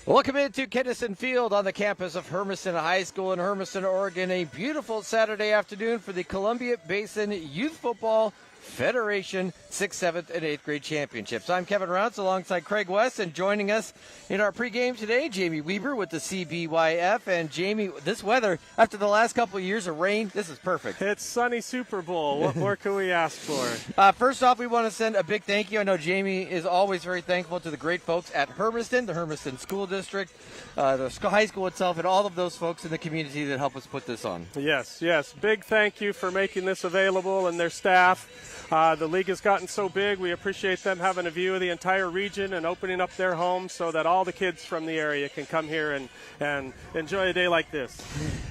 Welcome into Kennison Field on the campus of Hermiston High School in Hermiston, Oregon. A beautiful Saturday afternoon for the Columbia Basin Youth Football Federation 6th, 7th, and 8th grade championships. I'm Kevin Rounce alongside Craig West, and joining us in our pregame today, Jamie Weber with the CBYF. And Jamie, this weather, after the last couple of years of rain, this is perfect. It's sunny Super Bowl. What more can we ask for? First off, we want to send a big thank you. I know Jamie is always very thankful to the great folks at Hermiston, the Hermiston School District, the high school itself, and all of those folks in the community that help us put this on. Yes. Big thank you for making this available and their staff. The league has gotten so big, we appreciate them having a view of the entire region and opening up their homes so that all the kids from the area can come here and enjoy a day like this.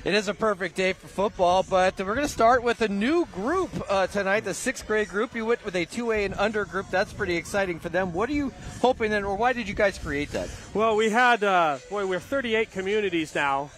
It is a perfect day for football, but we're going to start with a new group tonight, the 6th grade group. You went with a 2A and under group. That's pretty exciting for them. What are you hoping, or why did you guys create that? Well, we had, we're 38 communities now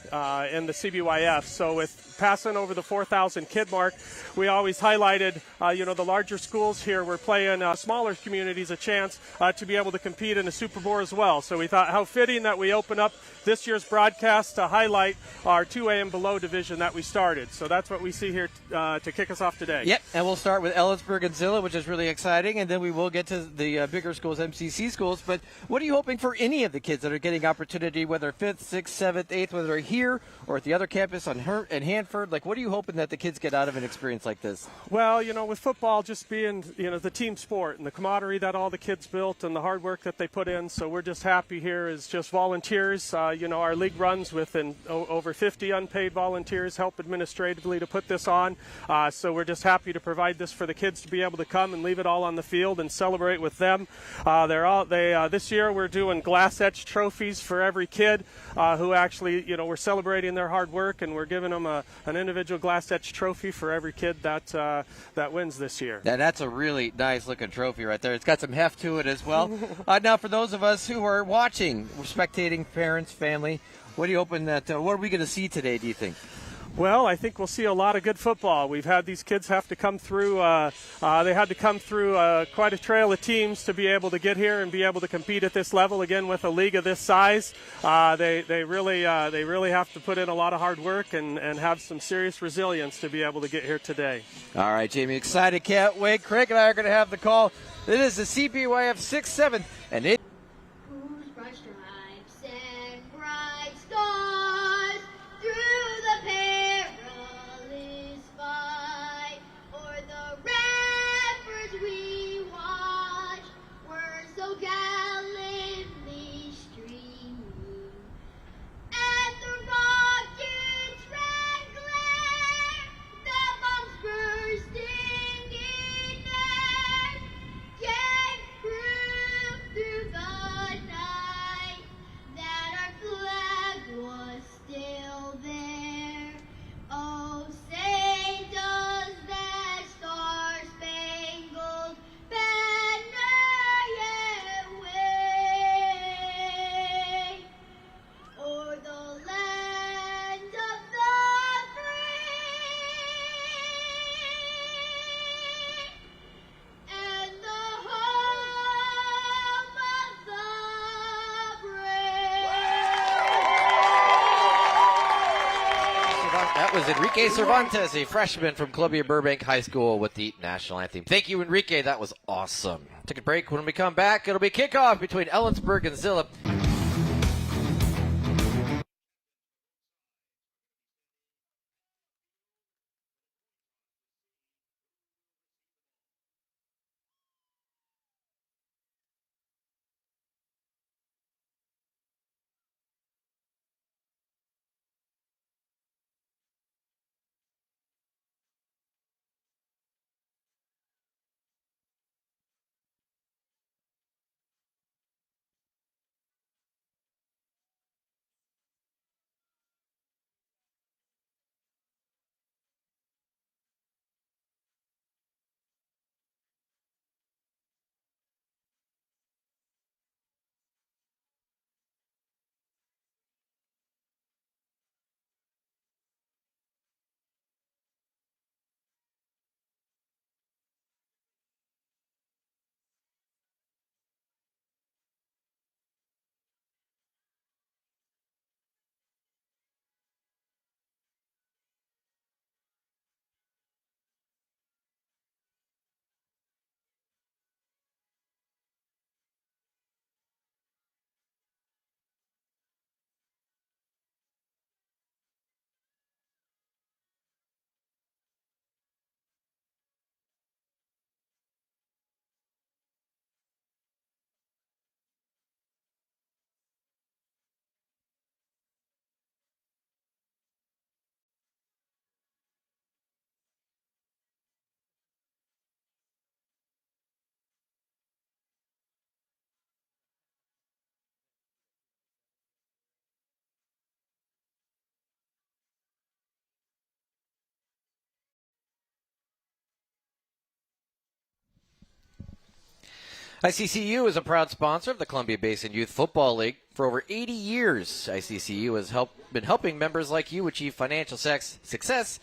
in the CBYF, so with passing over the 4,000 kid mark, we always highlighted, the larger schools here were playing smaller communities a chance to be able to compete in the Super Bowl as well. So we thought how fitting that we open up this year's broadcast to highlight our 2A and below division that we started. So that's what we see here to kick us off today. Yep, and we'll start with Ellensburg and Zilla, which is really exciting, and then we will get to the bigger schools, MCC schools. But what are you hoping for any of the kids that are getting opportunity, whether 5th, 6th, 7th, 8th, whether they're here or at the other campus in Hanford? Like, what are you hoping that the kids get out of an experience like this? Well, with football just being, the team sport and the camaraderie that all the kids built and the hard work that they put in, so we're just happy here as just volunteers. Our league runs with over 50 unpaid volunteers help administratively to put this on. So we're just happy to provide this for the kids to be able to come and leave it all on the field and celebrate with them. This year we're doing glass etched trophies for every kid who actually, we're celebrating their hard work, and we're giving them an individual glass etched trophy for every kid that wins this year. Now, that's a really nice looking trophy right there. It's got some heft to it as well. Now, for those of us who are watching, we're spectating, parents, family, what are you hoping that, what are we going to see today, do you think? Well, I think we'll see a lot of good football. We've had these kids have to come through. They had to come through quite a trail of teams to be able to get here and be able to compete at this level again with a league of this size. They really have to put in a lot of hard work and have some serious resilience to be able to get here today. All right, Jamie, excited, can't wait. Craig and I are going to have the call. It is the CBYF 6th, 7th, and 8th. Whose bright stripes and bright stars through the perilous fight, o'er the ramparts we watched were so gallantly streaming, and the rocket's red glare, the bombs bursting in air, gave proof through the night that our flag was still there. Oh, say does that star-spangled banner yet wave o'er the land of the free and the home of the brave. That was Enrique Cervantes, a freshman from Columbia Burbank High School with the national anthem. Thank you, Enrique. That was awesome. Take a break. When we come back, it'll be kickoff between Ellensburg and Zilla. ICCU is a proud sponsor of the Columbia Basin Youth Football League. For over 80 years, ICCU has been helping members like you achieve financial success.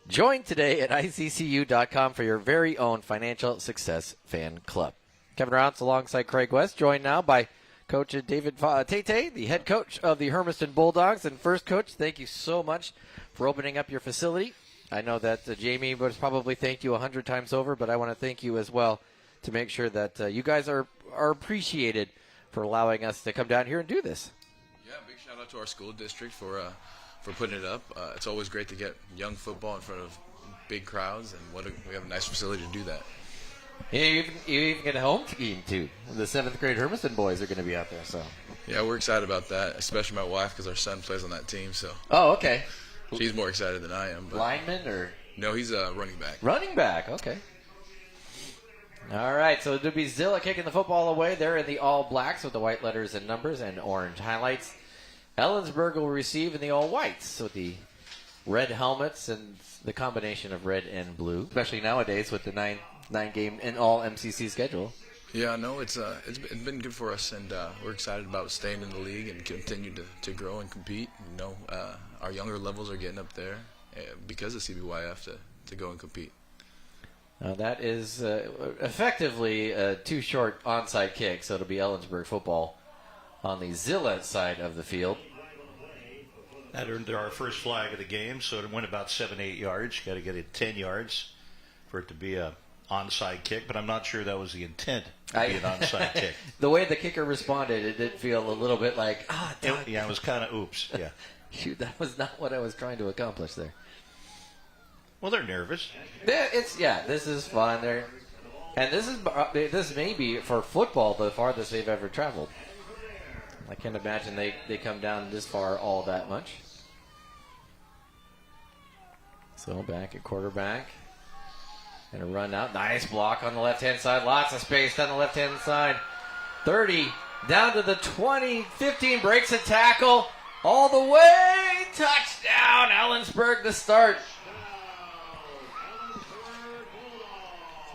Join today at ICCU.com for your very own financial success fan club. Kevin Rounce alongside Craig West, joined now by Coach David Tate, the head coach of the Hermiston Bulldogs. And first, Coach, thank you so much for opening up your facility. I know that Jamie would probably thank you 100 times over, but I want to thank you as well to make sure that you guys are appreciated for allowing us to come down here and do this. Yeah, big shout out to our school district for putting it up. It's always great to get young football in front of big crowds, and we have a nice facility to do that. Yeah, you even get a home team too. The 7th grade Hermiston boys are going to be out there. So. Yeah, we're excited about that, especially my wife because our son plays on that team. So. Oh, okay. She's more excited than I am. But lineman or? No, he's a running back. Running back, okay. All right, so it'll be Zilla kicking the football away. They're in the all blacks with the white letters and numbers and orange highlights. Ellensburg will receive in the all whites with the red helmets and the combination of red and blue, especially nowadays with the nine game and all MCC schedule. Yeah, no, it's been good for us, and we're excited about staying in the league and continue to grow and compete. You know, our younger levels are getting up there because of CBYF to go and compete. That is effectively a too short onside kick, so it'll be Ellensburg football on the Zilla side of the field. That earned our first flag of the game, so it went about 7-8 yards. Got to get it 10 yards for it to be a onside kick, but I'm not sure that was the intent to be an onside kick. The way the kicker responded, it did feel a little bit like, it was kind of oops. Yeah. Shoot, that was not what I was trying to accomplish there. Well, they're nervous. This is fun. This may be for football the farthest they've ever traveled. I can't imagine they come down this far all that much. So back at quarterback. And a run out. Nice block on the left-hand side. Lots of space down the left-hand side. 30 down to the 20. 15 breaks a tackle. All the way. Touchdown. Ellensburg to start.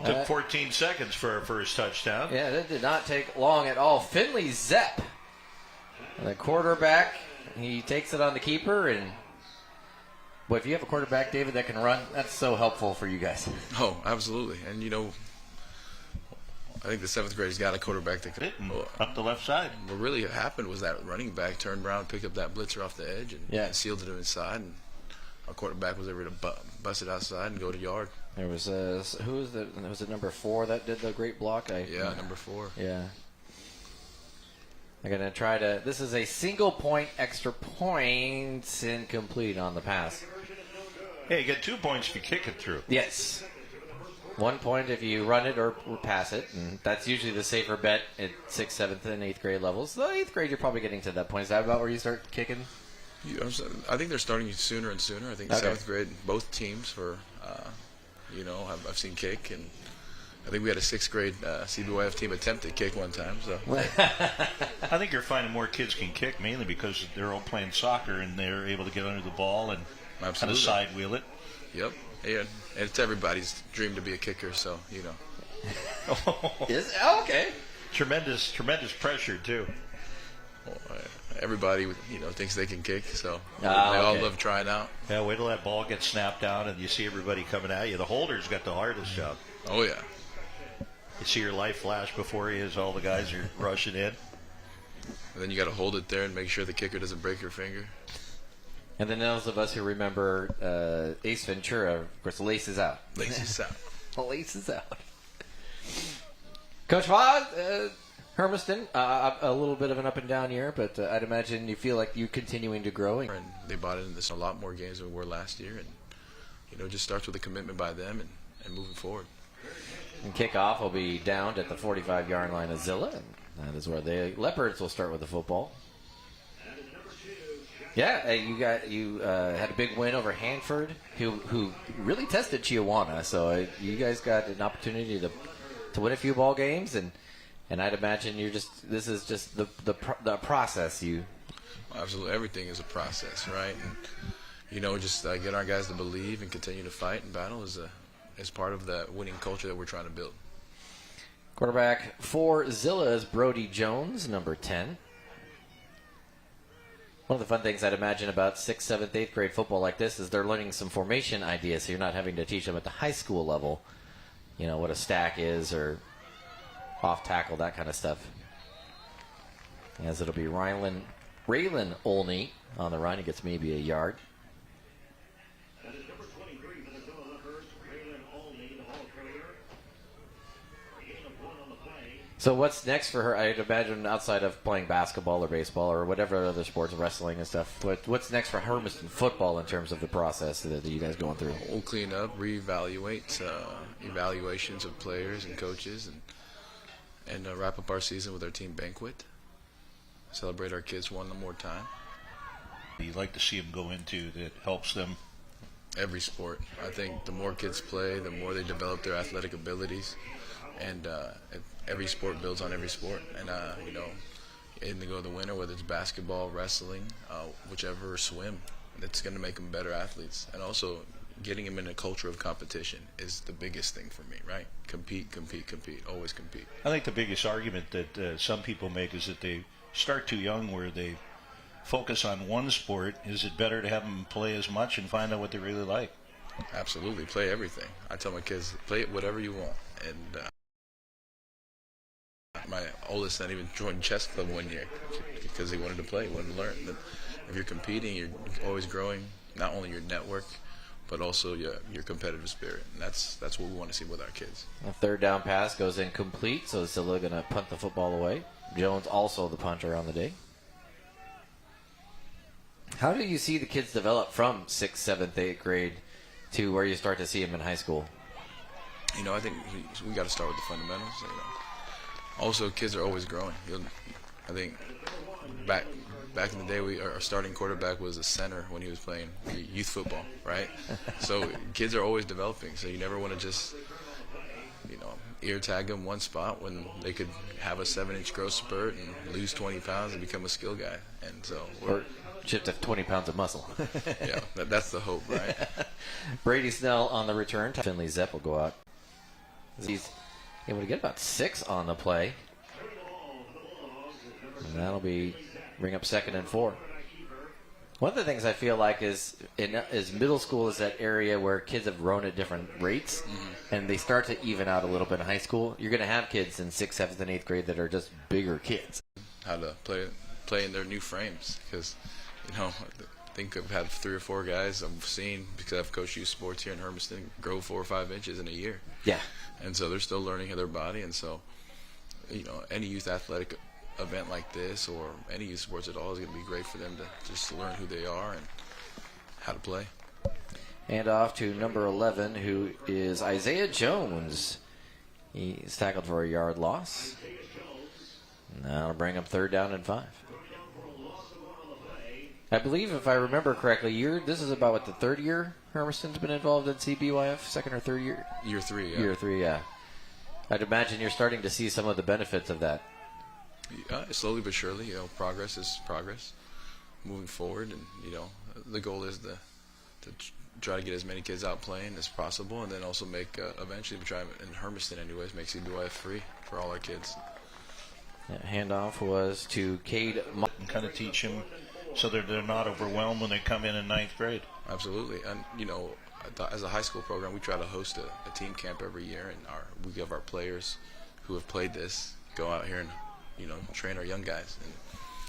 Took 14 seconds for our first touchdown. Yeah, that did not take long at all. Finley Zepp, the quarterback, he takes it on the keeper. And boy, if you have a quarterback, David, that can run, that's so helpful for you guys. Oh, absolutely. And, you know, I think the 7th grader's got a quarterback that can up the left side. What really happened was that running back turned around, picked up that blitzer off the edge, and sealed it inside. And our quarterback was able to bust it outside and go to yard. There was was it number 4 that did the great block? Number 4. Yeah. I'm going to try to, this is a single point, extra points, incomplete on the pass. Hey, you get 2 points if you kick it through. Yes. 1 point if you run it or pass it, and that's usually the safer bet at 6th, 7th, and 8th grade levels. The 8th grade, you're probably getting to that point. Is that about where you start kicking? I think they're starting sooner and sooner. I think 7th grade, both teams were, I've seen kick, and I think we had a 6th grade CBYF team attempt at kick one time. So I think you're finding more kids can kick, mainly because they're all playing soccer and they're able to get under the ball and kind of side wheel it. Yep. And it's everybody's dream to be a kicker, so, you know. Okay. Tremendous pressure, too. Well, everybody, thinks they can kick, so they all love trying out. Yeah, wait till that ball gets snapped down and you see everybody coming at you. The holder's got the hardest job. Oh, yeah. You see your light flash before you as all the guys are rushing in. And then you got to hold it there and make sure the kicker doesn't break your finger. And then those of us who remember Ace Ventura, of course, laces out. Laces out. Laces out. Coach Voss, Hermiston, a little bit of an up and down year, but I'd imagine you feel like you're continuing to grow. And they bought into this a lot more games than we were last year, and it just starts with a commitment by them and moving forward. And kickoff will be downed at the 45-yard line of Zilla, and that is where the Leopards will start with the football. Yeah, you had a big win over Hanford, who really tested Chiawana. So you guys got an opportunity to win a few ball games, and I'd imagine this is just the process. Absolutely, everything is a process, right? And just get our guys to believe and continue to fight and battle is part of the winning culture that we're trying to build. Quarterback for Zilla is Brody Jones, number 10. One of the fun things I'd imagine about 6th, 7th, 8th grade football like this is they're learning some formation ideas, so you're not having to teach them at the high school level, you know, what a stack is or off tackle, that kind of stuff. As it'll be Raylan Olney on the run. He gets maybe a yard. So what's next for her? I'd imagine outside of playing basketball or baseball or whatever other sports, wrestling and stuff, what's next for Hermiston football in terms of the process that you guys going through? We'll clean up, reevaluate, evaluations of players and coaches, and wrap up our season with our team banquet. Celebrate our kids one more time. You like to see them go into that helps them? Every sport. I think the more kids play, the more they develop their athletic abilities. And every sport builds on every sport. And, you know, in the winter, whether it's basketball, wrestling, whichever, or swim, it's going to make them better athletes. And also, getting them in a culture of competition is the biggest thing for me, right? Compete, compete, compete. Always compete. I think the biggest argument that some people make is that they start too young where they focus on one sport. Is it better to have them play as much and find out what they really like? Absolutely. Play everything. I tell my kids, play it whatever you want. And my oldest son even joined chess club one year because he wanted to play, he wanted to learn. But if you're competing, you're always growing, not only your network, but also your competitive spirit. And that's what we want to see with our kids. A third down pass goes incomplete, so Zilla going to punt the football away. Jones also the punter on the day. How do you see the kids develop from 6th, 7th, 8th grade to where you start to see them in high school? You know, I think we got to start with the fundamentals. You know. Also, kids are always growing. I think back in the day, our starting quarterback was a center when he was playing youth football, right? So kids are always developing. So you never want to just, you know, ear tag them one spot when they could have a 7-inch growth spurt and lose 20 pounds and become a skill guy. And so or shift to 20 pounds of muscle. Yeah, that's the hope, right? Brady Snell on the return. Finley Zepp will go out. He's able to get about 6 on the play. And that'll bring up 2nd and 4. One of the things I feel like is middle school is that area where kids have grown at different rates, and they start to even out a little bit in high school. You're going to have kids in 6th, 7th, and 8th grade that are just bigger kids. How to play in their new frames, because, you know, I think I've had 3 or 4 guys I've seen, because I've coached youth sports here in Hermiston, grow 4 or 5 inches in a year. Yeah. And so they're still learning their body, and so, you know, any youth athletic event like this or any youth sports at all is going to be great for them to just learn who they are and how to play. And off to number 11, who is Isaiah Jones. He's tackled for a yard loss. And that'll bring up 3rd down and 5. I believe, if I remember correctly, this is about what, the 3rd year Hermiston's been involved in CBYF? 2nd or 3rd year? Year 3, yeah. Year 3, yeah. I'd imagine you're starting to see some of the benefits of that. Slowly but surely, you know, progress is progress. Moving forward, and, you know, the goal is to try to get as many kids out playing as possible, and then also make, eventually, try in Hermiston anyways, make CBYF free for all our kids. That handoff was to Cade. And kind of teach them so that they're not overwhelmed when they come in 9th grade. Absolutely. And, you know, as a high school program, we try to host a team camp every year, and we give our players who have played this go out here and, you know, train our young guys. And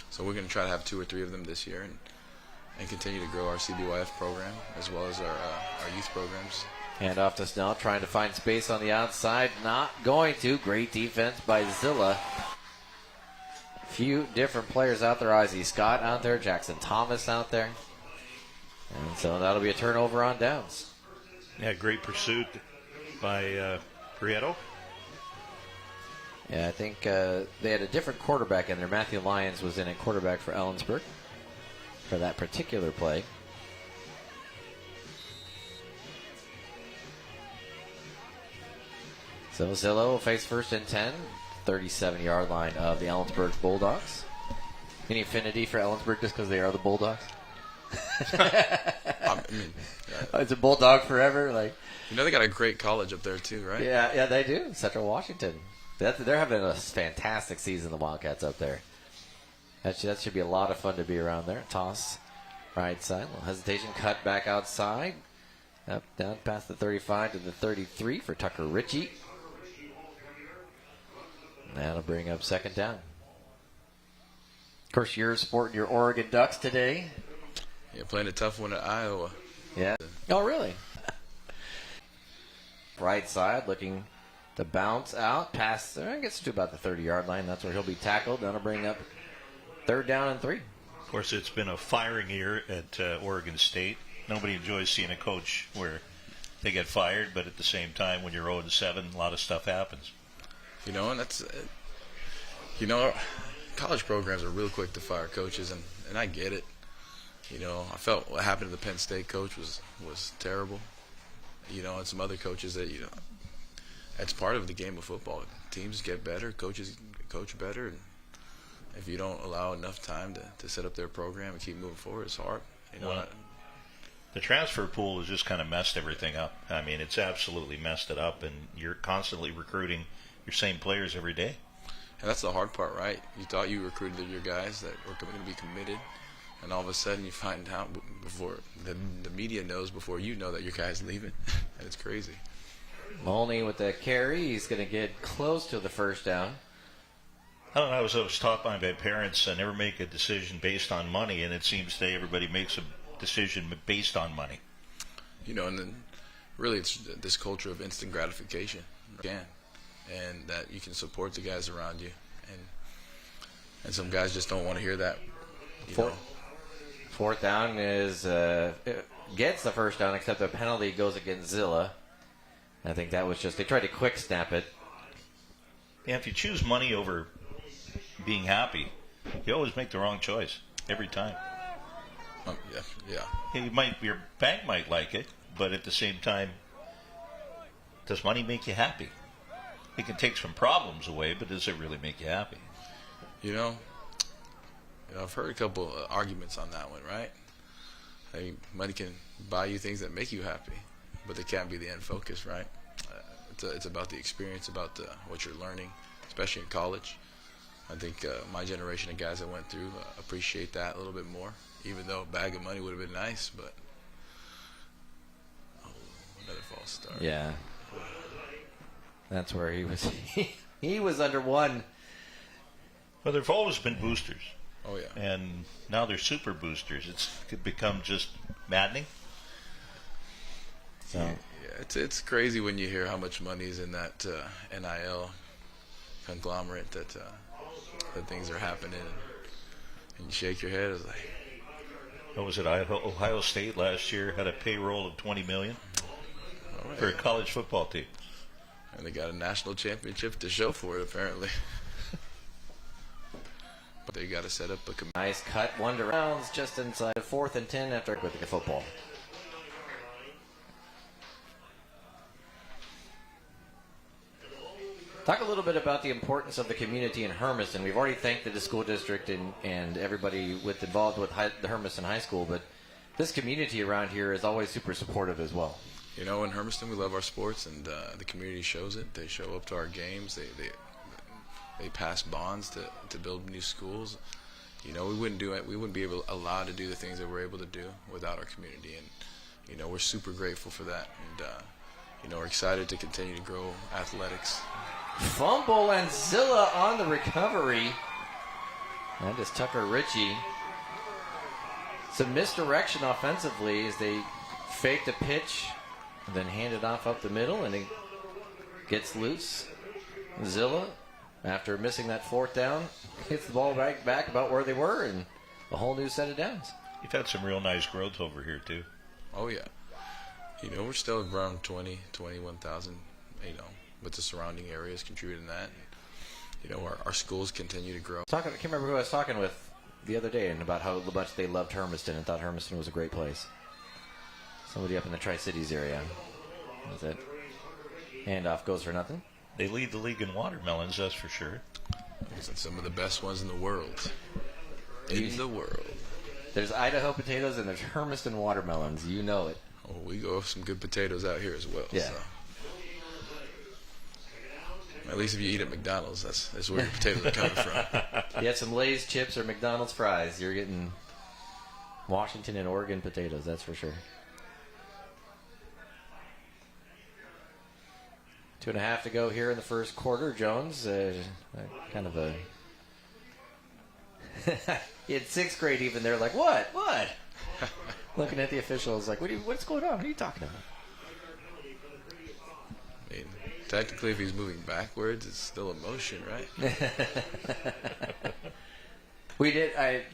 so we're going to try to have 2 or 3 of them this year and continue to grow our CBYF program as well as our youth programs. Hand off to Snell, trying to find space on the outside. Not going to. Great defense by Zilla. Few different players out there. Ozzie Scott out there. Jackson Thomas out there. And so that'll be a turnover on downs. Yeah, great pursuit by Prieto. Yeah, I think they had a different quarterback in there. Matthew Lyons was in at quarterback for Ellensburg for that particular play. So Zillow will face 1st and 10, 37-yard line of the Ellensburg Bulldogs. Any affinity for Ellensburg just because they are the Bulldogs? It's a Bulldog forever. Like, you know, they got a great college up there too, right? Yeah, they do. Central Washington. They're having a fantastic season, the Wildcats up there. That should be a lot of fun to be around there. Toss right side. Little hesitation. Cut back outside. Up, down past the 35 to the 33 for Tucker Ritchie. That'll bring up second down. Of course, you're sporting your Oregon Ducks today. Yeah, playing a tough one at Iowa. Yeah. Oh, really? Right side, looking to bounce out. Pass, gets to about the 30-yard line. That's where he'll be tackled. That'll bring up third down and 3. Of course, it's been a firing year at Oregon State. Nobody enjoys seeing a coach where they get fired, but at the same time, when you're 0-7, a lot of stuff happens. You know, and that's, college programs are real quick to fire coaches, and I get it. You know, I felt what happened to the Penn State coach was terrible. You know, and some other coaches that, that's part of the game of football. Teams get better, coaches coach better, and if you don't allow enough time to set up their program and keep moving forward, it's hard. The transfer pool has just kind of messed everything up. I mean, it's absolutely messed it up, and you're constantly recruiting your same players every day. And that's the hard part, right? You thought you recruited your guys that were going to be committed, and all of a sudden you find out before the media knows before you know that your guy's leaving, and it's crazy. Molney with the carry. He's going to get close to the first down. I don't know. I was taught by parents never make a decision based on money, and it seems today everybody makes a decision based on money. You know, and then really it's this culture of instant gratification, and that you can support the guys around you, and some guys just don't want to hear that. Fourth down is gets the first down, except the penalty goes against Zilla. I think that was just, they tried to quick snap it. Yeah, if you choose money over being happy, you always make the wrong choice every time. Yeah. Your bank might like it, but at the same time, does money make you happy? It can take some problems away, but does it really make you happy? You know, I've heard a couple arguments on that one, right? I mean, money can buy you things that make you happy, but they can't be the end focus, right? It's about the experience, about what you're learning, especially in college. I think my generation of guys that went through appreciate that a little bit more, even though a bag of money would have been nice, but another false start. Yeah. That's where he was. He was under one. Well, there've always been boosters. Oh, yeah. And now they're super boosters. It's could become just maddening. So. Yeah, it's crazy when you hear how much money is in that NIL conglomerate that things are happening, and you shake your head. It's like, what was it? Ohio State last year had a payroll of $20 million for a college football team, and they got a national championship to show for it, apparently. But they got to set up a nice cut, 1 to rounds just inside 4th and 10 after with the football. Talk a little bit about the importance of the community in Hermiston. We've already thanked the school district and everybody involved with the Hermiston High School, but this community around here is always super supportive as well. You know, in Hermiston, we love our sports, and the community shows it. They show up to our games. They pass bonds to build new schools. You know, we wouldn't do it. We wouldn't be allowed to do the things that we're able to do without our community, and you know, we're super grateful for that. And you know, we're excited to continue to grow athletics. Fumble, and Zilla on the recovery. That is Tucker Ritchie. Some misdirection offensively as they faked a pitch, and then hand it off up the middle, and it gets loose. Zilla, after missing that 4th down, hits the ball right back about where they were, and a whole new set of downs. You've had some real nice growth over here, too. Oh, yeah. You know, we're still around 21,000, you know, but the surrounding areas contributing that. You know, our schools continue to grow. I can't remember who I was talking with the other day and about how much they loved Hermiston and thought Hermiston was a great place. Somebody up in the Tri-Cities area. That's it. Handoff goes for nothing. They lead the league in watermelons, that's for sure. And some of the best ones in the world. The world. There's Idaho potatoes and there's Hermiston watermelons. You know it. Oh, we go with some good potatoes out here as well. Yeah. So. At least if you eat at McDonald's, that's where your potatoes are coming from. You had some Lay's chips or McDonald's fries. You're getting Washington and Oregon potatoes, that's for sure. 2.5 to go here in the first quarter. Jones, kind of a... In 6th grade even, they're like, what? Looking at the officials like, what's going on? What are you talking about? I mean, technically, if he's moving backwards, it's still a motion, right?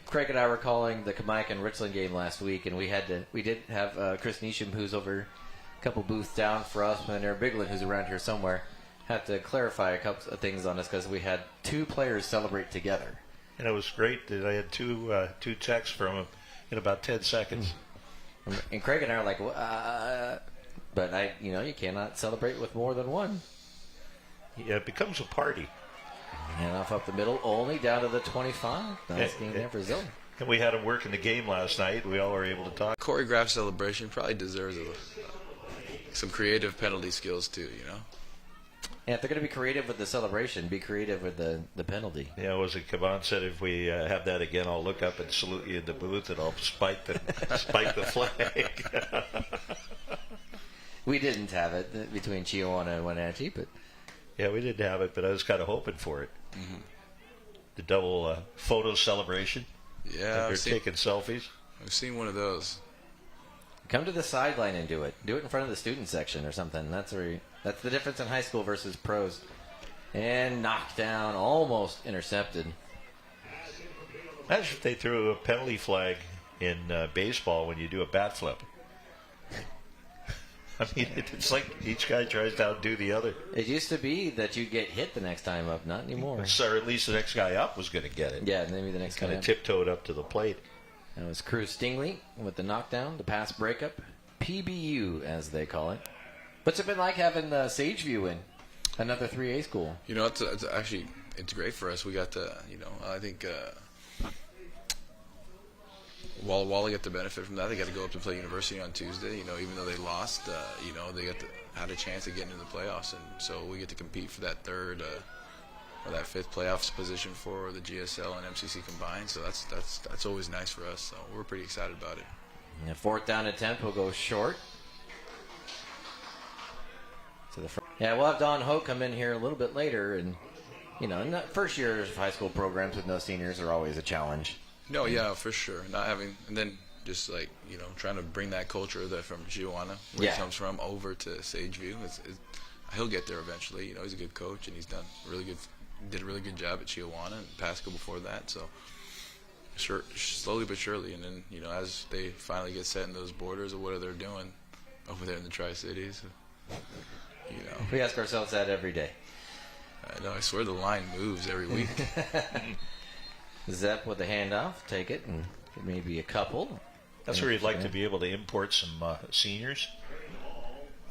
Craig and I were calling the Kamaikan and Richland game last week, and we did have Chris Neesham, who's over a couple booths down for us, and Aaron Biglin, who's around here somewhere, had to clarify a couple of things on us because we had 2 players celebrate together. And it was great that I had two texts from him in about 10 seconds. And Craig and I are like, but you cannot celebrate with more than one. Yeah, it becomes a party. And off up the middle, only down to the 25. Nice game there for Zone. And we had him working the game last night. We all were able to talk. Choreographed celebration probably deserves some creative penalty skills too, Yeah, if they're going to be creative with the celebration, be creative with the penalty. Yeah, was it Caban said if we have that again, I'll look up and salute you in the booth and I'll spike the flag. We didn't have it between Chihuahua and Wenatchee, but... Yeah, we didn't have it, but I was kind of hoping for it. Mm-hmm. The double photo celebration. Yeah, they're taking selfies. I've seen one of those. Come to the sideline and do it. Do it in front of the student section or something. That's the difference in high school versus pros. And knocked down, almost intercepted. Imagine if they threw a penalty flag in baseball when you do a bat flip. I mean, it's like each guy tries to outdo the other. It used to be that you'd get hit the next time up, not anymore. So at least the next guy up was going to get it. Yeah, maybe the next guy kind of tiptoed up to the plate. That was Cruz Stingley with the knockdown, the pass breakup, PBU as they call it. What's it been like having Sageview in another 3A school? It's actually great for us. We got to, I think Wally got the benefit from that. They got to go up to play University on Tuesday. Even though they lost, they had a chance of getting into the playoffs, and so we get to compete for that 3rd or that 5th playoffs position for the GSL and MCC combined. So that's always nice for us. So we're pretty excited about it. And 4th down attempt will go short. To the front. Yeah, we'll have Don Hoke come in here a little bit later, and first years of high school programs with no seniors are always a challenge. No, yeah, for sure. Not having, and then just trying to bring that culture from Chihuahua, where he comes from, over to Sageview. He'll get there eventually. He's a good coach, and he's did a really good job at Chihuahua and Pasco before that. So, sure, slowly but surely, and then as they finally get set in those borders of what they're doing over there in the Tri-Cities, we ask ourselves that every day. I know. I swear the line moves every week. Zep with the handoff, take it, and maybe a couple. That's where you'd like to be able to import some seniors,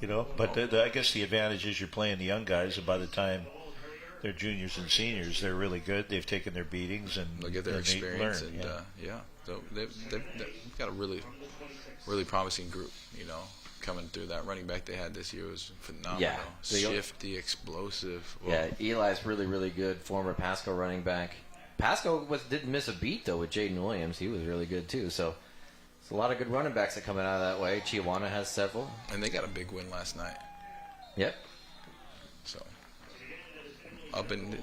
But I guess the advantage is you're playing the young guys, and by the time they're juniors and seniors, they're really good. They've taken their beatings and they'll get their experience. Learn, so they've got a really, really promising group. Coming through. That running back they had this year was phenomenal. Yeah, shifty, explosive. Whoa. Yeah, Eli's really, really good. Former Pasco running back. Pasco didn't miss a beat, though, with Jaden Williams. He was really good, too. So, it's a lot of good running backs that coming out of that way. Chihuahua has several. And they got a big win last night. Yep. So, up in,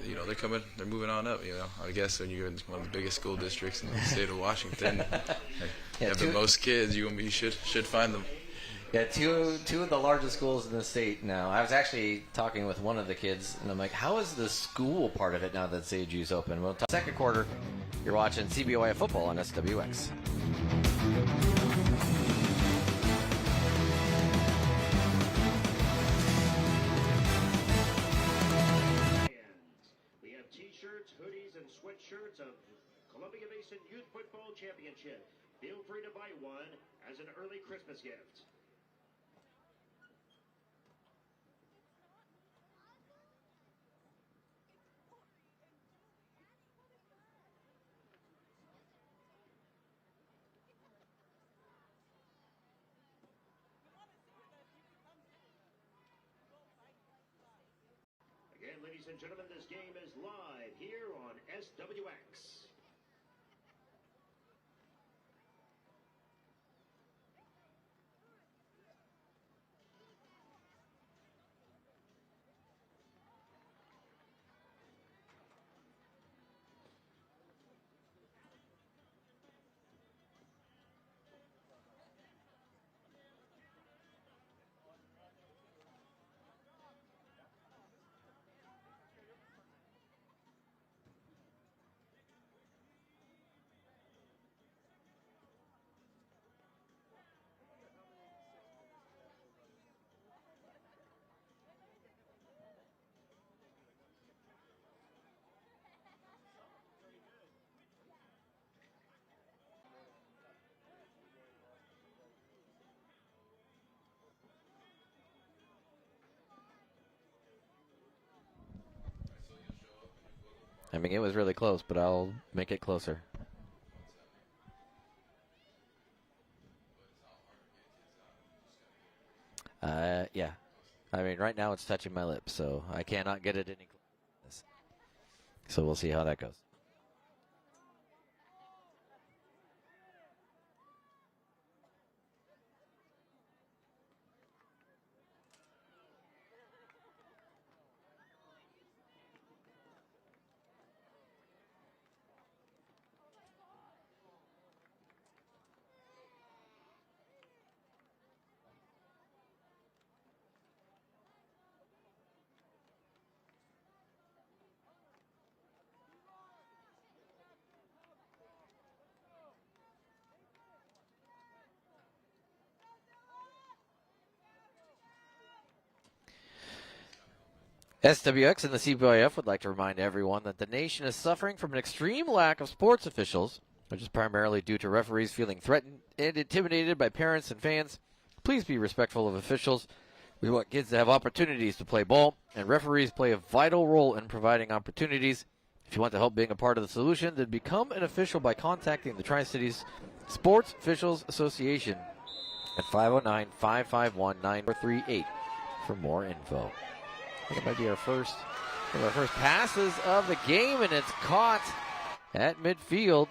they're moving on up, I guess when you're in one of the biggest school districts in the state of Washington, you have the most kids, you should find them. Yeah, two of the largest schools in the state now. I was actually talking with one of the kids, and I'm like, how is the school part of it now that Sageview's open? Well, second quarter, you're watching CBOI football on SWX. We have T-shirts, hoodies, and sweatshirts of Columbia Basin Youth Football Championship. Feel free to buy one as an early Christmas gift. Again, ladies Ladies and gentlemen, this game is live here on SWX. I mean, it was really close, but I'll make it closer. Yeah. I mean, right now it's touching my lips, so I cannot get it any closer. So we'll see how that goes. SWX and the CBIF would like to remind everyone that the nation is suffering from an extreme lack of sports officials, which is primarily due to referees feeling threatened and intimidated by parents and fans. Please be respectful of officials. We want kids to have opportunities to play ball, and referees play a vital role in providing opportunities. If you want to help being a part of the solution, then become an official by contacting the Tri-Cities Sports Officials Association at 509-551-9438 for more info. I think it might be one of our first passes of the game, and it's caught at midfield.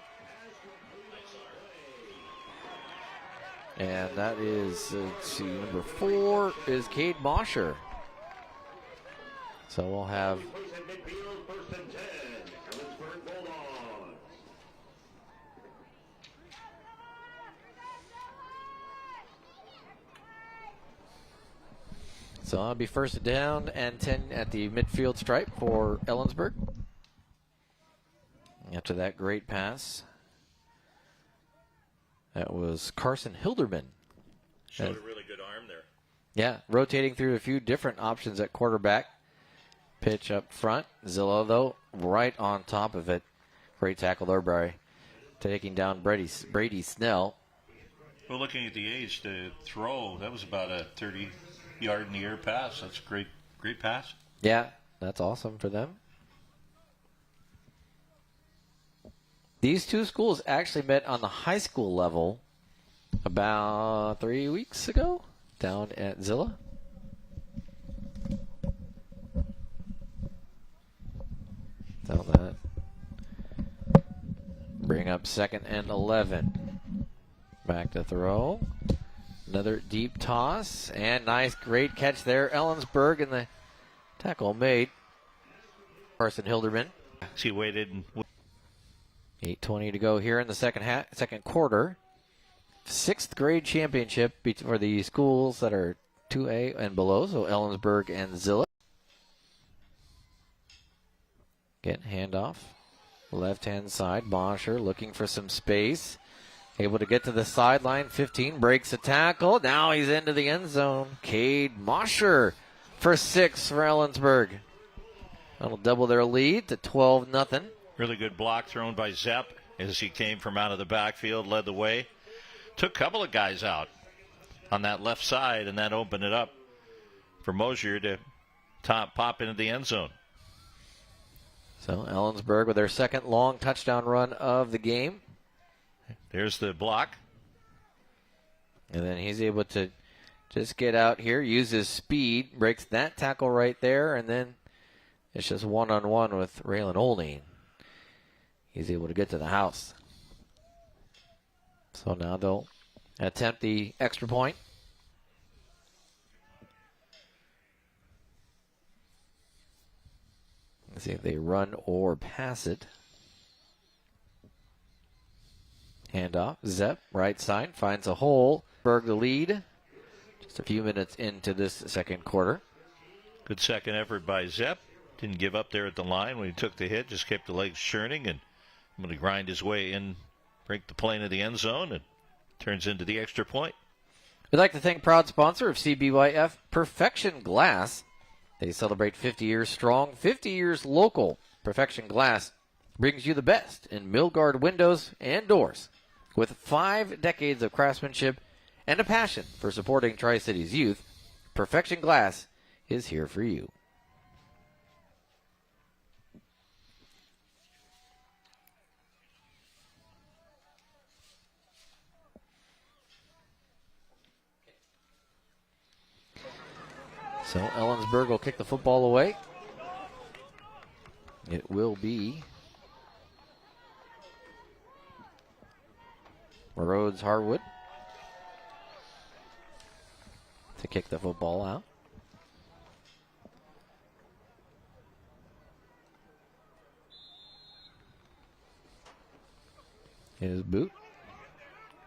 And that is, let's see, number 4 is Cade Mosher. So we'll have So it'll be first down and 10 at the midfield stripe for Ellensburg. After that great pass, that was Carson Hilderman. Showed a really good arm there. Yeah, rotating through a few different options at quarterback. Pitch up front. Zillow, though, right on top of it. Great tackle there by taking down Brady Snell. Well, looking at the age to throw, that was about a 30-yard-in-the-air pass. That's a great pass. Yeah, that's awesome for them. These two schools actually met on the high school level about 3 weeks ago down at Zilla. Tell that. Bring up 2nd and 11. Back to throw. Another deep toss. And nice, great catch there. Ellensburg, and the tackle made. Carson Hilderman. He waited. 8:20 to go here in the second quarter. 6th grade championship for the schools that are 2A and below, so Ellensburg and Zilla. Getting handoff. Left-hand side, Mosher looking for some space. Able to get to the sideline. 15 breaks a tackle. Now he's into the end zone. Cade Mosher for 6 for Ellensburg. That'll double their lead to 12-0. Really good block thrown by Zepp as he came from out of the backfield, led the way. Took a couple of guys out on that left side, and that opened it up for Mosher to pop into the end zone. So Ellensburg with their second long touchdown run of the game. There's the block. And then he's able to just get out here, use his speed, breaks that tackle right there, and then It's just one-on-one with Raylan Olney. He's able to get to the house. So now they'll attempt the extra point. Let's see if they run or pass it. Handoff. Zepp, right side, finds a hole. Berg the lead. Just a few minutes into this second quarter. Good second effort by Zepp. Didn't give up there at the line when he took the hit. Just kept the legs churning and I'm going to grind his way in, break the plane of the end zone, and turns into the extra point. We'd like to thank proud sponsor of CBYF, Perfection Glass. They celebrate 50 years strong, 50 years local. Perfection Glass brings you the best in Milgard windows and doors. With 5 decades of craftsmanship and a passion for supporting Tri-Cities youth, Perfection Glass is here for you. So Ellensburg will kick the football away. It will be Rhodes Harwood to kick the football out. His boot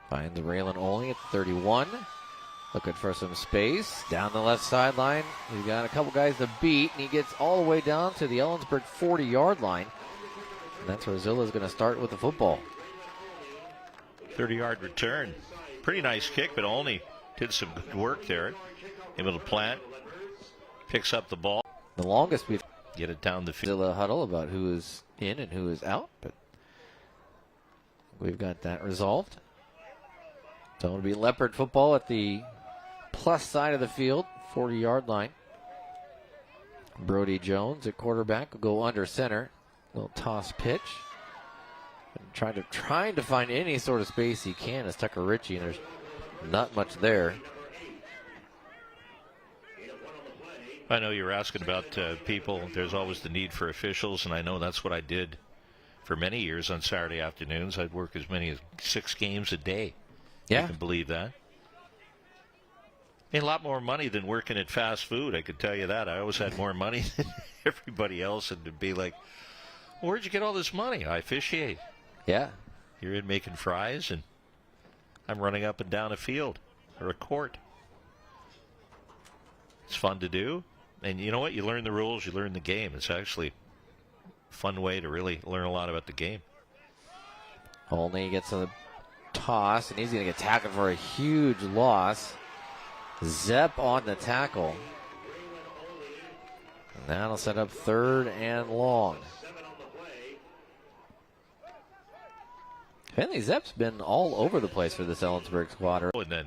finds Raylan Olney at 31. Looking for some space. Down the left sideline. He's got a couple guys to beat, and he gets all the way down to the Ellensburg 40-yard line. And that's where Zilla's going to start with the football. 30-yard return. Pretty nice kick, but Olney did some good work there. Able to plant. Picks up the ball. The longest we've get it down the field. Zilla huddle about who is in and who is out, but we've got that resolved. So it'll be Leopard football at the plus side of the field, 40-yard line. Brody Jones at quarterback will go under center. Little toss pitch. And trying to find any sort of space he can is Tucker Ritchie, and there's not much there. I know you were asking about people. There's always the need for officials, and I know that's what I did for many years on Saturday afternoons. I'd work as many as 6 games a day. Yeah. You can believe that. A lot more money than working at fast food, I could tell you that. I always had more money than everybody else, and to be like, well, where'd you get all this money? I officiate. Yeah. You're in making fries, and I'm running up and down a field or a court. It's fun to do. And you know what? You learn the rules, you learn the game. It's actually a fun way to really learn a lot about the game. Olney gets a toss, and he's going to get tackled for a huge loss. Zepp on the tackle. And that'll set up 3rd and long. Finley Zepp's been all over the place for this Ellensburg squad. And then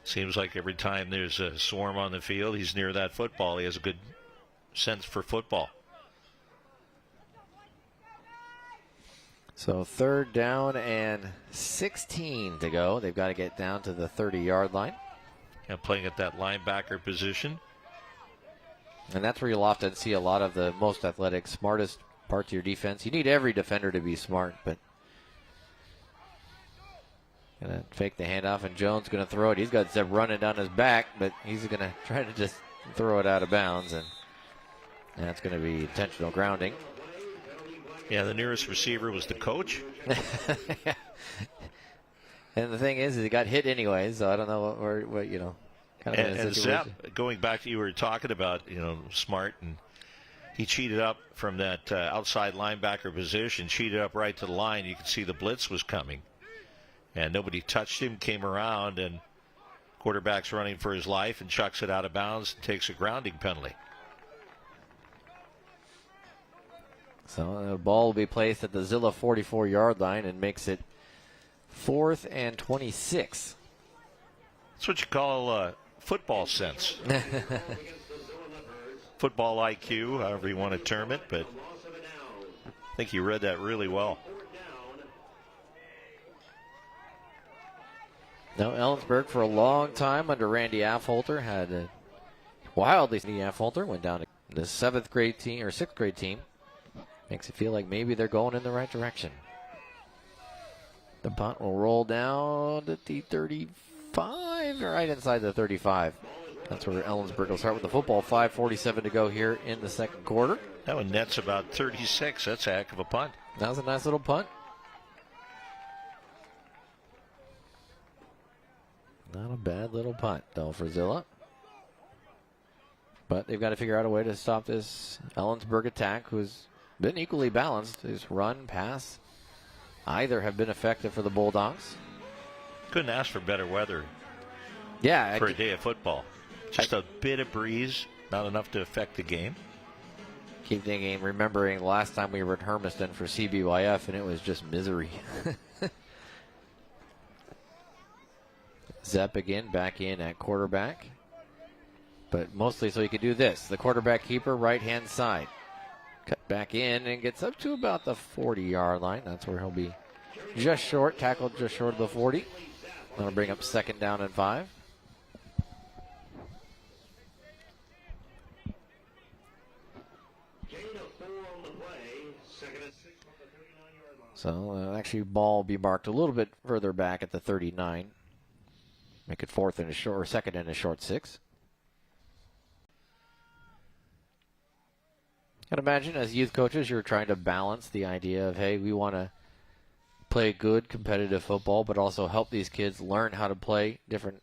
seems like every time there's a swarm on the field, he's near that football. He has a good sense for football. So 3rd down and 16 to go. They've got to get down to the 30-yard line. And playing at that linebacker position. And that's where you'll often see a lot of the most athletic, smartest parts of your defense. You need every defender to be smart, but gonna fake the handoff, and Jones gonna throw it. He's got Zeb running down his back, but he's gonna try to just throw it out of bounds, and that's gonna be intentional grounding. Yeah, the nearest receiver was the coach. And the thing is he got hit anyway, so I don't know what you know. Kind of and Zepp, going back to you were talking about, smart, and he cheated up from that outside linebacker position, cheated up right to the line. You could see the blitz was coming. And nobody touched him, came around, and quarterback's running for his life and chucks it out of bounds and takes a grounding penalty. So the ball will be placed at the Zilla 44-yard line and makes it 4th and 26. That's what you call football sense. Football IQ, however you want to term it, but I think you read that really well. No, Ellensburg for a long time under Randy Affolter had a wildly Affolter went down to The 7th grade team, or 6th grade team, makes it feel like maybe they're going in the right direction. The punt will roll down to the 35, right inside the 35. That's where Ellensburg will start with the football. 5:47 to go here in the second quarter. That one nets about 36. That's a heck of a punt. That was a nice little punt. Not a bad little punt, though, for Zilla. But they've got to figure out a way to stop this Ellensburg attack, who's been equally balanced. His run, pass, either have been effective for the Bulldogs. Couldn't ask for better weather Yeah. for a day of football. Just a bit of breeze, not enough to affect the game. Keep thinking, remembering the last time we were at Hermiston for CBYF, and it was just misery. Zepp again back in at quarterback. But mostly so he could do this. The quarterback keeper, right-hand side. Cut back in and gets up to about the 40-yard line. That's where he'll be just short, tackled just short of the 40. That'll bring up 2nd down and 5. So actually ball will be marked a little bit further back at the 39. Make it 4th and a short, or 2nd and a short 6. I'd imagine as youth coaches, you're trying to balance the idea of, hey, we want to play good competitive football, but also help these kids learn how to play different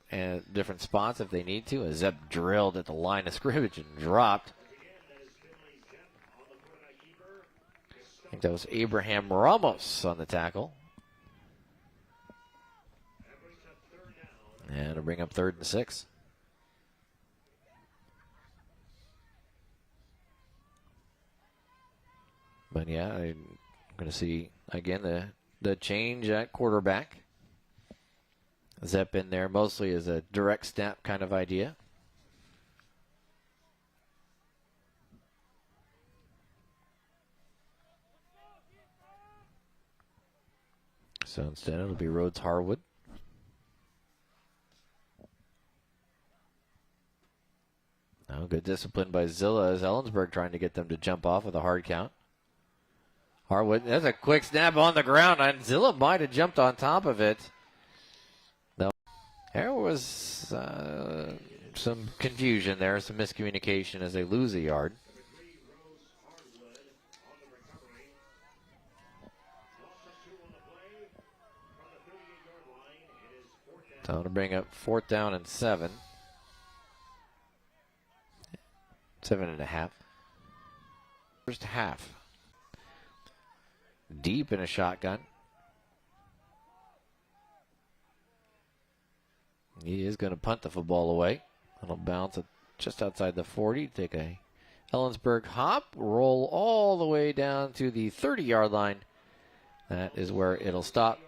spots if they need to. As Zepp drilled at the line of scrimmage and dropped. I think that was Abraham Ramos on the tackle. And it'll bring up 3rd and 6. But yeah, I'm going to see, again, the change at quarterback. Zepp in there mostly as a direct snap kind of idea. So instead it'll be Rhodes Harwood. Now good discipline by Zilla as Ellensburg trying to get them to jump off with a hard count. Harwood, that's a quick snap on the ground, and Zilla might have jumped on top of it. No, there was some confusion there, some miscommunication as they lose a yard. So to bring up 4th down and 7. 7.5. First half. Deep in a shotgun. He is going to punt the football away. It'll bounce it just outside the 40. Take a Ellensburg hop. Roll all the way down to the 30-yard line. That is where it'll stop.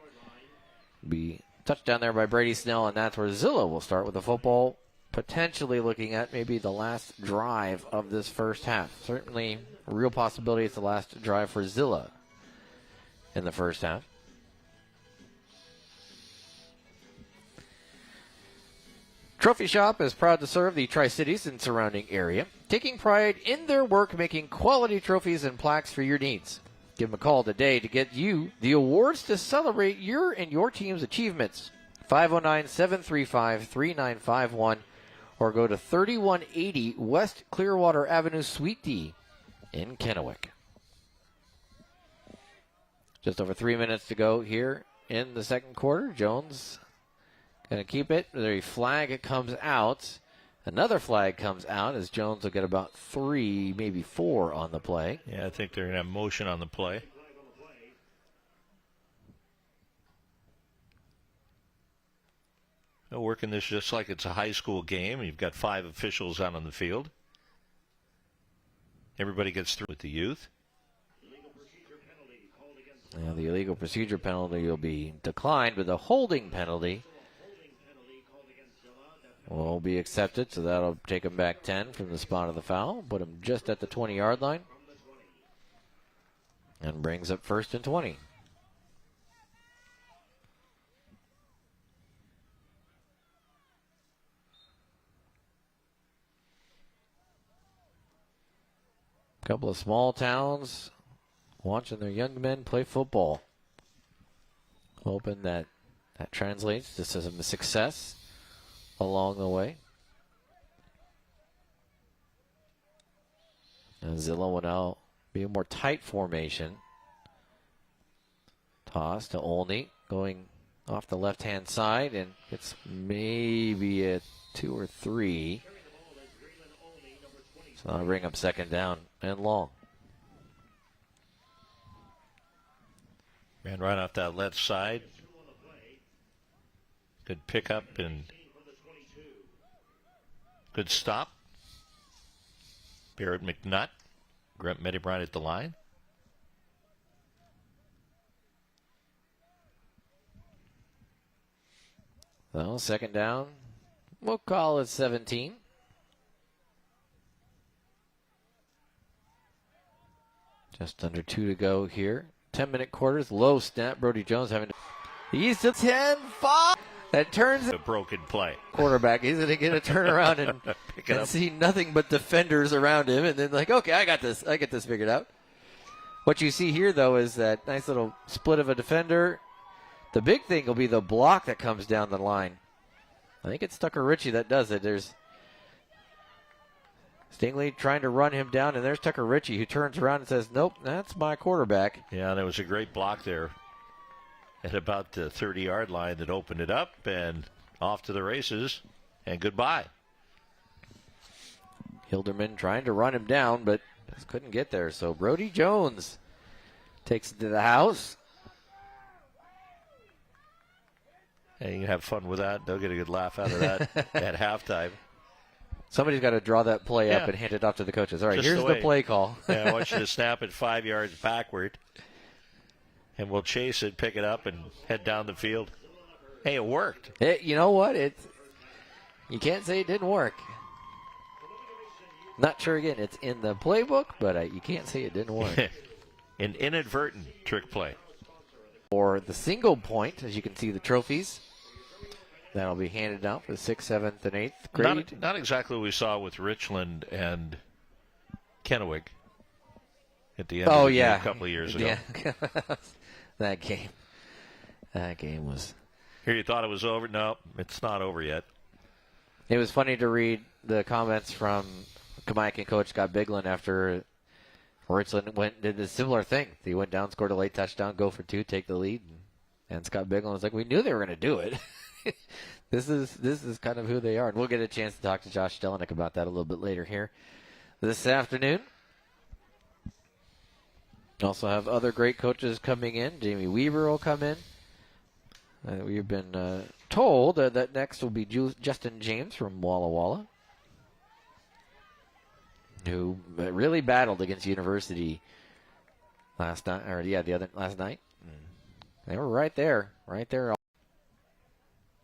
Be touchdown there by Brady Snell, and that's where Zilla will start with the football. Potentially looking at maybe the last drive of this first half. Certainly a real possibility it's the last drive for Zilla in the first half. Trophy Shop is proud to serve the Tri-Cities and surrounding area, taking pride in their work making quality trophies and plaques for your needs. Give them a call today to get you the awards to celebrate your and your team's achievements. 509-735-3951 or go to 3180 West Clearwater Avenue, Suite D in Kennewick. Just over 3 minutes to go here in the second quarter. Jones going to keep it. The flag comes out. Another flag comes out as Jones will get about 3, maybe 4 on the play. Yeah, I think they're going to have motion on the play. They're working this just like it's a high school game. You've got 5 officials out on the field. Everybody gets through with the youth. Now the illegal procedure penalty will be declined, but the holding penalty will be accepted, so that'll take him back 10 from the spot of the foul, put him just at the 20-yard line, and brings up 1st and 20. couple of small towns watching their young men play football. Hoping that translates to some success along the way. And Zilla will now be a more tight formation. Toss to Olney, going off the left-hand side, and it's maybe a 2 or 3. So that'll bring up second down and long. Ran right off that left side. Good pickup and good stop. Barrett McNutt. Met him right at the line. Well, second down. We'll call it 17. Just under 2 to go here. 10-minute quarters. Low snap. Brody Jones having to... He's to 10-5. That turns a broken play. Quarterback. He's going to get a turnaround and see nothing but defenders around him. And then okay, I got this. I get this figured out. What you see here, though, is that nice little split of a defender. The big thing will be the block that comes down the line. I think it's Tucker Ritchie that does it. There's Stingley trying to run him down, and there's Tucker Ritchie who turns around and says, nope, that's my quarterback. Yeah, there was a great block there at about the 30-yard line that opened it up, and off to the races, and goodbye. Hilderman trying to run him down, but just couldn't get there. So Brody Jones takes it to the house. And you can have fun with that. They'll get a good laugh out of that at halftime. Somebody's got to draw that play up and hand it off to the coaches. All right, here's the play call. Yeah, I want you to snap it 5 yards backward. And we'll chase it, pick it up, and head down the field. Hey, it worked. You know what? You can't say it didn't work. Not sure, again, it's in the playbook, but you can't say it didn't work. An inadvertent trick play. For the single point, as you can see the trophies, that'll be handed out for the 6th, 7th, and 8th grade. Not exactly what we saw with Richland and Kennewick at the end of the game a couple of years ago. Yeah. That game was... Here you thought it was over? No, it's not over yet. It was funny to read the comments from Kamaikan coach Scott Biglin after Richland did a similar thing. He went down, scored a late touchdown, go for 2, take the lead. And Scott Biglin was like, we knew they were going to do it. This is kind of who they are. And we'll get a chance to talk to Josh Stelnick about that a little bit later here this afternoon. Also have other great coaches coming in. Jamie Weaver will come in. We've been told that next will be Justin James from Walla Walla, who really battled against University last night. Last night. They were right there.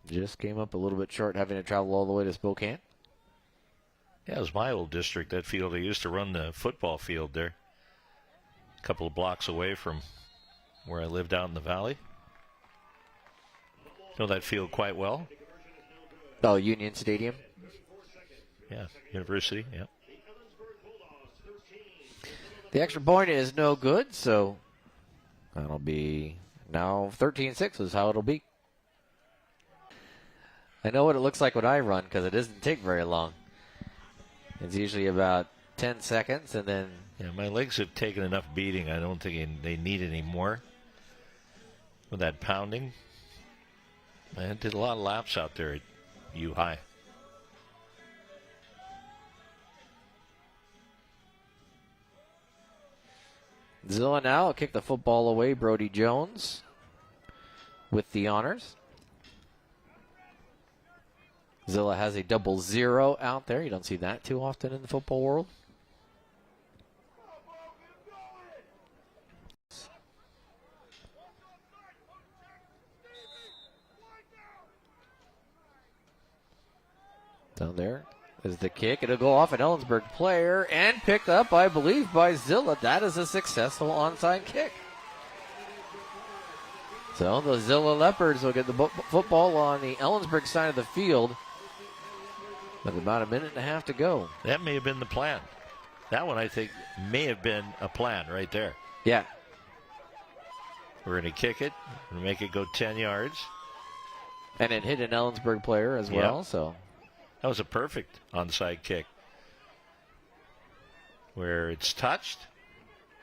Just came up a little bit short, having to travel all the way to Spokane. Yeah, it was my old district, that field. I used to run the football field there. A couple of blocks away from where I lived out in the valley. Know that field quite well. Oh, Union Stadium? Yeah, University, yeah. The extra point is no good, so that'll be now 13-6 is how it'll be. I know what it looks like when I run because it doesn't take very long. It's usually about 10 seconds, and then... Yeah, my legs have taken enough beating. I don't think they need any more with that pounding. I did a lot of laps out there at U-High. Zilla now will kick the football away. Brody Jones with the honors. Zilla has a 0-0 out there. You don't see that too often in the football world. Down there is the kick. It'll go off an Ellensburg player and picked up, I believe, by Zilla. That is a successful onside kick. So the Zilla Leopards will get the football on the Ellensburg side of the field with about a minute and a half to go. That may have been the plan. That one, I think, may have been a plan right there. Yeah. We're going to kick it and make it go 10 yards. And it hit an Ellensburg player as well. Yep. So That was a perfect onside kick. Where it's touched.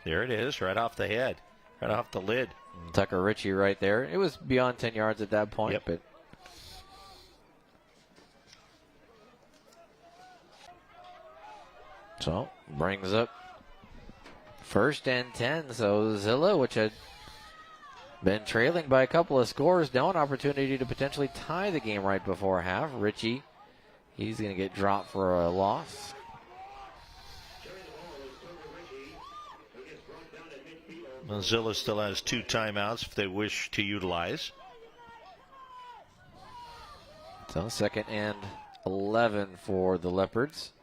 There it is, right off the head, right off the lid. Tucker Ritchie right there. It was beyond 10 yards at that point. Yep. But so brings up 1st and 10. So Zilla, which had been trailing by a couple of scores, now an opportunity to potentially tie the game right before half. Ritchie, he's going to get dropped for a loss. Zilla still has 2 timeouts if they wish to utilize. So 2nd and 11 for the Leopards.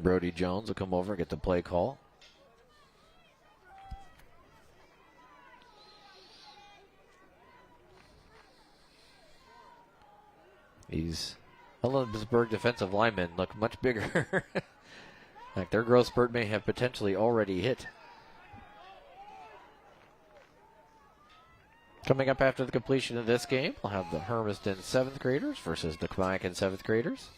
Brody Jones will come over and get the play call. These Ellensburg defensive linemen look much bigger. Like their growth spurt may have potentially already hit. Coming up after the completion of this game, we'll have the Hermiston 7th graders versus the Clamacan 7th graders.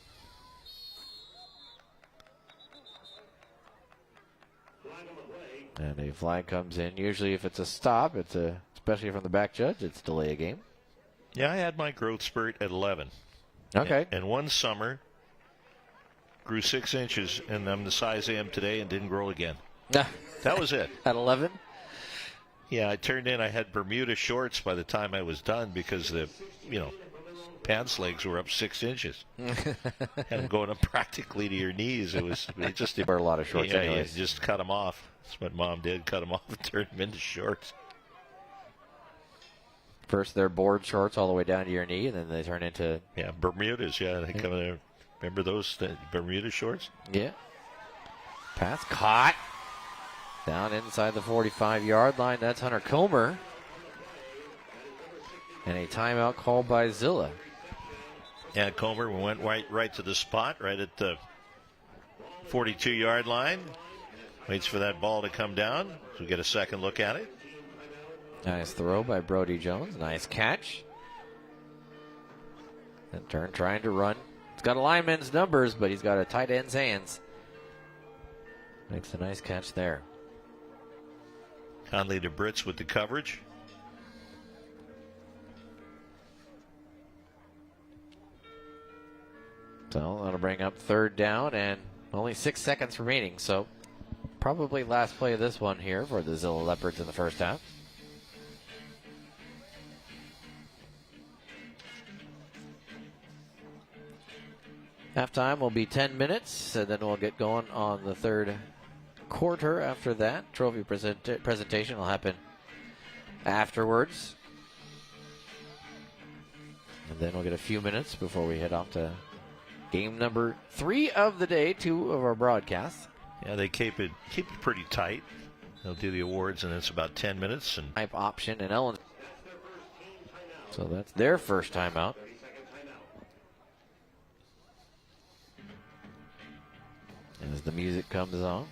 And a flag comes in. Usually if it's a stop, especially from the back judge, it's delay a game. Yeah, I had my growth spurt at 11. Okay. And one summer, grew 6 inches, and I'm the size I am today and didn't grow again. That was it. At 11? Yeah, I turned in. I had Bermuda shorts by the time I was done because the, pants legs were up 6 inches. And I'm going up practically to your knees. It just wear a lot of shorts. Yeah, anyways. you just cut them off. That's what Mom did. Cut them off and turned them into shorts. First, they're board shorts all the way down to your knee, and then they turn into Bermudas. Yeah, they come in. Remember those Bermuda shorts? Yeah. Pass caught. Down inside the 45-yard line. That's Hunter Comer. And a timeout called by Zilla. Yeah, Comer went right to the spot, right at the 42-yard line. Waits for that ball to come down. So we get a second look at it. Nice throw by Brody Jones. Nice catch. And turn trying to run. He's got a lineman's numbers, but he's got a tight end's hands. Makes a nice catch there. Conley to Brits with the coverage. So that'll bring up 3rd down and only 6 seconds remaining. So probably last play of this one here for the Zilla Leopards in the first half. Halftime will be 10 minutes, and then we'll get going on the 3rd quarter after that. Trophy presentation will happen afterwards. And then we'll get a few minutes before we head off to game number 3 of the day, 2 of our broadcasts. Yeah, they keep it pretty tight. They'll do the awards, and it's about 10 minutes. And Type option and Ellen. So that's their first timeout. As the music comes on.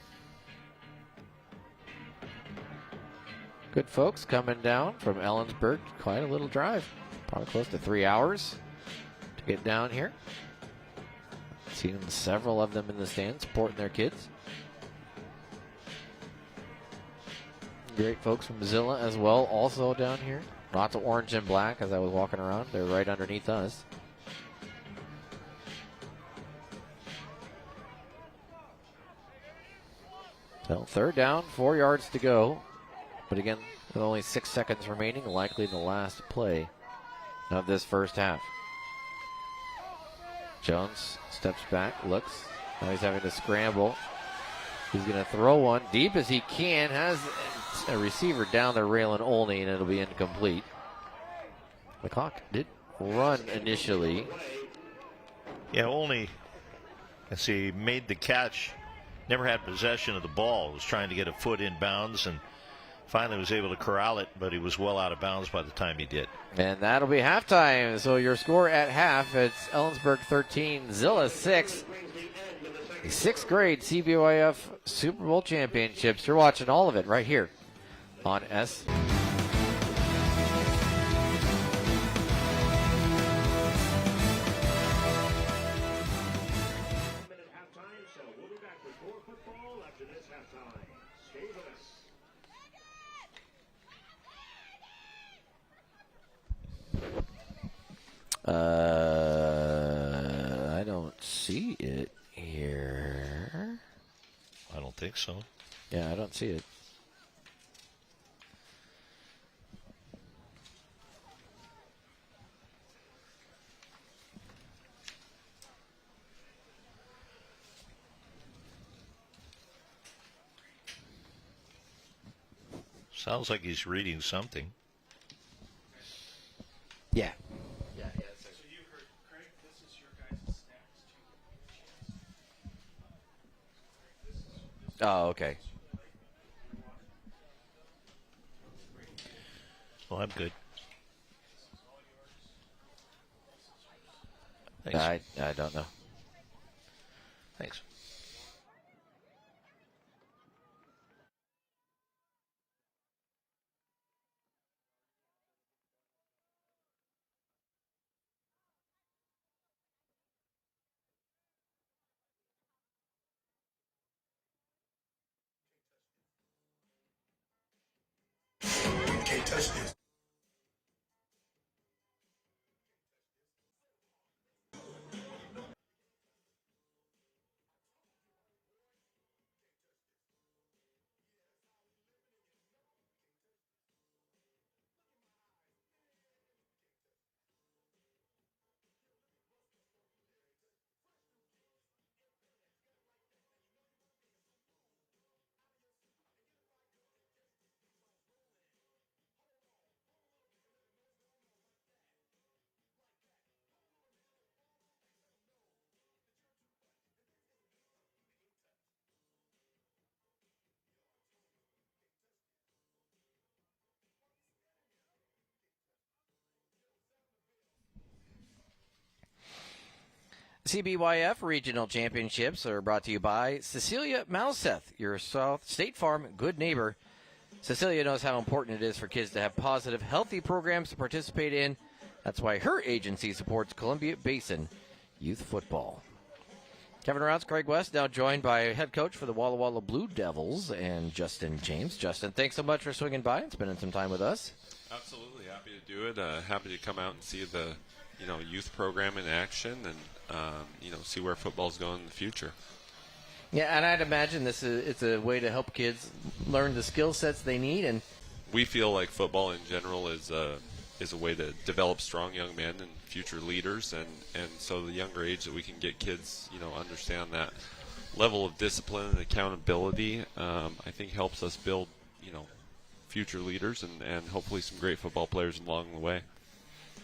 Good folks coming down from Ellensburg. Quite a little drive. Probably close to 3 hours to get down here. Seen several of them in the stands supporting their kids. Great folks from Zilla as well, also down here. Lots of orange and black as I was walking around. They're right underneath us. So 3rd down, 4 yards to go. But again, with only 6 seconds remaining, likely the last play of this first half. Jones steps back, looks. Now he's having to scramble. He's going to throw one deep as he can. Has a receiver down there railing Olney, and it'll be incomplete. The clock did run initially. yeah, Olney, let's see, made the catch. Never had possession of the ball. Was trying to get a foot in bounds and finally was able to corral it, but he was well out of bounds by the time he did. And that'll be halftime. So your score at half, it's Ellensburg 13, Zilla 6. The 6th grade CBYF Super Bowl championships. You're watching all of it right here on S. Halftime, so we'll be back with more football after this halftime. Stay with us. I don't see it here. I don't think so. Yeah, I don't see it. Sounds like he's reading something. Yeah. So you heard, Craig, this is your guys' snacks too. Oh, okay. Well, I'm good. Thanks. I don't know. Thanks. Can't touch this. CBYF Regional Championships are brought to you by Cecilia Malseth, your South State Farm good neighbor. Cecilia knows how important it is for kids to have positive, healthy programs to participate in. That's why her agency supports Columbia Basin Youth Football. Kevin Rounds, Craig West, now joined by head coach for the Walla Walla Blue Devils and Justin James. Justin, thanks so much for swinging by and spending some time with us. Absolutely, happy to do it. Happy to come out and see the youth program in action and see where football's going in the future. Yeah, and I'd imagine it's a way to help kids learn the skill sets they need. And we feel like football in general is a way to develop strong young men and future leaders, and so the younger age that we can get kids, understand that level of discipline and accountability, I think helps us build, future leaders and hopefully some great football players along the way.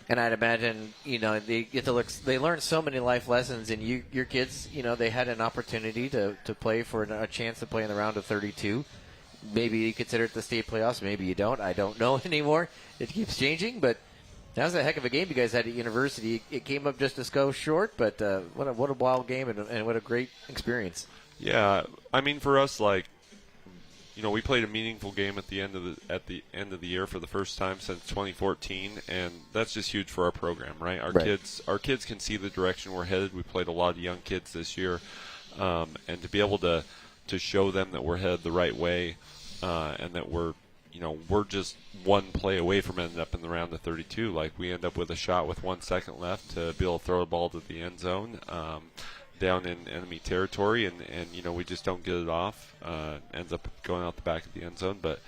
And I'd imagine, they get to they learn so many life lessons, and your kids, they had an opportunity to play for a chance to play in the round of 32. Maybe you consider it the state playoffs, maybe you don't. I don't know anymore. It keeps changing, but that was a heck of a game you guys had at university. It came up just a go short, but what a wild game and what a great experience. Yeah, I mean, for us, we played a meaningful game at the end of the year for the first time since 2014, and that's just huge for our program, right? Our kids can see the direction we're headed. We played a lot of young kids this year, and to be able to show them that we're headed the right way, and that we're just one play away from ending up in the round of 32. Like, we end up with a shot with 1 second left to be able to throw the ball to the end zone. Down in enemy territory, and we just don't get it off. Ends up going out the back of the end zone. But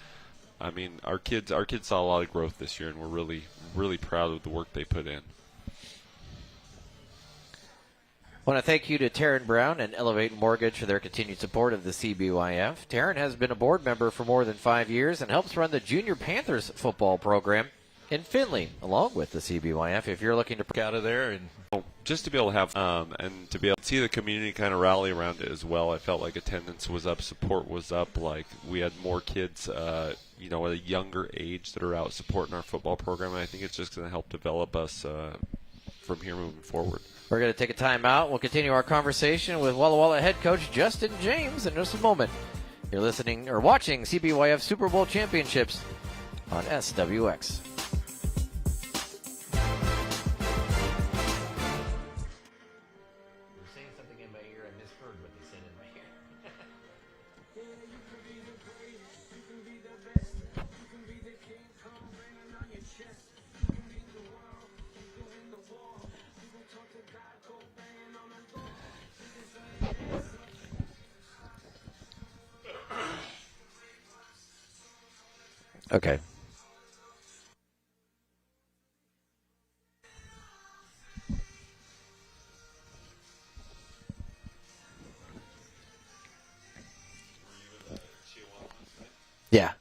I mean, our kids saw a lot of growth this year, and we're really, really proud of the work they put in. I want to thank you to Taryn Brown and Elevate Mortgage for their continued support of the CBYF. Taryn has been a board member for more than 5 years and helps run the Junior Panthers football program. in Findlay, along with the CBYF. If you're looking to Out of there and just to be able to have and to be able to see the community kind of rally around it as well. I felt like attendance was up, support was up. Like we had more kids, at a younger age that are out supporting our football program. And I think it's just going to help develop us from here moving forward. We're going to take a timeout. We'll continue our conversation with Walla Walla head coach Justin James in just a moment. You're listening or watching CBYF Super Bowl Championships on SWX. Saying something in my ear, I misheard what they said in my ear. Okay. Yeah.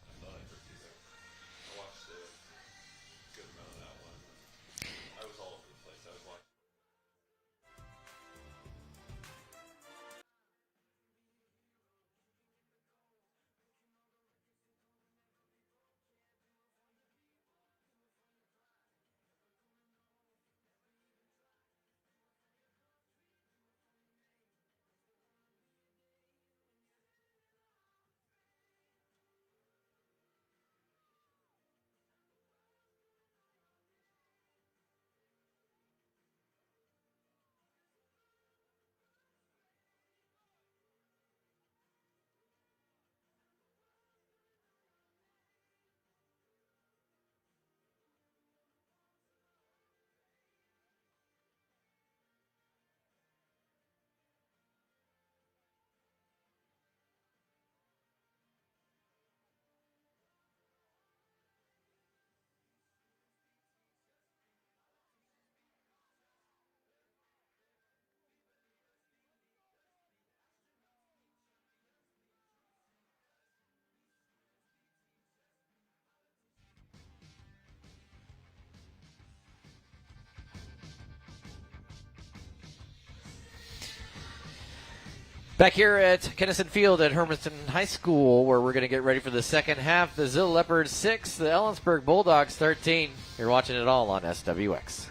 Back here at Kennison Field at Hermiston High School, where we're going to get ready for the second half. The Zill Leopards 6, the Ellensburg Bulldogs 13. You're watching it all on SWX.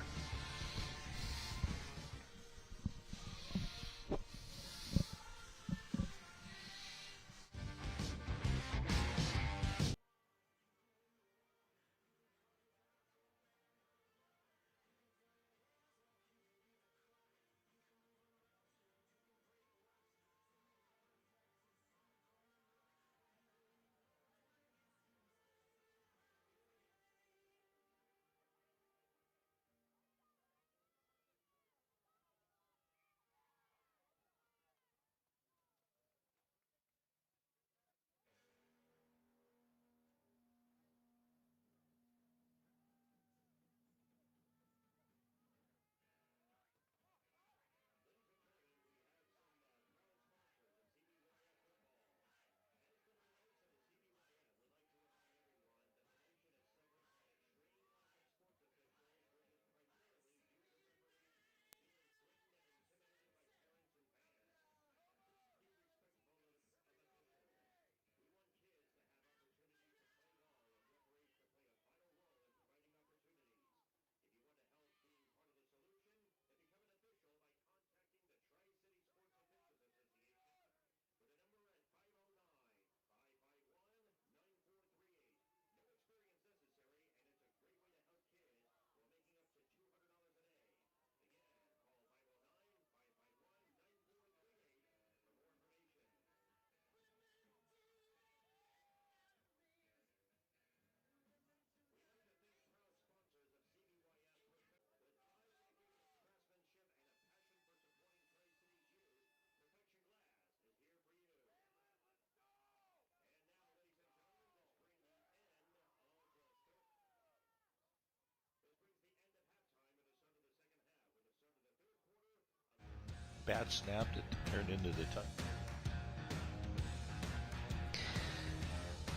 bat snapped, it turned into the touch.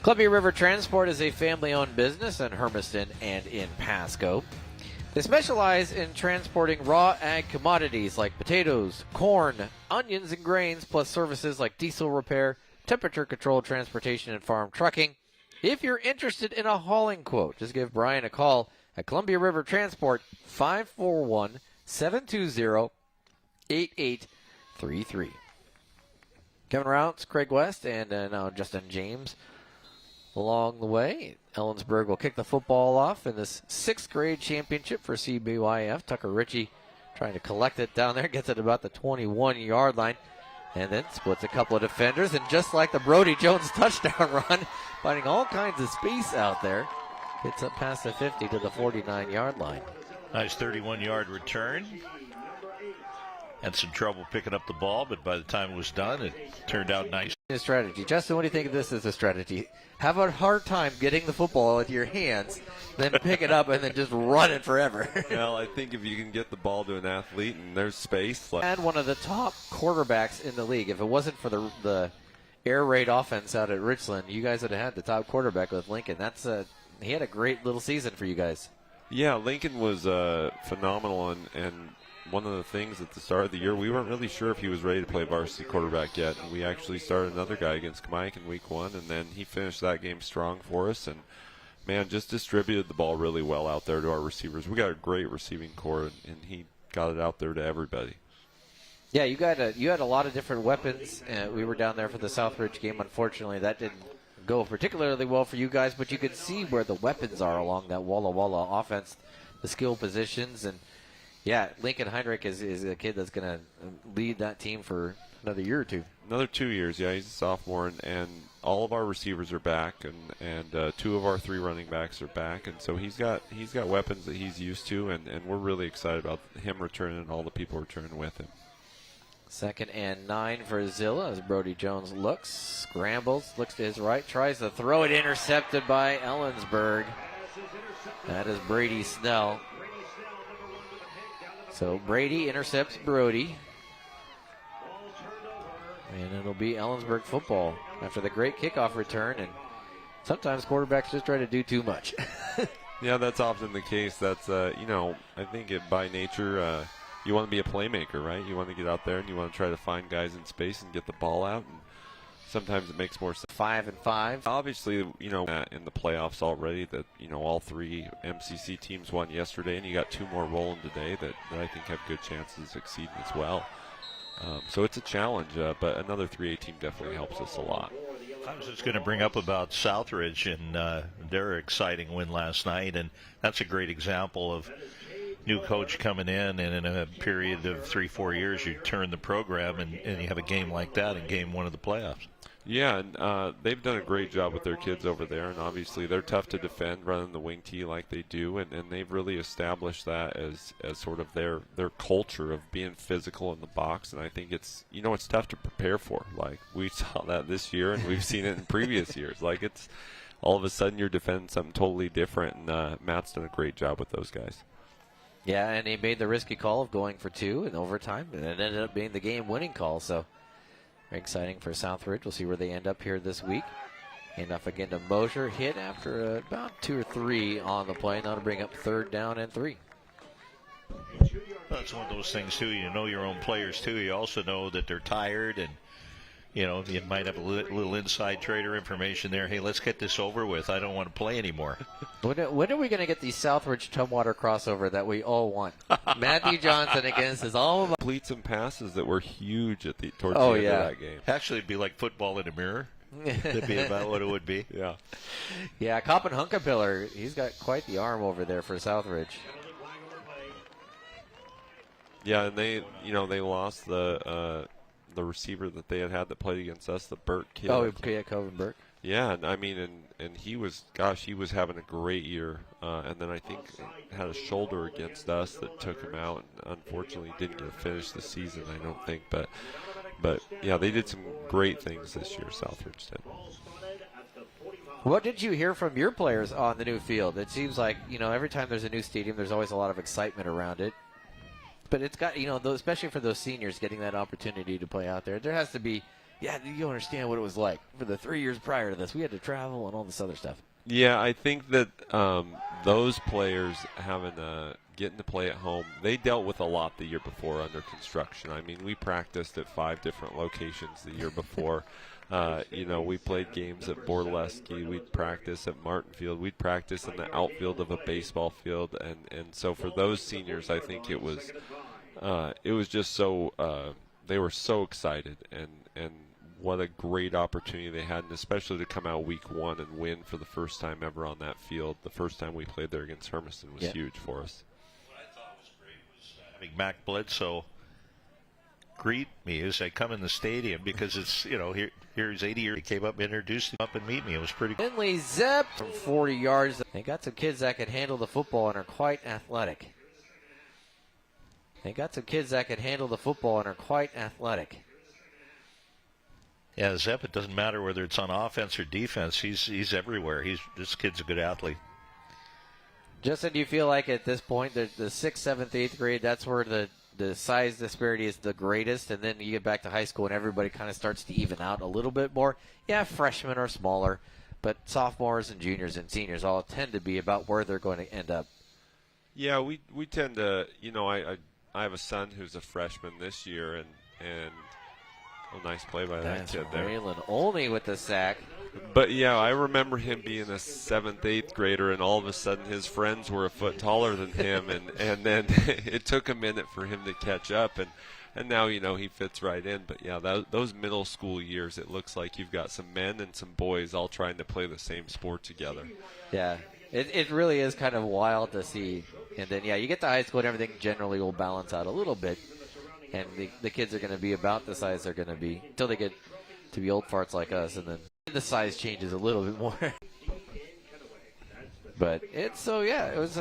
Columbia River Transport is a family-owned business in Hermiston and in Pasco. They specialize in transporting raw ag commodities like potatoes, corn, onions, and grains, plus services like diesel repair, temperature-controlled transportation, and farm trucking. If you're interested in a hauling quote, just give Brian a call at Columbia River Transport, 541-720-8833. Kevin Rounce, Craig West, and now Justin James along the way. Ellensburg will kick the football off in this 6th grade championship for CBYF. Tucker Ritchie trying to collect it down there, gets it about the 21-yard line, and then splits a couple of defenders. And just like the Brody Jones touchdown run, finding all kinds of space out there, gets up past the 50 to the 49-yard line. Nice 31-yard return. Had some trouble picking up the ball, but by the time it was done, it turned out nice. A strategy. Justin, what do you think of this as a strategy? Have a hard time getting the football into your hands, then pick it up and then just run it forever. Well, I think if you can get the ball to an athlete and there's space. And one of the top quarterbacks in the league. If it wasn't for the air raid offense out at Richland, you guys would have had the top quarterback with Lincoln. He had a great little season for you guys. Yeah, Lincoln was phenomenal, and one of the things at the start of the year, we weren't really sure if he was ready to play varsity quarterback yet. And we actually started another guy against Kamaic in week 1, and then he finished that game strong for us. And, man, just distributed the ball really well out there to our receivers. We got a great receiving core, and he got it out there to everybody. Yeah, you had a lot of different weapons. We were down there for the Southridge game. Unfortunately, that didn't go particularly well for you guys, but you could see where the weapons are along that Walla Walla offense, the skill positions. And yeah, Lincoln Heinrich is a kid that's going to lead that team for another year or two. Another 2 years, yeah. He's a sophomore, and all of our receivers are back, and 2 of our 3 running backs are back, and so he's got weapons that he's used to, and we're really excited about him returning and all the people returning with him. 2nd and 9 for Zilla as Brody Jones scrambles, looks to his right, tries to throw it, intercepted by Ellensburg. That is Brady Snell. So Brady intercepts Brody. And it'll be Ellensburg football after the great kickoff return. And sometimes quarterbacks just try to do too much. Yeah, that's often the case. That's, I think by nature, you want to be a playmaker, right? You want to get out there and you want to try to find guys in space and get the ball out. And sometimes it makes more sense. 5-5. Obviously, in the playoffs already that, all 3 MCC teams won yesterday, and you got 2 more rolling today that I think have good chances of succeeding as well. So it's a challenge, but another 3A team definitely helps us a lot. I was just going to bring up about Southridge and their exciting win last night, and that's a great example of new coach coming in, and in a period of 3-4 years, you turn the program, and you have a game like that in game 1 of the playoffs. Yeah, and they've done a great job with their kids over there, and obviously they're tough to defend running the wing tee like they do, and they've really established that as sort of their culture of being physical in the box, and I think it's tough to prepare for. Like, we saw that this year, and we've seen it in previous years. Like, it's all of a sudden you're defending something totally different, and Matt's done a great job with those guys. Yeah, and he made the risky call of going for 2 in overtime, and it ended up being the game-winning call, so very exciting for Southridge. We'll see where they end up here this week. Hand off again to Mosher. Hit after about 2 or 3 on the play. Now to bring up 3rd down and 3. That's one of those things, too. You know your own players, too. You also know that they're tired, and, you might have a little inside trader information there. Hey, let's get this over with. I don't want to play anymore. When are we going to get the Southridge-Tumwater crossover that we all want? Matthew Johnson against his alma mater. Completes and passes that were huge towards the end of that game. Actually, it'd be like football in a mirror. That'd be about what it would be. Yeah. Yeah, Coppin Hunkapiller, he's got quite the arm over there for Southridge. Yeah, and they lost the receiver that they had that played against us, the Burke kid. Oh, yeah, Coven Burke. Yeah, and he was having a great year, and then I think had a shoulder against us that took him out, and unfortunately didn't get to finish the season, I don't think, but yeah, they did some great things this year, Southridge did. What did you hear from your players on the new field? It seems like, every time there's a new stadium, there's always a lot of excitement around it. But it's got, especially for those seniors getting that opportunity to play out there has to be yeah, you don't understand what it was like for the 3 years prior to this. We had to travel and all this other stuff. Yeah, I think that those players getting to play at home, they dealt with a lot the year before under construction. I mean, we practiced at 5 different locations the year before. We played games at Borleski. We'd practice at Martin Field. We'd practice in the outfield of a baseball field. And so for those seniors, I think it was just so they were so excited and what a great opportunity they had, and especially to come out week 1 and win for the first time ever on that field. The first time we played there against Hermiston was huge for us. What I thought was great was having Mac Bledsoe greet me as I come in the stadium, because it's, here's 80 years. He came up, introduced him up, and meet me. It was pretty cool. Finley Zepp from 40 yards. They got some kids that can handle the football and are quite athletic. Yeah, Zepp, it doesn't matter whether it's on offense or defense. He's everywhere. This kid's a good athlete. Justin, do you feel like at this point, the 6th, 7th, 8th grade, that's where the size disparity is the greatest, and then you get back to high school and everybody kind of starts to even out a little bit more? Yeah, freshmen are smaller, but sophomores and juniors and seniors all tend to be about where they're going to end up. Yeah, we tend to, I have a son who's a freshman this year, and a nice play by that kid there. Raylan only with the sack. But, yeah, I remember him being a 7th, 8th grader, and all of a sudden his friends were a foot taller than him, and then it took a minute for him to catch up, and now, he fits right in. But, yeah, those middle school years, it looks like you've got some men and some boys all trying to play the same sport together. Yeah, it really is kind of wild to see. And then, you get to high school and everything generally will balance out a little bit. And the kids are going to be about the size they're going to be until they get to be old farts like us, and then the size changes a little bit more. But it was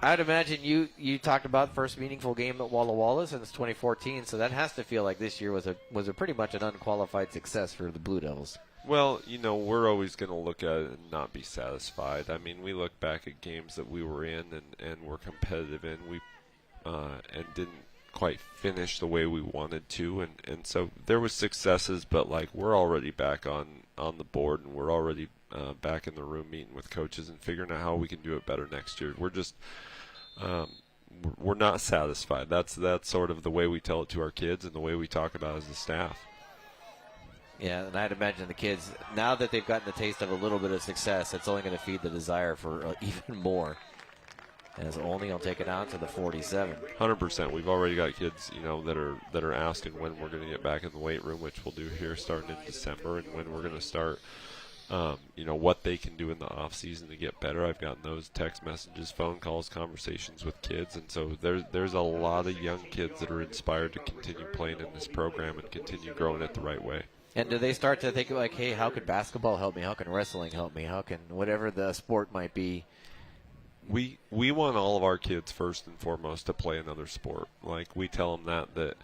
I'd imagine you talked about first meaningful game at Walla Walla since 2014, so that has to feel like this year was a pretty much an unqualified success for the Blue Devils. Well, we're always going to look at it and not be satisfied. I mean, we look back at games that we were in and were competitive in, and didn't quite finish the way we wanted to, and so there was successes, but we're already back on the board, and we're already back in the room meeting with coaches and figuring out how we can do it better next year. We're just we're not satisfied. That's sort of the way we tell it to our kids and the way we talk about it as a staff. Yeah, and I'd imagine the kids, now that they've gotten the taste of a little bit of success, it's only going to feed the desire for even more. As only will take it out to the 47. 100%. We've already got kids, that are asking when we're going to get back in the weight room, which we'll do here starting in December, and when we're going to start, what they can do in the off season to get better. I've gotten those text messages, phone calls, conversations with kids, and so there's a lot of young kids that are inspired to continue playing in this program and continue growing it the right way. And do they start to think hey, how can basketball help me? How can wrestling help me? How can whatever the sport might be? We want all of our kids first and foremost to play another sport. We tell them that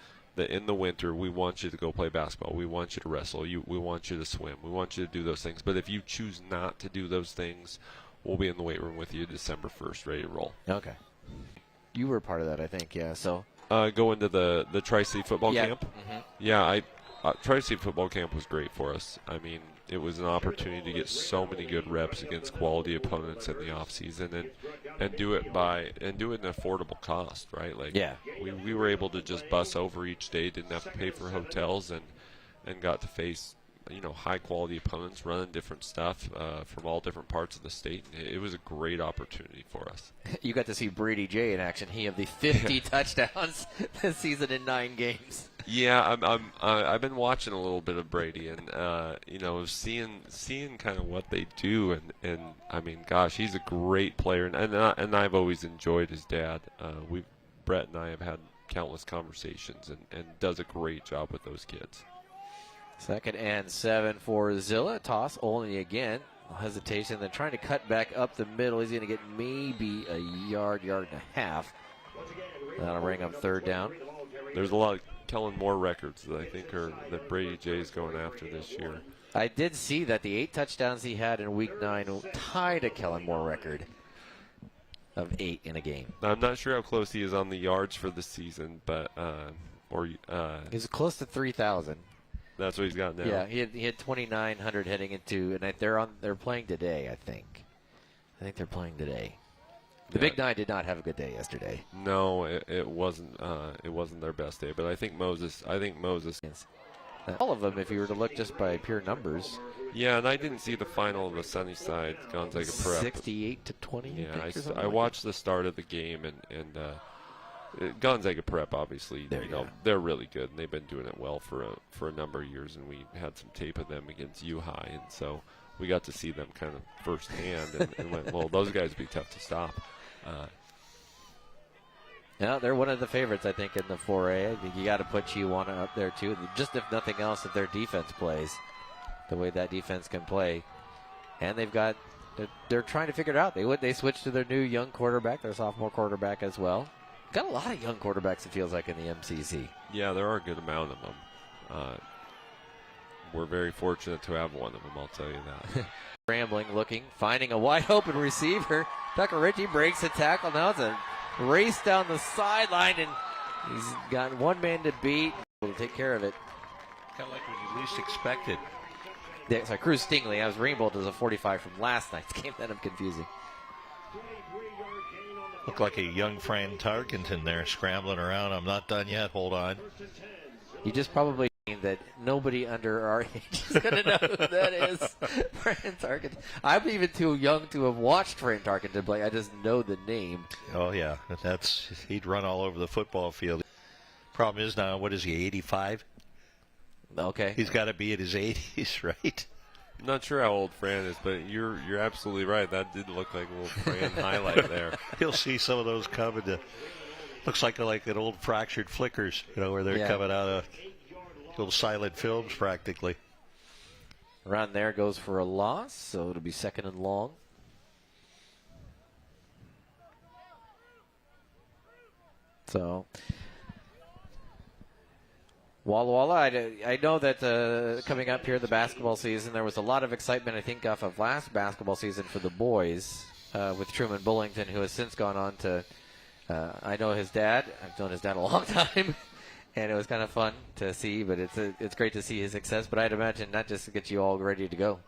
in the winter we want you to go play basketball. We want you to wrestle. We want you to swim. We want you to do those things. But if you choose not to do those things, we'll be in the weight room with you December 1st, ready to roll. Okay. You were part of that, I think. Yeah. So go into the Tri-City football camp. Mm-hmm. Yeah, Tri-City football camp was great for us. I mean, it was an opportunity to get so many good reps against quality opponents in the off season, and do it at an affordable cost, right? We were able to just bus over each day, didn't have to pay for hotels, and got to face high quality opponents running different stuff from all different parts of the state. It was a great opportunity for us. You got to see Brady J in action. He had the 50 touchdowns this season in 9 games. Yeah, I've been watching a little bit of Brady, and seeing kind of what they do, and I mean, gosh, he's a great player, and I've always enjoyed his dad. Brett and I have had countless conversations, and does a great job with those kids. 2nd and 7 for Zilla. Toss only again. Hesitation, then trying to cut back up the middle. He's going to get maybe a yard and a half. That'll bring up 3rd down. There's a lot of Kellen Moore records that I think that Brady J is going after this year. I did see that the 8 touchdowns he had in Week 9 tied a Kellen Moore record of 8 in a game. I'm not sure how close he is on the yards for the season, but he's close to 3,000. That's what he's got now. Yeah, he had 2,900 heading into, and they're playing today. I think they're playing today. The Big Nine did not have a good day yesterday. No, it wasn't. It wasn't their best day. But I think Moses. All of them, if you were to look just by pure numbers. Yeah, and I didn't see the final of the Sunnyside Gonzaga Prep. 68-20. Yeah, I watched the start of the game, and Gonzaga Prep, obviously, they're really good, and they've been doing it well for a number of years, and we had some tape of them against U High, and so we got to see them kind of firsthand, and went, well, those guys would be tough to stop. Yeah, they're one of the favorites, I think, in the 4A. I think you got to put Chihuahua up there, too. Just if nothing else, if their defense plays the way that defense can play. And they're trying to figure it out. They switched to their new young quarterback, their sophomore quarterback as well. Got a lot of young quarterbacks, it feels like, in the MCC. Yeah, there are a good amount of them. We're very fortunate to have one of them, I'll tell you that. Scrambling, looking, finding a wide open receiver. Tucker Ritchie breaks the tackle. Now it's a race down the sideline, and he's got one man to beat. We'll take care of it. Kind of like when you least expected. Yeah, sorry, Cruz Stingley. I was rainbowed as a 45 from last night's game. That I'm confusing. Looked like a young Fran Tarkenton there scrambling around. I'm not done yet. Hold on. You just probably mean that nobody under our age is going to know who that is. Fran Tarkenton. I'm even too young to have watched Fran Tarkenton play. I just know the name. Oh, yeah. He'd run all over the football field. Problem is now, what is he, 85? Okay. He's got to be in his 80s, right? I'm not sure how old Fran is, but you're absolutely right. That did look like a little Fran highlight there. You'll see some of those coming to. Looks like an old fractured flickers, where they're coming out of little silent films practically. Run there goes for a loss, so it'll be second and long. So, Walla Walla, I know that coming up here the basketball season, there was a lot of excitement, I think, off of last basketball season for the boys with Truman Bullington, who has since gone on to, I know his dad. I've known his dad a long time, and it was kind of fun to see, but it's great to see his success. But I'd imagine not just to get you all ready to go.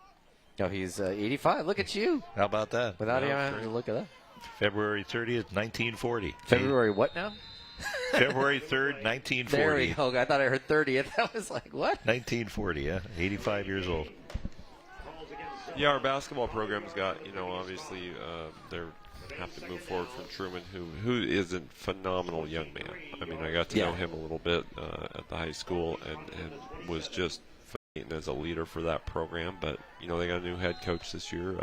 He's 85. Look at you. How about that? Without even having to look it up. February 30th, 1940. February what now? February 3rd, 1940. There we go. I thought I heard 30th. I was like, what? 1940, yeah. 85 years old. Yeah, our basketball program's got, obviously they have to move forward from Truman, who is a phenomenal young man. I mean, I got to know him a little bit at the high school and was just fascinating as a leader for that program. But, they got a new head coach this year,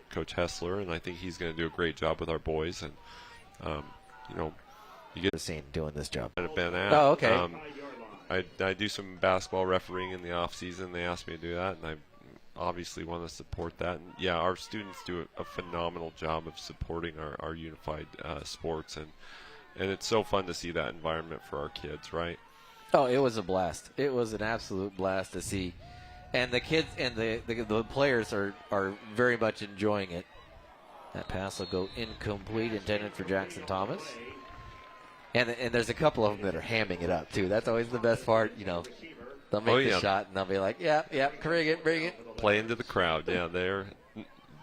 Coach Hessler, and I think he's going to do a great job with our boys. And, you get the scene doing this job. Ben at. Oh, okay. I do some basketball refereeing in the off season. They asked me to do that, and I obviously want to support that. And yeah, our students do a phenomenal job of supporting our unified sports, and it's so fun to see that environment for our kids, right? Oh, it was a blast. It was an absolute blast to see, and the kids and the players are very much enjoying it. That pass will go incomplete, intended for Jackson Thomas. And there's a couple of them that are hamming it up, too. That's always the best part, They'll make the shot, and they'll be like, yeah, bring it. Play into the crowd. Yeah,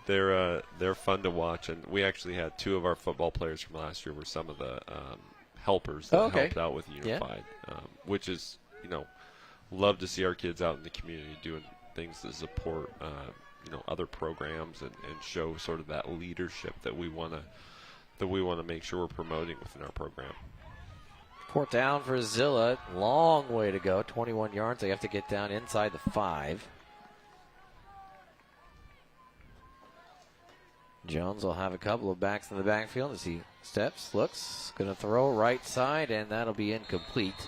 they're fun to watch. And we actually had two of our football players from last year were some of the helpers that helped out with Unified, which is, love to see our kids out in the community doing things to support, other programs and show sort of that leadership that we want to make sure we're promoting within our program. Fourth down for Zilla. Long way to go. 21 yards. They have to get down inside the 5. Jones will have a couple of backs in the backfield as he steps, looks, going to throw right side, and that'll be incomplete.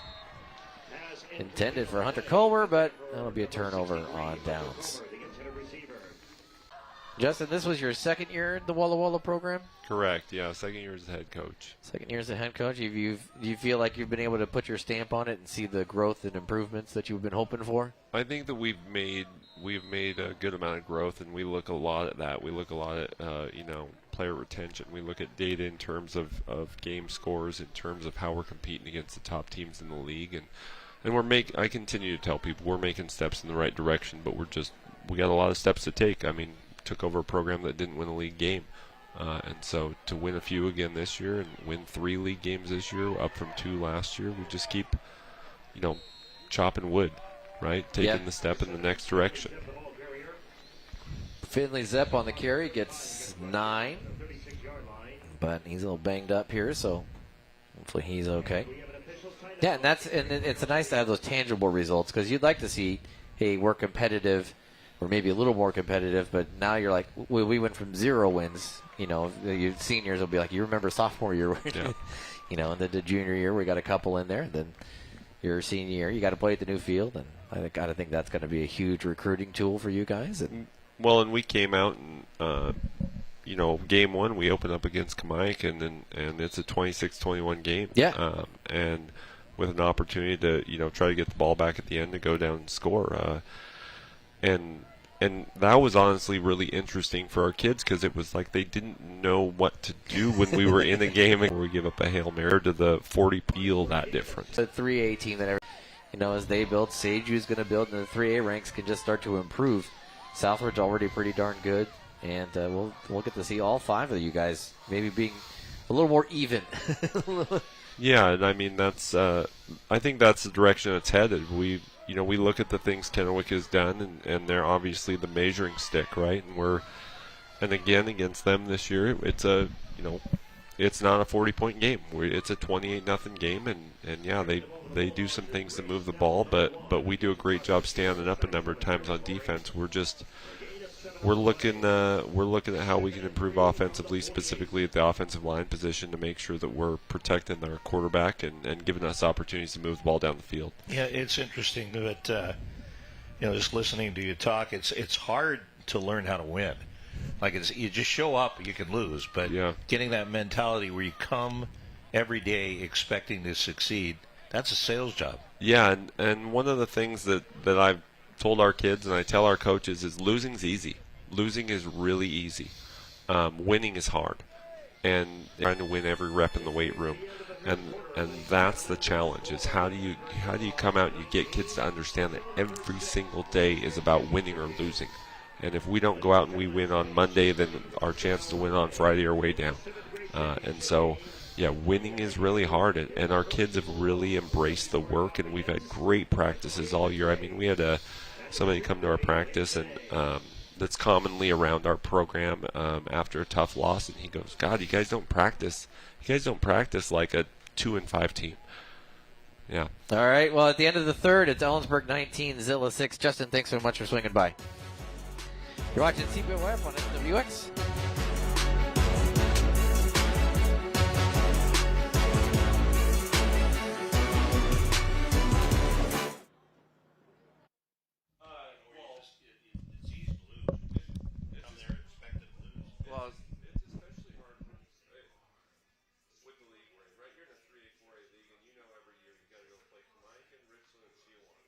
Intended for Hunter Culver, but that'll be a turnover on downs. Justin, this was your second year in the Walla Walla program? Correct, yeah. Second year as a head coach. Second year as a head coach. Do you feel like you've been able to put your stamp on it and see the growth and improvements that you've been hoping for? I think that we've made a good amount of growth, and we look a lot at that. We look a lot at player retention. We look at data in terms of game scores, in terms of how we're competing against the top teams in the league, and and I continue to tell people we're making steps in the right direction, but we got a lot of steps to take. I mean, took over a program that didn't win a league game. And so to win a few again this year and win 3 league games this year, up from 2 last year, we just keep, chopping wood, right? Taking the step in the next direction. Finley Zepp on the carry gets 9, but he's a little banged up here, so hopefully he's okay. Yeah, and it's nice to have those tangible results because you'd like to see, hey, we're competitive, or maybe a little more competitive, but now you're like, we went from 0 wins. Your seniors will be like, you remember sophomore year, and then the junior year we got a couple in there. Then your senior year, you got to play at the new field, and I got to think that's going to be a huge recruiting tool for you guys. And we came out and game 1 we opened up against Kamaikan, and it's a 26-21 game. Yeah. And with an opportunity to try to get the ball back at the end to go down and score. And that was honestly really interesting for our kids because it was like they didn't know what to do when we were in a game and we give up a Hail Mary to the 40 feel that difference. The 3A team that, as they build, Sage's going to build, and the 3A ranks can just start to improve. Southridge already pretty darn good, and we'll get to see all 5 of you guys maybe being a little more even. Yeah, and I mean that's I think that's the direction it's headed. We look at the things Kennewick has done, and they're obviously the measuring stick, right? And again against them this year, it's it's not a 40-point game. It's a 28-0 game, and yeah, they do some things to move the ball, but we do a great job standing up a number of times on defense. We're looking at how we can improve offensively, specifically at the offensive line position, to make sure that we're protecting our quarterback and giving us opportunities to move the ball down the field. Yeah, it's interesting that just listening to you talk, it's hard to learn how to win. Like you just show up, you can lose, but getting that mentality where you come every day expecting to succeed, that's a sales job. Yeah, and one of the things that I've told our kids and I tell our coaches is losing's easy. Losing is really easy. Winning is hard, and trying to win every rep in the weight room, and that's the challenge. Is how do you come out and you get kids to understand that every single day is about winning or losing, and if we don't go out and we win on Monday, then our chance to win on Friday are way down, and so. Yeah, winning is really hard, and our kids have really embraced the work, and we've had great practices all year. I mean, we had somebody come to our practice, and that's commonly around our program after a tough loss, and he goes, God, you guys don't practice like a 2-5 team. Yeah. All right, well, at the end of the third, it's Ellensburg 19, Zilla 6. Justin, thanks so much for swinging by. You're watching CBYF on SWX.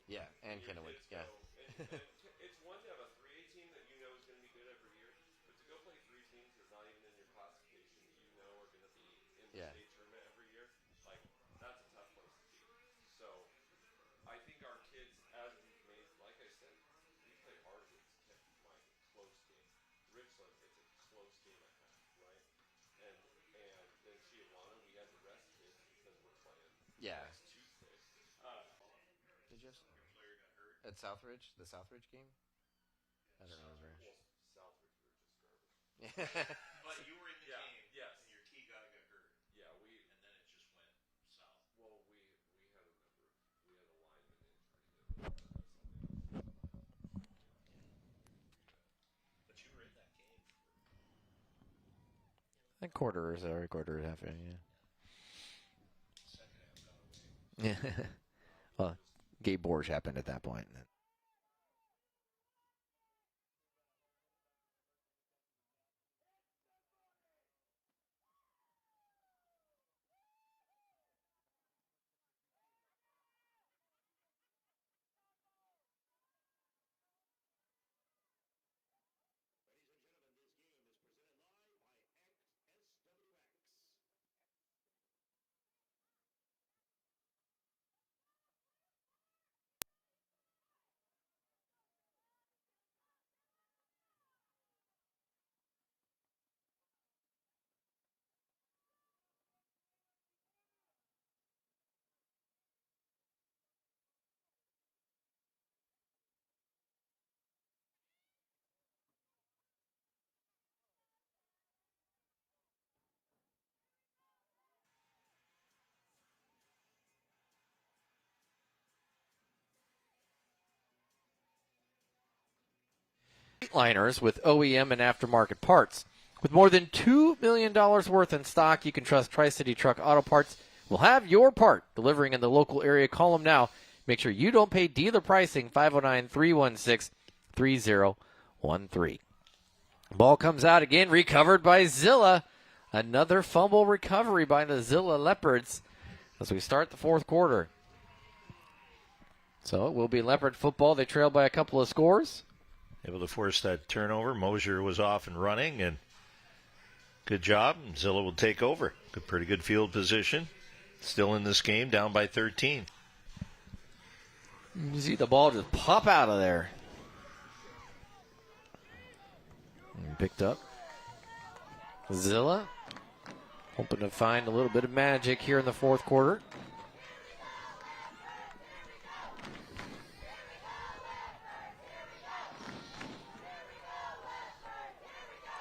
Yeah, and Kennewick, yeah. It's one to have a 3A team that you know is going to be good every year, but to go play 3 teams that's not even in your classification that you know are going to be in the state tournament every year, like, that's a tough place to be. So, I think our kids, as we've made, like I said, we play hard against Mike, close game. Richland, it's a close game at half, right? And then Tijuana, we had to rest kids because we're playing. Yeah. Tuesday. Did you? At Southridge, the Southridge game? I don't know. Well, Southridge, we were just garbage. But you were in the game, yes. and your key guy got hurt. Yeah, and then it just went south. Well, we had a lineman injury. But you were in that game. A quarter or so, or quarter and a half, yeah. Second half got away. Yeah. Well, Gabe Borge happened at that point. Liners with OEM and aftermarket parts. With more than $2 million worth in stock, you can trust Tri-City Truck Auto Parts will have your part delivering in the local area. Call them now. Make sure you don't pay dealer pricing, 509-316-3013. Ball comes out again, recovered by Zilla. Another fumble recovery by the Zilla Leopards as we start the fourth quarter. So it will be Leopard football. They trail by a couple of scores. Able to force that turnover. Mosier was off and running, and good job. Zilla will take over. Pretty good field position. Still in this game, down by 13. You see the ball just pop out of there. And picked up. Zilla hoping to find a little bit of magic here in the fourth quarter.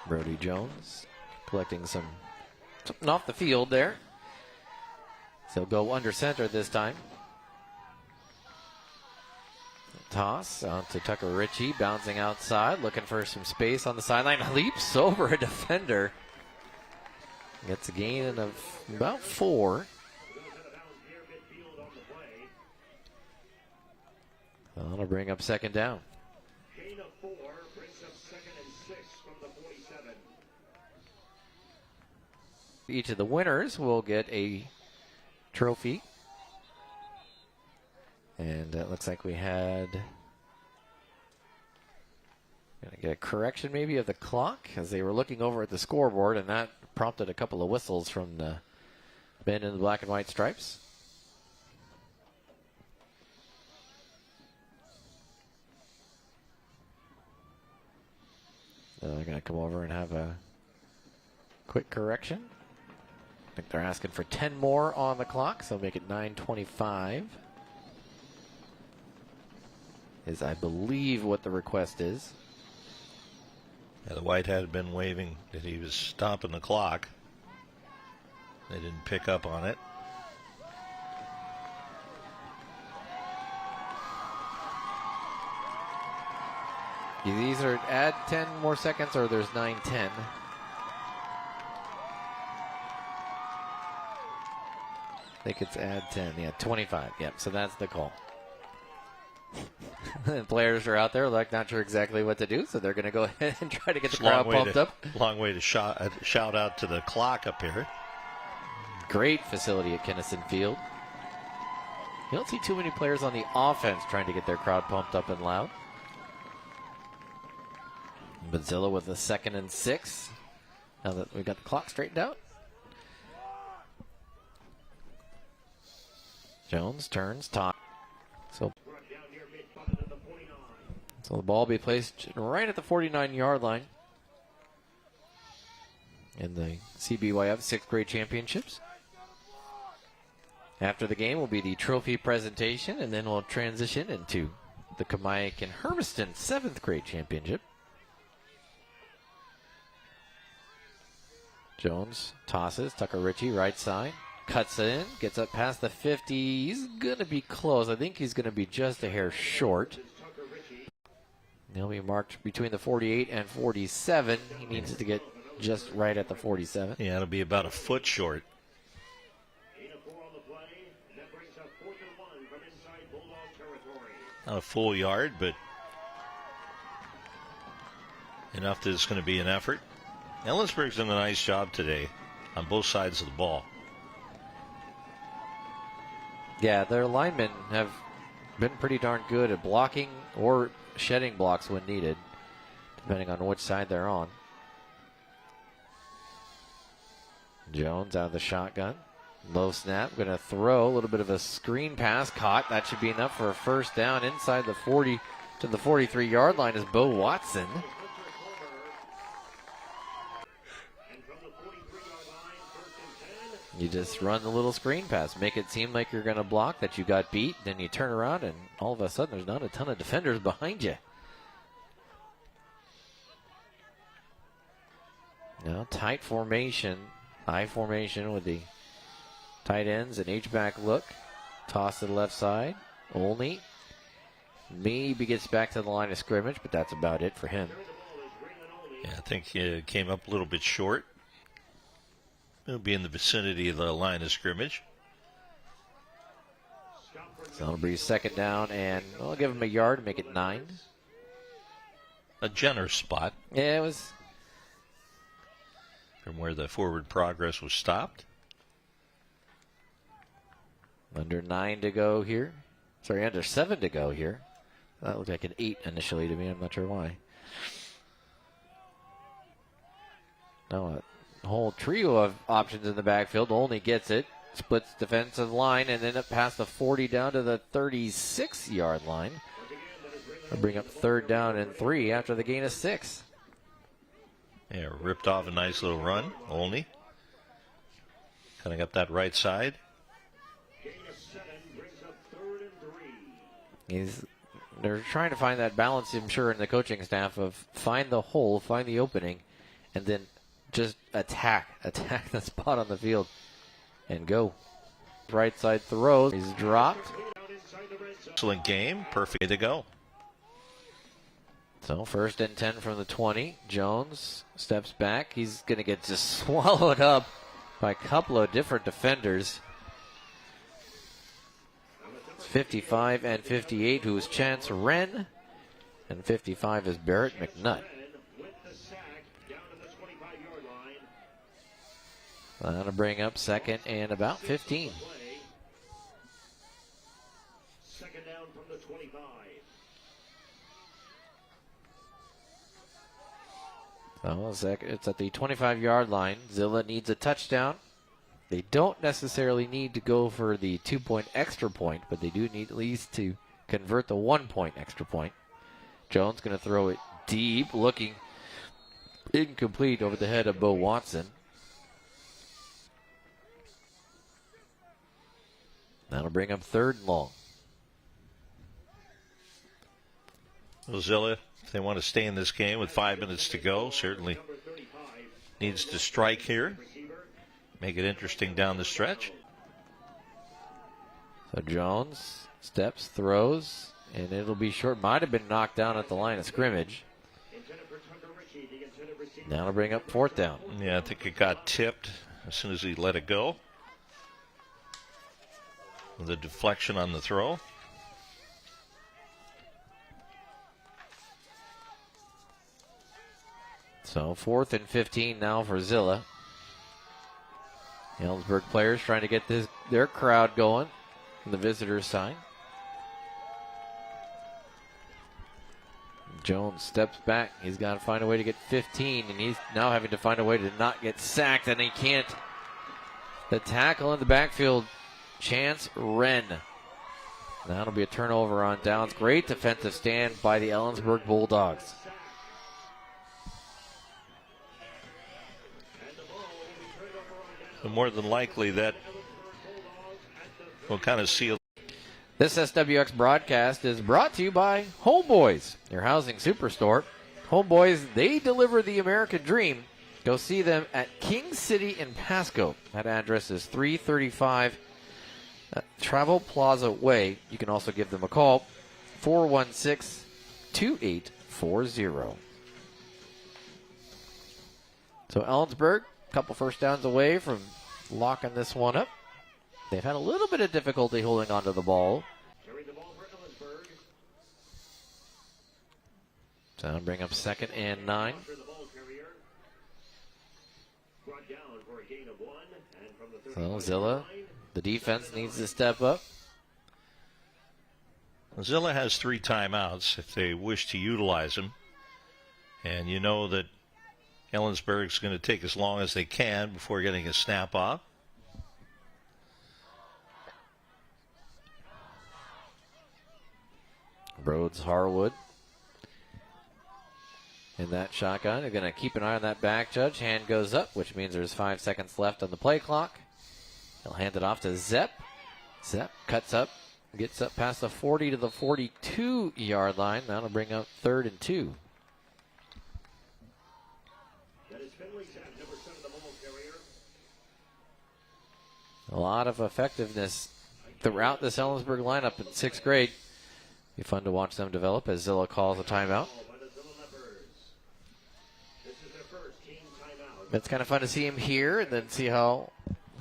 Brody Jones collecting something off the field there. So go under center this time. Toss out to Tucker Ritchie, bouncing outside, looking for some space on the sideline. Leaps over a defender. Gets a gain of about 4. That'll bring up second down. Gain of 4 brings up 2nd and 6 from the 47. Each of the winners will get a trophy. And it looks like we had gonna get a correction maybe of the clock as they were looking over at the scoreboard, and that prompted a couple of whistles from the men in the black and white stripes. So they're gonna come over and have a quick correction. I think they're asking for 10 more on the clock, so make it 9:25. Is, I believe, what the request is. Yeah, the white had been waving that he was stopping the clock. They didn't pick up on it. These are add 10 more seconds, or there's 9:10. I think it's add 10. Yeah, 25. Yep, so that's the call. Players are out there, like, not sure exactly what to do, so they're going to go ahead and try to get the crowd pumped up. Long way to shout out to the clock up here. Great facility at Kinnison Field. You don't see too many players on the offense trying to get their crowd pumped up and loud. Bazilla with a 2nd and 6. Now that we got the clock straightened out. Jones turns, top. So the ball will be placed right at the 49-yard line in the CBYF 6th grade championships. After the game will be the trophy presentation, and then we'll transition into the Kamiak and Hermiston 7th grade championship. Jones tosses, Tucker Ritchie right side, cuts it in, gets up past the 50. He's going to be close. I think he's going to be just a hair short. He'll be marked between the 48 and 47. He needs to get just right at the 47. Yeah, it'll be about a foot short. Not a full yard, but enough that it's going to be an effort. Ellensburg's done a nice job today on both sides of the ball. Yeah, their linemen have been pretty darn good at blocking or shedding blocks when needed, depending on which side they're on. Jones out of the shotgun. Low snap, going to throw a little bit of a screen pass. Caught. That should be enough for a first down inside the 40 to the 43-yard line is Bo Watson. You just run the little screen pass. Make it seem like you're going to block, that you got beat. Then you turn around, and all of a sudden there's not a ton of defenders behind you. Now tight formation. High formation with the tight ends, an H-back look. Toss to the left side. Olney Maybe gets back to the line of scrimmage, but that's about it for him. Yeah, I think he came up a little bit short. He'll be in the vicinity of the line of scrimmage. So it'll be second down, and I'll give him a yard, make it 9. A generous spot. Yeah, it was. From where the forward progress was stopped. Under 9 to go here. Sorry, under 7 to go here. That looked like an 8 initially to me. I'm not sure why. Now a whole trio of options in the backfield. Only gets it. Splits defensive line and then up past the 40 down to the 36-yard line. They'll bring up third down and 3 after the gain of 6. Yeah, ripped off a nice little run. Only. Cutting up that right side. They're trying to find that balance, I'm sure, in the coaching staff of find the hole, find the opening, and then just attack the spot on the field and go. Right side throws. He's dropped. Excellent game. Perfect way to go. So first and 10 from the 20. Jones steps back. He's going to get just swallowed up by a couple of different defenders. 55 and 58, who is Chance Wren, and 55 is Barrett McNutt. That'll bring up second and about 15. Second down from the 25. So it's at the 25-yard line. Zilla needs a touchdown. They don't necessarily need to go for the 2-point extra point, but they do need at least to convert the 1-point extra point. Jones going to throw it deep, looking incomplete over the head of Bo Watson. That'll bring up third and long. Zilla, if they want to stay in this game with 5 minutes to go, certainly needs to strike here. Make it interesting down the stretch. So Jones steps, throws, and it'll be short. Might have been knocked down at the line of scrimmage. Now to bring up fourth down. Yeah, I think it got tipped as soon as he let it go. The deflection on the throw. So 4th and 15 now for Zilla. Ellensburg players trying to get their crowd going on the visitors' side. Jones steps back. He's got to find a way to get 15, and he's now having to find a way to not get sacked, and he can't. The tackle in the backfield, Chance Wren. That'll be a turnover on downs. Great defensive stand by the Ellensburg Bulldogs. So more than likely that will kind of seal. This SWX broadcast is brought to you by Homeboys, your housing superstore. Homeboys, they deliver the American dream. Go see them at King City in Pasco. That address is 335 Travel Plaza Way. You can also give them a call, 416-2840. So Ellensburg, a couple first downs away from locking this one up. They've had a little bit of difficulty holding onto the ball. So I'll bring up second and 9. So Zilla, the defense needs to step up. Zilla has 3 timeouts if they wish to utilize them. And you know that Ellensburg's going to take as long as they can before getting a snap off. Rhodes Harwood in that shotgun. They're going to keep an eye on that back judge. Hand goes up, which means there's 5 seconds left on the play clock. He'll hand it off to Zepp. Zepp cuts up, gets up past the 40 to the 42-yard line. That'll bring up 3rd and 2. A lot of effectiveness throughout this Ellensburg lineup in 6th grade. Be fun to watch them develop as Zilla calls a timeout. It's kind of fun to see him here and then see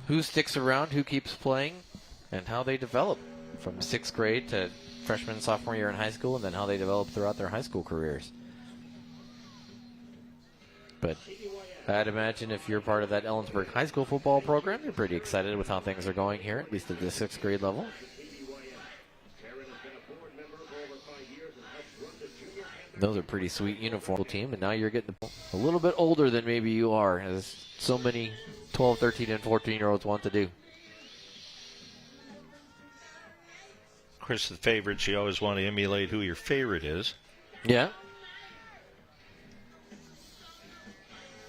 who sticks around, who keeps playing, and how they develop from 6th grade to freshman and sophomore year in high school, and then how they develop throughout their high school careers. But I'd imagine if you're part of that Ellensburg high school football program, you're pretty excited with how things are going here, at least at the 6th grade level. Those are pretty sweet uniform team, and now you're getting a little bit older than maybe you are, as so many 12, 13, and 14-year-olds want to do. Of course, the favorites, you always want to emulate who your favorite is. Yeah.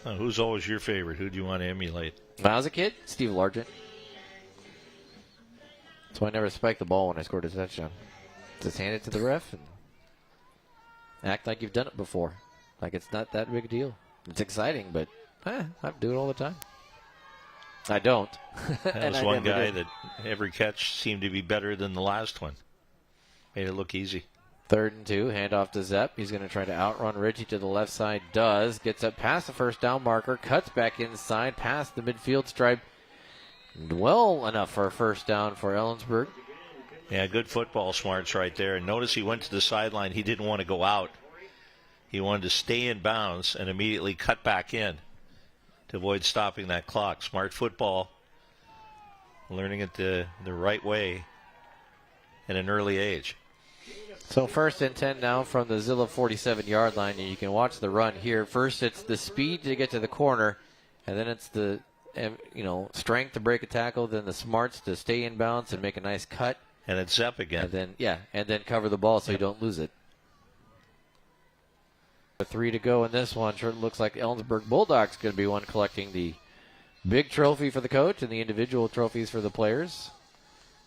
Who's always your favorite? Who do you want to emulate? When I was a kid, Steve Largent. That's why I never spiked the ball when I scored a touchdown. Just hand it to the ref and act like you've done it before. Like it's not that big a deal. It's exciting, but I do it all the time. I don't. That was one guy that every catch seemed to be better than the last one. Made it look easy. 3rd and 2, handoff to Zepp. He's going to try to outrun Richie to the left side. Does. Gets up past the first down marker. Cuts back inside past the midfield stripe. Well enough for a first down for Ellensburg. Yeah, good football smarts right there. And notice he went to the sideline. He didn't want to go out. He wanted to stay in bounds and immediately cut back in to avoid stopping that clock. Smart football. Learning it the right way at an early age. So 1st and 10 now from the Zilla 47-yard line, and you can watch the run here. First, it's the speed to get to the corner, and then it's the strength to break a tackle, then the smarts to stay in bounds and make a nice cut. And it's Zepp again. And then cover the ball so you don't lose it. 3 to go in this one. Sure looks like Ellensburg Bulldogs going to be one collecting the big trophy for the coach and the individual trophies for the players.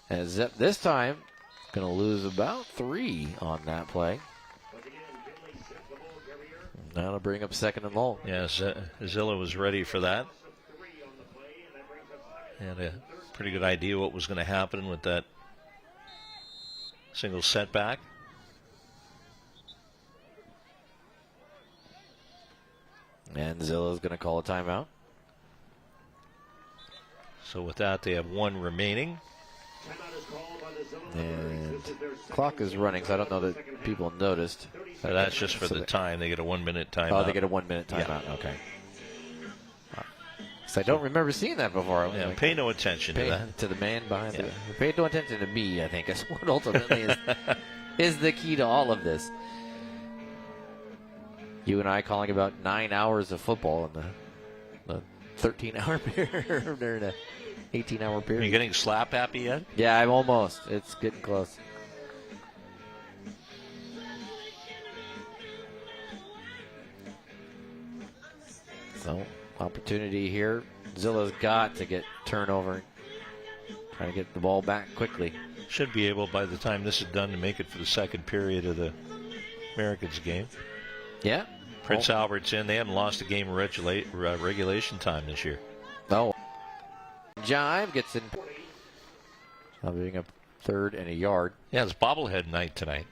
As Zepp this time going to lose about 3 on that play. That'll bring up 2nd and long. Yes, Zilla was ready for that. Had a pretty good idea what was going to happen with that single setback. And Zilla's going to call a timeout. So with that, they have 1 remaining. And clock is running, so I don't know that people noticed. That's just for the time. They get a 1-minute timeout. Oh, they get a 1-minute timeout. Yeah. Okay. So I don't remember seeing that before. Yeah, pay no attention to that. To the man behind it. Pay no attention to me, I think, is what ultimately is the key to all of this. You and I calling about 9 hours of football in the 13-hour period or the 18-hour period. Are you getting slap happy yet? Yeah, I'm almost. It's getting close. So, opportunity here. Zilla's got to get turnover. Try to get the ball back quickly. Should be able, by the time this is done, to make it for the 2nd period of the Americans game. Yeah. Prince Albert's in. They haven't lost a game of regulation time this year. No. Jive gets in. Being a 3rd and a yard. Yeah, it's bobblehead night tonight.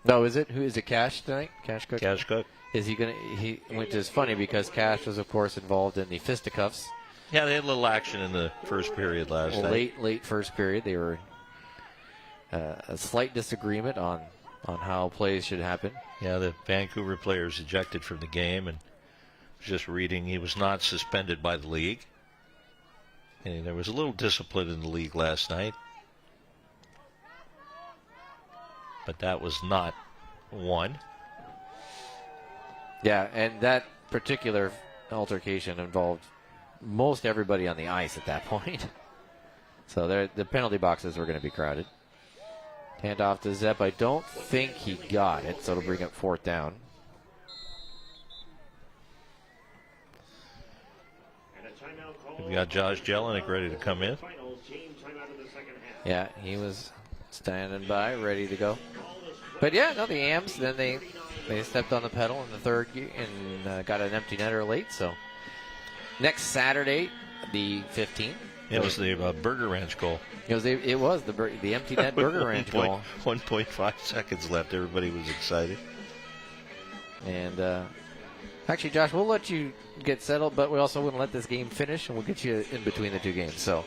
No, is it? Who is it? Cash tonight? Cash Cook? Cash Cook. Is he going to, which is funny because Cash was, of course, involved in the fisticuffs. Yeah, they had a little action in the first period last night. Late first period. They were a slight disagreement on how plays should happen. Yeah, the Vancouver players ejected from the game, and just reading he was not suspended by the league. And there was a little discipline in the league last night. But that was not one. Yeah, and that particular altercation involved most everybody on the ice at that point. So the penalty boxes were going to be crowded. Hand off to Zepp. I don't think he got it, so it'll bring up 4th down. We got Josh Jelinek ready to come in. Yeah, he was standing by, ready to go. But yeah, no, the Ams, then they stepped on the pedal in the 3rd and got an empty netter late. So next Saturday, the 15th. It was the Burger Ranch goal. It was the empty net burger ranch goal. 1.5 seconds left. Everybody was excited. And actually, Josh, we'll let you get settled, but we also want to let this game finish, and we'll get you in between the two games. So,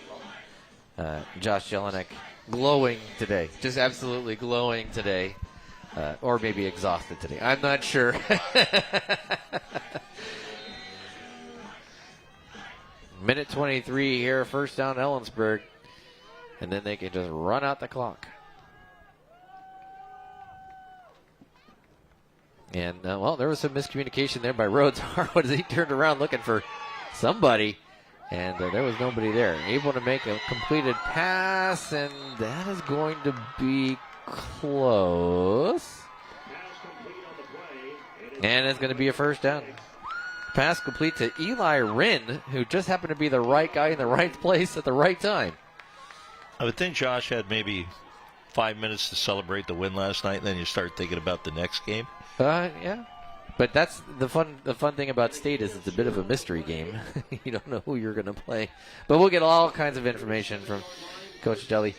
Josh Jelinek glowing today, just absolutely glowing today, or maybe exhausted today. I'm not sure. Minute 23 here, first down Ellensburg, and then they can just run out the clock. And, well, there was some miscommunication there by Rhodes Harwood as he turned around looking for somebody, and there was nobody there. Able to make a completed pass, and that is going to be close. And it's going to be a first down. Pass complete to Eli Rinn, who just happened to be the right guy in the right place at the right time. I would think Josh had maybe 5 minutes to celebrate the win last night, and then you start thinking about the next game. Yeah. But that's the fun thing about state is it's a bit of a mystery game. You don't know who you're going to play. But we'll get all kinds of information from Coach Deli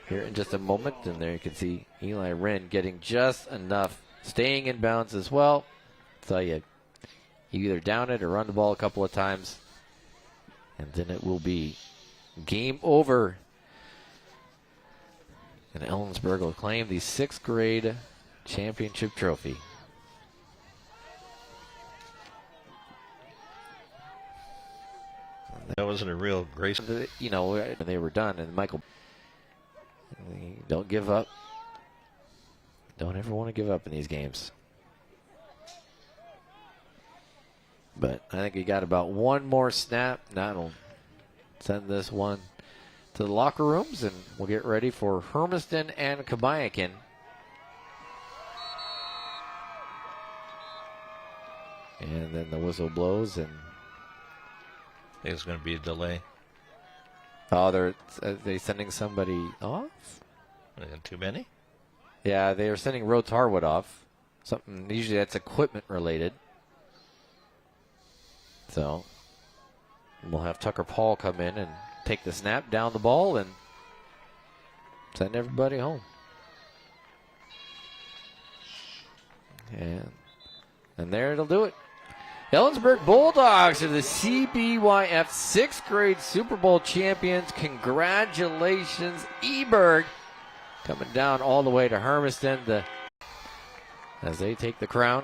here in just a moment. And there you can see Eli Rinn getting just enough, staying in bounds as well. So you either down it or run the ball a couple of times, and then it will be game over. And Ellensburg will claim the 6th grade championship trophy. That wasn't a real grace. You know, when they were done, and Michael, don't give up. Don't ever want to give up in these games. But I think we got about one more snap. That'll send this one to the locker rooms, and we'll get ready for Hermiston and Kabayakin. And then the whistle blows, and I think it's going to be a delay. oh, are they sending somebody off? Too many? Yeah, they are sending Rhodes Harwood off. Something usually that's equipment related. So we'll have Tucker Paul come in and take the snap, down the ball, and send everybody home. And there it'll do it. Ellensburg Bulldogs are the CBYF 6th grade Super Bowl champions. Congratulations, Eberg, coming down all the way to Hermiston as they take the crown.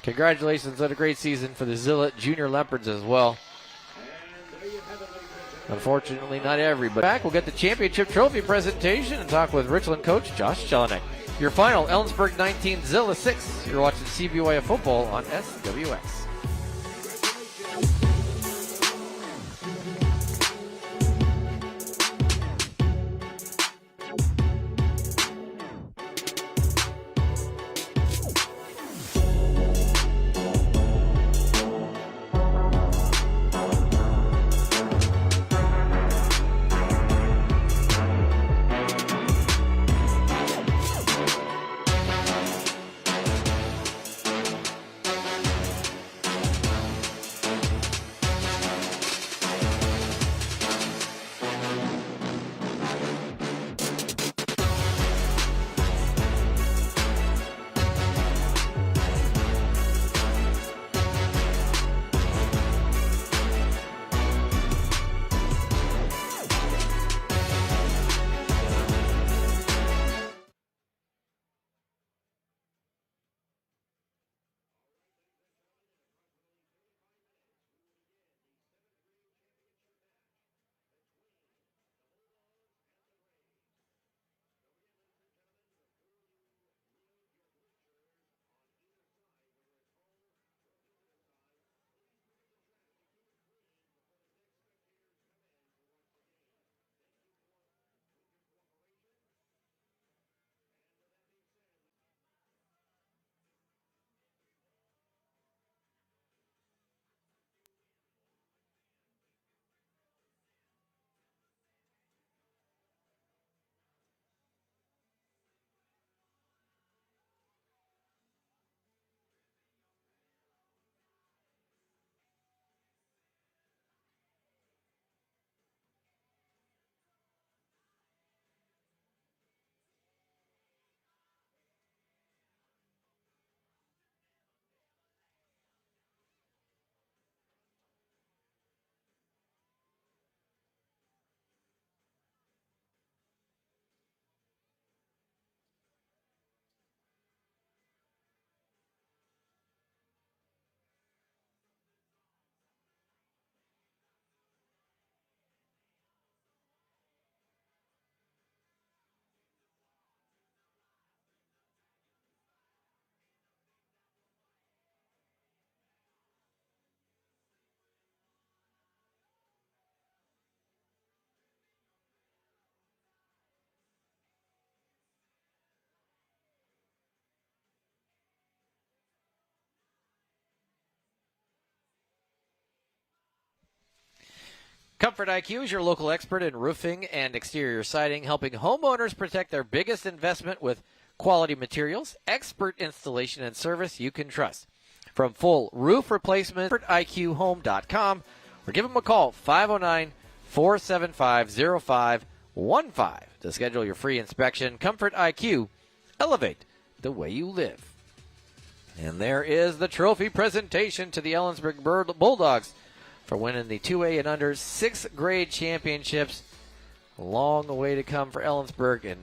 Congratulations on a great season for the Zilla Junior Leopards as well. Unfortunately, not everybody. Back, we'll get the championship trophy presentation and talk with Richland coach Josh Jelinek. Your final, Ellensburg 19, Zilla 6. You're watching CBYF football on SWX. Comfort IQ is your local expert in roofing and exterior siding, helping homeowners protect their biggest investment with quality materials, expert installation, and service you can trust. From full roof replacement, ComfortIQHome.com, or give them a call, 509-475-0515 to schedule your free inspection. Comfort IQ, elevate the way you live. And there is the trophy presentation to the Ellensburg Bulldogs for winning the 2A and under 6th grade championships. A long way to come for Ellensburg, and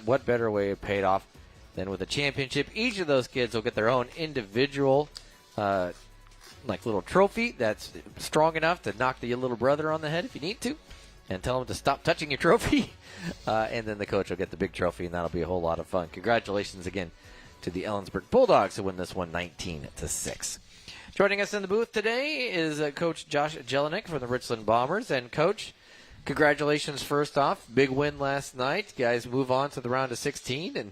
what better way to pay it off than with a championship. Each of those kids will get their own individual little trophy that's strong enough to knock the little brother on the head if you need to, and tell him to stop touching your trophy. And then the coach will get the big trophy, and that'll be a whole lot of fun. Congratulations again to the Ellensburg Bulldogs who win this one 19-6. Joining us in the booth today is Coach Josh Jelinek from the Richland Bombers. And, Coach, congratulations first off. Big win last night. You guys move on to the round of 16.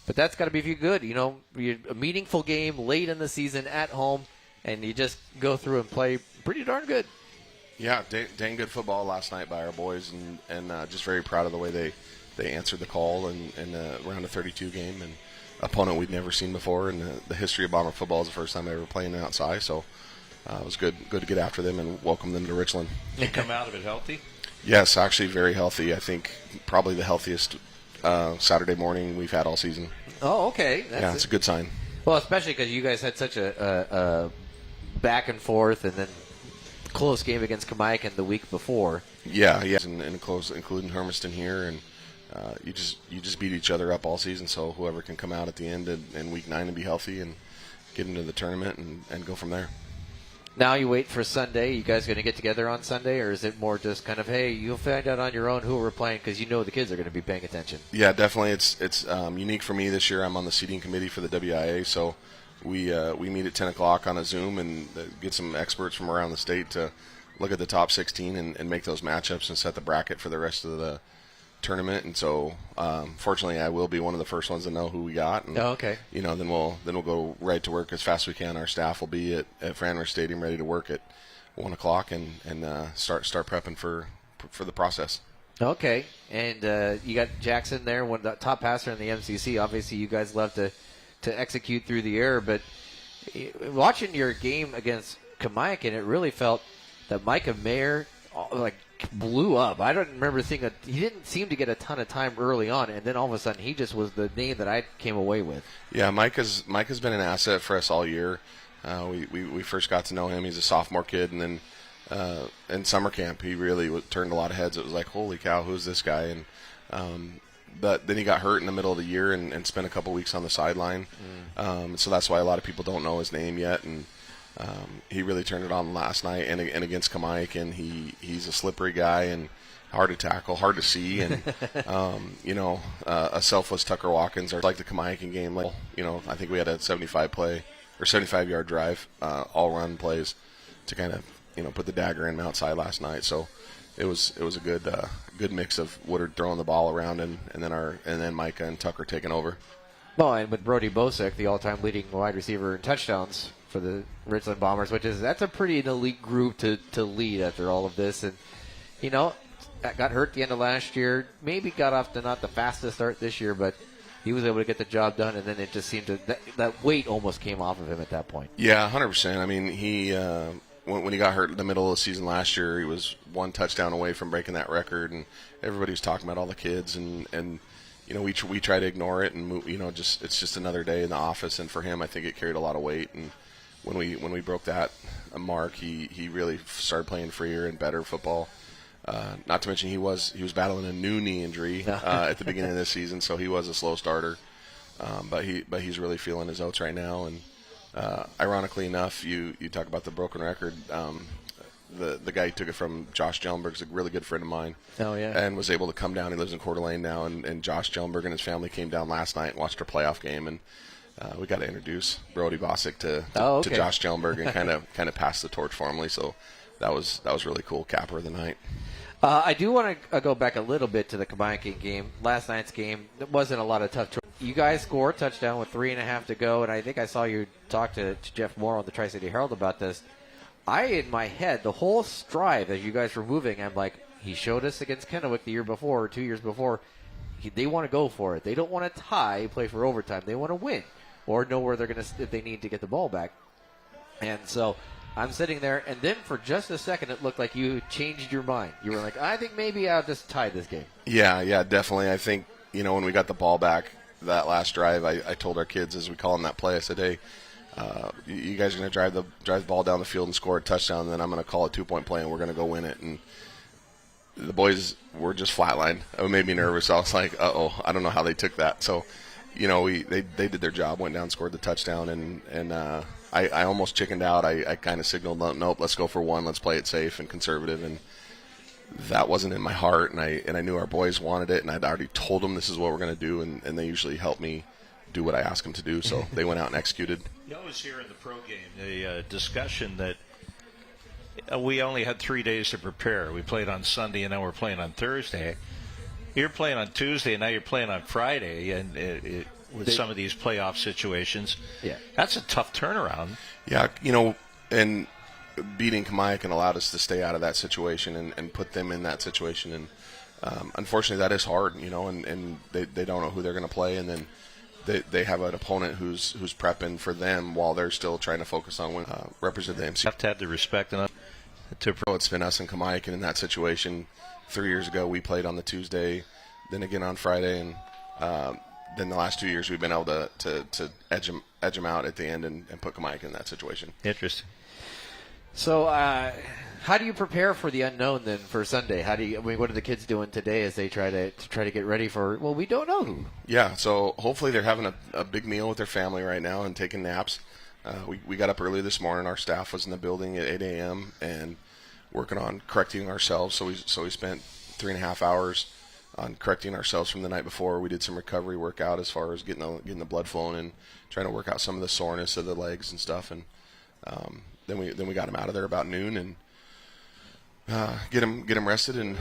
But that's got to be good. A meaningful game late in the season at home, and you just go through and play pretty darn good. Yeah, dang good football last night by our boys, and just very proud of the way they answered the call in the round of 32 game. And opponent we'd never seen before in the history of Bomber football. Is the first time they were playing outside, so it was good to get after them and welcome them to Richland. You come out of it healthy? Yes, actually very healthy. I think probably the healthiest Saturday morning we've had all season. Oh, okay. It's a good sign. Well, especially because you guys had such a back and forth and then close game against Kamaikan the week before. Yeah, and close, including Hermiston here, and you just beat each other up all season. So whoever can come out at the end in week 9 and be healthy and get into the tournament and go from there. Now you wait for Sunday. You guys going to get together on Sunday, or is it more just kind of, hey, you'll find out on your own who we're playing because you know the kids are going to be paying attention? Yeah, definitely. It's unique for me this year. I'm on the seating committee for the WIA, so we meet at 10 o'clock on a Zoom and get some experts from around the state to look at the top 16 and make those matchups and set the bracket for the rest of the tournament. And so fortunately I will be one of the first ones to know who we got, and okay, then we'll go right to work as fast as we can. Our staff will be at Franmer Stadium ready to work at 1 o'clock and start prepping for the process. Okay. And you got Jackson there, one of the top passer in the MCC. Obviously you guys love to execute through the air, but watching your game against Kamaikan, it really felt that Micah Mayer blew up. I don't remember seeing he didn't seem to get a ton of time early on, and then all of a sudden he just was the name that I came away with. Yeah, Micah's been an asset for us all year. We first got to know him. He's a sophomore kid, and then in summer camp he really turned a lot of heads. It was like, holy cow, who's this guy? And but then he got hurt in the middle of the year and spent a couple weeks on the sideline. So that's why a lot of people don't know his name yet. And he really turned it on last night and against Kamaikan. He's a slippery guy and hard to tackle, hard to see, and a selfless Tucker Watkins, or like the Kamaikan game. I think we had a 75-yard drive, all run plays to kind of put the dagger in outside last night. So it was a good mix of Woodard throwing the ball around and then Micah and Tucker taking over. Well, and with Brody Bosek, the all-time leading wide receiver in touchdowns for the Richland Bombers, that's a pretty elite group to lead after all of this. And got hurt at the end of last year, maybe got off to not the fastest start this year, but he was able to get the job done, and then it just seemed that weight almost came off of him at that point. Yeah, 100%. I mean, he when he got hurt in the middle of the season last year, he was one touchdown away from breaking that record, and everybody was talking about all the kids, and we try to ignore it, and it's just another day in the office. And for him, I think it carried a lot of weight. And when we broke that mark, he really started playing freer and better football. Not to mention he was battling a new knee injury at the beginning of this season, so he was a slow starter. But he's really feeling his oats right now. And ironically enough, you talk about the broken record. The guy who took it from, Josh Jellenberg, is a really good friend of mine. Oh, yeah. And was able to come down. He lives in Coeur d'Alene now, and Josh Jellenberg and his family came down last night and watched our playoff game. And we got to introduce Brody Bosek to Josh Jellenberg and kind of pass the torch formally. So that was really cool. Capper of the night. I do want to go back a little bit to the Kamaikan game. Last night's game, there wasn't a lot of tough. You guys scored a touchdown with 3.5 to go, and I think I saw you talk to Jeff Moore on the Tri-City Herald about this. in my head, the whole drive as you guys were moving, I'm like, he showed us against Kennewick the year before, or 2 years before. They want to go for it. They don't want to tie, play for overtime. They want to win or know where they're going to, if they need to get the ball back. And so I'm sitting there, and then for just a second, it looked like you changed your mind. You were like, I think maybe I'll just tie this game. Yeah, definitely. I think, when we got the ball back that last drive, I told our kids as we call them that play, I said, hey, you guys are going to drive the ball down the field and score a touchdown, and then I'm going to call a 2-point play, and we're going to go win it. And the boys were just flatlined. It made me nervous. I was like, uh-oh, I don't know how they took that. So, they did their job, went down, scored the touchdown, and I almost chickened out. I kind of signaled, nope, let's go for one. Let's play it safe and conservative. And that wasn't in my heart, and I knew our boys wanted it, and I'd already told them this is what we're going to do, and they usually help me do what I ask them to do. So they went out and executed. You always hear in the pro game the discussion that we only had 3 days to prepare. We played on Sunday, and now we're playing on Thursday. You're playing on Tuesday, and now you're playing on Friday, and with some of these playoff situations, that's a tough turnaround. Yeah, and beating Kamiakin allowed us to stay out of that situation and put them in that situation. And unfortunately, that is hard, and they don't know who they're going to play, and then they have an opponent who's prepping for them while they're still trying to focus on represent the MC. You have to have the respect enough to. It's been us and Kamiakin in that situation. 3 years ago, we played on the Tuesday, then again on Friday, and then the last 2 years we've been able to edge them out at the end and put Kamiakin in that situation. Interesting. So, how do you prepare for the unknown then for Sunday? What are the kids doing today as they try to get ready for? Well, we don't know who. Yeah, so hopefully they're having a big meal with their family right now and taking naps. We got up early this morning. Our staff was in the building at 8 a.m. and working on correcting ourselves. So we spent 3.5 hours on correcting ourselves from the night before. We did some recovery workout as far as getting the blood flowing and trying to work out some of the soreness of the legs and stuff. And then we got them out of there about noon and get them rested and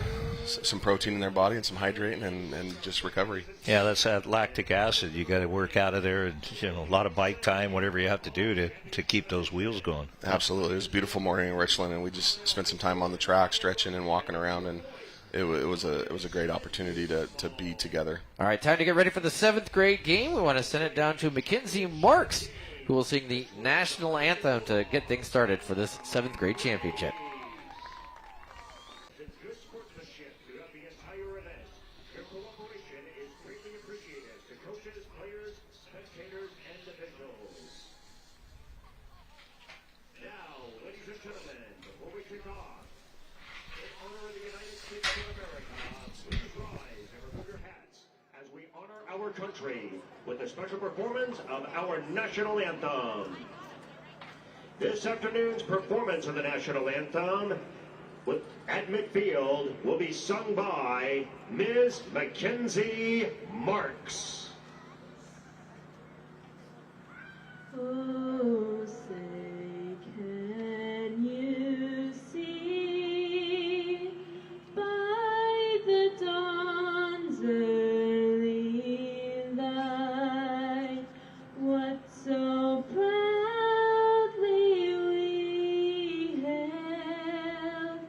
some protein in their body and some hydrating and just recovery. Yeah, that's that lactic acid. You got to work out of there, and a lot of bike time, whatever you have to do to keep those wheels going. Absolutely, it was a beautiful morning in Richland, and we just spent some time on the track, stretching and walking around, and it was a great opportunity to be together. All right, time to get ready for the 7th grade game. We want to send it down to Mackenzie Marks, who will sing the national anthem to get things started for this 7th grade championship. Good sportsmanship throughout the entire event. Your cooperation is greatly appreciated to coaches, players, spectators, and officials. Now, ladies and gentlemen, before we kick off, in honor of the United States of America, please rise and remove your hats as we honor our country with a special performance of our national anthem. This afternoon's performance of the national anthem at midfield will be sung by Ms. Mackenzie Marks. Oh, say, can you see by the dawn's early light what so proudly we hailed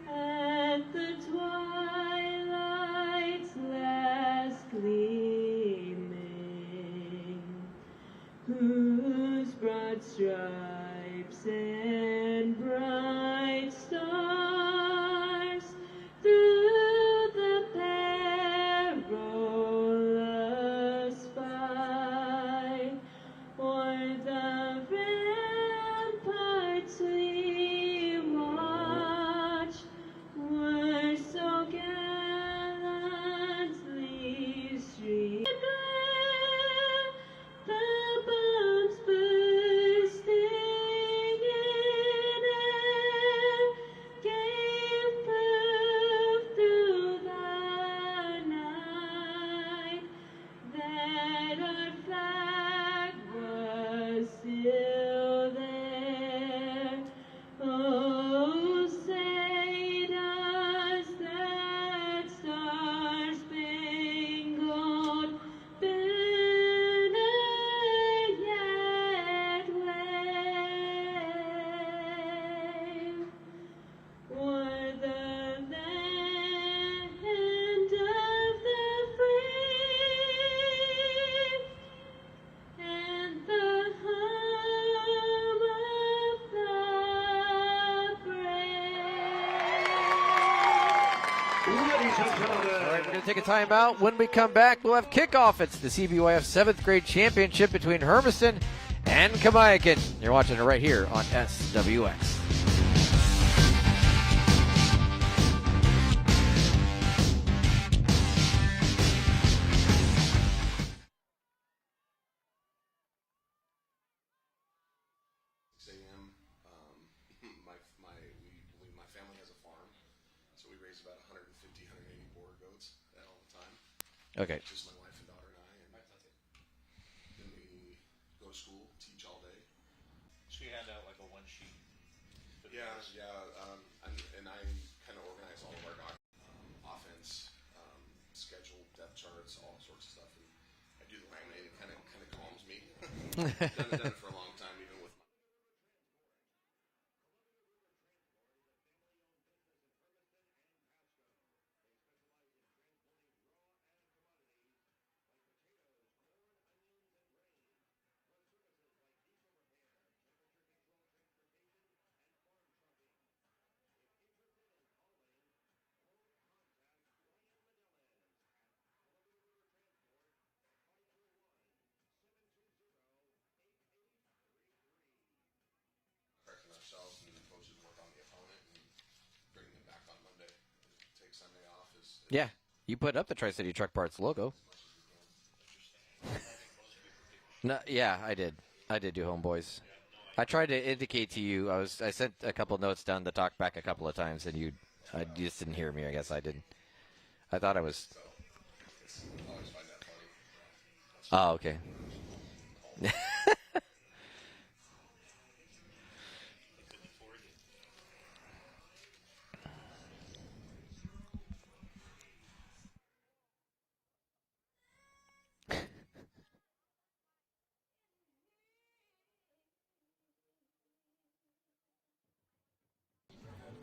at the twilight's last gleaming, whose broad stripes and bright stars through the perilous fight o'er the ramparts we watched were so gallantly streamed. The bombs bursting in All right, we're going to take a timeout. When we come back, we'll have kickoff. It's the CBYF 7th grade championship between Hermiston and Kamiakin. You're watching it right here on SWX. My family has a farm, so we raise about 150, 180 boar goats all the time. Okay. Just my wife and daughter and I, and then we go to school, teach all day. So you hand out like a one sheet. Yeah, and I kind of organize all of our offense, schedule, depth charts, all sorts of stuff. And I do the laminate. It kind of calms me. Done it for a long time, even with. Ourselves and the coaches work on the opponent and bring them back on Monday. Take Sunday off. Yeah, you put up the Tri-City Truck Parts logo. No, yeah, I did. I did do Homeboys. I tried to indicate to you. I sent a couple notes down to talk back a couple of times, and you just didn't hear me. I guess I didn't. I thought I was. Oh, okay.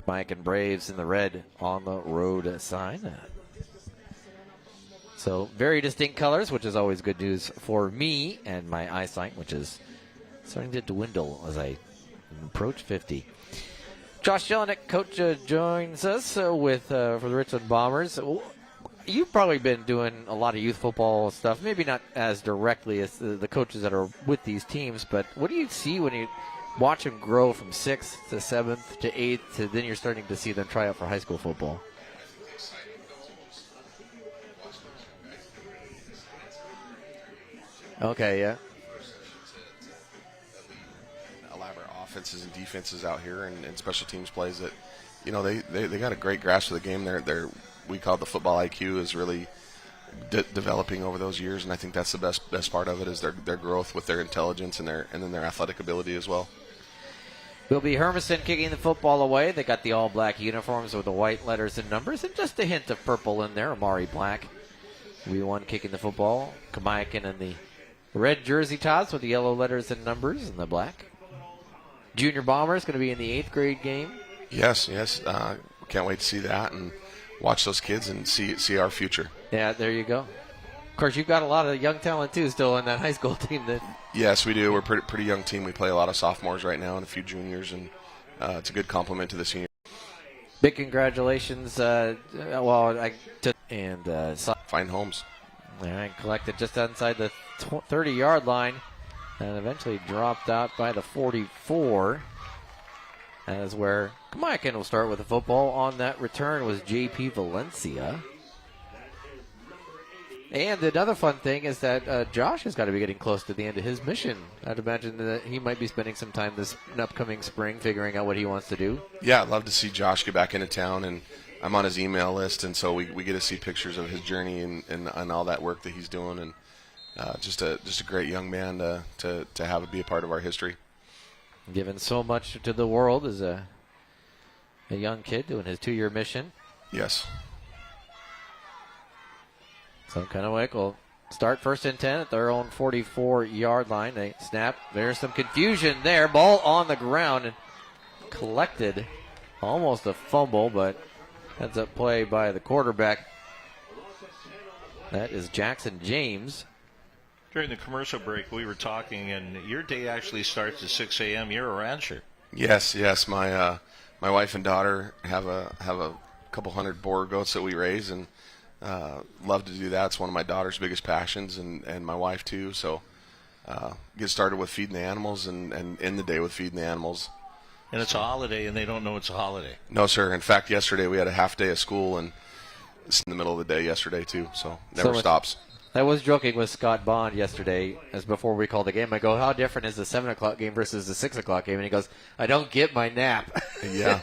Mike and Braves in the red on the road sign. So very distinct colors, which is always good news for me and my eyesight, which is starting to dwindle as I approach 50. Josh Jelinek, coach, joins us with for the Richland Bombers. You've probably been doing a lot of youth football stuff, maybe not as directly as the coaches that are with these teams, but what do you see when you watch them grow from 6th to 7th to 8th to then you're starting to see them try out for high school football? Okay, yeah. Elaborate offenses and defenses out here and special teams plays that, you know, they got a great grasp of the game. We call it the football IQ is really developing over those years, and I think that's the best part of it is their growth with their intelligence and then their athletic ability as well. Will be Hermiston kicking the football away. They got the all-black uniforms with the white letters and numbers, and just a hint of purple in there. Amari Black will be one kicking the football. Kamiakin in the red jersey tops with the yellow letters and numbers and the black. Junior Bombers going to be in the 8th grade game. Yes. Can't wait to see that and watch those kids and see our future. Yeah, there you go. Of course, you've got a lot of young talent, too, still in that high school team. Yes, we do. We're a pretty young team. We play a lot of sophomores right now and a few juniors, and it's a good complement to the seniors. Big congratulations. Find homes. All right, collected just outside the 30-yard line and eventually dropped out by the 44. That is where Kamiakin will start with the football. On that return was J.P. Valencia. And another fun thing is that Josh has got to be getting close to the end of his mission. I'd imagine that he might be spending some time this upcoming spring figuring out what he wants to do. Yeah, I'd love to see Josh get back into town, and I'm on his email list, and so we get to see pictures of his journey and all that work that he's doing, and just a great young man to have be a part of our history. Given so much to the world as a young kid doing his 2-year mission. Yes. So Kennewick will start 1st and 10 at their own 44-yard line. They snap. There's some confusion there. Ball on the ground and collected. Almost a fumble, but ends up play by the quarterback. That is Jackson James. During the commercial break, we were talking, and your day actually starts at 6 a.m. You're a rancher. Yes. My wife and daughter have a couple hundred boar goats that we raise, and love to do that. It's one of my daughter's biggest passions, and my wife too. So get started with feeding the animals and end the day with feeding the animals. And it's a holiday, and they don't know it's a holiday. No, sir. In fact, yesterday we had a half day of school, and it's in the middle of the day yesterday too. So never stops. I was joking with Scott Bond yesterday, as before we called the game. I go, how different is the 7 o'clock game versus the 6 o'clock game? And he goes, I don't get my nap. Yeah.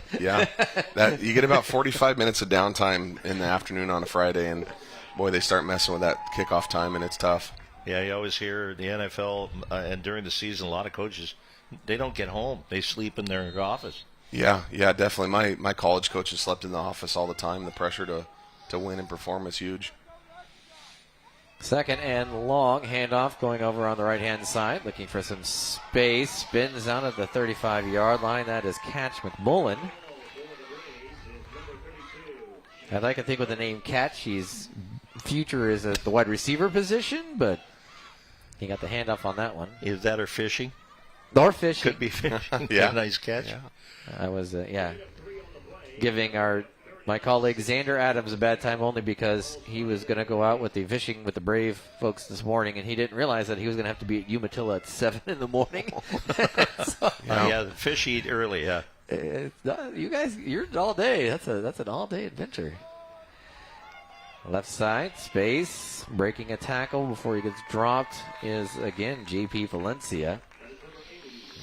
That you get about 45 minutes of downtime in the afternoon on a Friday, and boy, they start messing with that kickoff time, and it's tough. Yeah, you always hear the NFL, and during the season, a lot of coaches, they don't get home. They sleep in their office. Yeah, definitely. My college coaches slept in the office all the time. The pressure to win and perform is huge. Second and long, handoff going over on the right-hand side, looking for some space. Spins out at the 35-yard line. That is Catch McMullen. I'd like to think with the name Catch, his future is at the wide receiver position, but he got the handoff on that one. Is that or fishing? Or fishing. Could be fishing. Yeah. Nice catch. Yeah. I was, giving my colleague Xander Adams a bad time only because he was going to go out with the fishing with the Brave folks this morning, and he didn't realize that he was going to have to be at Umatilla at 7 in the morning. The fish eat early, yeah. You guys, you're all day. That's an all-day adventure. Left side, space, breaking a tackle before he gets dropped is, again, JP Valencia.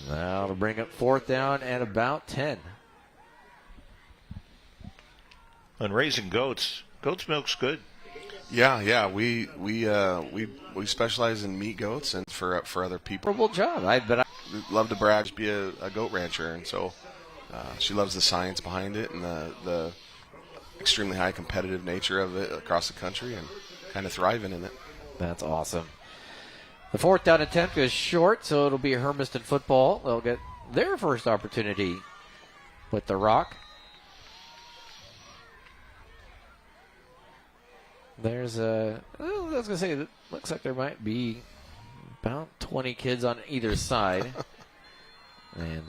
Now to bring up fourth down at about 10. And raising goats milk's good. Yeah. We specialize in meat goats and for other people. Horrible job. I love to brag, be a goat rancher, and so she loves the science behind it and the extremely high competitive nature of it across the country, and kind of thriving in it. That's awesome. The fourth down attempt is short, so it'll be Hermiston football. They'll get their first opportunity with the rock. There's I was going to say, it looks like there might be about 20 kids on either side. And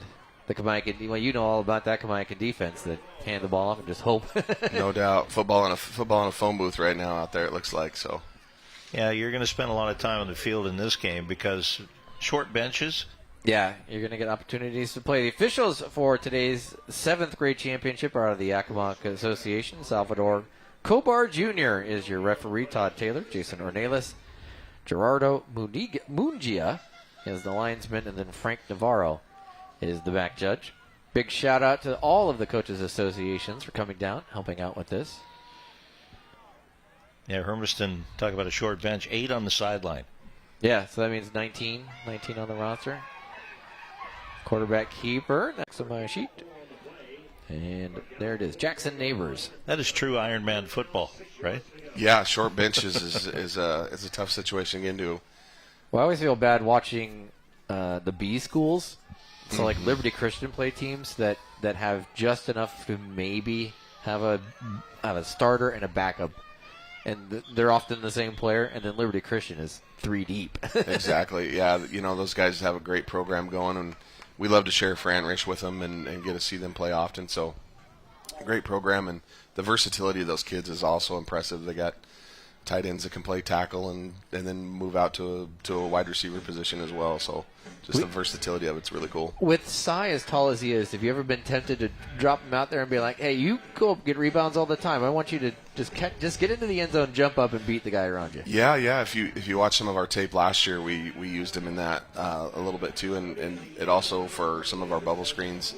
the Kamaikan, well, you know all about that Kamaikan defense that hand the ball off and just hope. No doubt. Football in a phone booth right now out there, it looks like. So. Yeah, you're going to spend a lot of time on the field in this game because short benches. Yeah, you're going to get opportunities to play. The officials for today's 7th grade championship are out of the Accomack Association. Salvador Cobar Jr. is your referee. Todd Taylor, Jason Ornelas, Gerardo Mungia is the linesman, and then Frank Navarro is the back judge. Big shout out to all of the coaches associations for coming down, helping out with this. Yeah, Hermiston, talk about a short bench, 8 on the sideline. Yeah, so that means 19 on the roster. Quarterback keeper next on my sheet. And there it is, Jackson Neighbors. That is true Ironman football, right? Yeah, short benches is a tough situation to get into. Well, I always feel bad watching the B schools. So like Liberty Christian play teams that have just enough to maybe have a starter and a backup. And they're often the same player, and then Liberty Christian is 3 deep. Exactly. Yeah, those guys have a great program going, and we love to share Fran Rich with them and get to see them play often. So, great program, and the versatility of those kids is also impressive. They got tight ends that can play tackle and then move out to a wide receiver position as well. So, just the versatility of it's really cool. With Cy as tall as he is, have you ever been tempted to drop him out there and be like, hey, you go up and get rebounds all the time. I want you to just get into the end zone, jump up, and beat the guy around you. Yeah. If you watch some of our tape last year, we used him in that a little bit too, and it also for some of our bubble screens.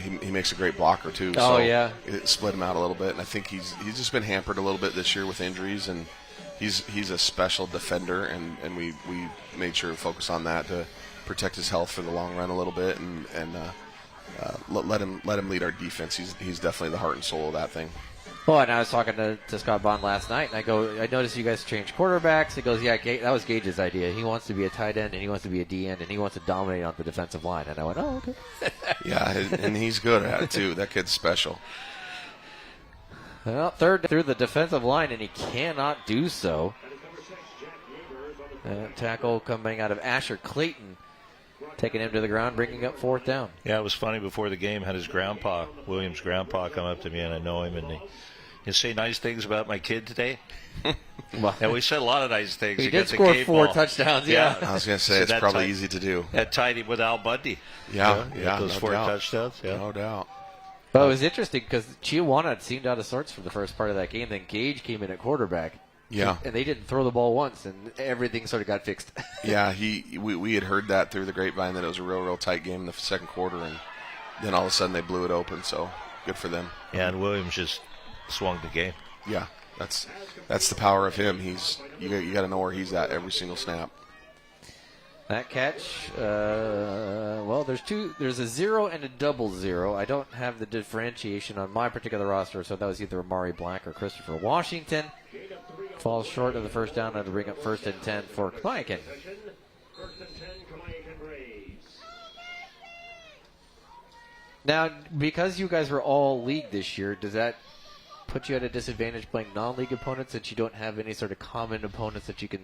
He makes a great blocker too. Oh, so yeah. It split him out a little bit, and I think he's just been hampered a little bit this year with injuries, and he's a special defender, and we made sure to focus on that to protect his health for the long run a little bit, and let him lead our defense. He's definitely the heart and soul of that thing. Well, and I was talking to Scott Bond last night, and I noticed you guys changed quarterbacks. He goes, yeah, that was Gage's idea. He wants to be a tight end, and he wants to be a D end, and he wants to dominate on the defensive line. And I went, oh, okay. Yeah, and he's good at it too. That kid's special. Well, third through the defensive line, and he cannot do so. Tackle coming out of Asher Clayton taking him to the ground, bringing up 4th down. Yeah, it was funny. Before the game, had his grandpa, William's grandpa, come up to me, and I know him, and he say nice things about my kid today. Well, and we said a lot of nice things. He did score 4 touchdowns, yeah. I was going to say, so it's probably easy to do. That tied him with Al Bundy. Yeah, those 4 touchdowns. Yeah. No doubt. Well, it was interesting because Chihuahua seemed out of sorts for the first part of that game. Then Gage came in at quarterback. Yeah. And they didn't throw the ball once, and everything sort of got fixed. Yeah, we had heard that through the grapevine that it was a real tight game in the second quarter, and then all of a sudden they blew it open, so good for them. Yeah, and Williams just swung the game. Yeah, that's the power of him. You got to know where he's at every single snap. That catch, well, there's a 0 and a 00. I don't have the differentiation on my particular roster, so that was either Amari Black or Christopher Washington. Falls short of the first down and to bring up 1st and 10 for Kamaikan. Now, because you guys were all league this year, does that put you at a disadvantage playing non-league opponents since you don't have any sort of common opponents that you can?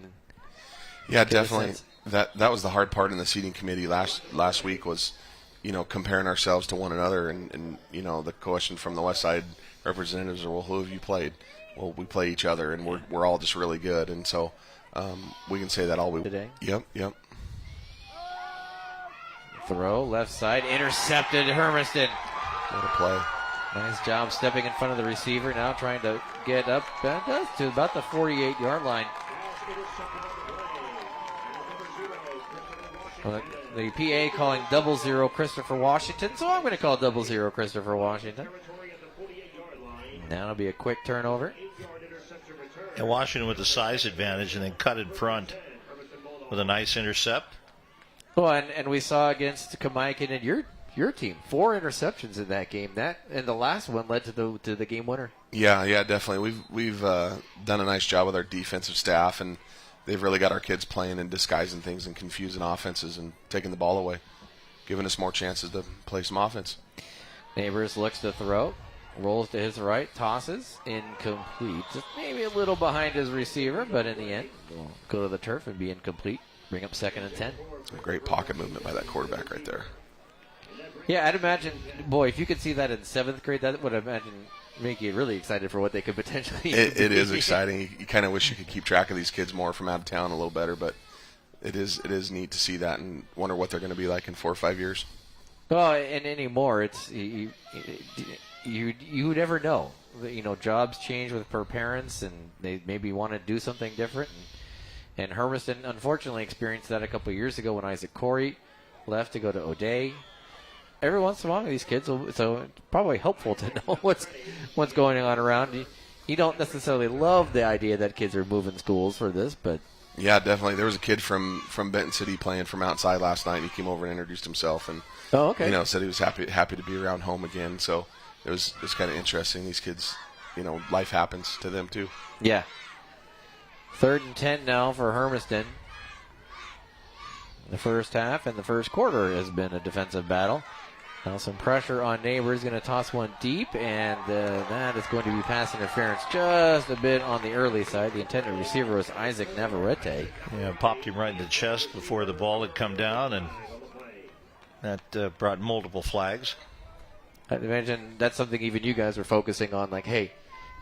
Yeah, definitely. That was the hard part in the seating committee last week was, comparing ourselves to one another, and the question from the West Side representatives are, well, who have you played? Well, we play each other, and we're all just really good, and so we can say that all we today. Yep. Throw left side, intercepted Hermiston. What a play! Nice job stepping in front of the receiver. Now trying to get up to about the 48-yard line. Well, the PA calling 00 Christopher Washington, so I'm going to call 00 Christopher Washington. Now it'll be a quick turnover. And Washington with the size advantage and then cut in front with a nice intercept. Well, and we saw against Kamaikan and your team 4 interceptions in that game. And the last one led to the game winner. Yeah, definitely. We've done a nice job with our defensive staff, and they've really got our kids playing and disguising things and confusing offenses and taking the ball away, giving us more chances to play some offense. Neighbors looks to throw. Rolls to his right, tosses, incomplete. Just maybe a little behind his receiver, but in the end, will go to the turf and be incomplete. Bring up 2nd and 10. Great pocket movement by that quarterback right there. Yeah, I'd imagine, boy, if you could see that in 7th grade, that would make you really excited for what they could potentially do. It is exciting. You kind of wish you could keep track of these kids more from out of town a little better, but it is neat to see that and wonder what they're going to be like in 4 or 5 years. Well, and anymore, it's you never know. Jobs change per parents, and they maybe want to do something different. And Hermiston, unfortunately, experienced that a couple of years ago when Isaac Corey left to go to O'Day. Every once in a while, these kids, so it's probably helpful to know what's going on around. You don't necessarily love the idea that kids are moving schools for this, but yeah, definitely. There was a kid from Benton City playing from outside last night. And he came over and introduced himself, and said he was happy to be around home again. So it was kind of interesting. These kids, life happens to them too. Yeah. 3rd and 10 now for Hermiston. The first half and the first quarter has been a defensive battle. Now some pressure on Neighbors, going to toss one deep, and that is going to be pass interference just a bit on the early side. The intended receiver was Isaac Navarrete. Yeah, popped him right in the chest before the ball had come down, and that brought multiple flags. I imagine that's something even you guys were focusing on, like, hey,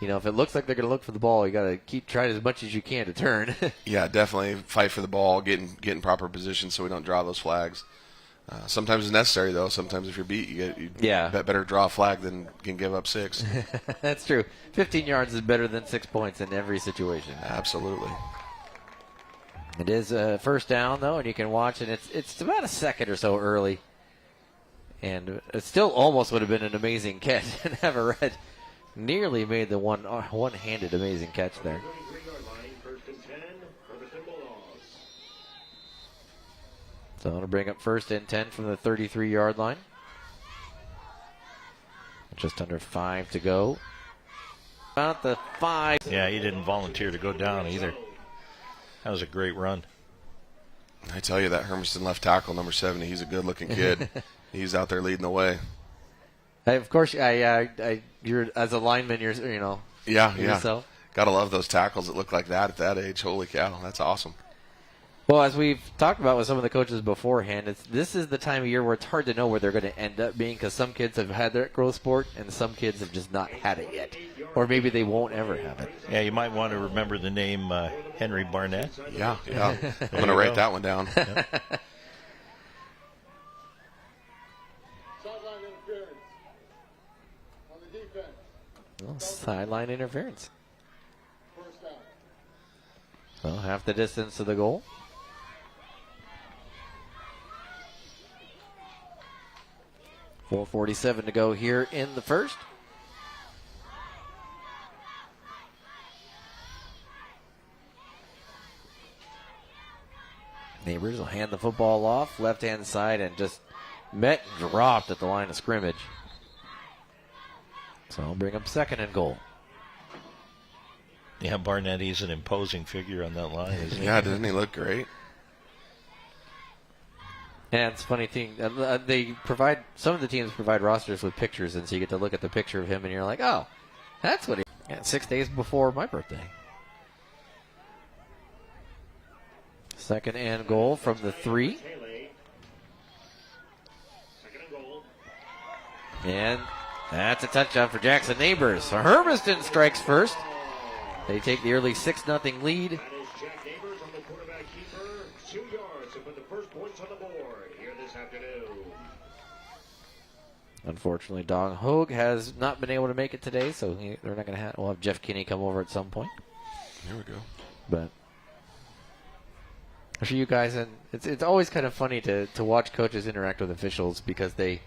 if it looks like they're going to look for the ball, you got to keep trying as much as you can to turn. Yeah, definitely fight for the ball, get in proper position so we don't draw those flags. Sometimes it's necessary, though. Sometimes if you're beat, you better draw a flag than can give up 6. That's true. 15 yards is better than 6 points in every situation. Absolutely. It is first down, though, and you can watch it. It's about a second or so early. And it still almost would have been an amazing catch. Navarrete nearly made the one-handed amazing catch there. So it'll bring up 1st and 10 from the 33-yard line. Just under 5 to go. About the 5. Yeah, he didn't volunteer to go down either. That was a great run. I tell you, that Hermiston left tackle, number 70, he's a good-looking kid. He's out there leading the way. Of course, you're as a lineman, yourself. Yeah. Gotta love those tackles that look like that at that age. Holy cow, that's awesome. Well, as we've talked about with some of the coaches beforehand, this is the time of year where it's hard to know where they're going to end up being because some kids have had their growth sport and some kids have just not had it yet. Or maybe they won't ever have it. Yeah, you might want to remember the name Henry Barnett. Yeah. I'm going to write that one down. Yeah. Sideline interference on the defense. Well, sideline interference. First down. Well, half the distance to the goal. .447 to go here in the first. Neighbors will hand the football off, left-hand side, and just met and dropped at the line of scrimmage. So I'll bring up second and goal. Yeah, Barnett, he's an imposing figure on that line, isn't he? Yeah, doesn't he look great? And it's a funny thing. Some of the teams provide rosters with pictures, and so you get to look at the picture of him, and you're like, oh, that's what he. Yeah, 6 days before my birthday. Second and goal from the 3. And that's a touchdown for Jackson Neighbors. So Hermiston strikes first. They take the early 6-0 lead. That is Jack Neighbors on the quarterback keeper. 2 yards to put the first points on the board here this afternoon. Unfortunately, Dong Hogue has not been able to make it today, so they're not going to have. We'll have Jeff Kinney come over at some point. Here we go. But for you guys, and it's always kind of funny to watch coaches interact with officials because there's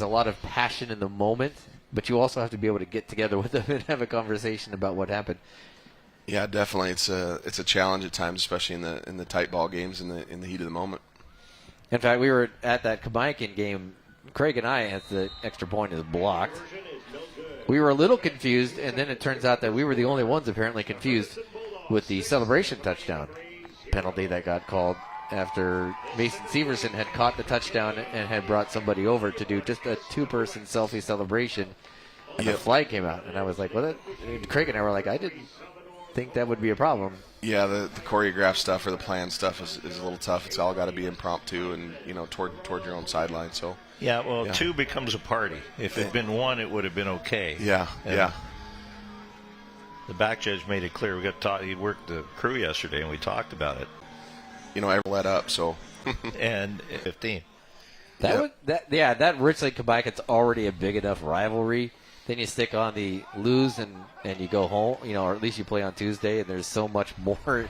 a lot of passion in the moment, but you also have to be able to get together with them and have a conversation about what happened. Yeah, definitely. It's a challenge at times, especially in the tight ball games in the heat of the moment. In fact, we were at that Kamiakin game. Craig and I, as the extra point is blocked, we were a little confused, and then it turns out that we were the only ones apparently confused with the celebration touchdown penalty that got called after Mason Severson had caught the touchdown and had brought somebody over to do just a 2-person selfie celebration, and the flag came out. And I was like, well, Craig and I were like, I didn't think that would be a problem. Yeah, the choreographed stuff or the planned stuff is a little tough. It's all got to be impromptu and toward your own sideline. So yeah, well, 2 becomes a party. If it had been 1, it would have been okay. Yeah, and yeah. The back judge made it clear. He worked the crew yesterday, and we talked about it. I let up, so. And 15. That Richland Kamiakin's already a big enough rivalry. Then you stick on the lose and you go home, or at least you play on Tuesday, and there's so much more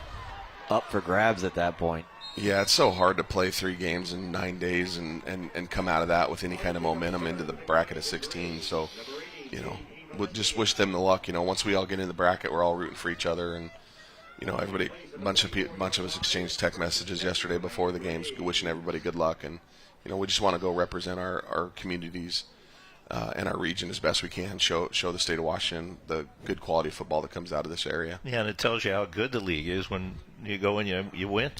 up for grabs at that point. Yeah, it's so hard to play 3 games in 9 days and come out of that with any kind of momentum into the bracket of 16. So, we'll just wish them the luck. Once we all get in the bracket, we're all rooting for each other, and everybody, a bunch of us exchanged text messages yesterday before the games, wishing everybody good luck, and we just want to go represent our communities and our region as best we can. Show the state of Washington the good quality of football that comes out of this area. Yeah, and it tells you how good the league is when you go and you win.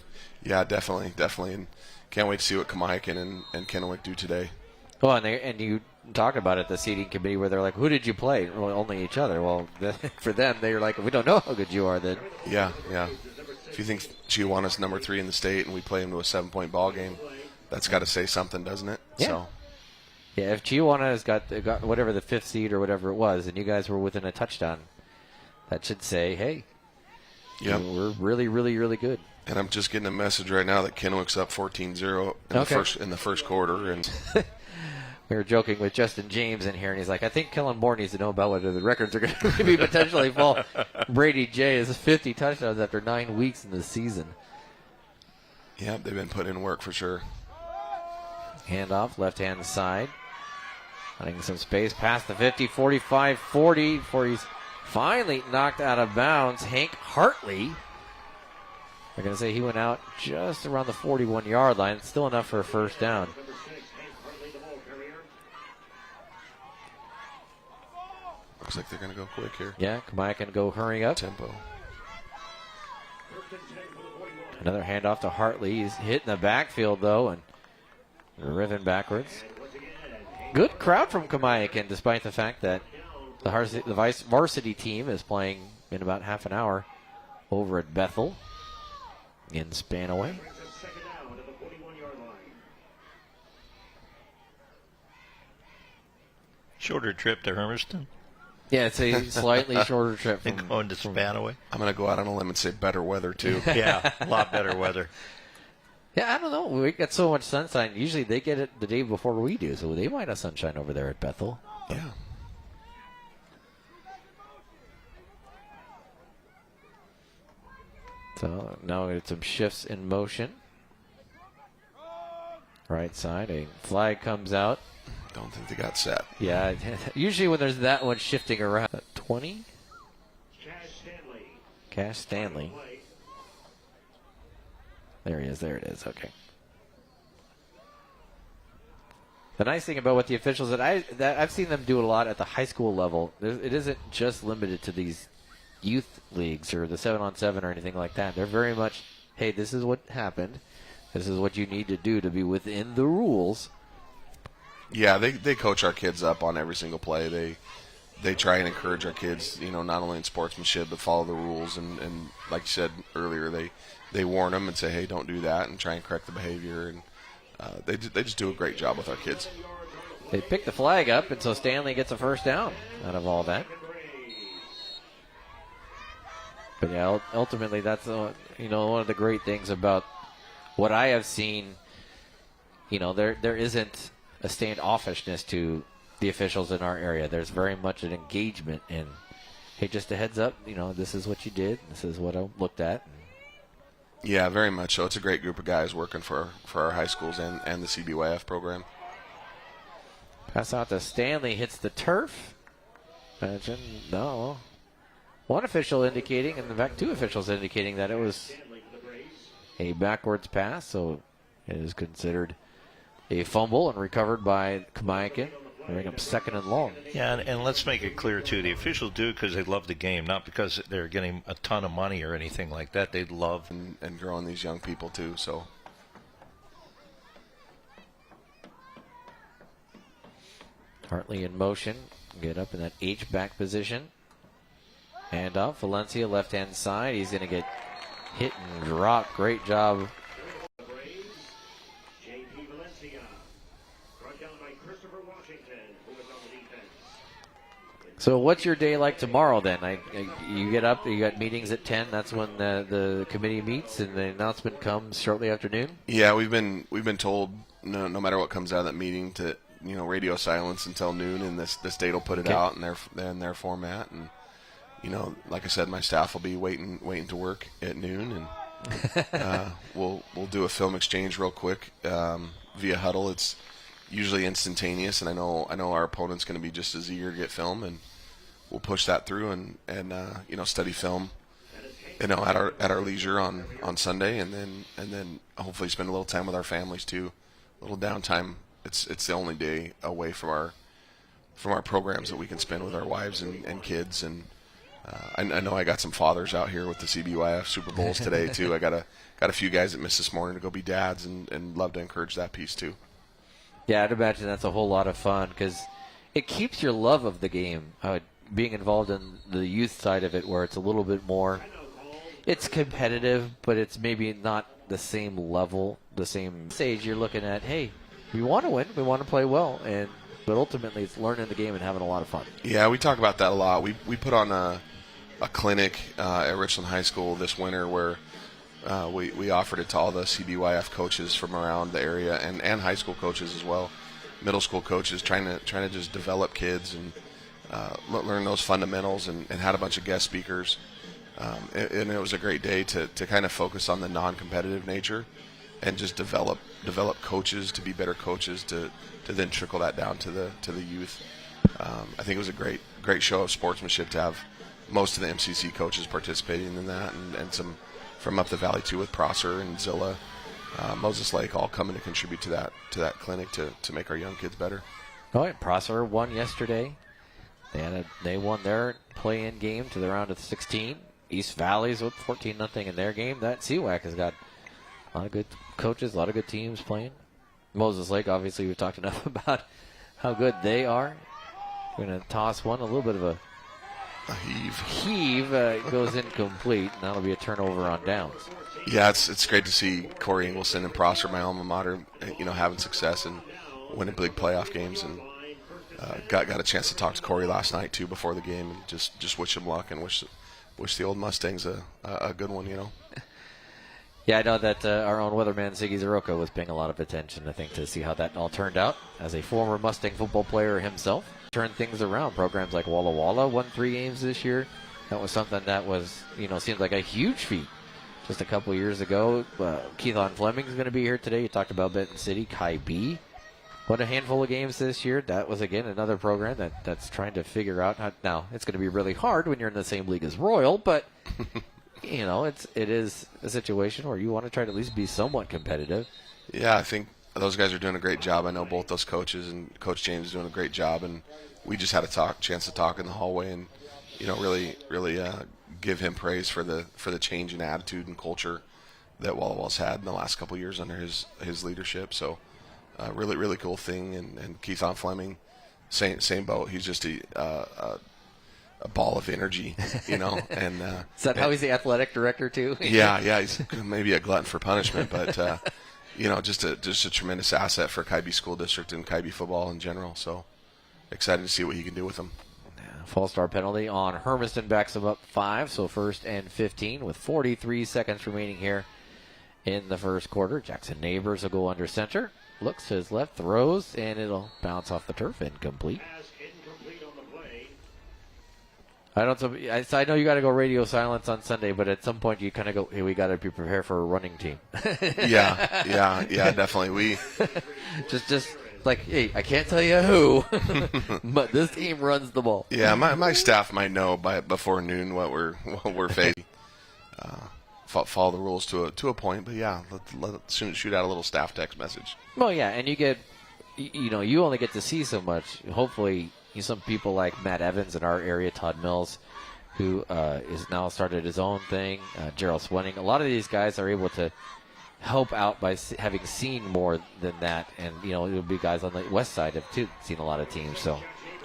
Yeah, definitely, and can't wait to see what Kamiakin and Kennewick do today. Well, and you talk about it, the seating committee, where they're like, who did you play? Well, only each other. Well, for them, they're like, we don't know how good you are then. Yeah. If you think Chihuahua's number 3 in the state and we play them to a 7-point ball game, that's got to say something, doesn't it? Yeah. So. Yeah, if Chihuahua has got whatever the 5th seed or whatever it was, and you guys were within a touchdown, that should say, hey, we're really, really, really good. And I'm just getting a message right now that Kennewick's up 14-0 in the first quarter. And we were joking with Justin James in here, and he's like, I think Kellen Moore needs to know about whether the records are going to be potentially full. Brady J is 50 touchdowns after 9 weeks in the season. Yeah, they've been putting in work for sure. Handoff, left-hand side. Hunting some space past the 50, 45, 40, before he's finally knocked out of bounds. Hank Hartley. They're going to say he went out just around the 41-yard line. It's still enough for a first down. Looks like they're going to go quick here. Yeah, Kamiakin go hurrying up. Tempo. Another handoff to Hartley. He's hit in the backfield, though, and driven backwards. Good crowd from Kamiakin, despite the fact that the varsity team is playing in about half an hour over at Bethel. In Spanaway. Brings us second down at the 41-yard line. Shorter trip to Hermiston. Yeah, it's a slightly shorter trip Than from going to Spanaway. I'm going to go out on a limb and say better weather, too. Yeah, a lot better weather. Yeah, I don't know. We got so much sunshine. Usually they get it the day before we do, so they might have sunshine over there at Bethel. Yeah. So now we get some shifts in motion. Right side, a flag comes out. Don't think they got set. Yeah, usually when there's that one shifting around. 20? Cash Stanley. There he is. There it is. Okay. The nice thing about what the officials that I've seen them do a lot at the high school level. It isn't just limited to these youth leagues or the 7-on-7 or anything like that. They're very much, hey, this is what happened. This is what you need to do to be within the rules. Yeah, they coach our kids up on every single play. They try and encourage our kids, not only in sportsmanship, but follow the rules. And like you said earlier, they warn them and say, hey, don't do that, and try and correct the behavior. And they just do a great job with our kids. They pick the flag up, and so Stanley gets a first down out of all that. But yeah, ultimately that's one of the great things about what I have seen. There isn't a standoffishness to the officials in our area. There's very much an engagement in, hey, just a heads up, this is what you did, this is what I looked at. Yeah, very much so. It's a great group of guys working for our high schools and the CBYF program. Pass out to Stanley, hits the turf. Imagine, no. One official indicating, and in fact, two officials indicating that it was a backwards pass, so it is considered a fumble and recovered by Kamayakin. Bring up second and long. Yeah, and let's make it clear, too. The officials do it because they love the game, not because they're getting a ton of money or anything like that. They love and growing these young people, too. So Hartley in motion. Get up in that H-back position. Hand off. Valencia, left-hand side. He's going to get hit and drop. Great job. So what's your day like tomorrow then? You get up, you got meetings at 10. That's when the committee meets and the announcement comes shortly after noon? Yeah, we've been told no matter what comes out of that meeting to radio silence until noon, and this date will put it out in their format. And like I said, my staff will be waiting to work at noon, and we'll do a film exchange real quick via huddle. It's usually instantaneous, and I know our opponent's going to be just as eager to get film, and we'll push that through and study film at our leisure on Sunday, and then hopefully spend a little time with our families too, a little downtime. It's the only day away from our programs that we can spend with our wives and kids. And I know I got some fathers out here with the CBYF Super Bowls today too. I got a few guys that missed this morning to go be dads, and love to encourage that piece too. Yeah, I'd imagine that's a whole lot of fun because it keeps your love of the game. Being involved in the youth side of it, where it's a little bit more, it's competitive, but it's maybe not the same level, the same stage. You're looking at, hey, we want to win, we want to play well, but ultimately it's learning the game and having a lot of fun. Yeah, we talk about that a lot. We put on a clinic at Richland High School this winter where we offered it to all the CBYF coaches from around the area and high school coaches as well, middle school coaches, trying to just develop kids and learn those fundamentals, and had a bunch of guest speakers. And it was a great day to kind of focus on the non-competitive nature and just develop coaches to be better coaches to then trickle that down to the youth. I think it was a great show of sportsmanship to have most of the MCC coaches participating in that, and some from up the valley too, with Prosser and Zilla, Moses Lake, all coming to contribute to that clinic to make our young kids better. Oh, and Prosser won yesterday. They won their play-in game to the round of 16. East Valley's with 14-0 in their game. That SWX has got a lot of good coaches, a lot of good teams playing. Moses Lake, obviously, we've talked enough about how good they are. We're going to toss one, a little bit of a A heave goes incomplete, and that'll be a turnover on downs. Yeah, it's great to see Corey Ingleson and Prosser, my alma mater, having success and winning big playoff games. And got a chance to talk to Corey last night too before the game, and just wish him luck and wish the old Mustangs a good one. Yeah, I know that our own weatherman Ziggy Zaroka was paying a lot of attention, I think, to see how that all turned out. As a former Mustang football player himself, turned things around. Programs like Walla Walla won 3 games this year. That was something that was, seemed like a huge feat just a couple years ago. Keithon Fleming's going to be here today. You talked about Benton City. Kai B won a handful of games this year. That was, again, another program that's trying to figure out how. Now, it's going to be really hard when you're in the same league as Royal, but... it is a situation where you want to try to at least be somewhat competitive. Yeah, I think those guys are doing a great job. I know both those coaches, and Coach James is doing a great job. And we just had a chance to talk in the hallway, and really give him praise for the change in attitude and culture that Walla Walla's had in the last couple of years under his leadership. So, really cool thing. And Keithon Fleming, same boat. He's just a ball of energy, and is that how he's the athletic director too? yeah, he's maybe a glutton for punishment, but just a tremendous asset for Kaibi School District and Kaibi football in general. So excited to see what he can do with them. False start penalty on Hermiston backs him up 5, so 1st and 15 with 43 seconds remaining here in the first quarter. Jackson Neighbors will go under center, looks to his left, throws, and it'll bounce off the turf, incomplete. I know you got to go radio silence on Sunday, but at some point you kind of go, hey, we got to be prepared for a running team. yeah, definitely. We just like, hey, I can't tell you who, but this team runs the ball. Yeah, my staff might know before noon what we're facing. Follow the rules to a point, but yeah, let's shoot out a little staff text message. Well, yeah, and you get, you only get to see so much. Hopefully. Some people like Matt Evans in our area, Todd Mills, who is now started his own thing, Gerald Swenning. A lot of these guys are able to help out by having seen more than that. And, it'll be guys on the west side have too seen a lot of teams. So,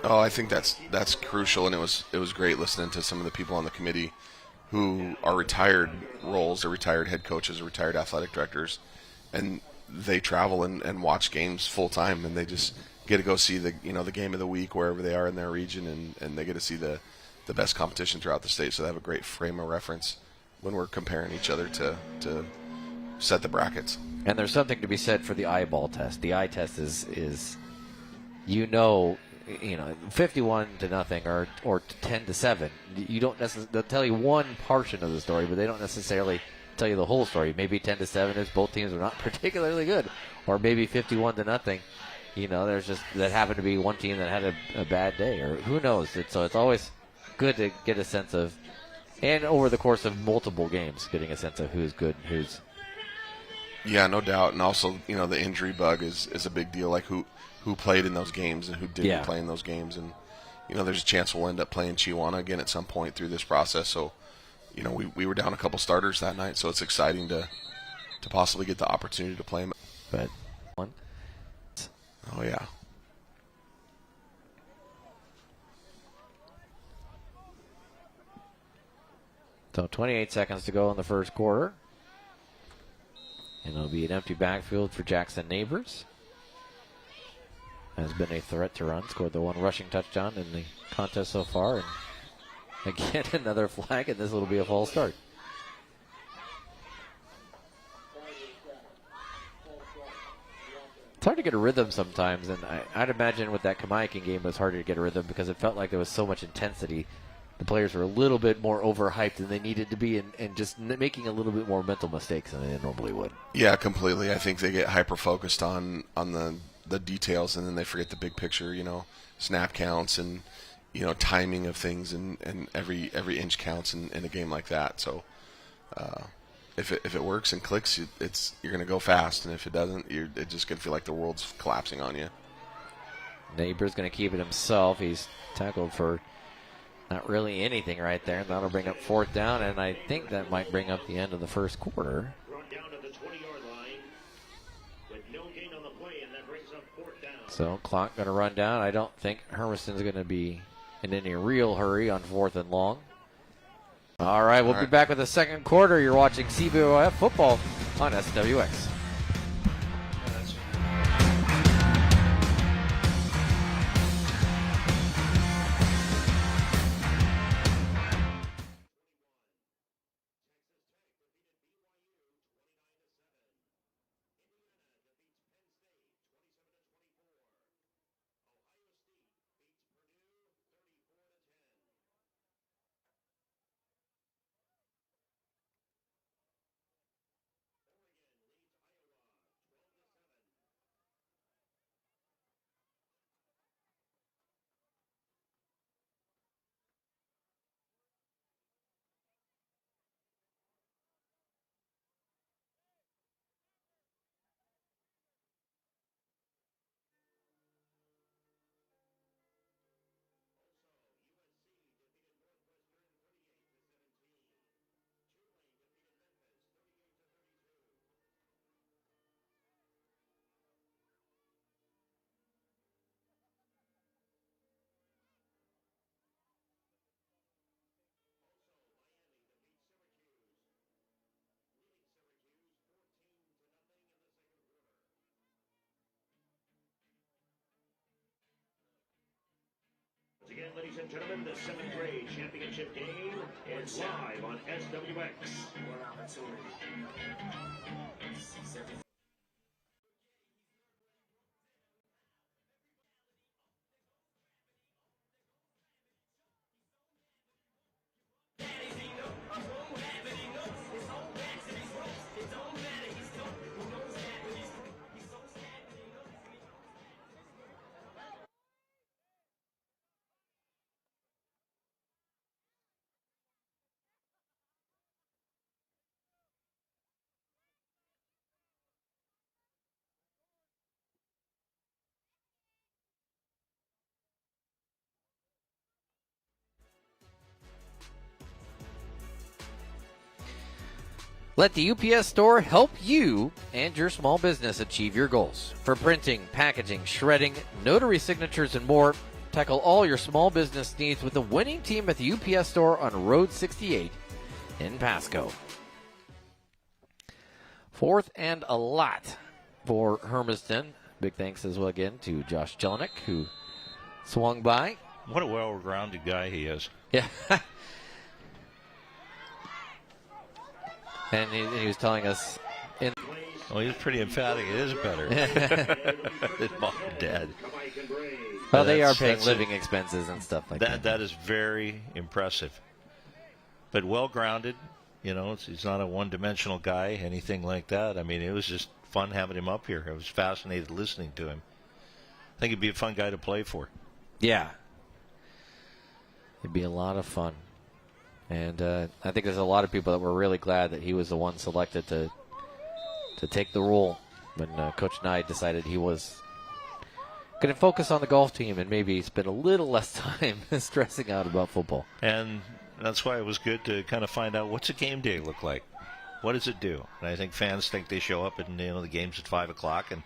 I think that's crucial, and it was great listening to some of the people on the committee who are retired roles, or retired head coaches, or retired athletic directors, and they travel and watch games full time, and they just get to go see the game of the week wherever they are in their region, and they get to see the best competition throughout the state. So they have a great frame of reference when we're comparing each other to set the brackets. And there's something to be said for the eyeball test. The eye test is 51-0 or 10-7. You don't necessarily, they'll tell you one portion of the story, but they don't necessarily tell you the whole story. Maybe 10-7 is both teams are not particularly good, or maybe 51-0. There's just that happened to be one team that had a bad day, or who knows. So it's always good to get a sense of, and over the course of multiple games, getting a sense of who's good and who's. Yeah, no doubt. And also, the injury bug is a big deal, like who played in those games and who didn't play in those games. And, there's a chance we'll end up playing Chihuahua again at some point through this process. So, we were down a couple starters that night, so it's exciting to possibly get the opportunity to play them. But one. Oh, yeah. So 28 seconds to go in the first quarter. And it'll be an empty backfield for Jackson Neighbors. Has been a threat to run. Scored the one rushing touchdown in the contest so far. And again, another flag, and this will be a false start. It's hard to get a rhythm sometimes, and I'd imagine with that Kamaikan game it was harder to get a rhythm because it felt like there was so much intensity. The players were a little bit more overhyped than they needed to be, and just making a little bit more mental mistakes than they normally would. Yeah, completely. I think they get hyper-focused on the details, and then they forget the big picture, snap counts and, timing of things, and every inch counts in a game like that. So if it works and clicks, you're going to go fast, and if it doesn't, it's just going to feel like the world's collapsing on you. Neighbor's going to keep it himself. He's tackled for not really anything right there. That'll bring up 4th down, and I think that might bring up the end of the first quarter. Brought down to the 20-yard line with no gain on the play, and that brings up 4th down. So clock going to run down. I don't think Hermiston's going to be in any real hurry on 4th and long. All right, we'll be back with the second quarter. You're watching CBOF football on SWX. Again, ladies and gentlemen, the 7th grade championship game is live on SWX. One opportunity. Let the UPS store help you and your small business achieve your goals. For printing, packaging, shredding, notary signatures, and more, tackle all your small business needs with the winning team at the UPS store on Road 68 in Pasco. 4th and a lot for Hermiston. Big thanks as well again to Josh Jelinek, who swung by. What a well-rounded guy he is. Yeah. And he was telling us. Well, he was pretty emphatic. It is better. His mom and dad. Well, they are paying living expenses and stuff like that. That is very impressive. But well-grounded. You know, he's not a one-dimensional guy, anything like that. I mean, it was just fun having him up here. I was fascinated listening to him. I think he'd be a fun guy to play for. Yeah. It'd be a lot of fun. And I think there's a lot of people that were really glad that he was the one selected to take the role when Coach Nye decided he was going to focus on the golf team and maybe spend a little less time stressing out about football. And that's why it was good to kind of find out what's a game day look like. What does it do? And I think fans think they show up and the game's at 5 o'clock and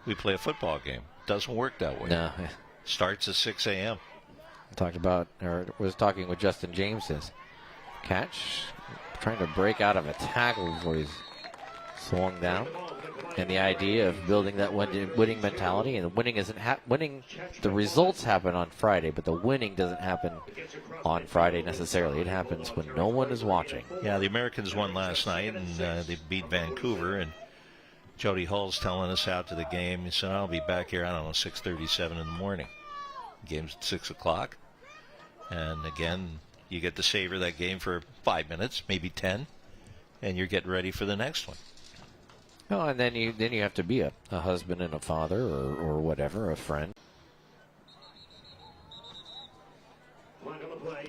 we play a football game. It doesn't work that way. No. Starts at 6 a.m. Was talking with Justin James. His catch, trying to break out of a tackle before he's swung down. And the idea of building that winning mentality, and winning isn't winning. The results happen on Friday, but the winning doesn't happen on Friday necessarily. It happens when no one is watching. Yeah, the Americans won last night, and they beat Vancouver. And Jody Hull's telling us after the game, he said, "I'll be back here, 6:37 in the morning." The game's at 6 o'clock. And again, you get to savor that game for 5 minutes, maybe 10, and you're getting ready for the next one. Oh, and then you have to be a husband and a father or whatever, a friend.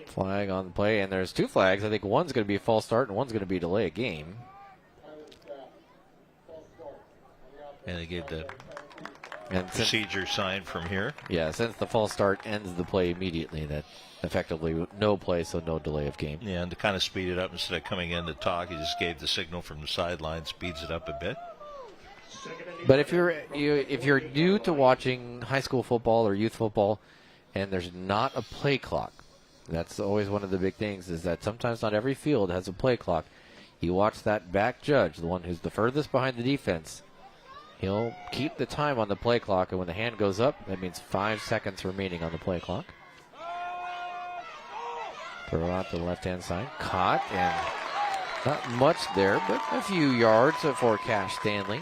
Flag on the play, and there's 2 flags. I think one's going to be a false start and one's going to be delay a game. And they gave the procedure sign from here. Yeah, since the false start ends the play immediately, that effectively no play, so no delay of game. Yeah, and to kind of speed it up, instead of coming in to talk, he just gave the signal from the sideline, speeds it up a bit. But if you're new to watching high school football or youth football, and there's not a play clock. That's always one of the big things, is that sometimes not every field has a play clock. You watch that back judge, the one who's the furthest behind the defense. He'll keep the time on the play clock, and when the hand goes up, that means 5 seconds remaining on the play clock. Throw out to the left-hand side. Caught, and not much there, but a few yards for Cash Stanley.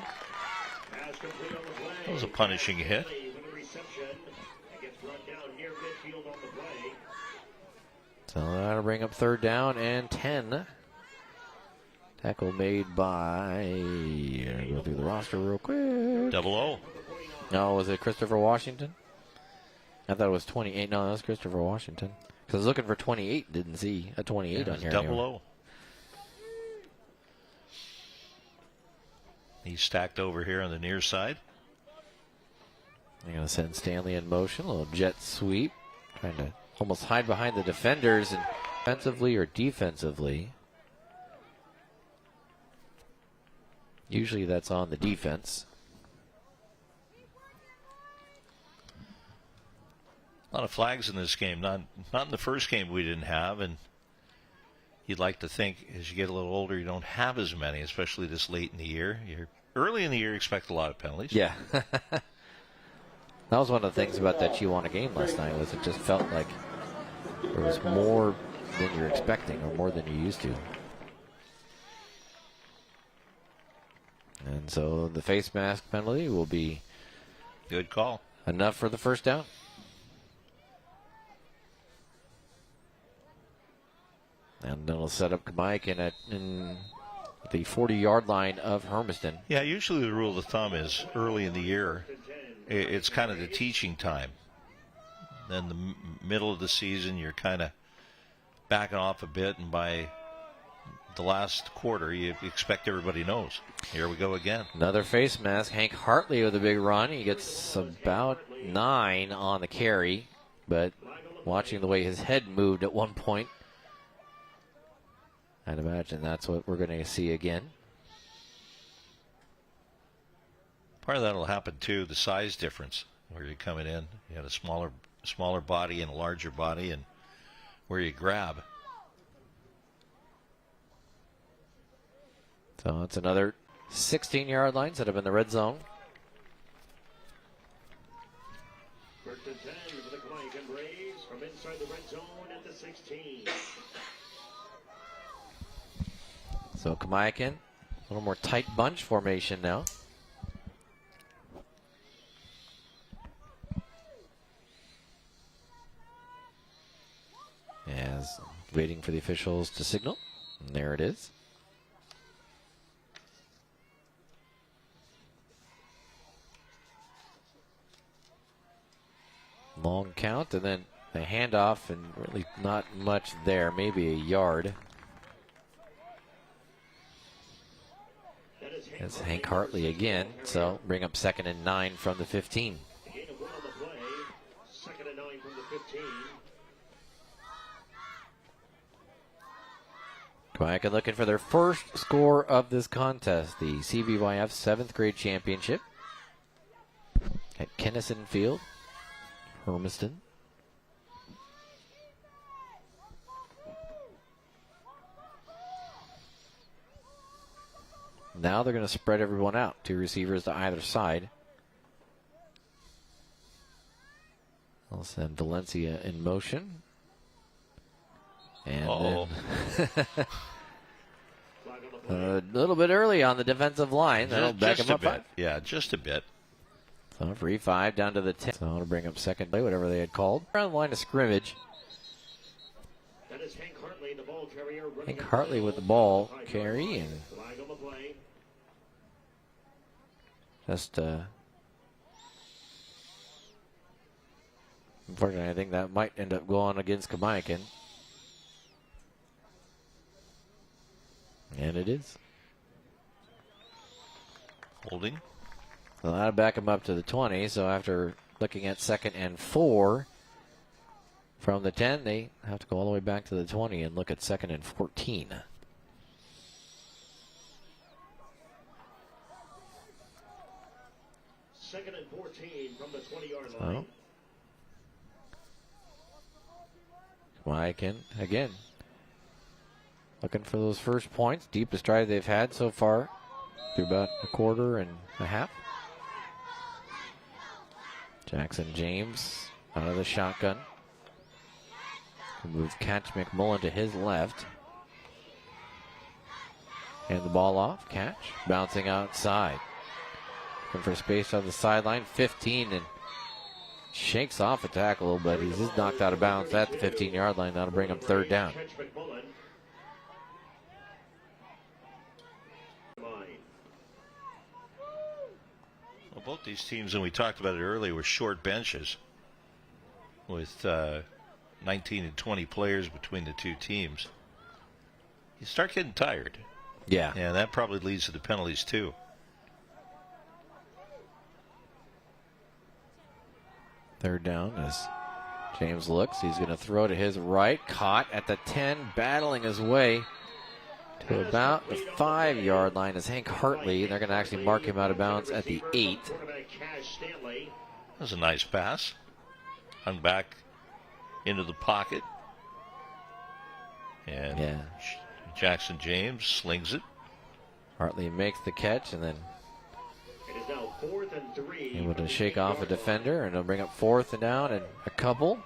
That was a punishing hit. So that'll bring up 3rd down and 10. Tackle made by, go through the roster real quick. 00. No, was it Christopher Washington? I thought it was 28. No, that was Christopher Washington. Because I was looking for 28, didn't see a 28 on here. 00. He's stacked over here on the near side. They're going to send Stanley in motion. A little jet sweep. Trying to almost hide behind the defenders, and offensively or defensively. Usually that's on the defense. A lot of flags in this game. Not in the first game we didn't have, and you'd like to think as you get a little older you don't have as many, especially this late in the year. Early in the year, you expect a lot of penalties. Yeah. That was one of the things about that Chihuahua game last night, was it just felt like there was more than you're expecting, or more than you used to. And so the face mask penalty will be good call. Enough for the 1st down. And then it'll set up Mike in the 40-yard line of Hermiston. Yeah, usually the rule of thumb is early in the year, it's kind of the teaching time. Then the middle of the season, you're kind of backing off a bit, and by the last quarter, you expect everybody knows. Here we go again. Another face mask. Hank Hartley with a big run. He gets about 9 on the carry, but watching the way his head moved at one point, I'd imagine that's what we're going to see again. Part of that will happen too, the size difference, where you're coming in. You have a smaller body and a larger body, and where you grab. So it's another 16-yard line set up in the red zone. First and 10 for the Clyde Braves from inside the red zone at the 16. So Kamayakin, a little more tight bunch formation now. As waiting for the officials to signal. And there it is. Long count, and then the handoff, and really not much there, maybe a yard. That's Hank Hartley again, so bring up 2nd and 9 from the 15. Gain of 1 on the play. 2nd and 9 from the 15. Kamayakin looking for their first score of this contest, the CBYF 7th grade championship at Kennison Field, Hermiston. Now they're going to spread everyone out. 2 receivers to either side. I'll send Valencia in motion. And then a little bit early on the defensive line. That'll back him up 5. Yeah, just a bit. So free 5 down to the 10. So I'll bring up 2nd play, whatever they had called. Around the line of scrimmage. That is Hank Hartley, the ball carrier. Hank Hartley with the ball carry, and just unfortunately, I think that might end up going against Kamayakin. And it is. Holding. So that'll back him up to the 20. So after looking at 2nd and 4 from the 10, they have to go all the way back to the 20 and look at 2nd and 14. Second and 14 from the 20-yard line. Wyken again looking for those first points. Deepest drive they've had so far through about a quarter and a half. Jackson James out of the shotgun. Moves Catch McMullen to his left. Hand the ball off. Catch bouncing outside. Looking for space on the sideline. 15 and shakes off a tackle, but he's just knocked out of bounds at the 15-yard line. That'll bring him third down. Well, both these teams, and we talked about it earlier, were short benches with 19 and 20 players between the two teams. You start getting tired. Yeah. And that probably leads to the penalties, too. Third down as James looks. He's going to throw to his right. Caught at the 10, battling his way to about the 5-yard line is Hank Hartley. They're going to actually mark him out of bounds at the 8. That was a nice pass. Hung back into the pocket. And Jackson James slings it. Hartley makes the catch and then able to shake off a defender, and it'll bring up 4th down and a couple.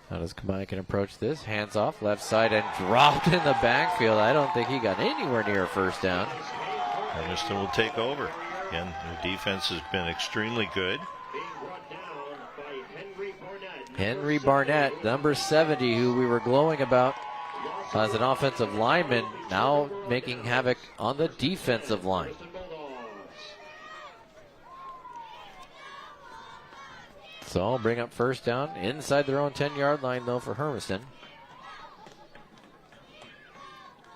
How does Wyken approach this? Hands off, left side, and dropped in the backfield. I don't think he got anywhere near a first down. Hermiston will take over. Again, the defense has been extremely good. Henry Barnett, number 70, who we were glowing about as an offensive lineman, now making havoc on the defensive line. So I'll bring up first down inside their own 10-yard line, though, for Hermiston.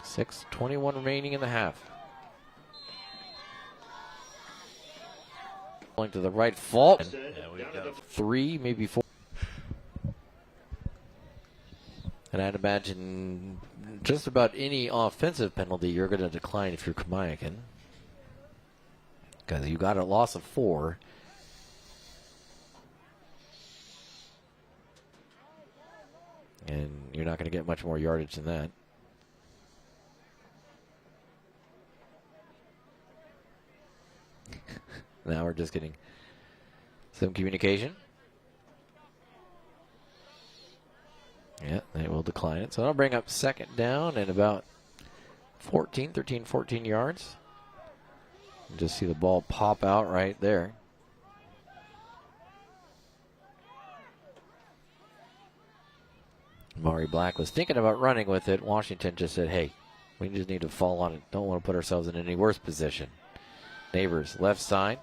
6:21 remaining in the half. Going to the right fault. We've got 3, maybe 4. And I'd imagine just about any offensive penalty you're going to decline if you're Wyken, because you got a loss of 4. And you're not going to get much more yardage than that. Now we're just getting some communication. Yeah, they will decline it. So that'll bring up second down and about 13, 14 yards. You just see the ball pop out right there. Maury Black was thinking about running with it. Washington just said, hey, we just need to fall on it. Don't want to put ourselves in any worse position. Neighbors, left side.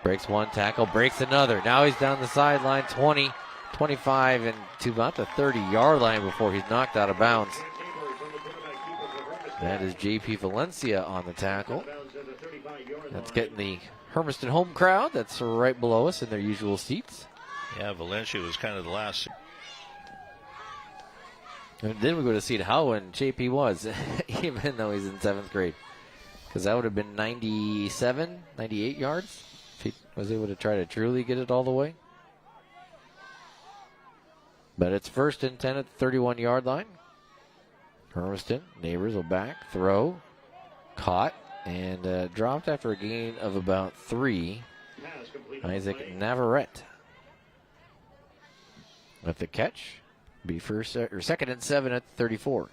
Breaks one tackle, breaks another. Now he's down the sideline, 20, 25, and to about the 30-yard line before he's knocked out of bounds. That is J.P. Valencia on the tackle. That's getting the Hermiston home crowd. That's right below us in their usual seats. Yeah, Valencia was kind of the last. And then we go to see how and JP was, even though he's in 7th grade. Because that would have been 97, 98 yards if he was able to try to truly get it all the way. But it's 1st and 10 at the 31-yard line. Hermiston, Neighbors will back, throw, caught, and dropped after a gain of about 3. Isaac Navarrete with the catch. Be first or 2nd and 7 at 34.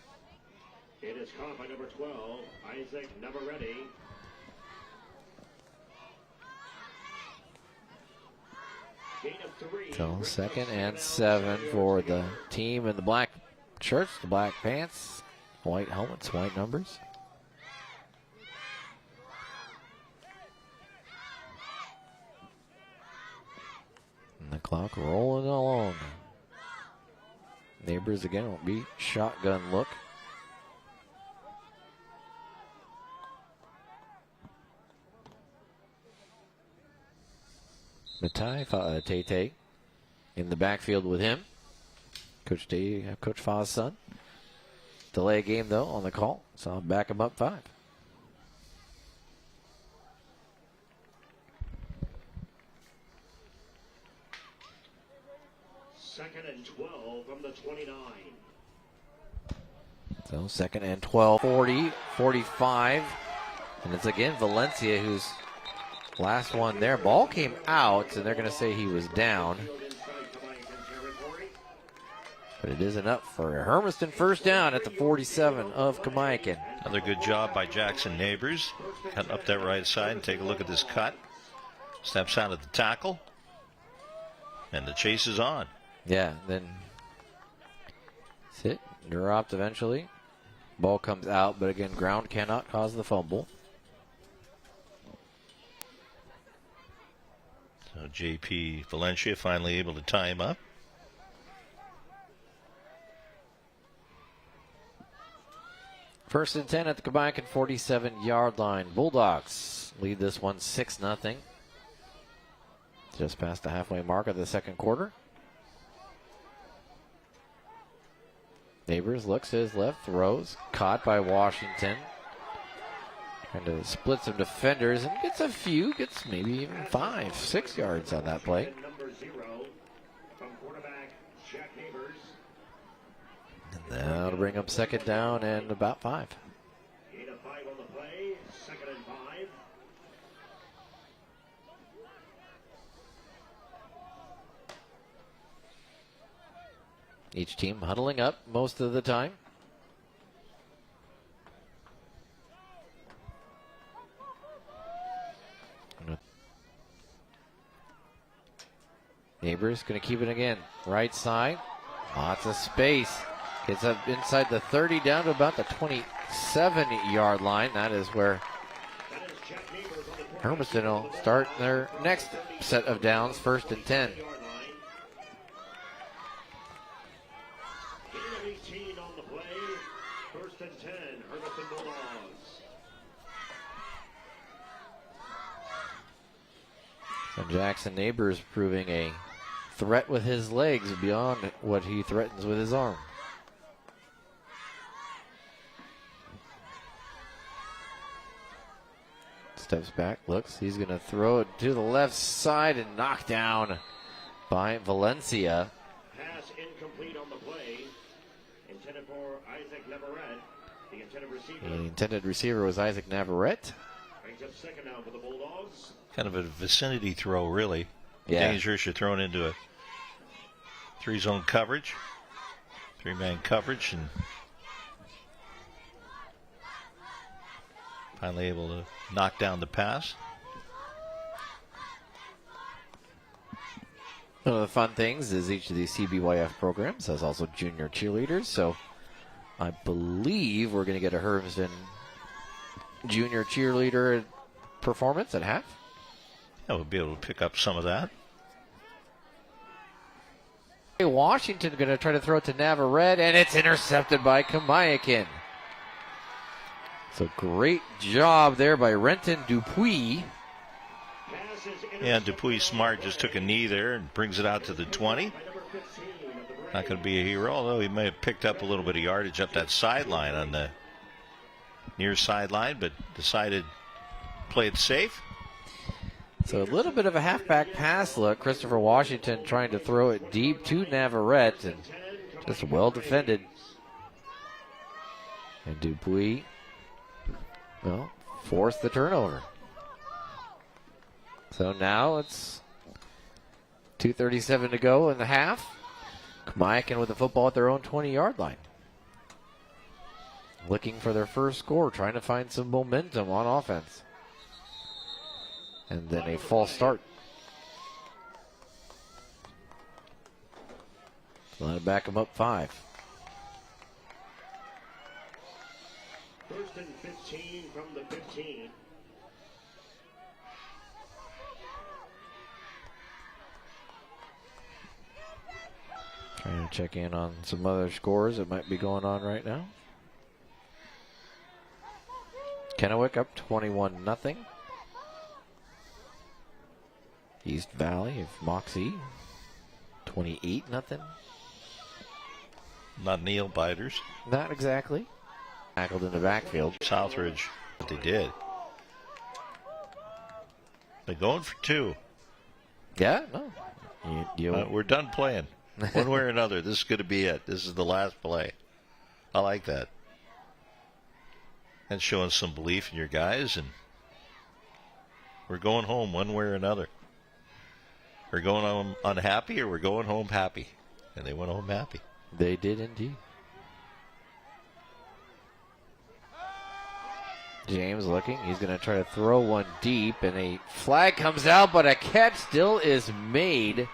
It is caught by number 12, Isaac Navarrete. Gain of 3. So 2nd and 7 for the team in the black shirts, the black pants, white helmets, white numbers. And the clock rolling along. Neighbors again will be shotgun look. Matai Tate in the backfield with him. Coach Fa's son. Delay game though on the call, so I'll back him up 5. Second and 12 from the 29. So second and 12, 40, 45. And it's again Valencia who's last one there. Ball came out, and they're going to say he was down. But it isn't up for Hermiston. First down at the 47 of Kamiakin. Another good job by Jackson Neighbors. Cutting up that right side and take a look at this cut. Steps out of the tackle. And the chase is on. Yeah, then sit, dropped eventually. Ball comes out, but again, ground cannot cause the fumble. So JP Valencia finally able to tie him up. First and 10 at the Kamiakin 47-yard line. Bulldogs lead this one 6-0. Just past the halfway mark of the second quarter. Neighbors looks to his left, throws, caught by Washington. Trying to split some defenders and gets a few, gets maybe even 5, 6 yards on that play. Number 0 from quarterback Jack Neighbors. And that'll bring up second down and about 5. 8 of 5 on the play. Second and 5. Each team huddling up most of the time. Neighbors going to keep it again. Right side. Lots of space. Gets up inside the 30 down to about the 27-yard line. That is where Hermiston will start their next set of downs, first and 10. 18 on the play. First and 10. Hermiston Bulldogs. So Jackson Neighbors proving a threat with his legs beyond what he threatens with his arm. Steps back, looks, he's going to throw it to the left side and knocked down by Valencia. Pass incomplete on the play. Intended for Isaac Navarrete. The intended receiver. The intended receiver was Isaac Navarrete. Brings up second down for the Bulldogs. Kind of a vicinity throw, really. Yeah. Dangerous. You're thrown into a 3-zone coverage, 3-man coverage, and finally able to knock down the pass. One of the fun things is each of these CBYF programs has also junior cheerleaders, so I believe we're going to get a Hermiston junior cheerleader performance at half. Yeah, we'll be able to pick up some of that. Washington going to try to throw it to Navarrete, and it's intercepted by Kamiakin. So great job there by Renton Dupuis. Yeah, Dupuis smart, just took a knee there and brings it out to the 20. Not going to be a hero, although he may have picked up a little bit of yardage up that sideline on the near sideline, but decided to play it safe. So a little bit of a halfback pass look. Christopher Washington trying to throw it deep to Navarrete, and just well defended. And Dupuis, well, forced the turnover. So now it's 2:37 to go in the half. Kamiakin with the football at their own 20-yard line. Looking for their first score, trying to find some momentum on offense. And then a false start. Let it back them up 5. First and 15 from the 15. Trying to check in on some other scores that might be going on right now. Kennewick up 21-0. East Valley of Moxie 28-0. Not nail biters. Not exactly. Tackled in the backfield. Southridge, what they did. They're going for 2. Yeah, no. We're done playing. One way or another, this is going to be it. This is the last play. I like that. And showing some belief in your guys, and we're going home one way or another. We're going home unhappy, or we're going home happy. And they went home happy. They did indeed. James looking. He's going to try to throw one deep, and a flag comes out, but a catch still is made.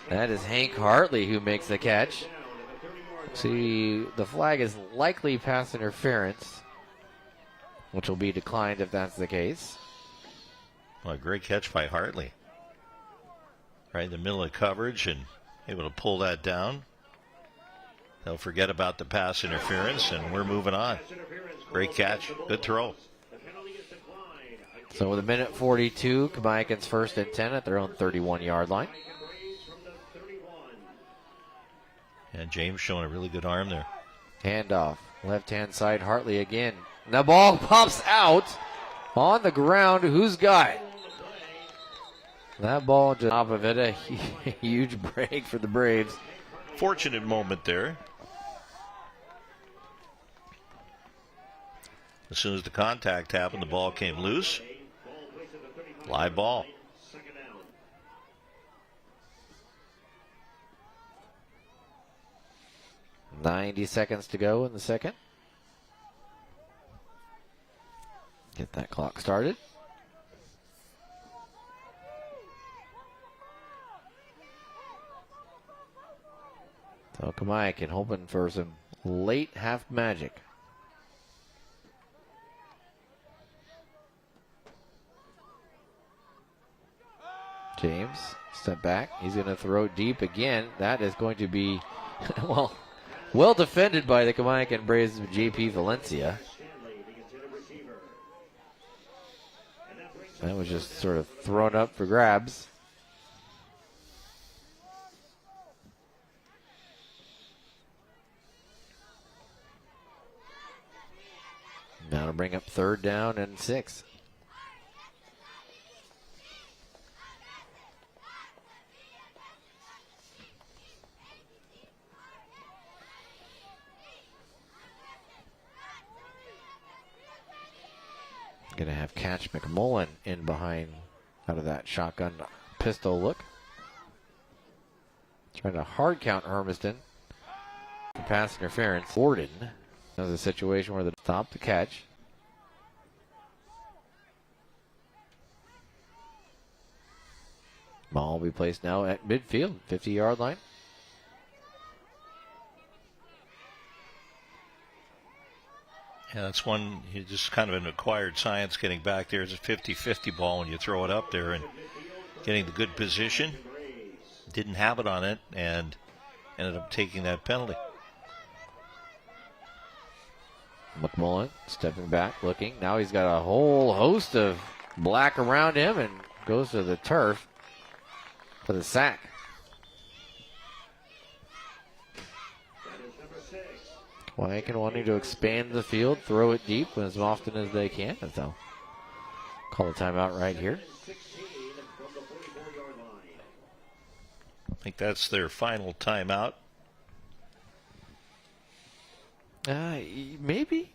That is Hank Hartley who makes the catch. See, the flag is likely pass interference, which will be declined if that's the case. Well, a great catch by Hartley. Right in the middle of coverage and able to pull that down. They'll forget about the pass interference, and we're moving on. Great catch. Good throw. So with 1:42, Kamiakin's 1st and 10 at their own 31-yard line. And James showing a really good arm there. Handoff. Left-hand side, Hartley again. The ball pops out on the ground. Who's got it? That ball just off of it. A huge break for the Braves. Fortunate moment there. As soon as the contact happened, the ball came loose. Live ball. 90 seconds to go in the second. Get that clock started. So Kamiakin hoping for some late half magic. James, step back. He's going to throw deep again. That is going to be, well defended by the Kamiakin Braves of JP Valencia. That was just sort of thrown up for grabs. Now to bring up 3rd down and 6. Going to have Catch McMullen in behind out of that shotgun pistol look. Trying to hard count Hermiston for pass interference. Gordon. Another situation where they stop the catch. Ball will be placed now at midfield, 50-yard line. Yeah, that's one, you just kind of an acquired science getting back there. It's a 50-50 ball when you throw it up there and getting the good position. Didn't have it on it and ended up taking that penalty. McMullen stepping back, looking. Now he's got a whole host of black around him and goes to the turf for the sack. Kamiakin wanting to expand the field, throw it deep as often as they can. And so call a timeout right here. I think that's their final timeout. Maybe.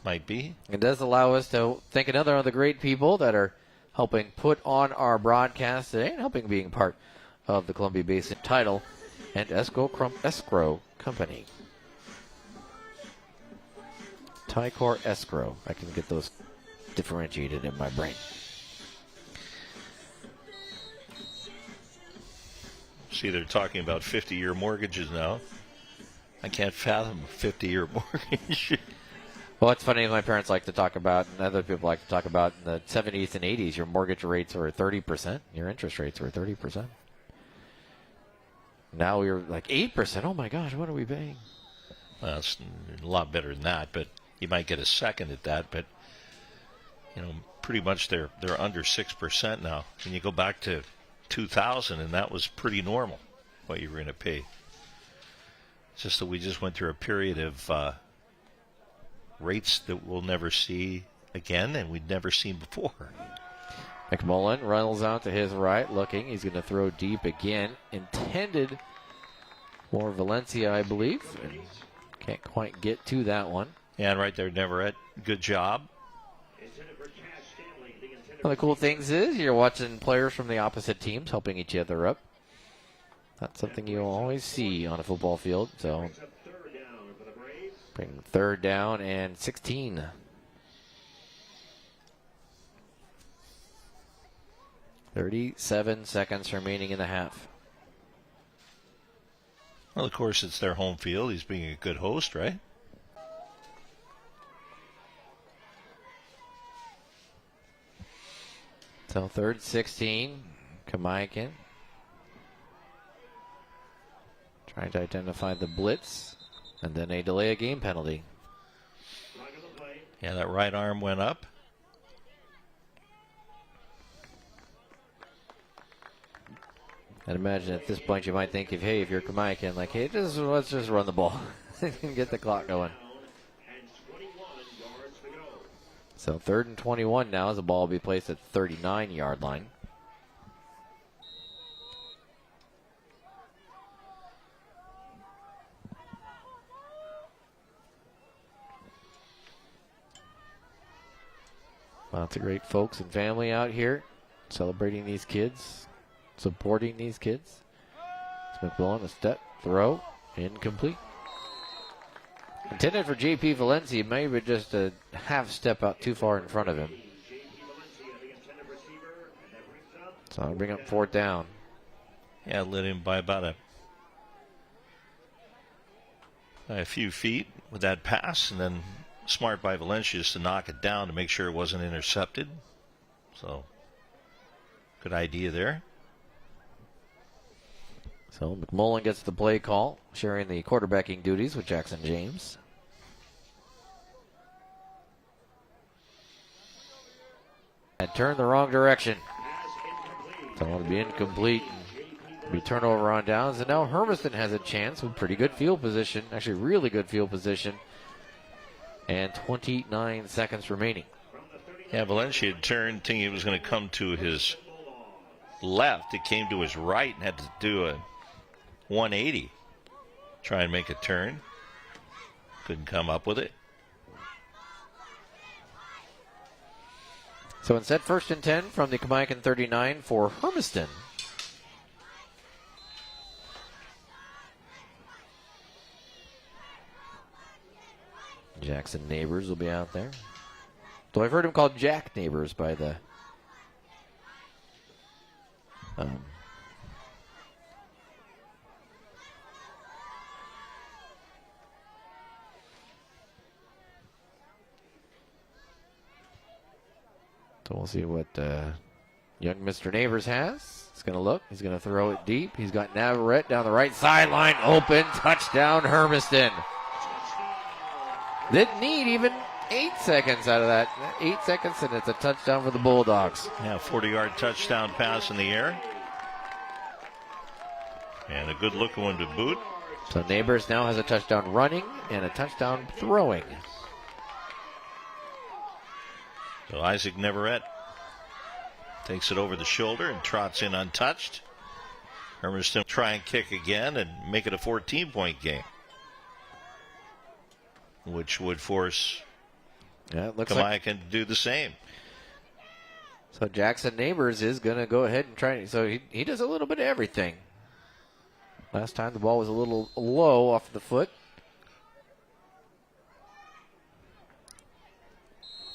Might be. It does allow us to thank another of the great people that are helping put on our broadcast today and helping being part of the Columbia Basin title and Escrow Company. Ticor Escrow. I can get those differentiated in my brain. See, they're talking about 50-year mortgages now. I can't fathom a 50-year mortgage. Well, it's funny. My parents like to talk about, and other people like to talk about, in the 70s and 80s, your mortgage rates were 30%. Your interest rates were 30%. Now we're like 8%. Oh, my gosh, what are we paying? Well, it's a lot better than that, but you might get a second at that. But, you know, pretty much they're under 6% now. And you go back to 2000, and that was pretty normal, what you were going to pay. It's just that we just went through a period of rates that we'll never see again and we'd never seen before. McMullen runs out to his right, looking. He's going to throw deep again. Intended for Valencia, I believe. And can't quite get to that one. Yeah, and right there, Neverett. Good job. One of the cool things is you're watching players from the opposite teams helping each other up. That's something you'll always see on a football field. So, bring 3rd down and 16. .37 seconds remaining in the half. Well, of course, it's their home field. He's being a good host, right? So 3rd, 16. Kamaikan trying to identify the blitz, and then a delay of game penalty. Yeah, that right arm went up. I'd imagine at this point you might think, if you're Kamaikan, like, hey, let's just run the ball and get the clock going. So 3rd and 21 now as the ball will be placed at 39-yard line. Lots of great folks and family out here celebrating these kids, supporting these kids. It's McMullen, a step, throw, incomplete. Intended for J.P. Valencia, maybe just a half step out too far in front of him. So I'll bring up 4th down. Yeah, led him by about a few feet with that pass, and then smart by Valencia just to knock it down to make sure it wasn't intercepted. So, good idea there. So McMullen gets the play call, sharing the quarterbacking duties with Jackson James. And turned the wrong direction. So it'll be incomplete. Be turnover on downs. And now Hermiston has a chance with pretty good field position. Actually, really good field position. And 29 seconds remaining. Yeah, Valencia had turned, thinking it was going to come to his left. It came to his right and had to do a 180. Try and make a turn. Couldn't come up with it. So instead, 1st and 10 from the Kamaikan 39 for Hermiston. Jackson Neighbors will be out there. So I've heard him called Jack Neighbors by the So we'll see what young Mr. Neighbors has. He's going to look. He's going to throw it deep. He's got Navarrete down the right sideline. Open. Touchdown, Hermiston. Didn't need even 8 seconds out of that. 8 seconds, and it's a touchdown for the Bulldogs. Yeah, 40-yard touchdown pass in the air. And a good-looking one to boot. So Neighbors now has a touchdown running and a touchdown throwing. So Isaac Neverett takes it over the shoulder and trots in untouched. Hermiston try and kick again and make it a 14-point game, which would force Kamaikan to do the same. So Jackson Neighbors is going to go ahead and try. So he does a little bit of everything. Last time the ball was a little low off the foot.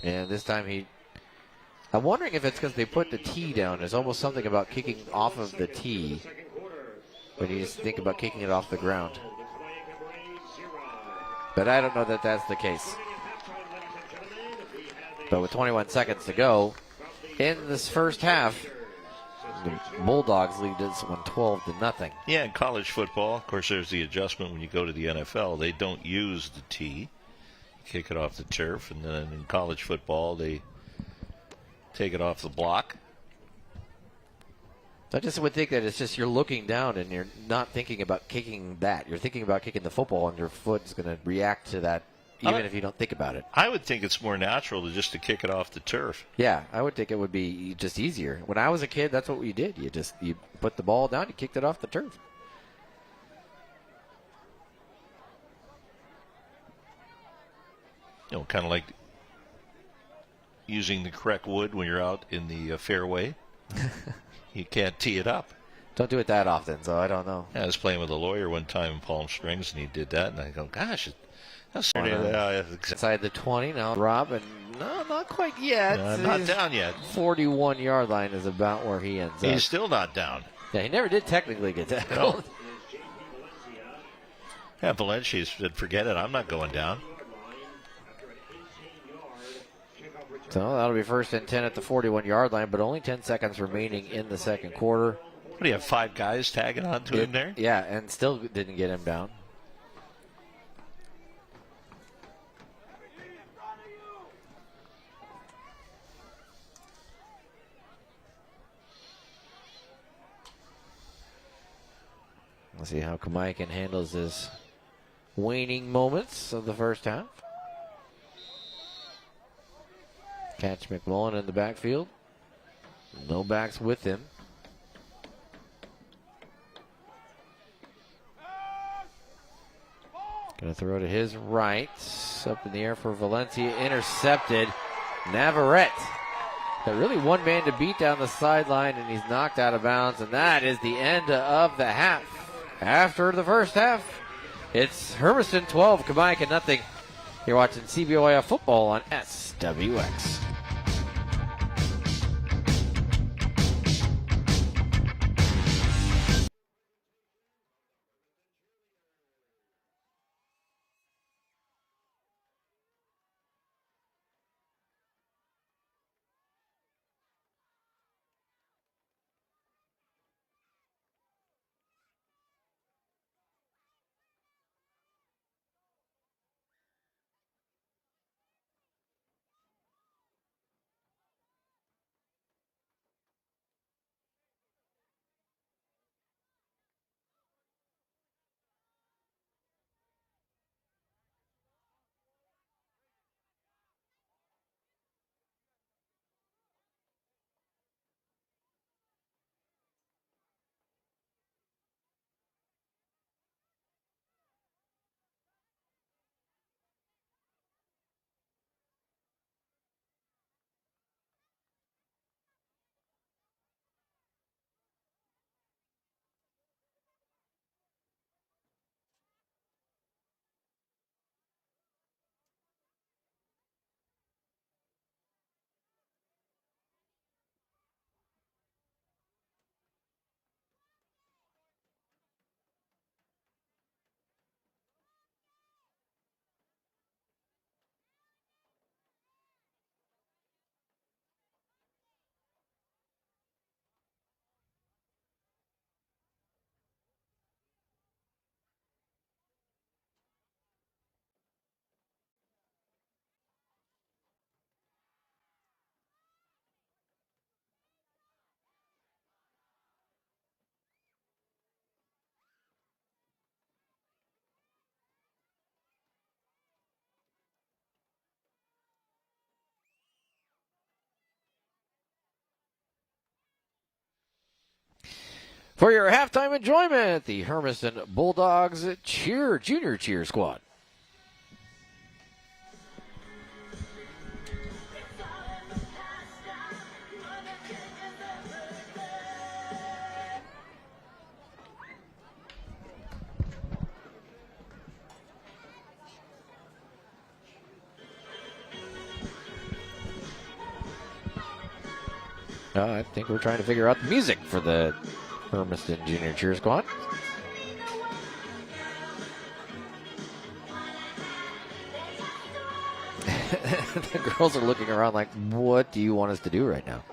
And this time I'm wondering if it's because they put the tee down. There's almost something about kicking off of the tee when you just think about kicking it off the ground. But I don't know that that's the case. But with 21 seconds to go in this first half, the Bulldogs lead this one 12-0. Yeah, in college football, of course, there's the adjustment when you go to the NFL. They don't use the tee. Kick it off the turf, and then in college football, they take it off the block. I just would think that it's just you're looking down and you're not thinking about kicking that. You're thinking about kicking the football, and your foot is going to react to that even if you don't think about it. I would think it's more natural to kick it off the turf. Yeah, I would think it would be just easier. When I was a kid, that's what we did. You put the ball down, you kicked it off the turf. Kind of like using the correct wood when you're out in the fairway. You can't tee it up. Don't do it that often, so I don't know. I was playing with a lawyer one time in Palm Springs, and he did that, and I go, gosh, that's inside the 20 now. Rob, and no, not quite yet. Not down yet. 41-yard line is about where he ends up. He's still not down. Yeah, he never did technically get tackled. No. Yeah, Valencia said, forget it, I'm not going down. So that'll be first and 10 at the 41-yard line, but only 10 seconds remaining in the second quarter. What do you have, 5 guys tagging on to him there? Yeah, and still didn't get him down. Let's see how Kamaikan handles his waning moments of the first half. Catch McMullen in the backfield. No backs with him. Going to throw to his right. Up in the air for Valencia. Intercepted. Navarrete. Got really one man to beat down the sideline, and he's knocked out of bounds. And that is the end of the half. After the first half, it's Hermiston 12, Kamaikan nothing. You're watching CBOIF football on SWX. For your halftime enjoyment, the Hermiston Bulldogs Junior Cheer Squad. I think we're trying to figure out the music for the Hermiston Junior Cheer Squad. The girls are looking around like, what do you want us to do right now?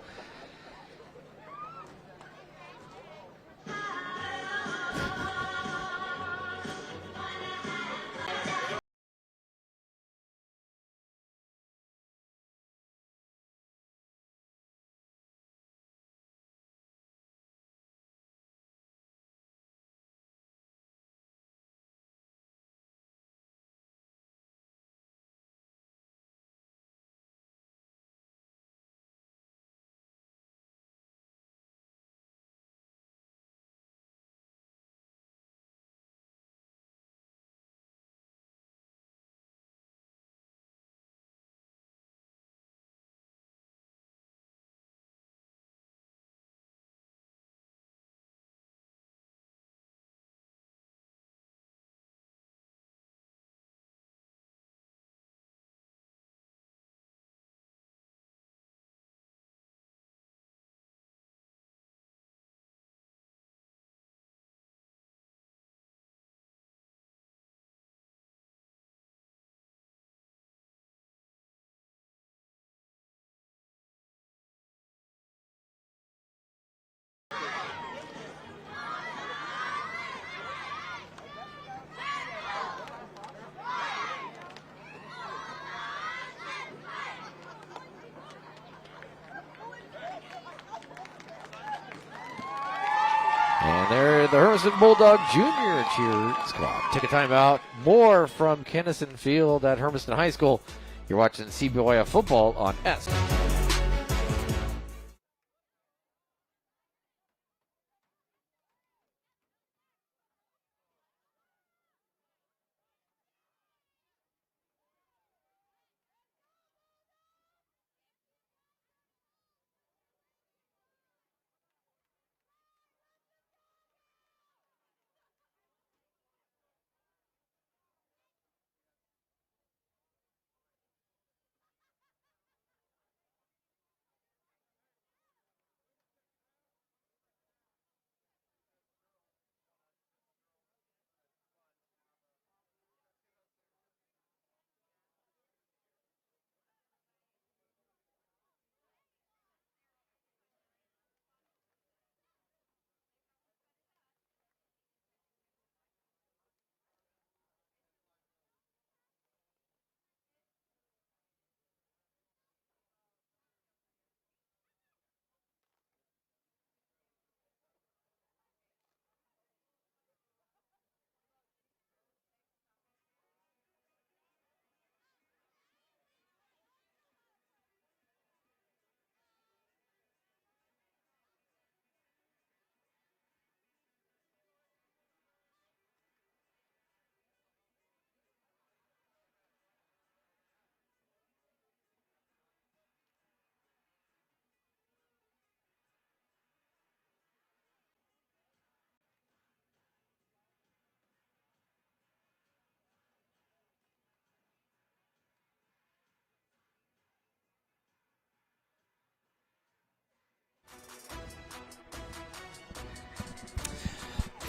And they're the Hermiston Bulldog Junior Cheer Squad. Take a timeout. More from Kennison Field at Hermiston High School. You're watching CBYF football on S.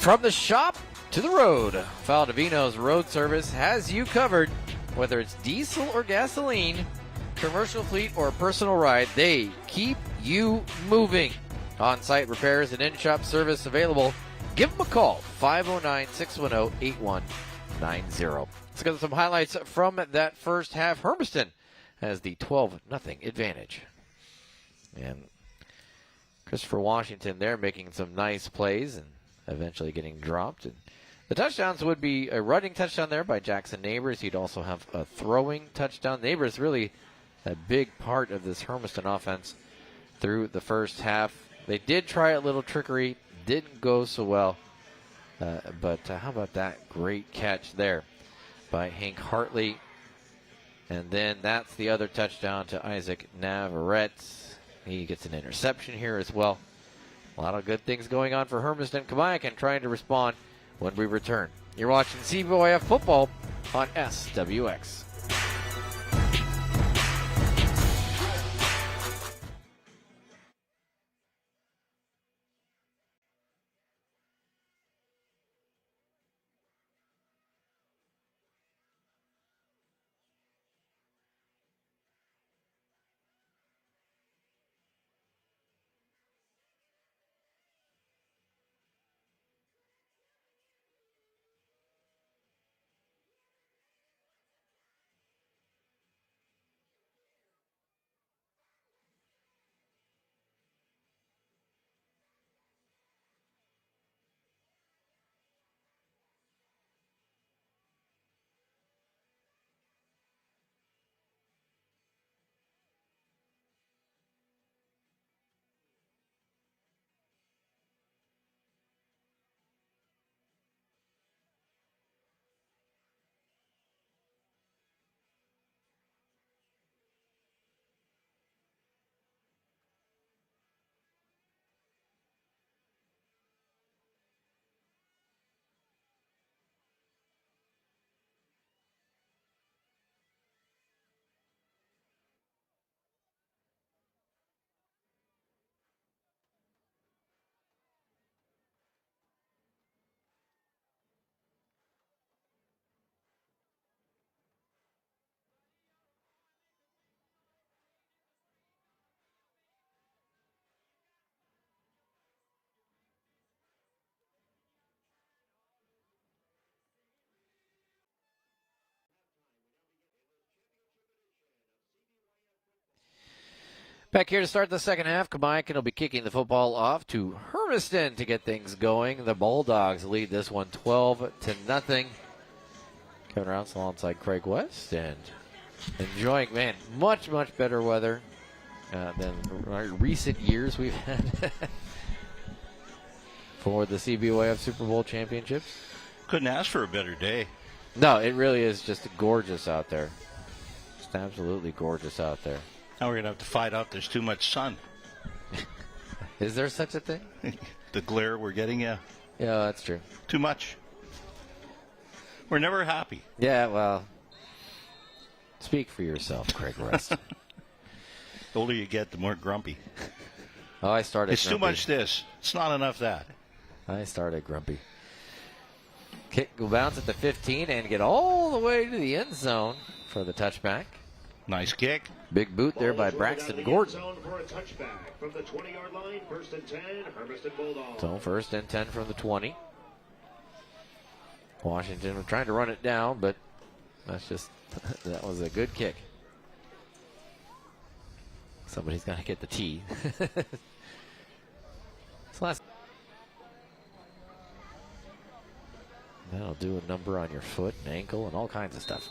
From the shop to the road, Faldovino's Road Service has you covered. Whether it's diesel or gasoline, commercial fleet or personal ride, they keep you moving. On-site repairs and in-shop service available. Give them a call, 509-610-8190. Let's get some highlights from that first half. Hermiston has the 12-0 advantage. And Christopher Washington there making some nice plays and eventually getting dropped. And the touchdowns would be a running touchdown there by Jackson Neighbors. He'd also have a throwing touchdown. Neighbors really a big part of this Hermiston offense through the first half. They did try a little trickery. Didn't go so well. But how about that great catch there by Hank Hartley. And then that's the other touchdown to Isaac Navarrete. He gets an interception here as well. A lot of good things going on for Hermiston. Kamiakin trying to respond when we return. You're watching CBYF football on SWX. Back here to start the second half, Kamaikan will be kicking the football off to Hermiston to get things going. The Bulldogs lead this one 12-0. Kevin Rouse alongside Craig West and enjoying, man, much better weather than recent years we've had for the CBYF Super Bowl championships. Couldn't ask for a better day. No, it really is just gorgeous out there. Just absolutely gorgeous out there. Now we're going to have to fight out there's too much sun. Is there such a thing? The glare we're getting, yeah. Yeah, that's true. Too much. We're never happy. Yeah, well, speak for yourself, Craig West. The older you get, the more grumpy. Oh, I started It's grumpy. too much this. It's not enough that. I started grumpy. Kick will bounce at the 15 and get all the way to the end zone for the touchback. Nice kick. Big boot there by Braxton Gordon. For a touchback from the 20-yard line, 1st and 10, Hermiston Bulldogs. So 1st and 10 from the 20. Washington was trying to run it down, but that was a good kick. Somebody's got to get the tee. That'll do a number on your foot and ankle and all kinds of stuff.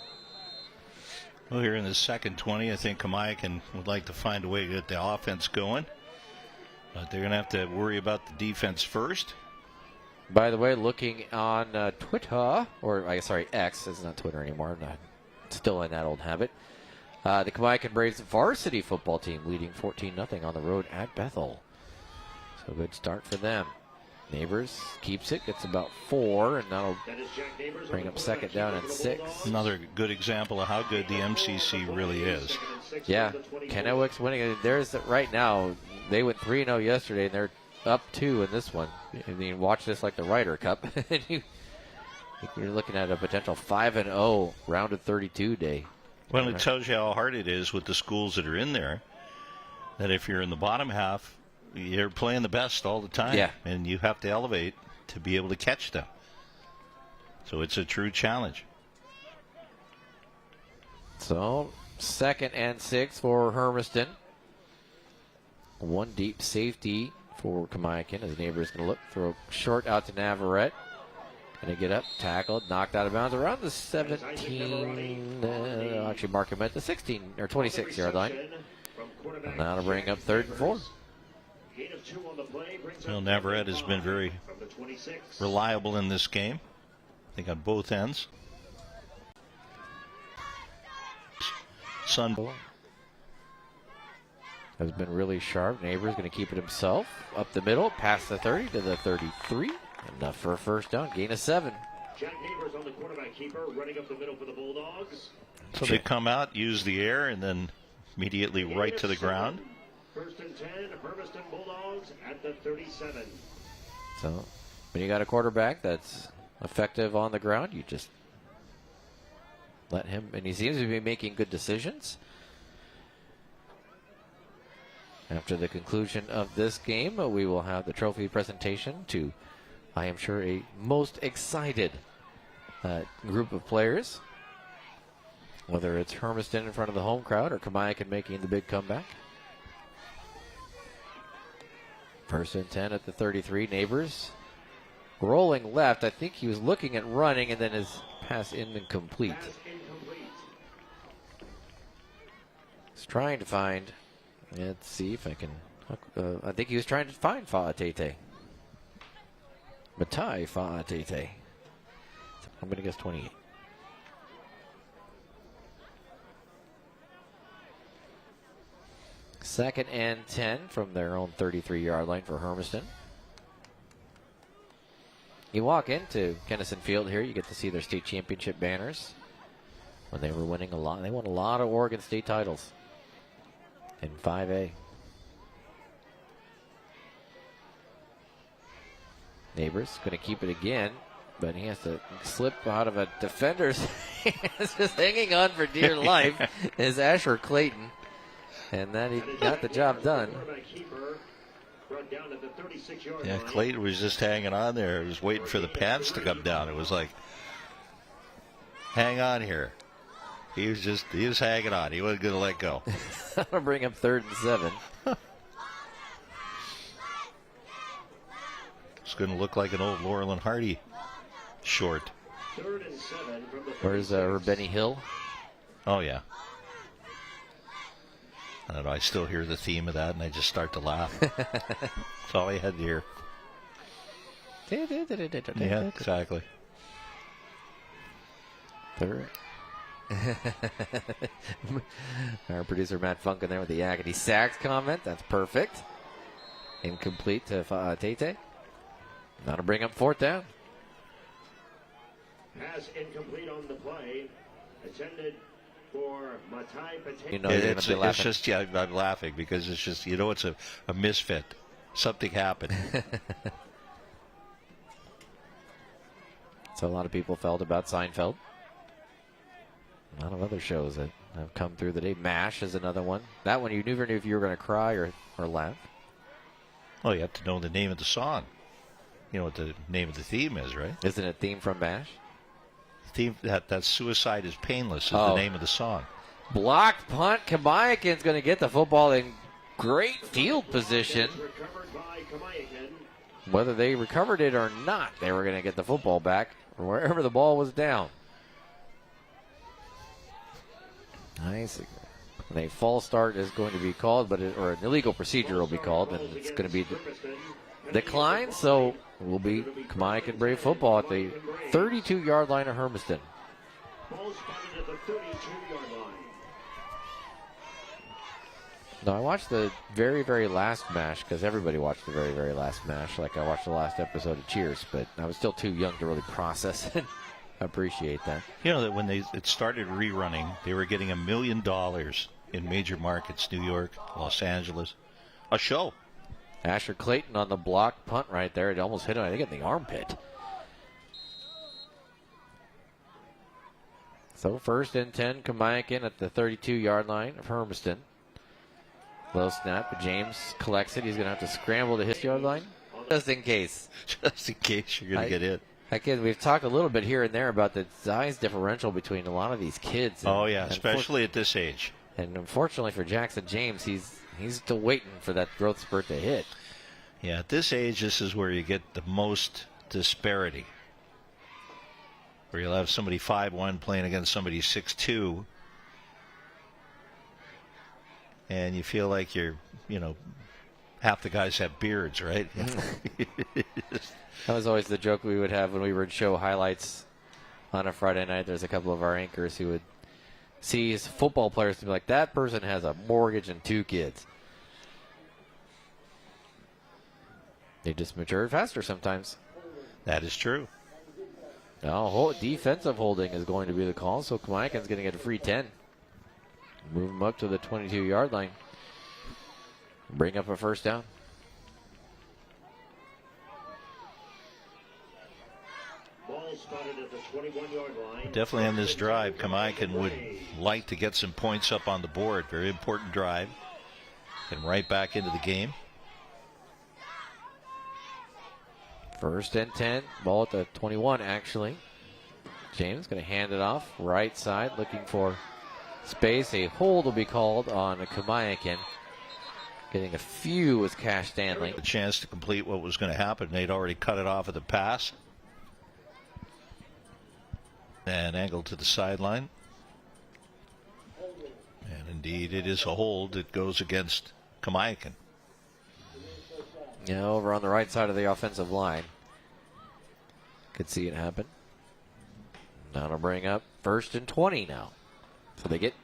Well, here in the second 20, I think Kamaikan would like to find a way to get the offense going. But they're going to have to worry about the defense first. By the way, looking on Twitter, X, it's not Twitter anymore. I'm still in that old habit. The Kamaikan Braves varsity football team leading 14-0 on the road at Bethel. So good start for them. Neighbors keeps it, gets about 4, and that'll bring up second down and 6. Another good example of how good the MCC really is. Yeah, Kennewick's winning. There's right now, they went 3-0 yesterday, and they're up 2 in this one. I mean, watch this like the Ryder Cup. You're looking at a potential 5-0 round of 32 day. Well, it tells you how hard it is with the schools that are in there, that if you're in the bottom half, you're playing the best all the time. Yeah. And you have to elevate to be able to catch them. So it's a true challenge. So, 2nd and 6 for Hermiston. One deep safety for Kamaikan. His neighbor is going to look, throw short out to Navarrete. Going to get up, tackled, knocked out of bounds around the 17. Actually, mark him at the 16 or 26-yard line. And that'll bring up 3rd and 4. Well, Navarrete has been very reliable in this game. I think on both ends. Sun has been really sharp. Neighbor's going to keep it himself. Up the middle, past the 30 to the 33. Enough for a first down. Gain of 7. Jack Neighbors on the quarterback keeper, running up the middle for the Bulldogs. So they come out, use the air, and then immediately right to the ground. 1st and 10, Hermiston Bulldogs at the 37. So when you got a quarterback that's effective on the ground, you just let him, and he seems to be making good decisions. After the conclusion of this game, we will have the trophy presentation to, I am sure, a most excited group of players. Whether it's Hermiston in front of the home crowd or Kamaikan making the big comeback. 1st and 10 at the 33. Neighbors rolling left. I think he was looking at running, and then his pass incomplete. He's trying to find. Let's see if I can. I think he was trying to find Fa'atete. Matai Fa'atete. I'm going to guess 28. Second and 10 from their own 33-yard line for Hermiston. You walk into Kennison Field here, you get to see their state championship banners. When they were winning a lot, they won a lot of Oregon State titles in 5A. Neighbors going to keep it again, but he has to slip out of a defender's hands, just hanging on for dear life, is Asher Clayton. And then he got the job done. Yeah, Clayton was just hanging on there. He was waiting for the pants to come down. It was like, hang on here. He was hanging on. He wasn't going to let go. That'll bring up 3rd and 7. It's going to look like an old Laurel and Hardy short. 3rd and 7 from the Where's Benny Hill? Oh, yeah. I don't know. I still hear the theme of that, and I just start to laugh. That's all I had to hear. Yeah, exactly. Third. Our producer Matt Funkin there with the Yakety Sax comment. That's perfect. Incomplete to Tate. That'll bring up 4th down. Pass incomplete on the play. Intended for Matai Patel. You know you're It's gonna be laughing. just, yeah, I'm laughing because it's just, it's a misfit. Something happened. So a lot of people felt about Seinfeld. A lot of other shows that have come through the day. MASH is another one. That one you never knew if you were going to cry or laugh. Oh, you have to know the name of the song. You know what the name of the theme is, right? Isn't it theme from MASH? Theme that's Suicide is Painless is the name of the song. Blocked punt. Kamayakin's going to get the football in great field position. Recovered by Kamayakin. Whether they recovered it or not, they were going to get the football back wherever the ball was down. Nice. A false start is going to be called, or an illegal procedure will be called, and it's going to be declined. So will be Kamayakin Brave football at the 32-yard line of Hermiston. Ball spotted at the 32-yard line. No, I watched the very, very last MASH because everybody watched the very, very last MASH. Like I watched the last episode of Cheers, but I was still too young to really process and appreciate that. You know that when it started rerunning, they were getting $1 million in major markets, New York, Los Angeles, a show. Asher Clayton on the block punt right there. It almost hit him, I think, in the armpit. So 1st and 10, Kamayakin at the 32-yard line of Hermiston. Low snap, but James collects it. He's going to have to scramble to his yard line. Just in case. Just in case you're going to get hit. Again, we've talked a little bit here and there about the size differential between a lot of these kids. Oh, yeah, especially at this age. And unfortunately for Jackson James, he's still waiting for that growth spurt to hit. Yeah, at this age, this is where you get the most disparity. Where you'll have somebody 5'1" playing against somebody 6'2", and you feel like you're, half the guys have beards, right? That was always the joke we would have when we would show highlights on a Friday night. There's a couple of our anchors who would see football players and be like, that person has a mortgage and 2 kids. They just matured faster sometimes. That is true. Now, defensive holding is going to be the call, so Kamayakin's going to get a free 10. Move him up to the 22-yard line. Bring up a 1st down. Ball spotted at the 21-yard line. Definitely on this drive, Kamayakin would like to get some points up on the board. Very important drive. And right back into the game. 1st and 10. Ball at the 21, actually. James going to hand it off. Right side, looking for space. A hold will be called on Kamayakin. Getting a few with Cash Stanley. A chance to complete what was going to happen. They'd already cut it off at the pass. And angled to the sideline. And indeed, it is a hold. It goes against Kamayakin. Yeah, over on the right side of the offensive line. Could see it happen. That'll bring up 1st and 20 now. So they get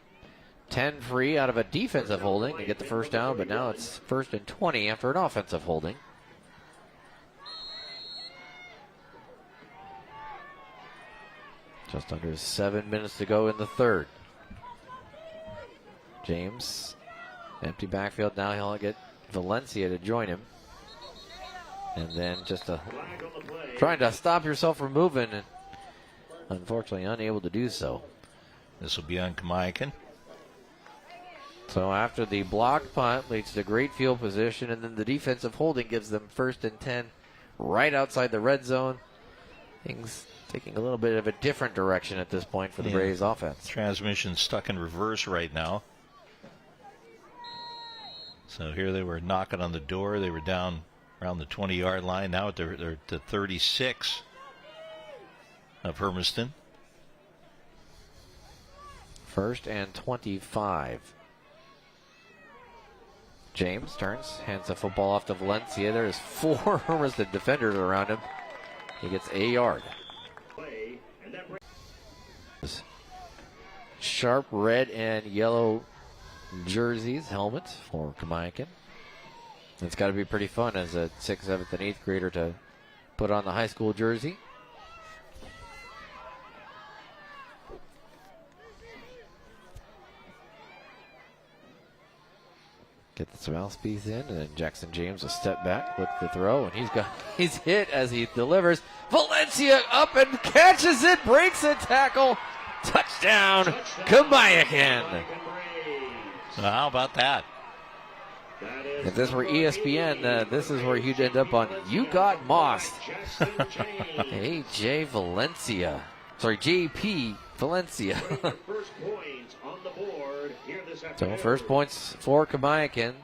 10 free out of a defensive holding to get the 1st down, but now it's 1st and 20 after an offensive holding. Just under 7 minutes to go in the 3rd. James, empty backfield. Now he'll get Valencia to join him. And then just trying to stop yourself from moving, and unfortunately unable to do so. This will be on Kamayakin. So after the blocked punt leads to great field position, and then the defensive holding gives them 1st and 10 right outside the red zone. Things taking a little bit of a different direction at this point for the Braves offense. Transmission stuck in reverse right now. So here they were knocking on the door. They were down around the 20-yard line. Now they're at the 36 of Hermiston. 1st and 25. James turns, hands the football off to Valencia. There's 4 Hermiston defenders around him. He gets a yard. Sharp red and yellow jerseys, helmets for Kamayakan. It's got to be pretty fun as a 6th, 7th, and 8th grader to put on the high school jersey. Get the mouthpiece in, and then Jackson James will step back with the throw, and he's hit as he delivers. Valencia up and catches it, breaks a tackle. Touchdown, Kamayakan. How about that? If this were ESPN, this is where you'd end up on You Got Mossed. AJ Valencia. Sorry, JP Valencia. So first points for Kamayakan.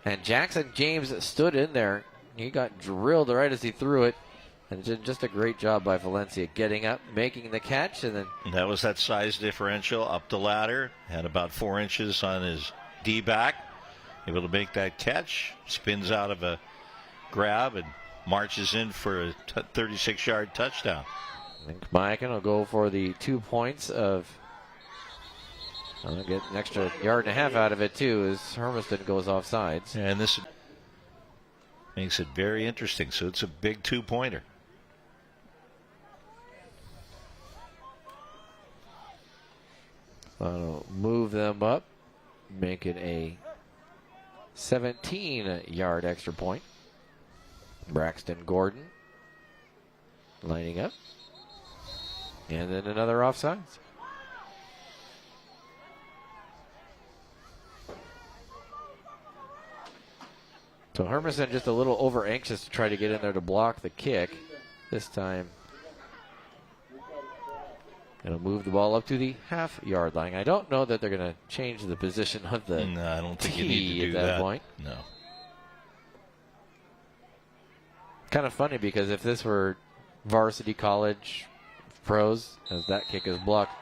And Jackson James stood in there. He got drilled right as he threw it. And just a great job by Valencia getting up, making the catch, and then that was that size differential up the ladder. Had about 4 inches on his D-back. Able to make that catch. Spins out of a grab and marches in for a 36-yard touchdown. And Kamayakan will go for the 2 points of. I'll get an extra yard and a half out of it too as Hermiston goes off sides. And this makes it very interesting. So it's a big 2-pointer. Move them up, make it a 17-yard extra point. Braxton Gordon lining up. And then another offsides. So Hermiston just a little over anxious to try to get in there to block the kick. This time it'll move the ball up to the half-yard line. I don't know that they're going to change the position of the No, I don't think you tee need to do at that that. point. No. Kind of funny because if this were varsity college pros, as that kick is blocked,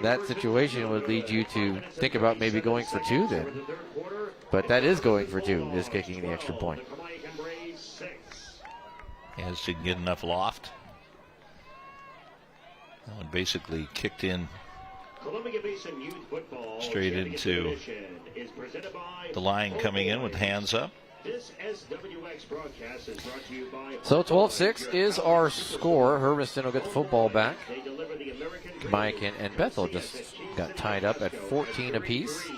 that situation would lead you to think about maybe going for 2 then. But that is going for 2, is kicking the extra point. As to get enough loft. That one basically kicked in straight into the line coming in with hands up. This SWX broadcast is brought to you by So 12-6 is our score. Hermiston will get the football back. Kamayakan and Bethel just got tied up at 14 apiece.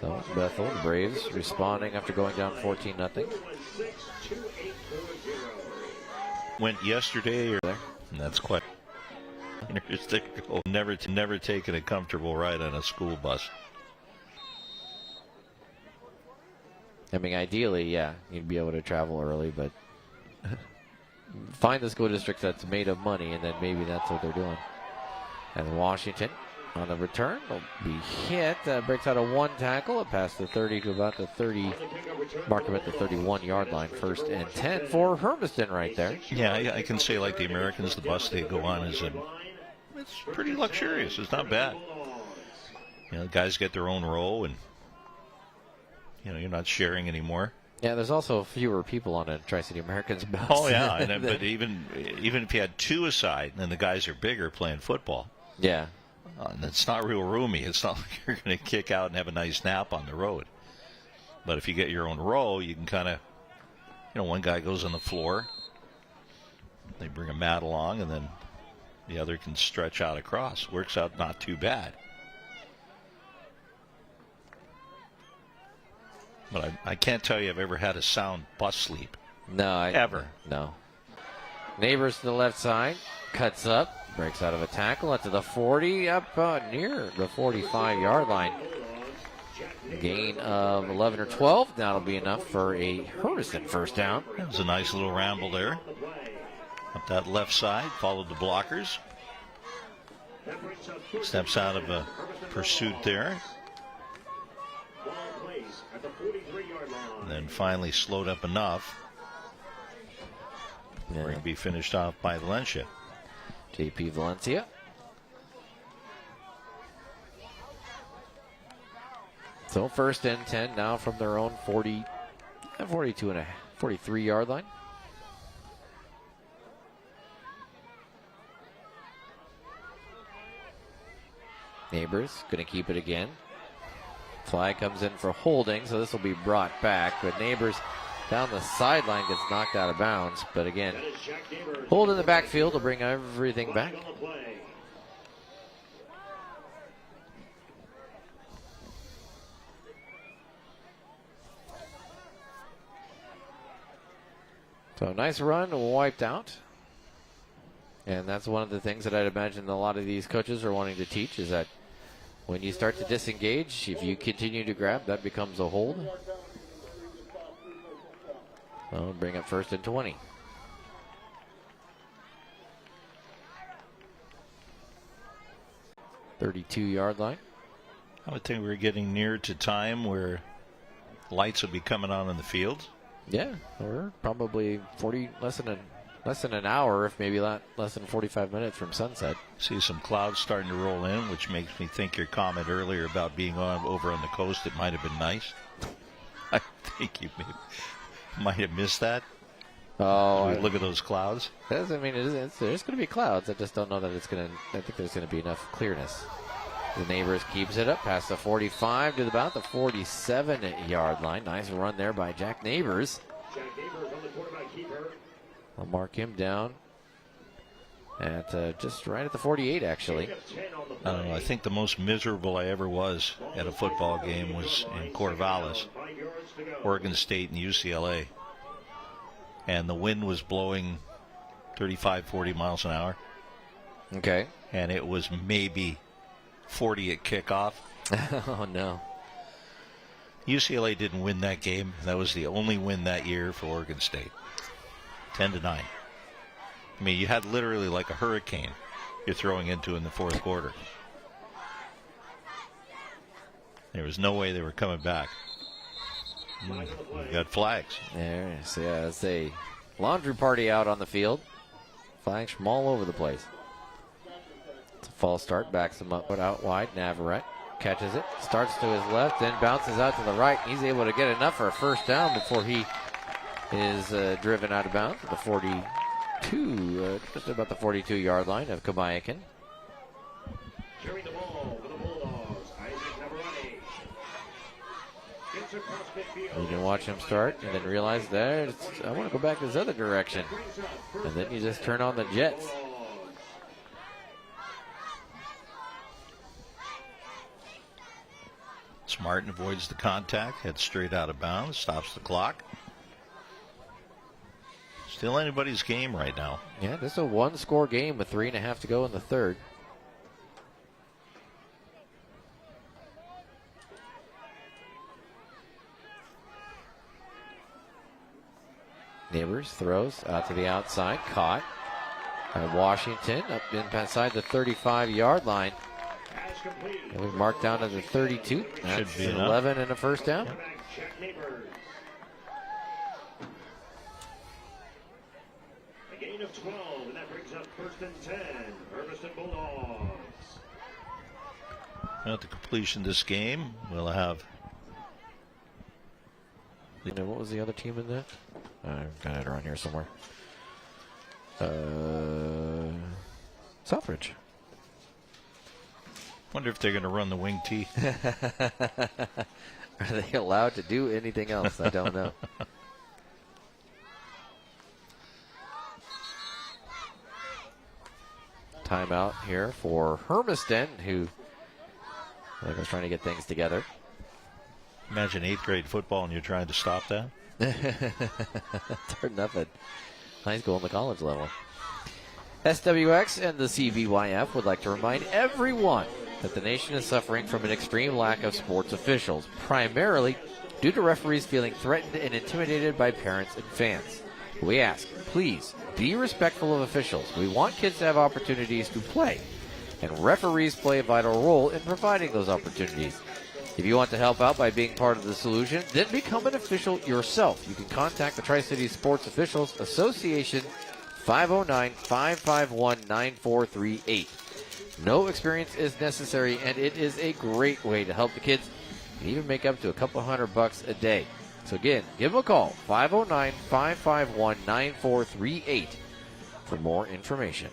So Bethel, the Braves, responding after going down 14-0. Went yesterday, and that's quite interesting. Never taken a comfortable ride on a school bus. I mean, ideally, yeah, you'd be able to travel early, but find the school district that's made of money, and then maybe that's what they're doing. And Washington on the return will be hit. Breaks out of 1 tackle. It passed the 30 to about the 30. Mark him at the 31-yard line. 1st and 10 for Hermiston right there. Yeah, I can say like the Americans, the bus they go on it's pretty luxurious. It's not bad. You know, the guys get their own row, and you know, you're not sharing anymore. Yeah, there's also fewer people on a Tri-City Americans bus. Oh yeah, but even if you had 2 aside, and the guys are bigger playing football. Yeah. It's not real roomy. It's not like you're going to kick out and have a nice nap on the road. But if you get your own row, you can kind of, one guy goes on the floor. They bring a mat along, and then the other can stretch out across. Works out not too bad. But I can't tell you I've ever had a sound bus sleep. No. Ever. No. Neighbors to the left side. Cuts up. Breaks out of a tackle up to the 40, up near the 45-yard line. Gain of 11 or 12. That'll be enough for a Hermiston first down. That was a nice little ramble there. Up that left side, followed the blockers. Steps out of a pursuit there. And then finally slowed up enough. We're going to be finished off by Valencia. JP Valencia. So 1st and 10 now from their own 43-yard line. Neighbors going to keep it again. Flag comes in for holding, so this will be brought back. But Neighbors down the sideline gets knocked out of bounds. But again, hold in the backfield will bring everything back. So nice run, wiped out. And that's one of the things that I'd imagine a lot of these coaches are wanting to teach is that when you start to disengage, if you continue to grab, that becomes a hold. So bring up 1st and 20. .32-yard line. I would think we're getting near to time where lights will be coming on in the field. Yeah, we're probably less than an hour, if maybe less than 45 minutes from sunset. See some clouds starting to roll in, which makes me think your comment earlier about being over on the coast, it might have been nice. I think you might have missed that. Oh, look at those clouds. There's going to be clouds. I just don't know that I think there's going to be enough clearness. The Neighbors keeps it up past the 45 to about the 47-yard line. Nice run there by Jack Neighbors. Jack Neighbors on the quarterback keeper. I'll mark him down at just right at the 48, actually. I don't know. I think the most miserable I ever was at a football game was in Corvallis, Oregon State and UCLA. And the wind was blowing 35, 40 miles an hour. Okay. And it was maybe 40 at kickoff. Oh, no. UCLA didn't win that game. That was the only win that year for Oregon State. 10-9. I mean, you had literally like a hurricane you're throwing into in the fourth quarter. There was no way they were coming back. We got flags. There's, yeah, it's a laundry party out on the field. Flags from all over the place. It's a false start, backs him up, put out wide. Navarrete catches it, starts to his left, then bounces out to the right. He's able to get enough for a first down before he is driven out of bounds at the 42, just about the 42-yard line of Kabayakan. Carrying the ball for the Bulldogs, Isaac Navarrete. Gets across midfield. You can watch him start and then realize that I want to go back this other direction. And then you just turn on the jets. Martin avoids the contact, heads straight out of bounds, stops the clock. Still anybody's game right now. Yeah, this is a one-score game with 3.5 to go in the third. Neighbors throws out to the outside, caught by Washington up inside the 35-yard line. And we marked down to the 32. That's should be 11 and a first down. A gain of 12, and that brings up 1st and 10. Hermiston Bulldogs. At the completion of this game, we'll have. What was the other team in that? I've got it around here somewhere. Southridge. Wonder if they're going to run the wing tee. Are they allowed to do anything else? I don't know. Timeout here for Hermiston, who I think was trying to get things together. Imagine 8th grade football and you're trying to stop that. It's hard enough at high school and the college level. SWX and the CBYF would like to remind everyone that the nation is suffering from an extreme lack of sports officials, primarily due to referees feeling threatened and intimidated by parents and fans. We ask, please be respectful of officials. We want kids to have opportunities to play, and referees play a vital role in providing those opportunities. If you want to help out by being part of the solution, then become an official yourself. You can contact the Tri-Cities Sports Officials Association, 509-551-9438. No experience is necessary, and it is a great way to help the kids and even make up to a couple $100 a day. So again, give them a call, 509-551-9438 for more information.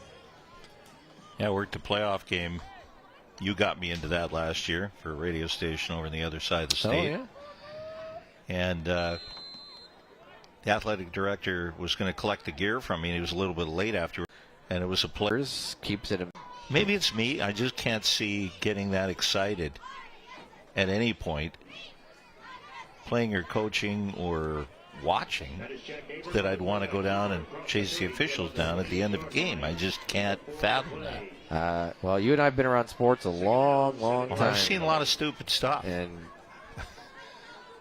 Yeah, I worked a playoff game. You got me into that last year for a radio station over on the other side of the state. Oh, yeah. And the athletic director was going to collect the gear from me, and he was a little bit late after. And it was a player. Keeps it. Maybe it's me. I just can't see getting that excited at any point, playing or coaching or watching, that I'd want to go down and chase the officials down at the end of a game. I just can't fathom that. Well, you and I have been around sports a long time. I've seen a lot of stupid stuff. And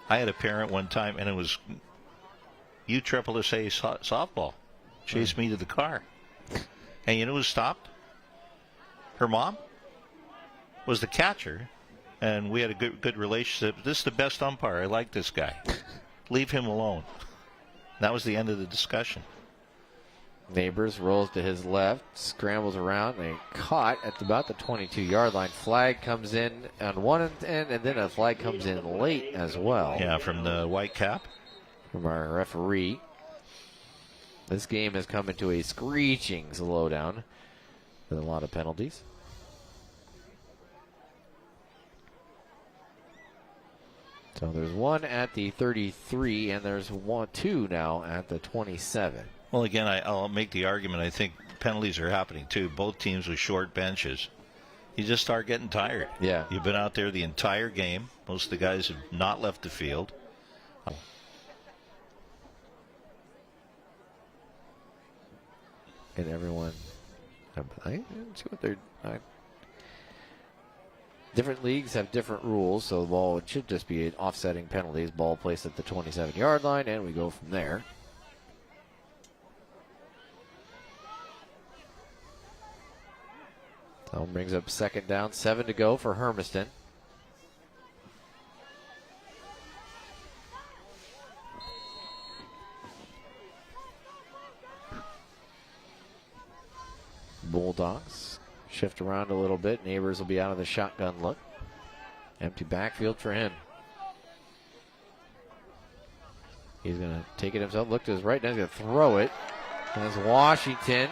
I had a parent one time, and it was USSSA softball. Chased me to the car. And you know who stopped? Her mom was the catcher, and we had a good relationship. This is the best umpire. I like this guy. Leave him alone. That was the end of the discussion. Neighbors rolls to his left, scrambles around, and caught at about the 22-yard line. Flag comes in on one end, and then a flag comes in late as well. Yeah, from the white cap. From our referee. This game has come into a screeching slowdown with a lot of penalties. So there's one at the 33, and there's two now at the 27. Well, again, I'll make the argument. I think penalties are happening, too. Both teams with short benches. You just start getting tired. Yeah. You've been out there the entire game. Most of the guys have not left the field. And everyone, I didn't see what they're. Different leagues have different rules, so the ball, it should just be an offsetting penalties. Ball placed at the 27-yard line, and we go from there. So brings up second down, 7 to go for Hermiston. Bulldogs shift around a little bit. Neighbors will be out of the shotgun look. Empty backfield for him. He's going to take it himself. Look to his right now. He's going to throw it. As Washington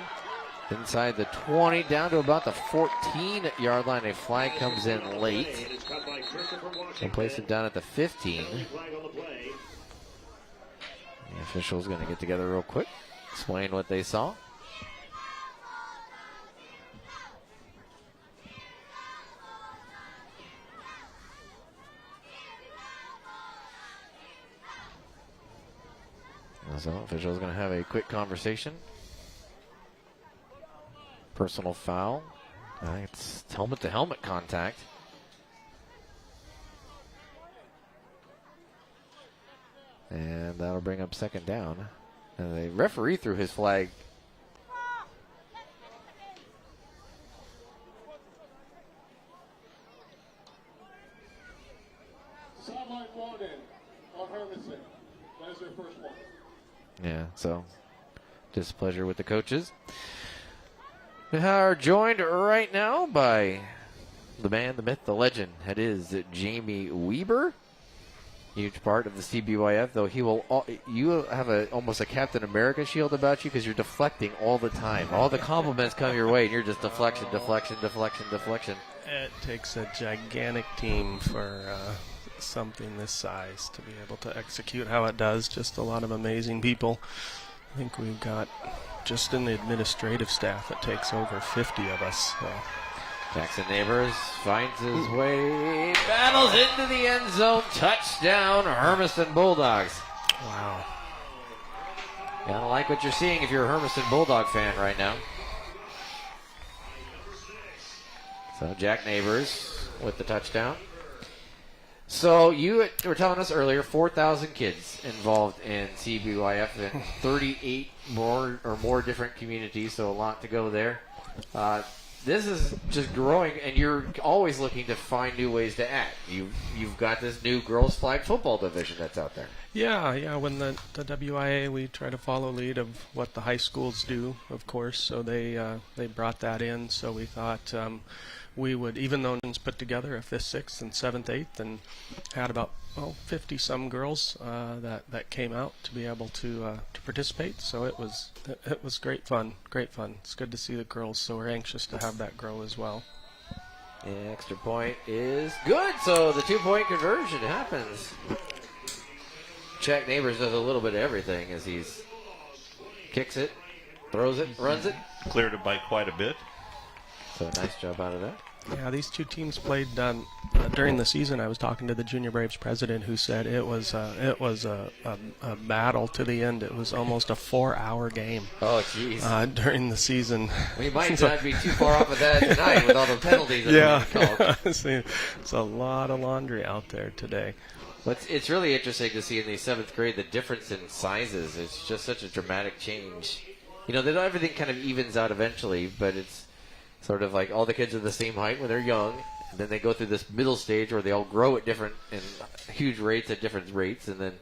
inside the 20, down to about the 14-yard line. A flag comes in late. They'll place it down at the 15. The officials going to get together real quick, explain what they saw. So officials going to have a quick conversation. Personal foul. It's helmet-to-helmet contact. And that'll bring up second down. And the referee threw his flag. Sideline brought in on Hermiston. That is their first one. Yeah, so displeasure with the coaches. We are joined right now by the man, the myth, the legend. That is Jamie Weber. Huge part of the CBYF, though you have almost a Captain America shield about you because you're deflecting all the time. All the compliments come your way, and you're just deflection. It takes a gigantic team for something this size to be able to execute how it does. Just a lot of amazing people. I think we've got, just in the administrative staff, it takes over 50 of us. So. Jackson Neighbors finds his way, battles into the end zone, touchdown, Hermiston Bulldogs. Wow. Gotta like what you're seeing if you're a Hermiston Bulldog fan right now. So Jack Neighbors with the touchdown. So you were telling us earlier, 4,000 kids involved in CBYF in 38 more different communities, so a lot to go there. This is just growing, and you're always looking to find new ways to add. You've got this new girls flag football division that's out there. Yeah. When the WIA, we try to follow lead of what the high schools do, of course. So they brought that in. So we thought we would, even though it's put together a 5th, 6th, and 7th, 8th, and had about 50 some girls that came out to be able to participate. So it was great fun. It's good to see the girls. So we're anxious to have that grow as well. The extra point is good. So the 2-point conversion happens. Jack Neighbors does a little bit of everything as he's kicks it, throws it, runs it. Cleared it by quite a bit. So nice job out of that. Yeah, these two teams played during the season. I was talking to the Junior Braves president, who said it was a battle to the end. It was almost a 4-hour game. Oh, jeez. During the season. We might not be too far off of that tonight with all the penalties that have been called. It's a lot of laundry out there today. But it's really interesting to see in the 7th grade the difference in sizes. It's just such a dramatic change. Everything kind of evens out eventually, but it's sort of like all the kids are the same height when they're young, and then they go through this middle stage where they all grow at different and huge rates at different rates, and then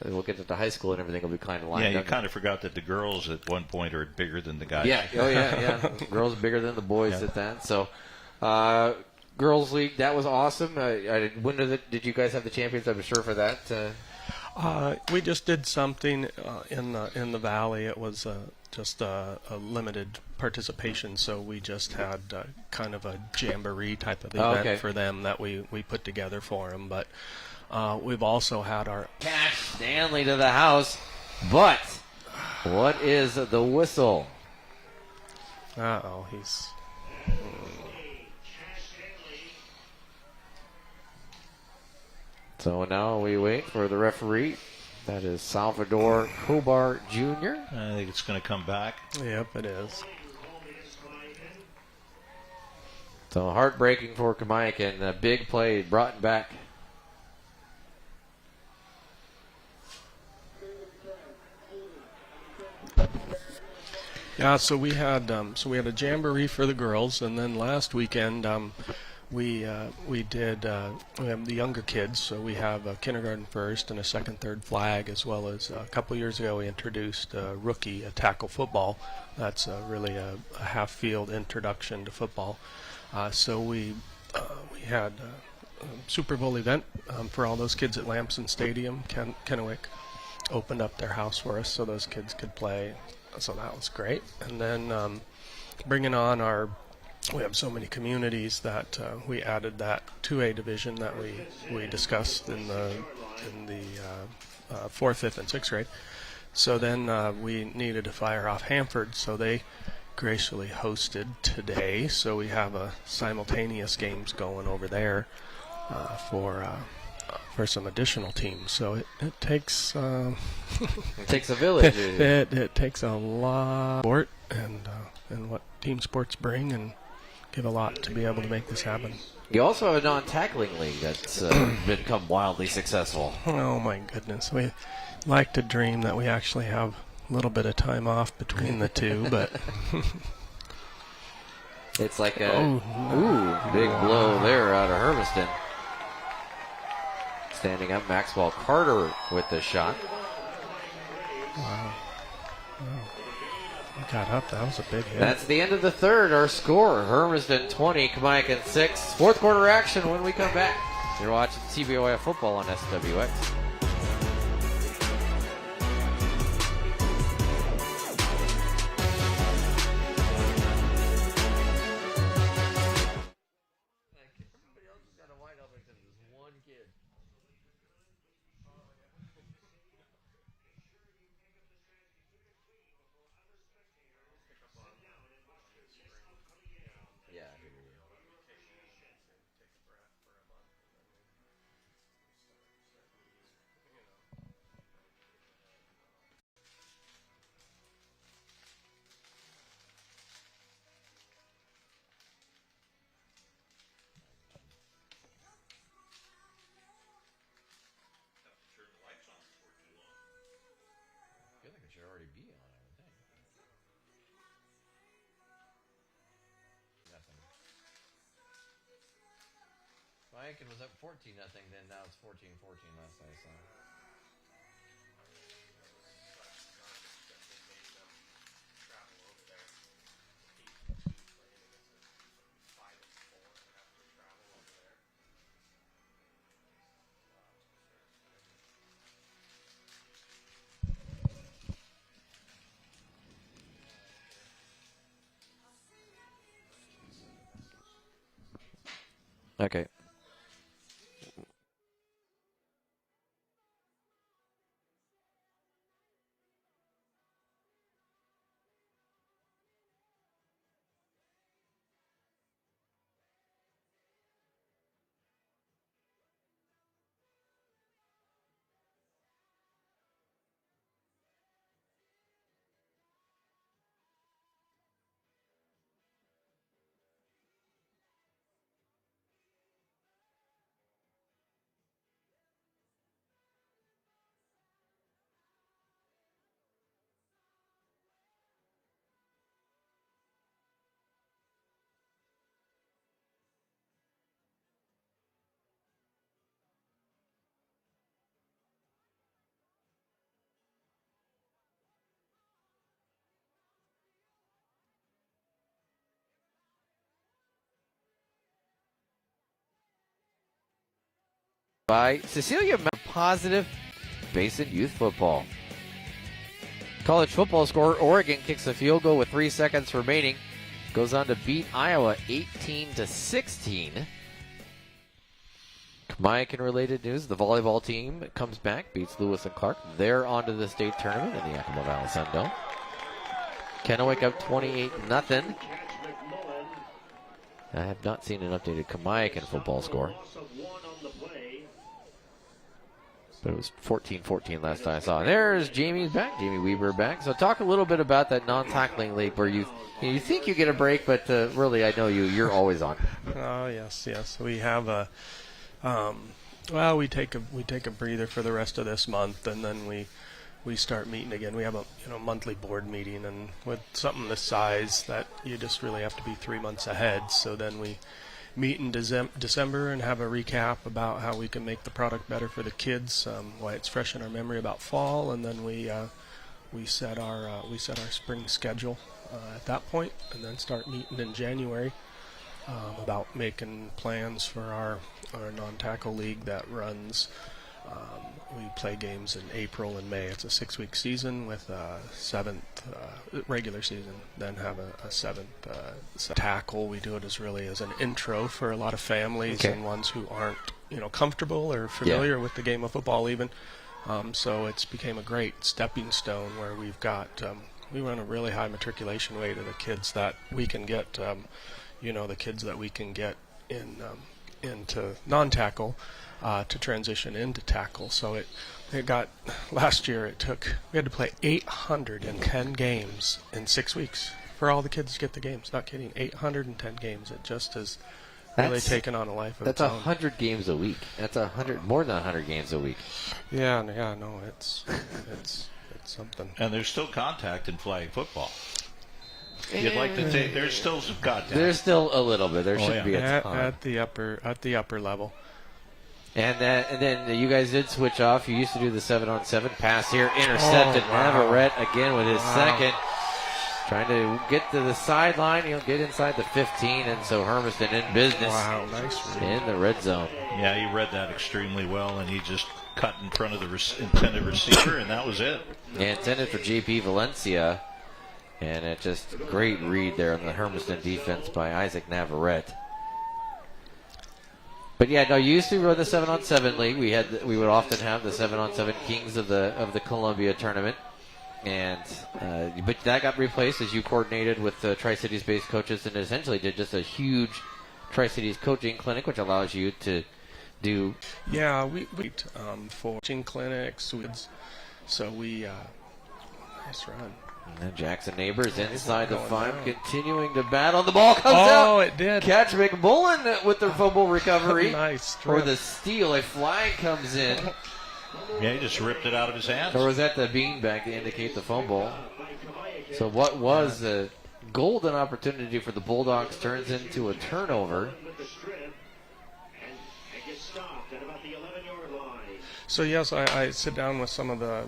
we'll get to high school and everything will be kind of lined up. Yeah, you kind of forgot that the girls at one point are bigger than the guys. Yeah, yeah. Girls bigger than the boys at that. So, Girls League, that was awesome. When did you guys have the champions? I'm sure for that. We just did something in the valley. It was just a limited participation, so we just had kind of a jamboree type of event for them that we put together for them. But we've also had our Cash Stanley to the house. But what is the whistle? He's. So now we wait for the referee. That is Salvador Cobar Jr. I think it's going to come back. Yep, it is. So heartbreaking for Kamiakin. A big play brought back. Yeah, so we had a jamboree for the girls, and then last weekend we have the younger kids, so we have a kindergarten first and a second, third flag, as well as a couple years ago we introduced a rookie, a tackle football. That's really a half-field introduction to football. So we had a Super Bowl event for all those kids at Lamson Stadium. Kennewick opened up their house for us so those kids could play. So that was great. And then bringing on we have so many communities that we added that 2A division that we discussed in the 4th, 5th, and 6th grade. So then we needed to fire off Hanford, so they graciously hosted today. So we have a simultaneous games going over there for some additional teams. So it takes it takes a village. It takes a lot of sport and what team sports bring, and give a lot to be able to make this happen. You also have a non-tackling league that's become wildly successful. Oh my goodness, we like to dream that we actually have a little bit of time off between the two, but it's like a big blow there out of Hermiston. Standing up, Maxwell Carter with the shot. Wow. Got up. That was a big hit. That's the end of the third. Our score, Hermiston 20, Kamiakin 6. Fourth quarter action when we come back. You're watching CBOF football on SWX. Kamiakin was up 14-0, then now it's 14-14 last I saw. Okay. By Cecilia Positive Basin Youth Football. College football score, Oregon kicks a field goal with 3 seconds remaining. Goes on to beat Iowa 18-16. Kamiakin related news, the volleyball team comes back, beats Lewis and Clark. They're on to the state tournament in the Yakima Valley Sun Dome. Kennewick up 28-0. I have not seen an updated Kamiakin football score. But it was 14-14 last time I saw. There's Jamie's back, Jamie Weber back. So talk a little bit about that non-tackling league where you think you get a break, but really I know you're always on. Oh yes. We have a we take a breather for the rest of this month, and then we start meeting again. We have a monthly board meeting, and with something this size, that you just really have to be 3 months ahead. So then we meet in December and have a recap about how we can make the product better for the kids, why it's fresh in our memory about fall, and then we set our spring schedule at that point, and then start meeting in January about making plans for our non-tackle league that runs. We play games in April and May. It's a 6-week season with a 7th regular season, then have a 7th tackle. We do it as an intro for a lot of families and ones who aren't comfortable or familiar with the game of football even. So it's became a great stepping stone where we've got we run a really high matriculation rate of the kids that we can get the kids that we can get into non-tackle to transition into tackle. So it got, last year we had to play 810 games in 6 weeks for all the kids to get the games. Not kidding, 810 games. It just has really taken on a life of its own. That's 100 games a week. That's more than 100 games a week. Yeah, no, it's something. And there's still contact in flag football. You'd like to say there's still some contact. There's still a little bit. There should be a ton. At the upper level. And then you guys did switch off. You used to do the 7-on-7 pass here. Intercepted. Navarrete again with his second. Trying to get to the sideline. He'll get inside the 15. And so Hermiston in business. Wow, nice read. In the red zone. Yeah, he read that extremely well, and he just cut in front of the intended receiver, and that was it. Yeah, intended for JP Valencia. And it just great read there on the Hermiston defense by Isaac Navarrete. But yeah, no, you used to run the 7-on-7 league. We would often have the 7-on-7 Kings of the Columbia tournament, and but that got replaced as you coordinated with the Tri-Cities based coaches and essentially did just a huge Tri-Cities coaching clinic, which allows you to do. Yeah, we for coaching clinics. So we nice run. And Jackson Neighbors inside the 5, continuing to battle. The ball comes out. Oh, it did. Catch McBullen with the fumble recovery. Nice. Or the steal. A flag comes in. Yeah, he just ripped it out of his hands. Or was that the beanbag to indicate the fumble? So what was a golden opportunity for the Bulldogs turns into a turnover. So yes, I sit down with some of the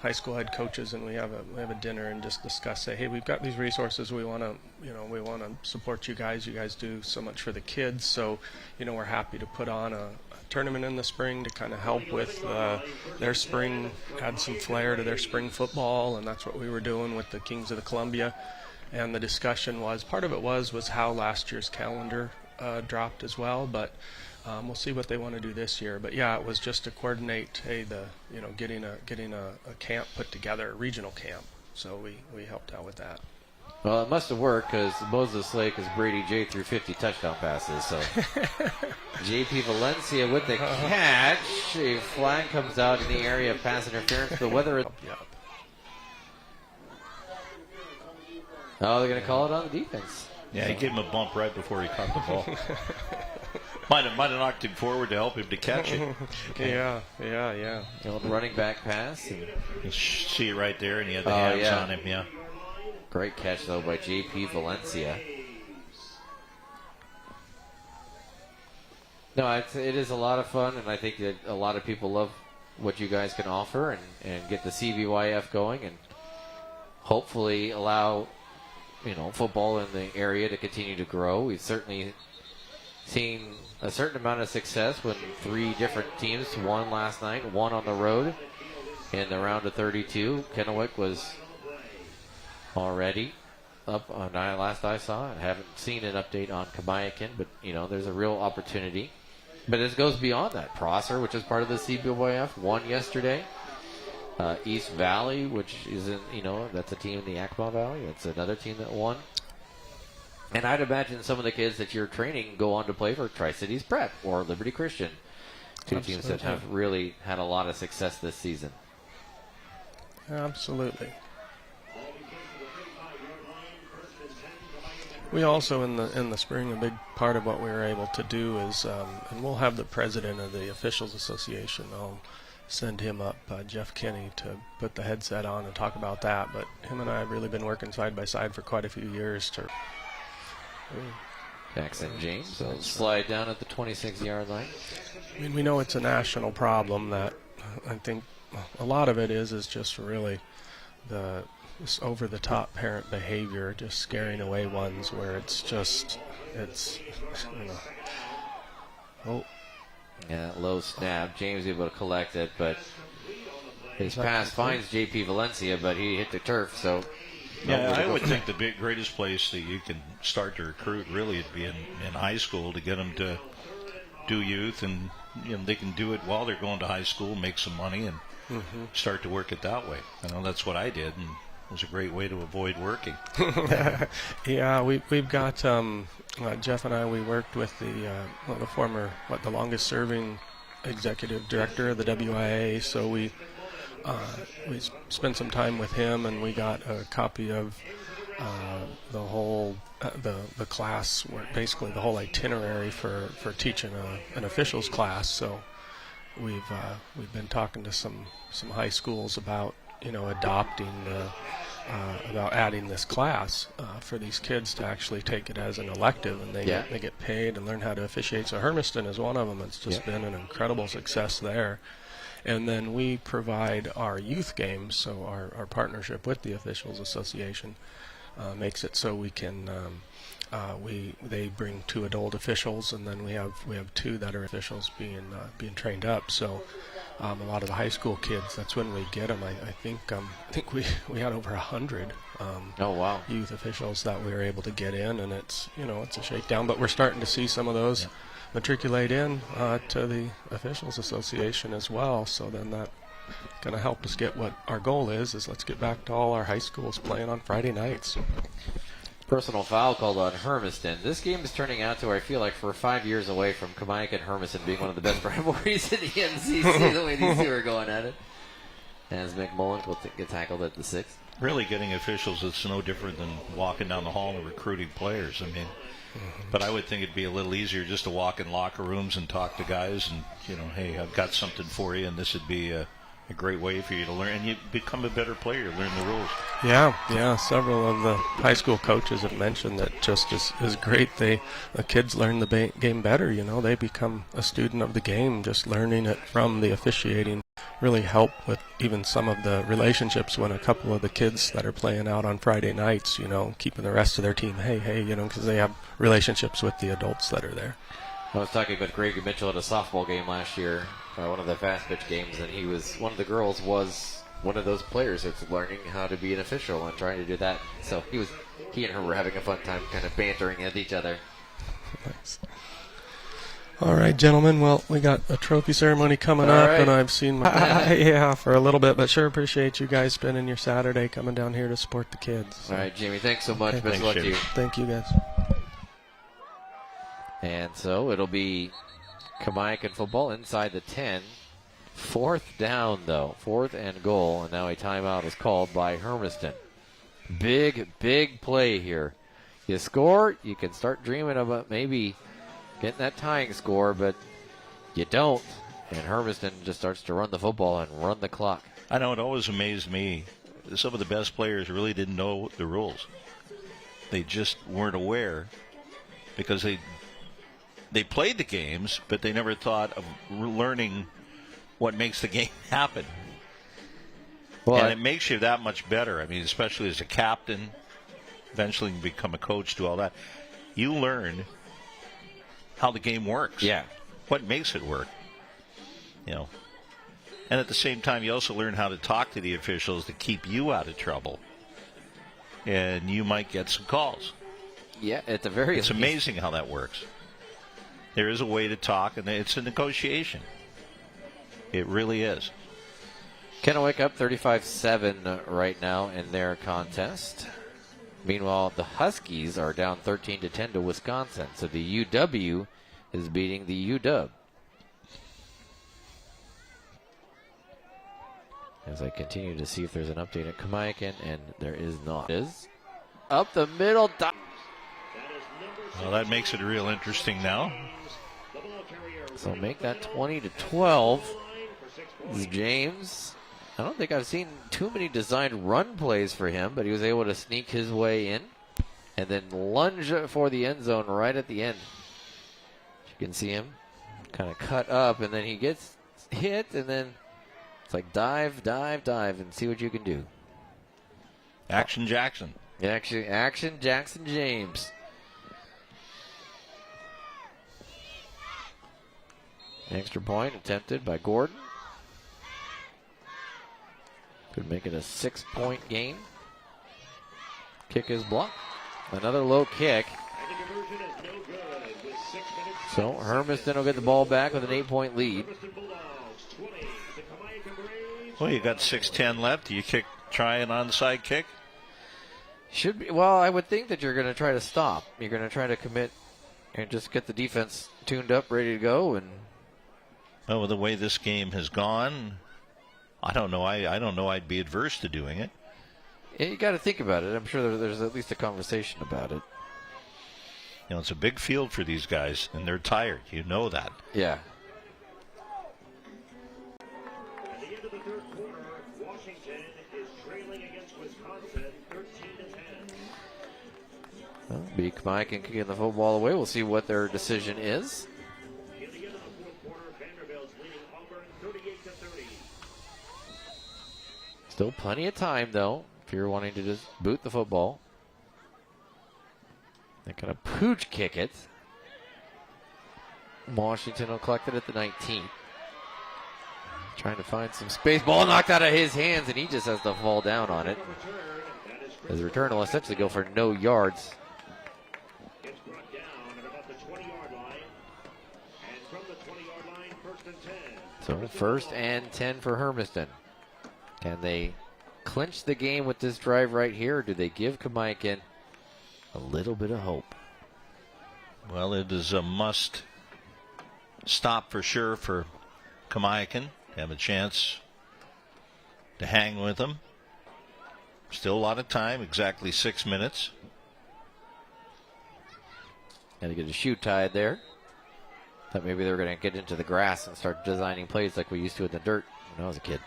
high school head coaches, and we have a dinner and just discuss. Say, hey, we've got these resources. We want to support you guys. You guys do so much for the kids. So we're happy to put on a tournament in the spring to kind of help with their spring, add some flair to their spring football, and that's what we were doing with the Kings of the Columbia. And the discussion was, part of it was how last year's calendar dropped as well, but we'll see what they want to do this year. But yeah, it was just to coordinate, getting a camp put together, a regional camp. So we helped out with that. Well, it must have worked because Moses Lake is Brady J through 50 touchdown passes. So JP Valencia with the catch. A flag comes out in the area of pass interference. The weather is. Oh, they're going to call it on the defense. Yeah, he gave him a bump right before he caught the ball. might have knocked him forward to help him to catch it. Okay. Yeah. The old running back pass. You see it right there, and he had the hands on him, yeah. Great catch, though, by JP Valencia. No, it is a lot of fun, and I think that a lot of people love what you guys can offer and get the CBYF going and hopefully allow football in the area to continue to grow. We've certainly seen a certain amount of success when 3 different teams won last night, one on the road in the round of 32. Kennewick was already up on last I saw. I haven't seen an update on Kamayakin, but there's a real opportunity. But it goes beyond that. Prosser, which is part of the CBYF, won yesterday. East Valley, which is that's a team in the Yakima Valley. That's another team that won. And I'd imagine some of the kids that you're training go on to play for Tri-Cities Prep or Liberty Christian. 2 teams that have really had a lot of success this season. Absolutely. We also in the spring, a big part of what we were able to do is, and we'll have the president of the Officials Association. I'll send him up, Jeff Kinney, to put the headset on and talk about that. But him and I have really been working side by side for quite a few years to. Jackson James will slide down at the 26-yard line. I mean, we know it's a national problem that I think a lot of it is just really this over-the-top parent behavior, just scaring away ones where it's. Yeah, low snap. James able to collect it, but his pass finds JP Valencia, but he hit the turf, so. Yeah, I would think the greatest place that you can start to recruit really would be in high school to get them to do youth, and they can do it while they're going to high school, make some money, and start to work it that way. That's what I did, and it was a great way to avoid working. Yeah, we've got Jeff and I. We worked with the former, the longest serving executive director of the WIA. So we spent some time with him, and we got a copy of the whole the class, basically the whole itinerary for teaching an officials class. So we've been talking to some high schools about adopting about adding this class for these kids to actually take it as an elective, and they get paid and learn how to officiate. So Hermiston is one of them. It's just been an incredible success there. And then we provide our youth games, so our partnership with the Officials Association makes it so we can they bring 2 adult officials, and then we have 2 that are officials being trained up. So a lot of the high school kids, that's when we get them. I think we had over 100 youth officials that we were able to get in, and it's it's a shakedown, but we're starting to see some of those matriculate in to the Officials Association as well. So then that going to help us get what our goal is let's get back to all our high schools playing on Friday nights. Personal foul called on Hermiston. This game is turning out to, I feel like, we're 5 years away from Kamayakin and Hermiston being one of the best rivalries in the NCC, the way these 2 are going at it. As McMullen will get tackled at the 6th. Really getting officials, it's no different than walking down the hall and recruiting players. But I would think it'd be a little easier just to walk in locker rooms and talk to guys and, hey, I've got something for you, and this would be a a great way for you to learn, and you become a better player, learn the rules. Yeah. Several of the high school coaches have mentioned that just is great. The kids learn the game better. They become a student of the game, just learning it from the officiating. Really help with even some of the relationships when a couple of the kids that are playing out on Friday nights, keeping the rest of their team, hey, because they have relationships with the adults that are there. I was talking with Greg Mitchell at a softball game last year, one of the fast pitch games, and one of the girls was one of those players that's learning how to be an official and trying to do that. So he and her were having a fun time kind of bantering at each other. Nice. All right, gentlemen. Well, we got a trophy ceremony coming up, and I've seen my for a little bit, but sure appreciate you guys spending your Saturday coming down here to support the kids. So. All right, Jamie, thanks so much. Best of luck to you. Thank you, guys. And so it'll be Kamiakin football inside the 10. 4th down, though. 4th and goal, and now a timeout is called by Hermiston. Big play here. You score, you can start dreaming about maybe getting that tying score, but you don't. And Hermiston just starts to run the football and run the clock. I know, it always amazed me. Some of the best players really didn't know the rules. They just weren't aware because they played the games, but they never thought of learning what makes the game happen. Well, and it makes you that much better. I mean, especially as a captain, eventually you become a coach, do all that. You learn how the game works. Yeah. What makes it work. And at the same time, you also learn how to talk to the officials to keep you out of trouble. And you might get some calls. Yeah, at the very It's amazing how that works. There is a way to talk, and it's a negotiation. It really is. Kennewick up 35-7 right now in their contest. Meanwhile, the Huskies are down 13-10 to Wisconsin. So the UW is beating the UW. As I continue to see if there's an update at Kamiakin, and there is not. Is up the middle. Well, that makes it real interesting now. So make that 20-12. James. I don't think I've seen too many designed run plays for him, but he was able to sneak his way in and then lunge for the end zone right at the end. You can see him kind of cut up, and then he gets hit, and then it's like dive, and see what you can do. Action Jackson. Action Jackson James. Extra point attempted by Gordon. Could make it a 6-point game. Kick is blocked. Another low kick. So Hermiston will get the ball back with an 8-point lead. Well, you got 6:10 left. Do you try an onside kick? Should be. Well, I would think that you're going to try to stop. You're going to try to commit and just get the defense tuned up, ready to go. And well, with the way this game has gone, I don't know. I don't know. I'd be adverse to doing it. Yeah, you got to think about it. I'm sure there's at least a conversation about it. It's a big field for these guys, and they're tired. You know that. Yeah. At the end of the third quarter, Washington is trailing against Wisconsin 13-10. Well, Kamiakin kicking the football away. We'll see what their decision is. In the end of the fourth quarter, Vanderbilt's leading Auburn 38-30. Still plenty of time, though, if you're wanting to just boot the football. They're going to pooch kick it. Washington will collect it at the 19. Trying to find some space. Ball knocked out of his hands, and he just has to fall down on it. His return will essentially go for no yards. It's brought down at about the 20-yard line. And from the 20-yard line, 1st and 10. So 1st and 10 for Hermiston. Can they clinch the game with this drive right here, or do they give Kamiakin a little bit of hope? Well, it is a must stop for sure for Kamiakin. Have a chance to hang with them. Still a lot of time, exactly 6 minutes. Got to get a shoe tied there. Thought maybe they were going to get into the grass and start designing plays like we used to in the dirt when I was a kid.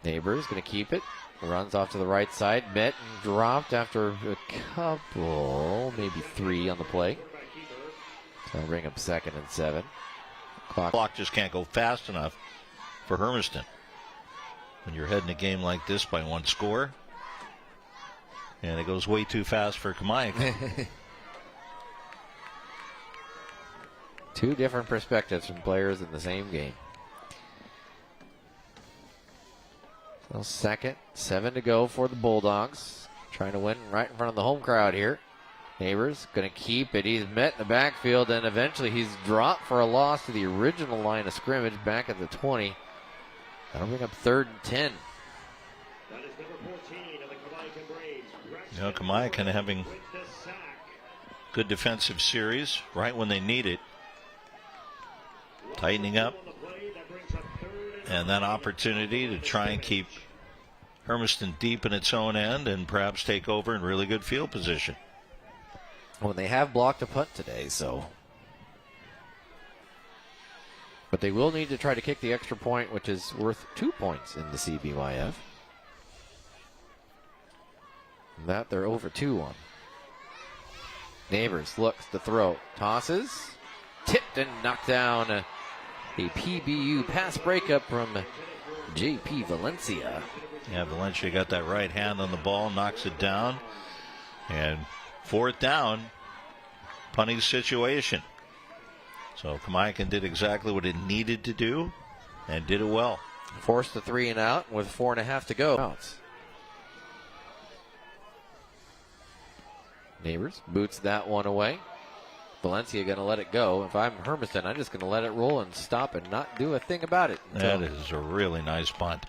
Neighbors going to keep it. Runs off to the right side. Met and dropped after a couple, maybe 3 on the play. So I'll bring up 2nd and 7. Clock just can't go fast enough for Hermiston. When you're heading a game like this by 1 score, and it goes way too fast for Kamaikan. 2 different perspectives from players in the same game. So 2nd, 7 to go for the Bulldogs. Trying to win right in front of the home crowd here. Neighbors going to keep it. He's met in the backfield, and eventually he's dropped for a loss to the original line of scrimmage back at the 20. That'll bring up 3rd and 10. That is number 14 of the Kamaikan Braves. You know, Kamaikan having good defensive series right when they need it. Tightening up. And that opportunity to try and keep Hermiston deep in its own end and perhaps take over in really good field position. Well, they have blocked a punt today, so. But they will need to try to kick the extra point, which is worth 2 points in the CBYF. And that they're over 2 on. Neighbors looks to throw. Tosses. Tipped and knocked down. A PBU pass breakup from J.P. Valencia. Yeah, Valencia got that right hand on the ball, knocks it down. And 4th down, punting situation. So Kamaikan did exactly what it needed to do and did it well. Forced the 3 and out with 4.5 to go. Neighbors boots that one away. Valencia going to let it go. If I'm Hermiston, I'm just going to let it roll and stop and not do a thing about it. That is a really nice punt.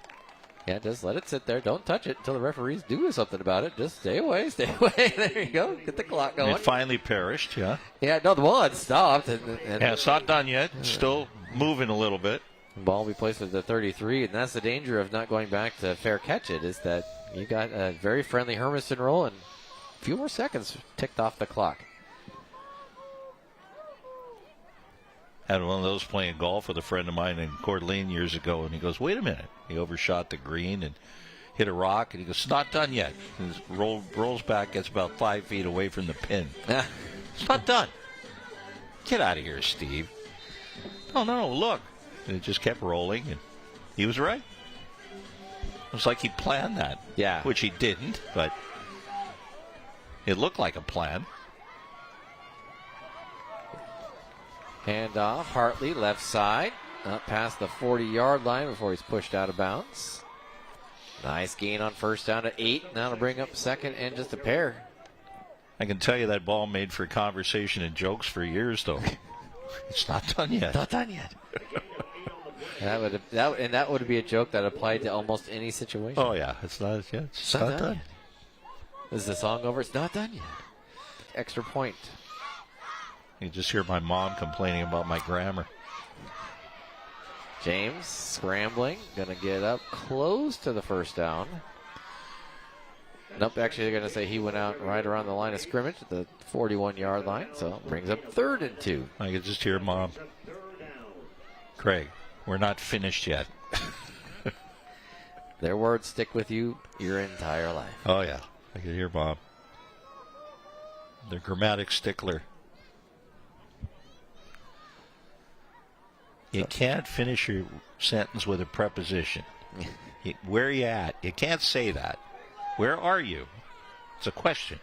Yeah, just let it sit there. Don't touch it until the referees do something about it. Just stay away, stay away. There you go. Get the clock going. It finally perished, yeah. Yeah, no, the ball had stopped. And yeah, it's not done yet. It's still moving a little bit. The ball will be placed at the 33, and that's the danger of not going back to fair catch it, is that you got a very friendly Hermiston roll, and a few more seconds ticked off the clock. Had one of those playing golf with a friend of mine in Coeur d'Alene years ago, and he goes, wait a minute. He overshot the green and hit a rock, and he goes, it's not done yet. And rolls back, gets about 5 feet away from the pin. It's not done. Get out of here, Steve. No, look. And it just kept rolling, and he was right. It was like he planned that. Yeah. Which he didn't, but it looked like a plan. Hand off, Hartley, left side. Up past the 40-yard line before he's pushed out of bounds. Nice gain on 1st down to 8. Now to bring up 2nd and just a pair. I can tell you that ball made for conversation and jokes for years, though. It's not done yet. Not done yet. that would be a joke that applied to almost any situation. Oh, yeah. It's not yet. It's not done. Is the song over? It's not done yet. Extra point. You just hear my mom complaining about my grammar. James scrambling, going to get up close to the 1st down. Nope, actually they're going to say he went out right around the line of scrimmage at the 41-yard line, so brings up 3rd and 2. I could just hear Mom. Craig, we're not finished yet. Their words stick with you your entire life. Oh, yeah. I could hear Mom. The grammatic stickler. You can't finish your sentence with a preposition. Where are you at? You can't say that. Where are you? It's a question.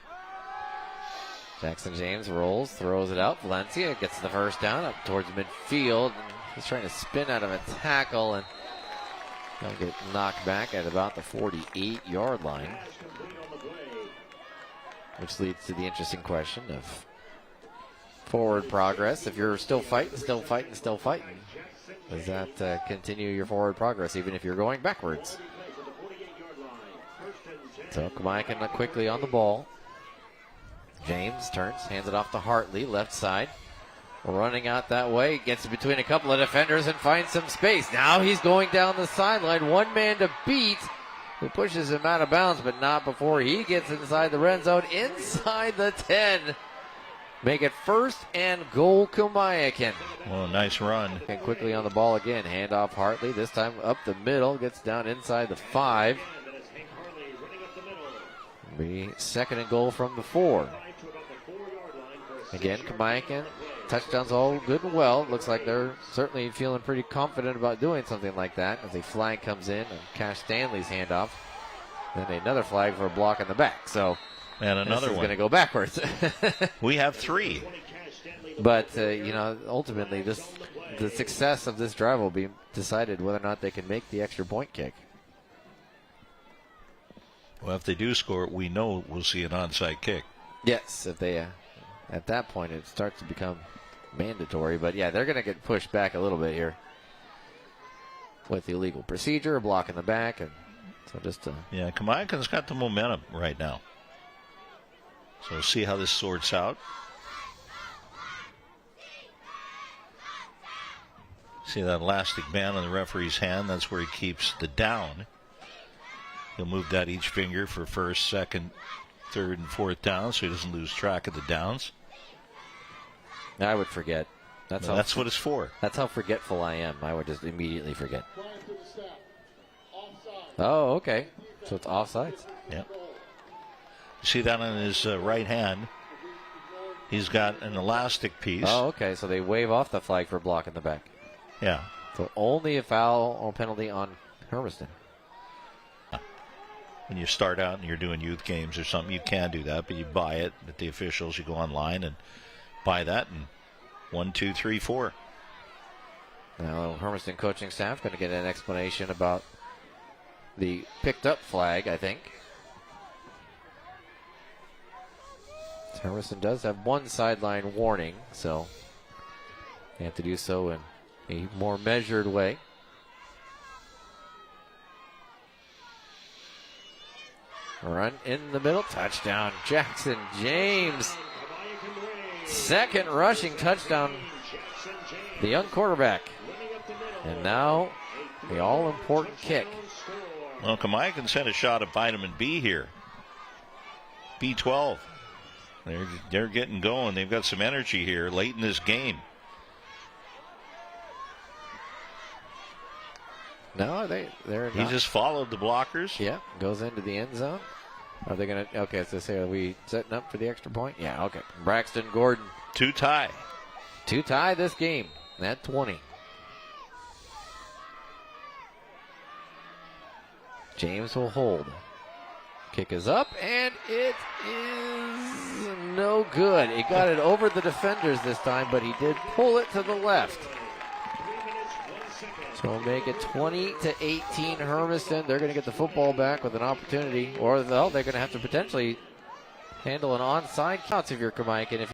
Jackson James rolls, throws it out. Valencia gets the 1st down up towards midfield. He's trying to spin out of a tackle, and he'll get knocked back at about the 48-yard line. Which leads to the interesting question of forward progress. If you're still fighting, does that continue your forward progress even if you're going backwards? So Kamaikan quickly on the ball. James turns, hands it off to Hartley, left side. Running out that way, gets between a couple of defenders and finds some space. Now he's going down the sideline, one man to beat, who pushes him out of bounds, but not before he gets inside the red zone, inside the 10. make it 1st and goal Kamayakan. Well, nice run. And quickly on the ball again. Handoff Hartley. This time up the middle. Gets down inside the 5. Be 2nd and goal from the 4. Again, Kamayakan. Touchdowns all good and well. Looks like they're certainly feeling pretty confident about doing something like that as a flag comes in and Cash Stanley's handoff. Then another flag for a block in the back. So, and another one going to go backwards. We have 3. But, ultimately, the success of this drive will be decided whether or not they can make the extra point kick. Well, if they do score, we know we'll see an onside kick. Yes, if they, at that point, it starts to become mandatory. But, yeah, they're going to get pushed back a little bit here with the illegal procedure, a block in the back. And so just yeah, Kamayakan's got the momentum right now. So we'll see how this sorts out. See that elastic band on the referee's hand? That's where he keeps the down. He'll move that each finger for 1st, 2nd, 3rd, and 4th down so he doesn't lose track of the downs. I would forget. That's what it's for. That's how forgetful I am. I would just immediately forget. Oh, okay. So it's offsides. Yeah. You see that on his right hand? He's got an elastic piece. Oh, okay. So they wave off the flag for a block in the back. Yeah. So only a foul or penalty on Hermiston. When you start out and you're doing youth games or something, you can do that, but you buy it at the officials. You go online and buy that, and 1, 2, 3, 4. Now, Hermiston coaching staff going to get an explanation about the picked up flag, I think. Hermiston does have one sideline warning, so they have to do so in a more measured way. Run in the middle, touchdown, Jackson James. 2nd rushing touchdown, the young quarterback. And now the all-important kick. Well, Kamayakan's had a shot at vitamin B here. B12. They're getting going. They've got some energy here late in this game. No, they're He just followed the blockers. Yeah, goes into the end zone. Are they going to? Okay, so say, are we setting up for the extra point? Yeah, okay. Braxton Gordon. 2 tie. 2 tie this game at 20. James will hold. Kick is up, and it is no good. He got it over the defenders this time, but he did pull it to the left. So we'll make it 20-18 Hermiston. They're going to get the football back with an opportunity, or they're going to have to potentially handle an onside count if you're Kamayakan.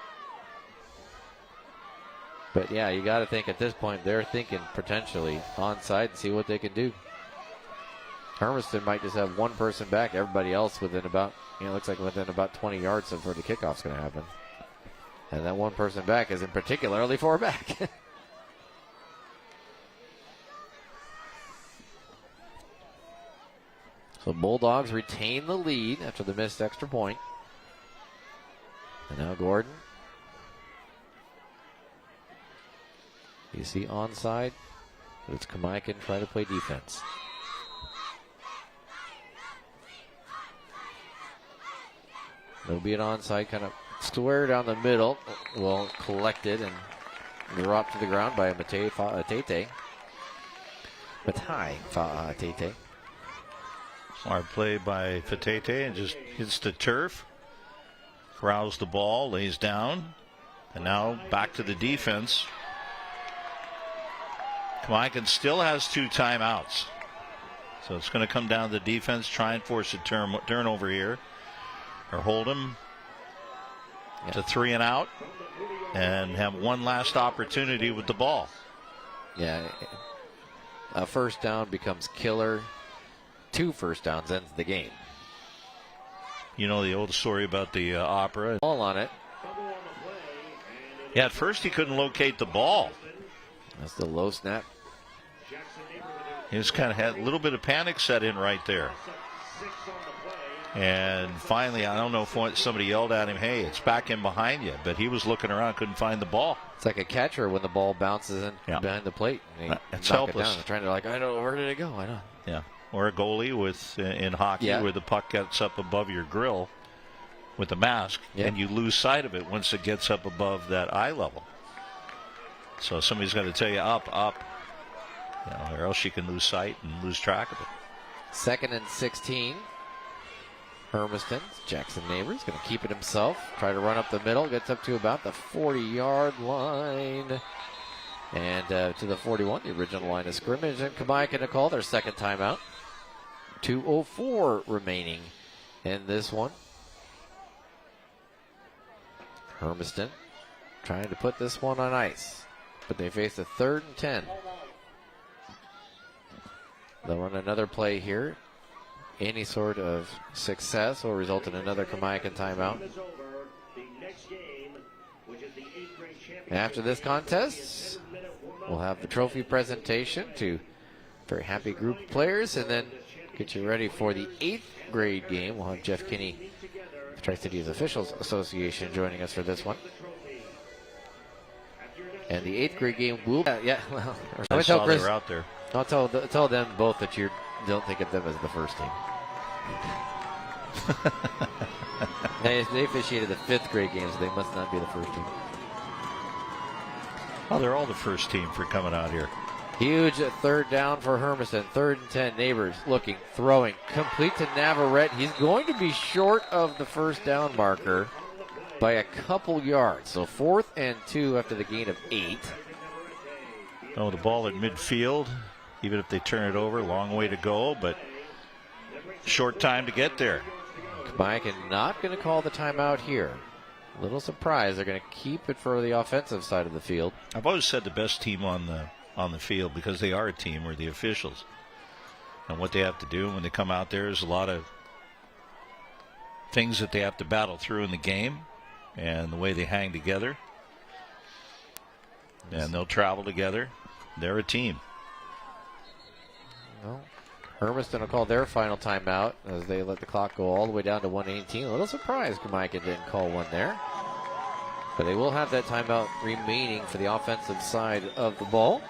But yeah, you got to think at this point they're thinking potentially onside and see what they can do. Hermiston might just have one person back, everybody else within about, looks like within about 20 yards of where the kickoff's going to happen. And that one person back isn't particularly far back. So Bulldogs retain the lead after the missed extra point. And now Gordon. You see onside. It's Kamayakan trying to play defense. There'll be an onside kind of square down the middle. Well, collected and dropped to the ground by Matai Fa'atete. Smart play by Fatete and just hits the turf. Corrals the ball, lays down. And now back to the defense. Kamayakan still has 2 timeouts. So it's going to come down to the defense, try and force a turnover here. Or hold him to 3 and out. And have one last opportunity with the ball. Yeah. A first down becomes killer. 2 first downs ends the game. You know the old story about the opera. Ball on it. Yeah, at first he couldn't locate the ball. That's the low snap. He just kind of had a little bit of panic set in right there. And finally, I don't know if somebody yelled at him, hey, it's back in behind you. But he was looking around, couldn't find the ball. It's like a catcher when the ball bounces in behind the plate. And It's knock helpless. It down. Trying to I don't know, where did it go? I don't. Yeah. Or a goalie in hockey where the puck gets up above your grill with a mask, and you lose sight of it once it gets up above that eye level. So somebody's got to tell you up, or else you can lose sight and lose track of it. 2nd and 16. Hermiston, Jackson Neighbors, going to keep it himself. Try to run up the middle. Gets up to about the 40-yard line. And to the 41, the original line of scrimmage. And Kamai going to call their second timeout. 2:04 remaining in this one. Hermiston trying to put this one on ice. But they face a 3rd and 10. They'll run another play here. Any sort of success will result in another Kamaikan timeout. After this contest, we'll have the trophy presentation to a very happy group of players, and then get you ready for the 8th grade game. We'll have Jeff Kinney, the Tri-Cities Officials Association, joining us for this one. And the 8th grade game will... well, I saw they were out there. I'll tell them both that you don't think of them as the first team. They officiated the 5th grade game, so they must not be the first team. Oh, they're all the first team for coming out here. Huge 3rd down for Hermiston. 3rd and 10. Neighbors looking, throwing, complete to Navarrete. He's going to be short of the first down marker by a couple yards. So 4th and 2 after the gain of 8. Oh, the ball at midfield. Even if they turn it over, long way to go, but short time to get there. Mike not going to call the timeout here. A little surprised. They're going to keep it for the offensive side of the field. I've always said the best team on the field, because they are a team, are the officials. And what they have to do when they come out there is a lot of things that they have to battle through in the game, and the way they hang together. And they'll travel together. They're a team. Well, Hermiston will call their final timeout as they let the clock go all the way down to 1:18. A little surprised Kamaikan didn't call one there. But they will have that timeout remaining for the offensive side of the ball.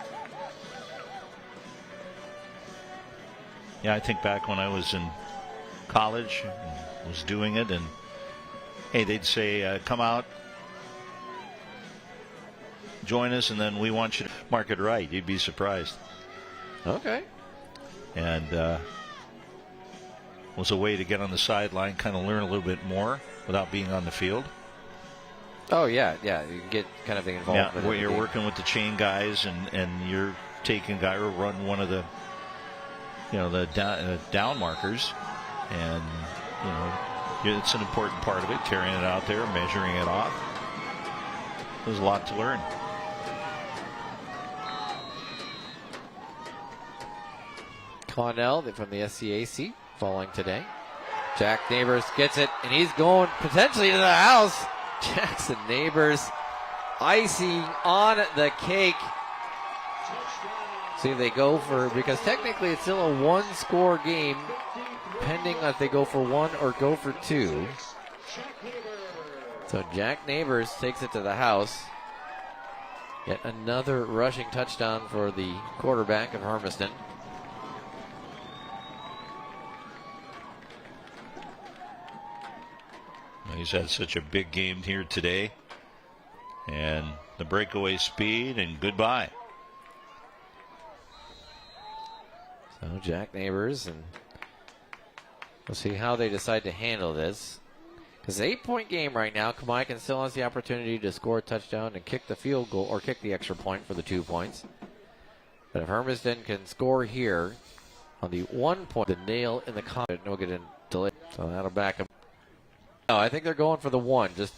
Yeah, I think back when I was in college and was doing it, and hey, they'd say, come out, join us, and then we want you to mark it right. You'd be surprised. Okay. And was a way to get on the sideline, kind of learn a little bit more without being on the field. Oh, yeah. You get kind of involved. Yeah, where you're working with the chain guys, and you're taking a guy or run one of the, the down markers, and it's an important part of it, carrying it out there, measuring it off. There's a lot to learn. Connell from the SCAC falling today. Jack Neighbors gets it, and he's going potentially to the house. Jackson Neighbors icing on the cake. See if they go for, because technically it's still a 1-score game, pending if they go for 1 or go for 2. So Jack Neighbors takes it to the house. Yet another rushing touchdown for the quarterback of Hermiston. He's had such a big game here today. And the breakaway speed, and goodbye. So Jack Neighbors, and we'll see how they decide to handle this. Because it's an 8-point game right now. Kamaikan still has the opportunity to score a touchdown and kick the field goal, or kick the extra point for the 2 points. But if Hermiston can score here on the 1 point, the nail in the coffin, no get in delay. So that'll back them. No, I think they're going for the 1. Just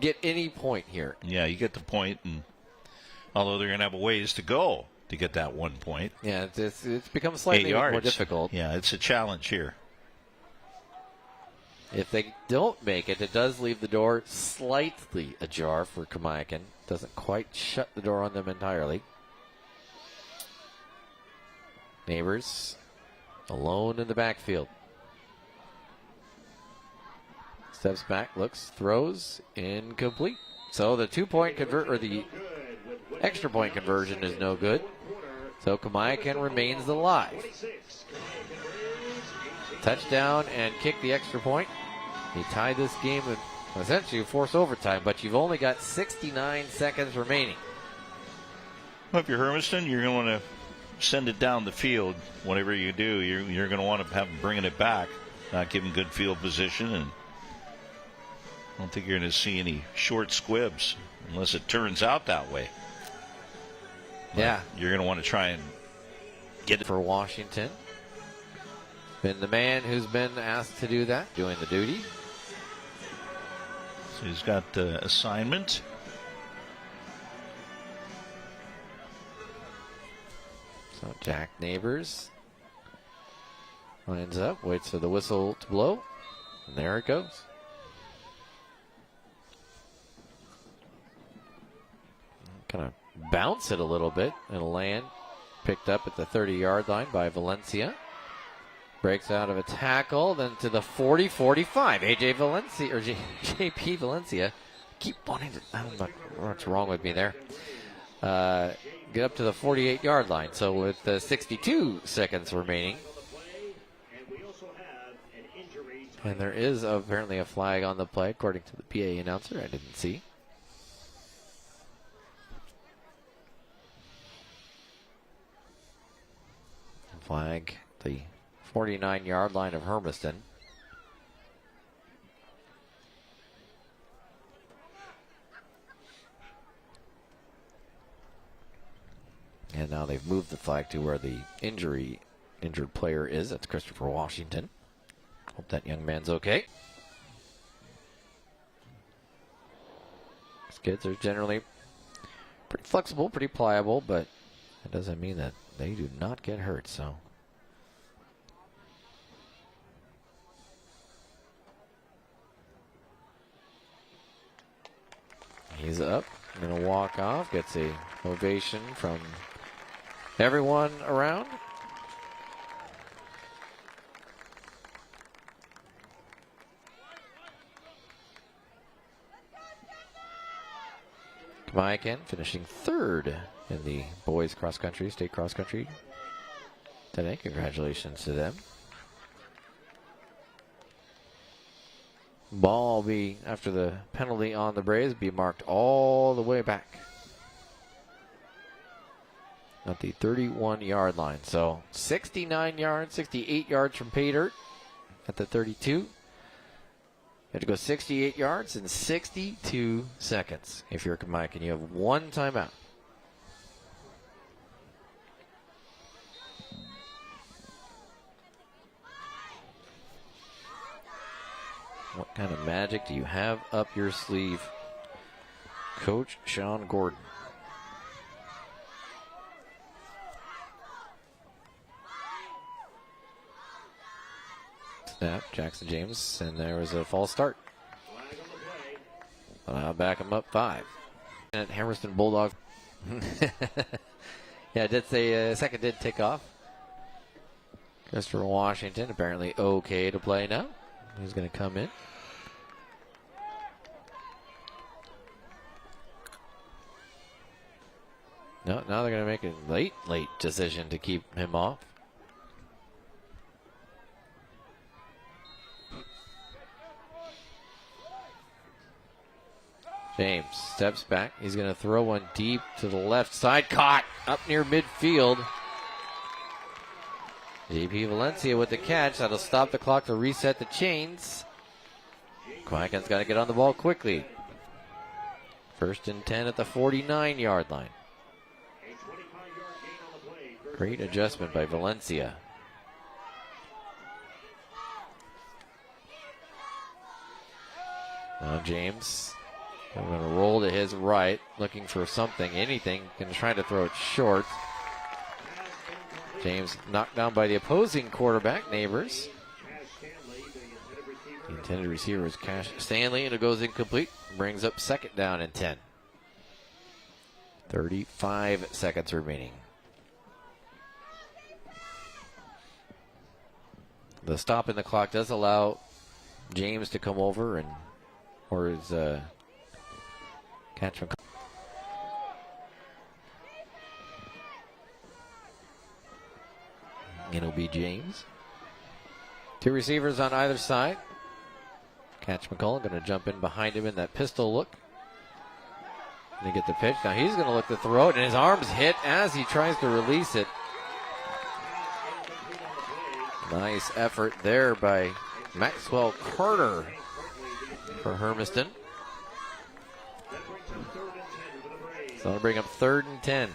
get any point here. Yeah, you get the point, and although they're going to have a ways to go to get that 1 point. Yeah, it's become slightly more difficult. Yeah, it's a challenge here. If they don't make it, it does leave the door slightly ajar for Kamaikan. Doesn't quite shut the door on them entirely. Neighbors alone in the backfield. Steps back, looks, throws, incomplete. So the 2-point or the extra point conversion is no good. So Kamiakin remains alive. Touchdown and kick the extra point. He tied this game with essentially force overtime, but you've only got 69 seconds remaining. Well, if you're Hermiston, you're going to want to send it down the field. Whatever you do, you're going to want to have them bringing it back, not give them good field position. And I don't think you're going to see any short squibs unless it turns out that way. But yeah. You're going to want to try and get it. For Washington. Been the man who's been asked to do that, doing the duty. So he's got the assignment. So Jack Neighbors lines up, waits for the whistle to blow, and there it goes. Kind of bounce it a little bit and land picked up at the 30-yard line by Valencia. Breaks out of a tackle, then to the 40-45. AJ Valencia, or JP Valencia. Keep wanting to, I don't know what's wrong with me there. Get up to the 48-yard line. So with 62 seconds remaining. And there is apparently a flag on the play, according to the PA announcer. I didn't see. Flag the 49-yard line of Hermiston. And now they've moved the flag to where the injured player is. That's Christopher Washington. Hope that young man's okay. These kids are generally pretty flexible, pretty pliable, but that doesn't mean that they do not get hurt, so. He's up, going to walk off, gets a ovation from everyone around. Kamiakin finishing third in the boys cross country, state cross country today. Congratulations to them. Ball will be, after the penalty on the Braves, be marked all the way back at the 31-yard line. So 69 yards, 68 yards from pay dirt at the 32. You have to go 68 yards in 62 seconds. If you're Kamiakin, you have one timeout. What kind of magic do you have up your sleeve, Coach Sean Gordon? Snap, Jackson James, and there was a false start. But I'll back him up 5. And Hermiston Bulldog. Yeah, I did say second did take off. Christopher Washington apparently okay to play now. He's going to come in. No, now they're going to make a late decision to keep him off. James steps back. He's going to throw one deep to the left side. Caught up near midfield. JP Valencia with the catch. That'll stop the clock to reset the chains. Kamiakin's got to get on the ball quickly. 1st and 10 at the 49-yard line. Great adjustment by Valencia. Now James, I'm going to roll to his right, looking for something, anything, and trying to throw it short. James knocked down by the opposing quarterback, Neighbors. The intended receiver is Cash Stanley, and it goes incomplete. Brings up 2nd down and 10. 35 seconds remaining. The stop in the clock does allow James to come over, or is catchment. It'll be James. Two receivers on either side. Catch McCullough going to jump in behind him in that pistol look. And get the pitch. Now he's going to look to throw it, and his arms hit as he tries to release it. Nice effort there by Maxwell Carter for Hermiston. So that'll bring up 3rd and 10.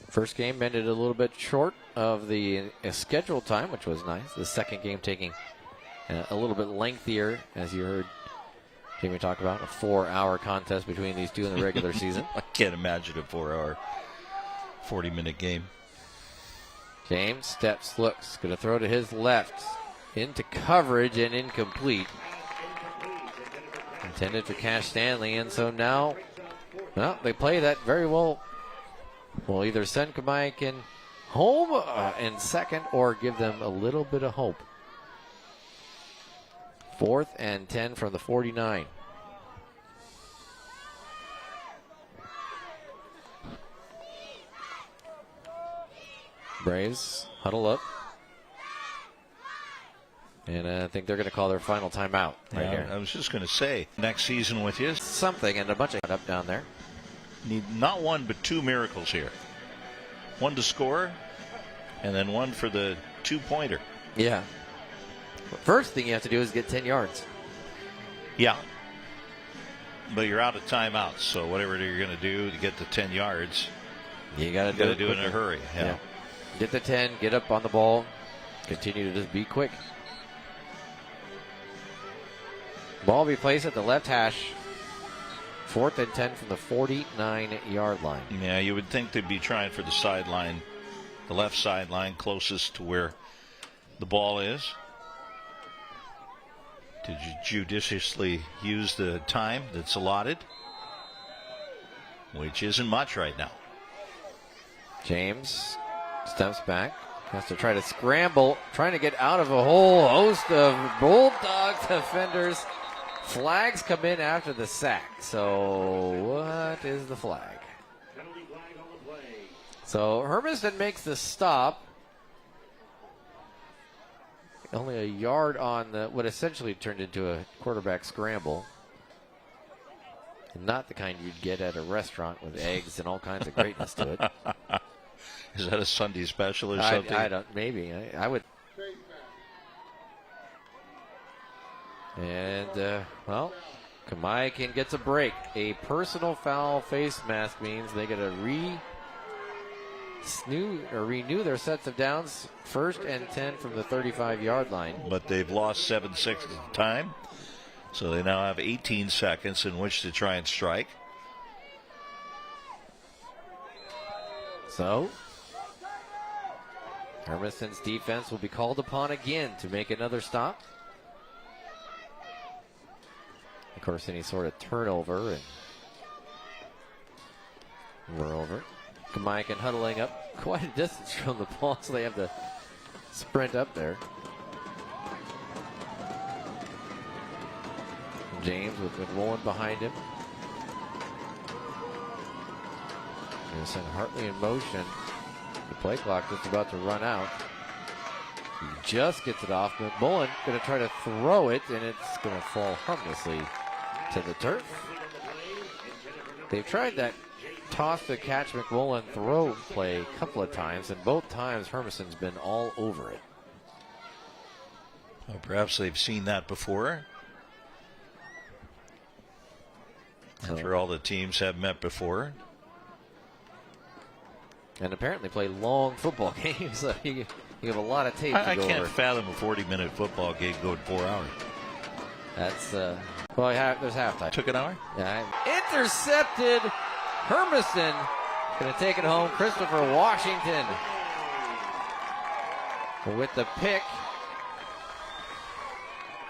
First game ended a little bit short of the scheduled time, which was nice. The second game taking a little bit lengthier, as you heard Jamie talk about, a 4-hour contest between these two in the regular season. I can't imagine a 4-hour, 40-minute game. James steps, looks, going to throw to his left, into coverage and incomplete. Intended for Cash Stanley, and so now, well, they play that very well. Will either send Kamaikin home in second or give them a little bit of hope. 4th and 10 from the 49. Braves huddle up. And I think they're going to call their final timeout right here. I was just going to say, next season with you. Something, and a bunch of up down there. Need not one, but 2 miracles here. One to score, and then one for the 2-pointer. Yeah. First thing you have to do is get 10 yards. Yeah. But you're out of timeouts, so whatever you're going to do to get the 10 yards, you got to do it in a hurry. Yeah. Get the 10, get up on the ball, continue to just be quick. Ball be placed at the left hash. 4th and 10 from the 49-yard line. Yeah, you would think they'd be trying for the sideline, the left sideline, closest to where the ball is. To judiciously use the time that's allotted, which isn't much right now. James steps back, has to try to scramble, trying to get out of a whole host of Bulldog defenders. Flags come in after the sack. So what is the flag? So Hermiston makes the stop. Only a yard on what essentially turned into a quarterback scramble. And not the kind you'd get at a restaurant with eggs and all kinds of greatness to it. Is that a Sunday special or something? I don't. Maybe I would. And, well, Kamaikin gets a break. A personal foul face mask means they get to renew their sets of downs. 1st and 10 from the 35-yard line. But they've lost 7-6 at the time. So they now have 18 seconds in which to try and strike. So, Hermiston's defense will be called upon again to make another stop. Of course, any sort of turnover, and we're over. Kamaikin huddling up quite a distance from the ball, so they have to sprint up there. James with McMullen behind him. Going to send Hartley in motion. The play clock just about to run out. He just gets it off. McMullen going to try to throw it, and it's going to fall harmlessly to the turf. They've tried that toss to catch McMullen throw play a couple of times, and both times Hermiston's been all over it. Well, perhaps they've seen that before. After all the teams have met before. And apparently play long football games. So you have a lot of tape to I go can't over. fathom a 40-minute football game going 4 hours. That's, well, there's halftime. Took an hour? Yeah. Intercepted. Hermiston going to take it home. Christopher Washington with the pick.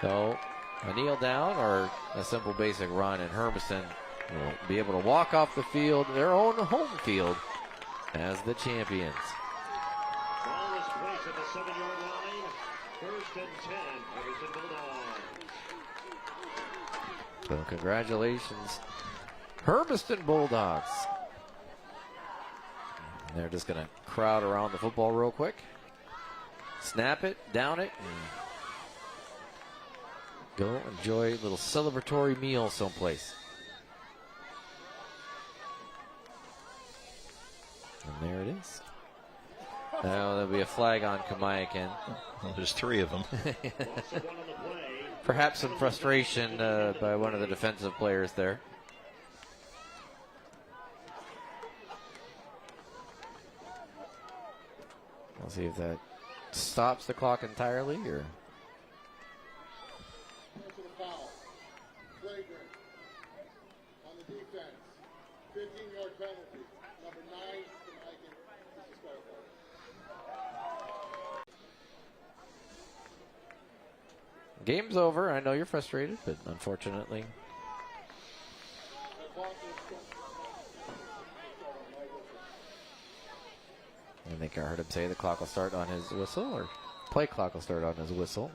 So a kneel down or a simple basic run, and Hermiston will be able to walk off the field, their own home field, as the champions. Ball is placed at the 7-yard line. 1st and 10. Hermiston Bulldogs. So congratulations, Hermiston Bulldogs. And they're just going to crowd around the football real quick. Snap it, down it, and go enjoy a little celebratory meal someplace. And there it is. Now there'll be a flag on Kamayakan. Well, there's 3 of them. Perhaps some frustration by one of the defensive players there. We'll see if that stops the clock entirely, or Personal foul. Flagrant. On the defense. 15-yard penalty. Number 9, Jamaican, disqualified. game's over. I know you're frustrated, but unfortunately. I think I heard him say the clock will start on his whistle, or play clock will start on his whistle.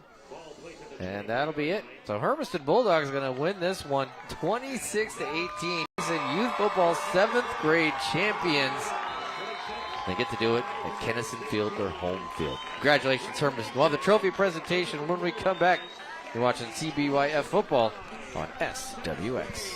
And that'll be it. So Hermiston Bulldogs are going to win this one 26-18. Youth football 7th grade champions. They get to do it at Kennison Field, their home field. Congratulations, Hermiston. We'll have the trophy presentation when we come back. You're watching CBYF football on SWX.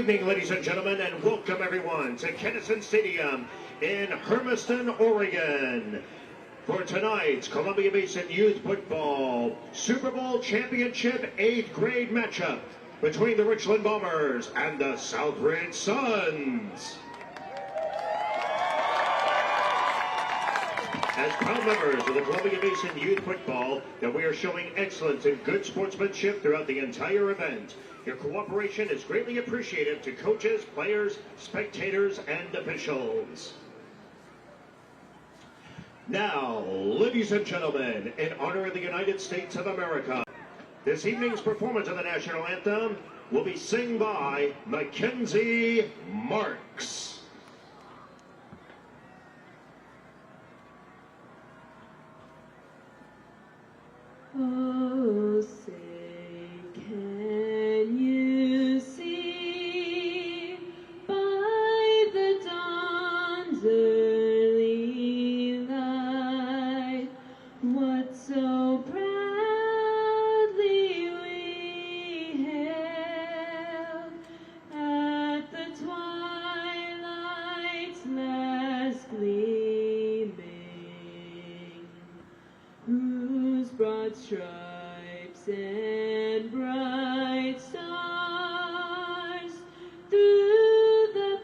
evening, ladies and gentlemen, and welcome everyone to Kennison Stadium in Hermiston, Oregon, for tonight's Columbia Basin Youth Football Super Bowl Championship 8th grade matchup between the Richland Bombers and the Southridge Suns. As proud members of the Columbia Basin Youth Football, that we are showing excellence and good sportsmanship throughout the entire event. Your cooperation is greatly appreciated to coaches, players, spectators, and officials. Now, ladies and gentlemen, in honor of the United States of America, this evening's performance of the National Anthem will be sung by Mackenzie Marks. Oh, say, can you see by the dawn's early light what so proudly we hailed at the twilight's last gleaming, whose broad stripes and bright stars through the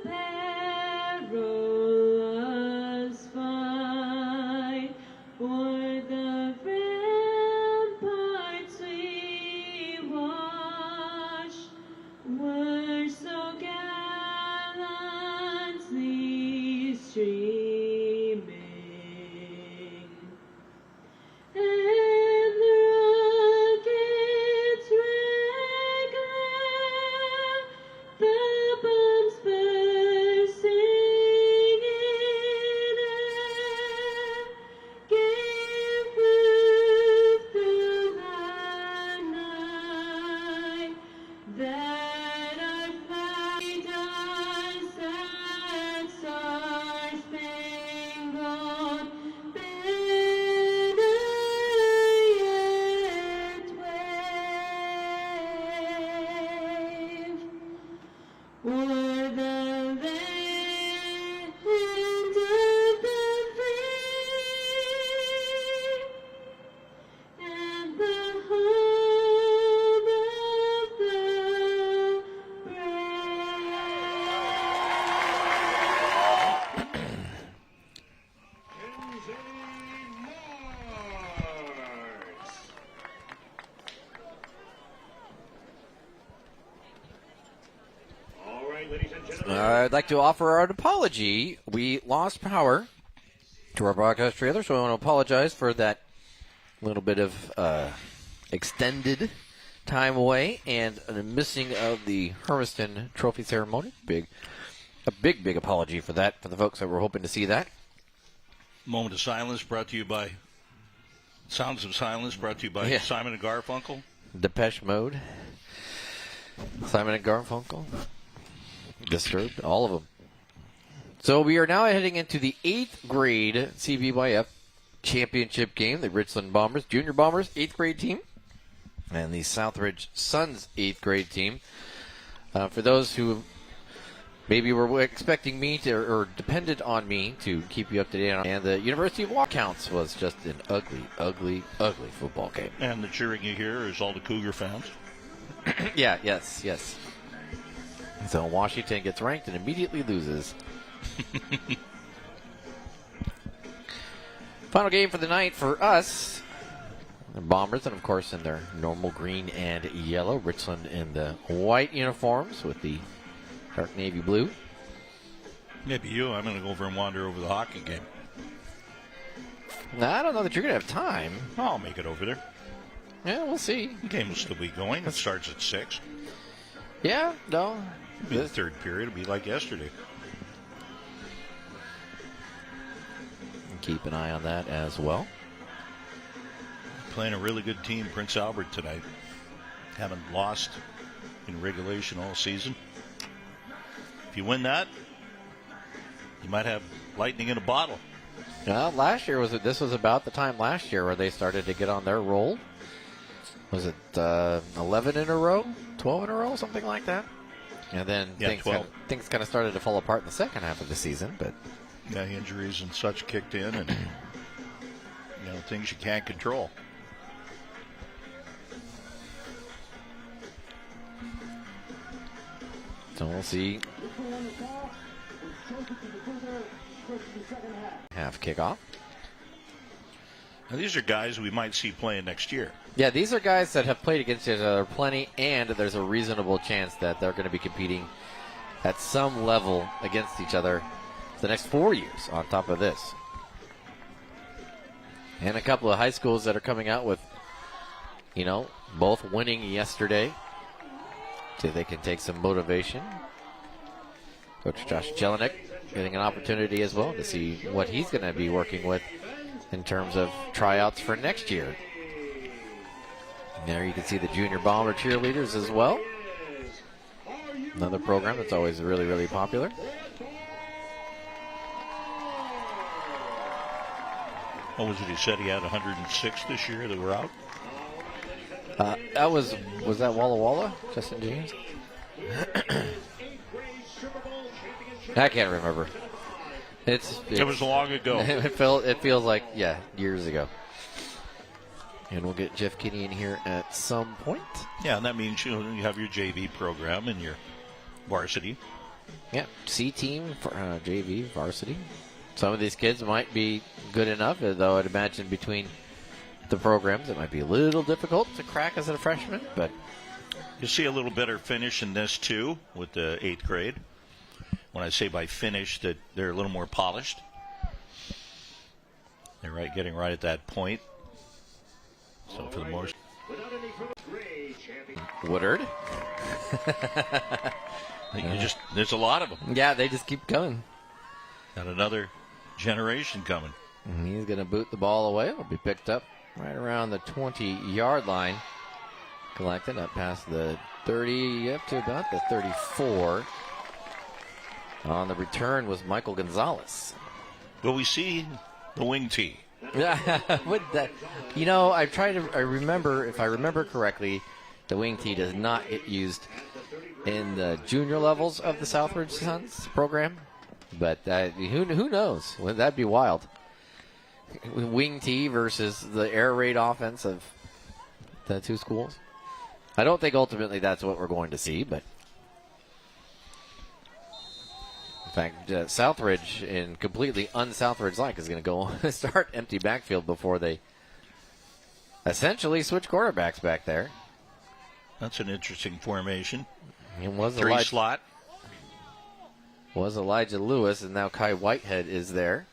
perilous fight o'er the ramparts we watched were so gallantly streaming. And the rockets regular, the bombs bursting in air, gave proof through the night that our flag does that star-spangled banner yet wave o'er the land of the free and the home of the Mackenzie Marks. All right, ladies and gentlemen. I'd like to offer an apology. We lost power to our broadcast trailer, so I want to apologize for that little bit of extended time away and a missing of the Hermiston Trophy ceremony. A big apology for that, for the folks that were hoping to see that. Moment of silence brought to you by Sounds of Silence brought to you by Simon and Garfunkel. Depeche Mode, Simon and Garfunkel, Disturbed, all of them. So we are now heading into the 8th grade CBYF championship game. The Richland Bombers, Junior Bombers, 8th grade team, and the Southridge Suns 8th grade team. For those who maybe were expecting me to, or depended on me to keep you up to date on, and the University of Walkounts was just an ugly football game. And the cheering you hear is all the Cougar fans. Yes. So Washington gets ranked and immediately loses. Final game for the night for us. The Bombers, and of course in their normal green and yellow. Richland in the white uniforms with the dark navy blue. Maybe you. I'm going to go over and wander over the hockey game. Now, I don't know that you're going to have time. I'll make it over there. Yeah, we'll see. The game will still be going. It starts at 6. Yeah, no. It'll be the third period. It'll be like yesterday. Keep an eye on that as well. Playing a really good team, Prince Albert, tonight. Haven't lost in regulation all season. If you win that, you might have lightning in a bottle. Well, this was about the time last year where they started to get on their roll. Was it 11 in a row? 12 in a row? Something like that? And then Yeah, things kind of started to fall apart in the second half of the season, but yeah, injuries and such kicked in, and things you can't control. so we'll see. Half kickoff. Now, these are guys we might see playing next year. Yeah, these are guys that have played against each other plenty, and there's a reasonable chance that they're going to be competing at some level against each other for the next 4 years on top of this. And a couple of high schools that are coming out with, both winning yesterday. See if they can take some motivation. Coach Josh Jelinek getting an opportunity as well to see what he's going to be working with in terms of tryouts for next year. And there you can see the Junior Bomber cheerleaders as well. Another program that's always really, really popular. What was it? He said he had 106 this year that were out. Was that Walla Walla, Justin James? I can't remember. It was long ago. It feels like years ago. And we'll get Jeff Kinney in here at some point. Yeah, and that means you have your JV program and your varsity. Yeah, C team for JV varsity. Some of these kids might be good enough, though I'd imagine between the programs it might be a little difficult to crack as a freshman. But you see a little better finish in this too with the 8th grade. When I say by finish, that they're a little more polished. They're getting right at that point. So for the most, Woodard. there's a lot of them. Yeah, they just keep coming. Got another generation coming. And he's going to boot the ball away. It'll be picked up right around the 20-yard line. Collected up past the 30, up to about the 34. On the return was Michael Gonzalez. Will we see the wing tee? Yeah, with that, I remember, if I remember correctly, the wing tee does not get used in the junior levels of the Southridge Suns program. But who knows? That'd be wild. Wing tee versus the air raid offense of the two schools. I don't think ultimately that's what we're going to see, but in fact, Southridge, in completely un-Southridge-like, is going to go start empty backfield before they essentially switch quarterbacks back there. That's an interesting formation. It was 3 slot. Was Elijah Lewis, and now Kai Whitehead is there.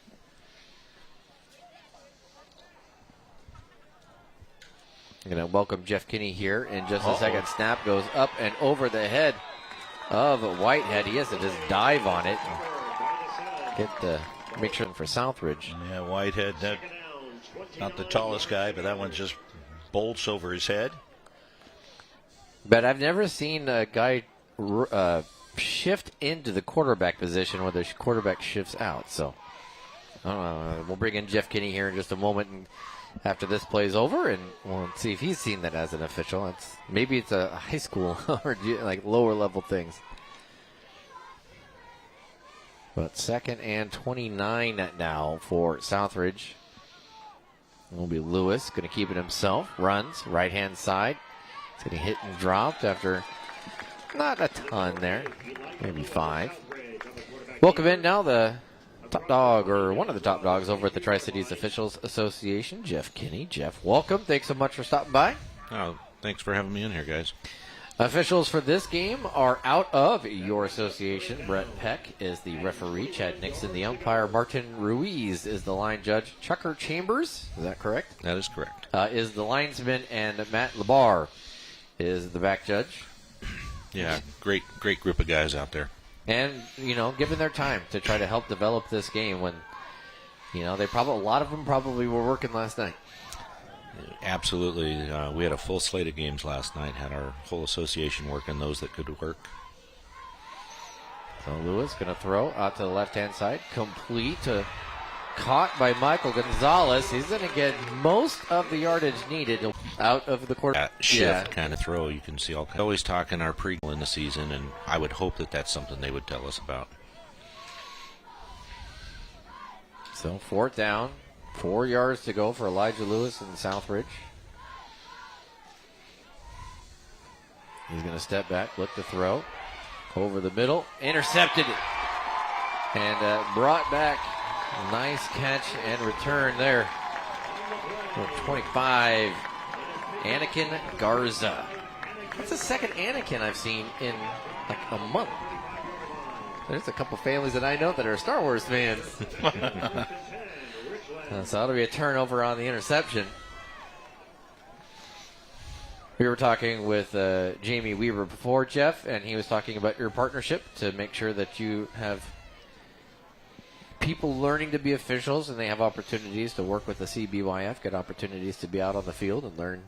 I'm going to welcome Jeff Kinney here in just a second. Snap goes up and over the head of Whitehead. He has to just dive on it and get the make sure for Southridge. Yeah, Whitehead, not the tallest guy, but that one just bolts over his head. But I've never seen a guy shift into the quarterback position where the quarterback shifts out. So we'll bring in Jeff Kinney here in just a moment and after this plays over, and we'll see if he's seen that as an official. Maybe it's a high school or like lower level things. But 2nd and 29 now for Southridge. Will be Lewis, going to keep it himself. Runs right hand side. It's getting hit and dropped after not a ton there, maybe 5. Welcome in now the top dog, or one of the top dogs over at the Tri-Cities Officials Association, Jeff Kinney. Jeff, welcome. Thanks so much for stopping by. Oh, thanks for having me in here, guys. Officials for this game are out of your association. Brett Peck is the referee. Chad Nixon, the umpire. Martin Ruiz is the line judge. Chucker Chambers, is that correct? That is correct. Is the linesman, and Matt Labar is the back judge. Yeah, great group of guys out there. And, given their time to try to help develop this game when, a lot of them probably were working last night. Absolutely. We had a full slate of games last night, had our whole association working those that could work. So Lewis going to throw out to the left-hand side, complete to caught by Michael Gonzalez. He's going to get most of the yardage needed out of the quarter. Shift kind of throw. You can see all kinds. Always talking our pregame in the season, and I would hope that that's something they would tell us about. So 4th down, 4 yards to go for Elijah Lewis in Southridge. He's going to step back, look to throw. Over the middle, intercepted it. And brought back. Nice catch and return there. 25, Anakin Garza. That's the second Anakin I've seen in like a month. There's a couple families that I know that are Star Wars fans. So that'll be a turnover on the interception. We were talking with Jamie Weaver before, Jeff, and he was talking about your partnership to make sure that you have people learning to be officials and they have opportunities to work with the CBYF, get opportunities to be out on the field and learn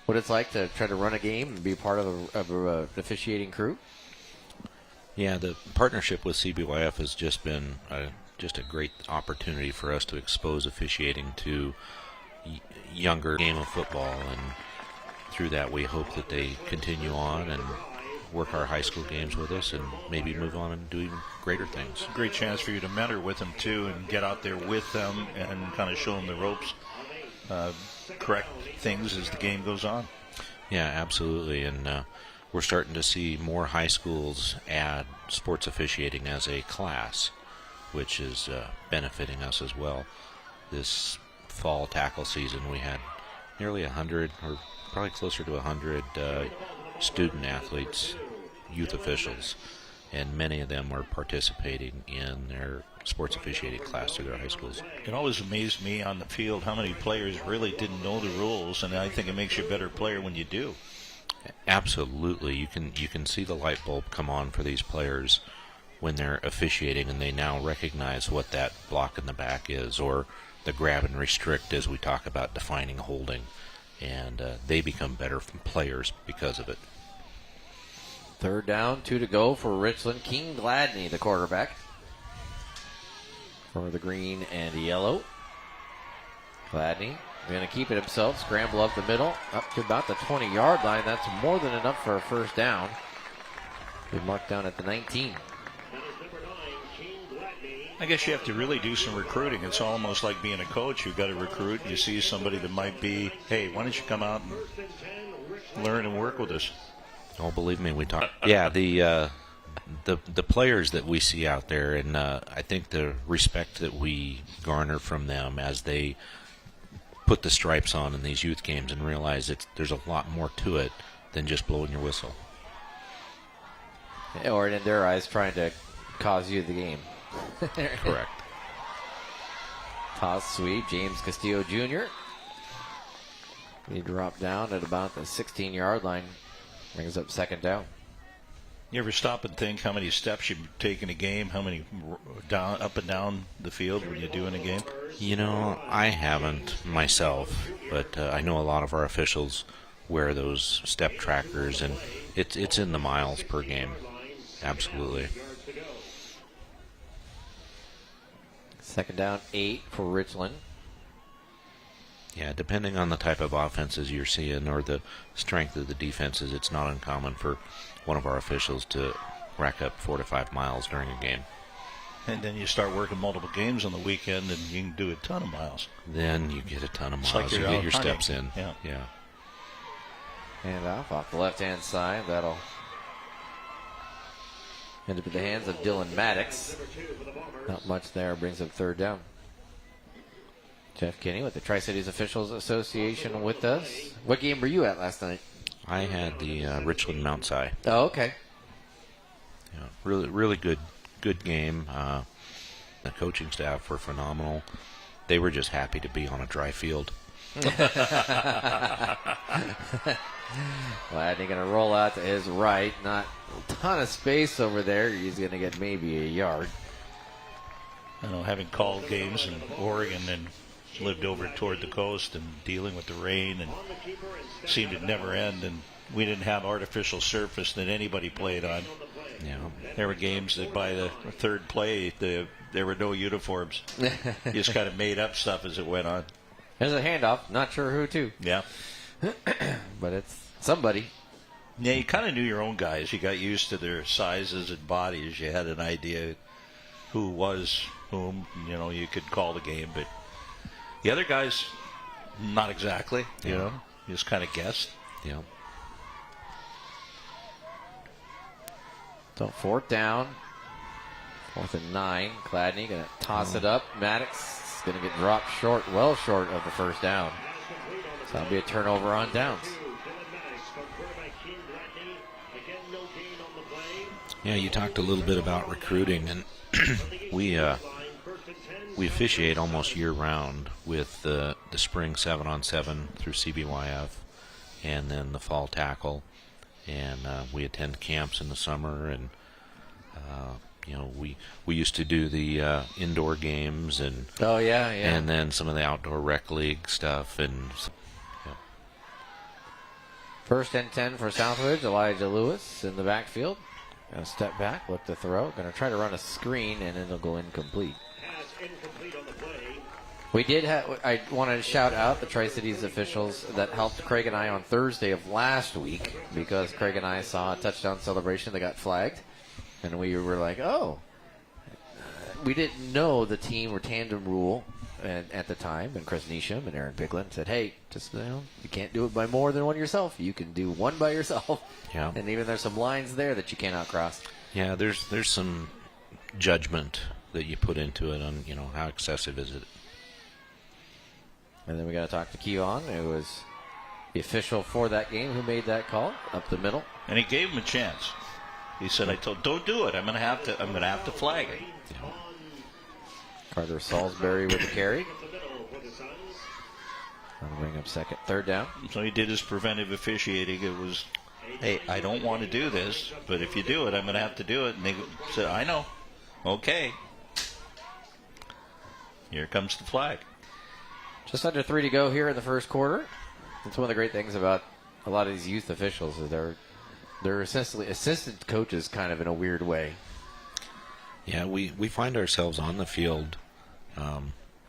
what it's like to try to run a game and be part of an officiating crew. Yeah, the partnership with CBYF has just been just a great opportunity for us to expose officiating to younger game of football, and through that we hope that they continue on and work our high school games with us and maybe move on and do even greater things. Great chance for you to mentor with them too and get out there with them and kind of show them the ropes, correct things as the game goes on. Yeah, absolutely. And we're starting to see more high schools add sports officiating as a class, which is benefiting us as well. This fall tackle season we had nearly 100, or probably closer to 100 student athletes, youth officials, and many of them are participating in their sports officiating class through their high schools. It always amazed me on the field how many players really didn't know the rules, and I think it makes you a better player when you do. Absolutely. You can see the light bulb come on for these players when they're officiating, and they now recognize what that block in the back is, or the grab and restrict as we talk about defining holding, and they become better players because of it. 3rd down, 2 to go for Richland. King Gladney, the quarterback, for the green and yellow. Gladney going to keep it himself, scramble up the middle, up to about the 20-yard line. That's more than enough for a first down. They marked down at the 19. I guess you have to really do some recruiting. It's almost like being a coach. You've got to recruit. You see somebody that might be, hey, why don't you come out and learn and work with us? Oh, believe me, we talk. Yeah, the players that we see out there, and I think the respect that we garner from them as they put the stripes on in these youth games and realize there's a lot more to it than just blowing your whistle. Or in their eyes, trying to cause you the game. Correct. Toss sweep, James Castillo Jr. He dropped down at about the 16-yard line. Brings up 2nd down. You ever stop and think how many steps you take in a game, how many up and down the field when you do in a game? You know, I haven't myself, but I know a lot of our officials wear those step trackers, and it's in the miles per game. Absolutely. 2nd down, 8 for Richland. Yeah, depending on the type of offenses you're seeing or the strength of the defenses, it's not uncommon for one of our officials to rack up 4 to 5 miles during a game. And then you start working multiple games on the weekend, and you can do a ton of miles. Then you get a ton of miles. Like you get your steps in. Yeah. And off the left-hand side. That'll end up in the hands of Dylan Maddox. Not much there. Brings up 3rd down. Jeff Kinney with the Tri-Cities Officials Association with us. What game were you at last night? I had the Richland Mount Si. Oh, okay. Yeah, really good game. The coaching staff were phenomenal. They were just happy to be on a dry field. Gladney going to roll out to his right. Not a ton of space over there. He's going to get maybe a yard. I know, having called games in Oregon and lived over toward the coast and dealing with the rain, and seemed to never end, and we didn't have artificial surface that anybody played on. Yeah. There were games that by the third play, there were no uniforms. You just kind of made up stuff as it went on. There's a handoff. Not sure who to. Yeah. But it's somebody. Yeah, you kind of knew your own guys. You got used to their sizes and bodies. You had an idea who was whom. You could call the game, but the other guys, not exactly. You just kind of guessed. Yeah. So 4th down. 4th and 9. Gladney going to toss it up. Maddox is going to get dropped short, well short of the first down. So that'll be a turnover on downs. Yeah, you talked a little bit about recruiting, and we officiate almost year-round with the spring 7-on-7 through CBYF, and then the fall tackle, and we attend camps in the summer, and we used to do the indoor games, and and then some of the outdoor rec league stuff, and. 1st and 10 for Southridge. Elijah Lewis in the backfield. Going to step back, look to throw. Going to try to run a screen, and it'll go incomplete. We did have. I wanted to shout out the Tri-Cities officials that helped Craig and I on Thursday of last week, because Craig and I saw a touchdown celebration that got flagged, and we were like, oh. We didn't know the team or tandem rule at the time, and Chris Neesham and Aaron Bigland said, hey, just you can't do it by more than one yourself. You can do one by yourself. Yeah. And even there's some lines there that you cannot cross. Yeah, there's some judgment that you put into it on, how excessive is it. And then we got to talk to Keon, who was the official for that game, who made that call up the middle. And he gave him a chance. He said, don't do it. I'm going to have to flag it. Yeah. Carter Salisbury with the carry. I'll bring up 3rd down. So he did his preventive officiating. It was, hey, I don't want to do this, but if you do it, I'm going to have to do it. And they said, I know. Okay. Here comes the flag. Just under 3 to go here in the first quarter. That's one of the great things about a lot of these youth officials is they're essentially assistant coaches kind of in a weird way. Yeah, we find ourselves on the field.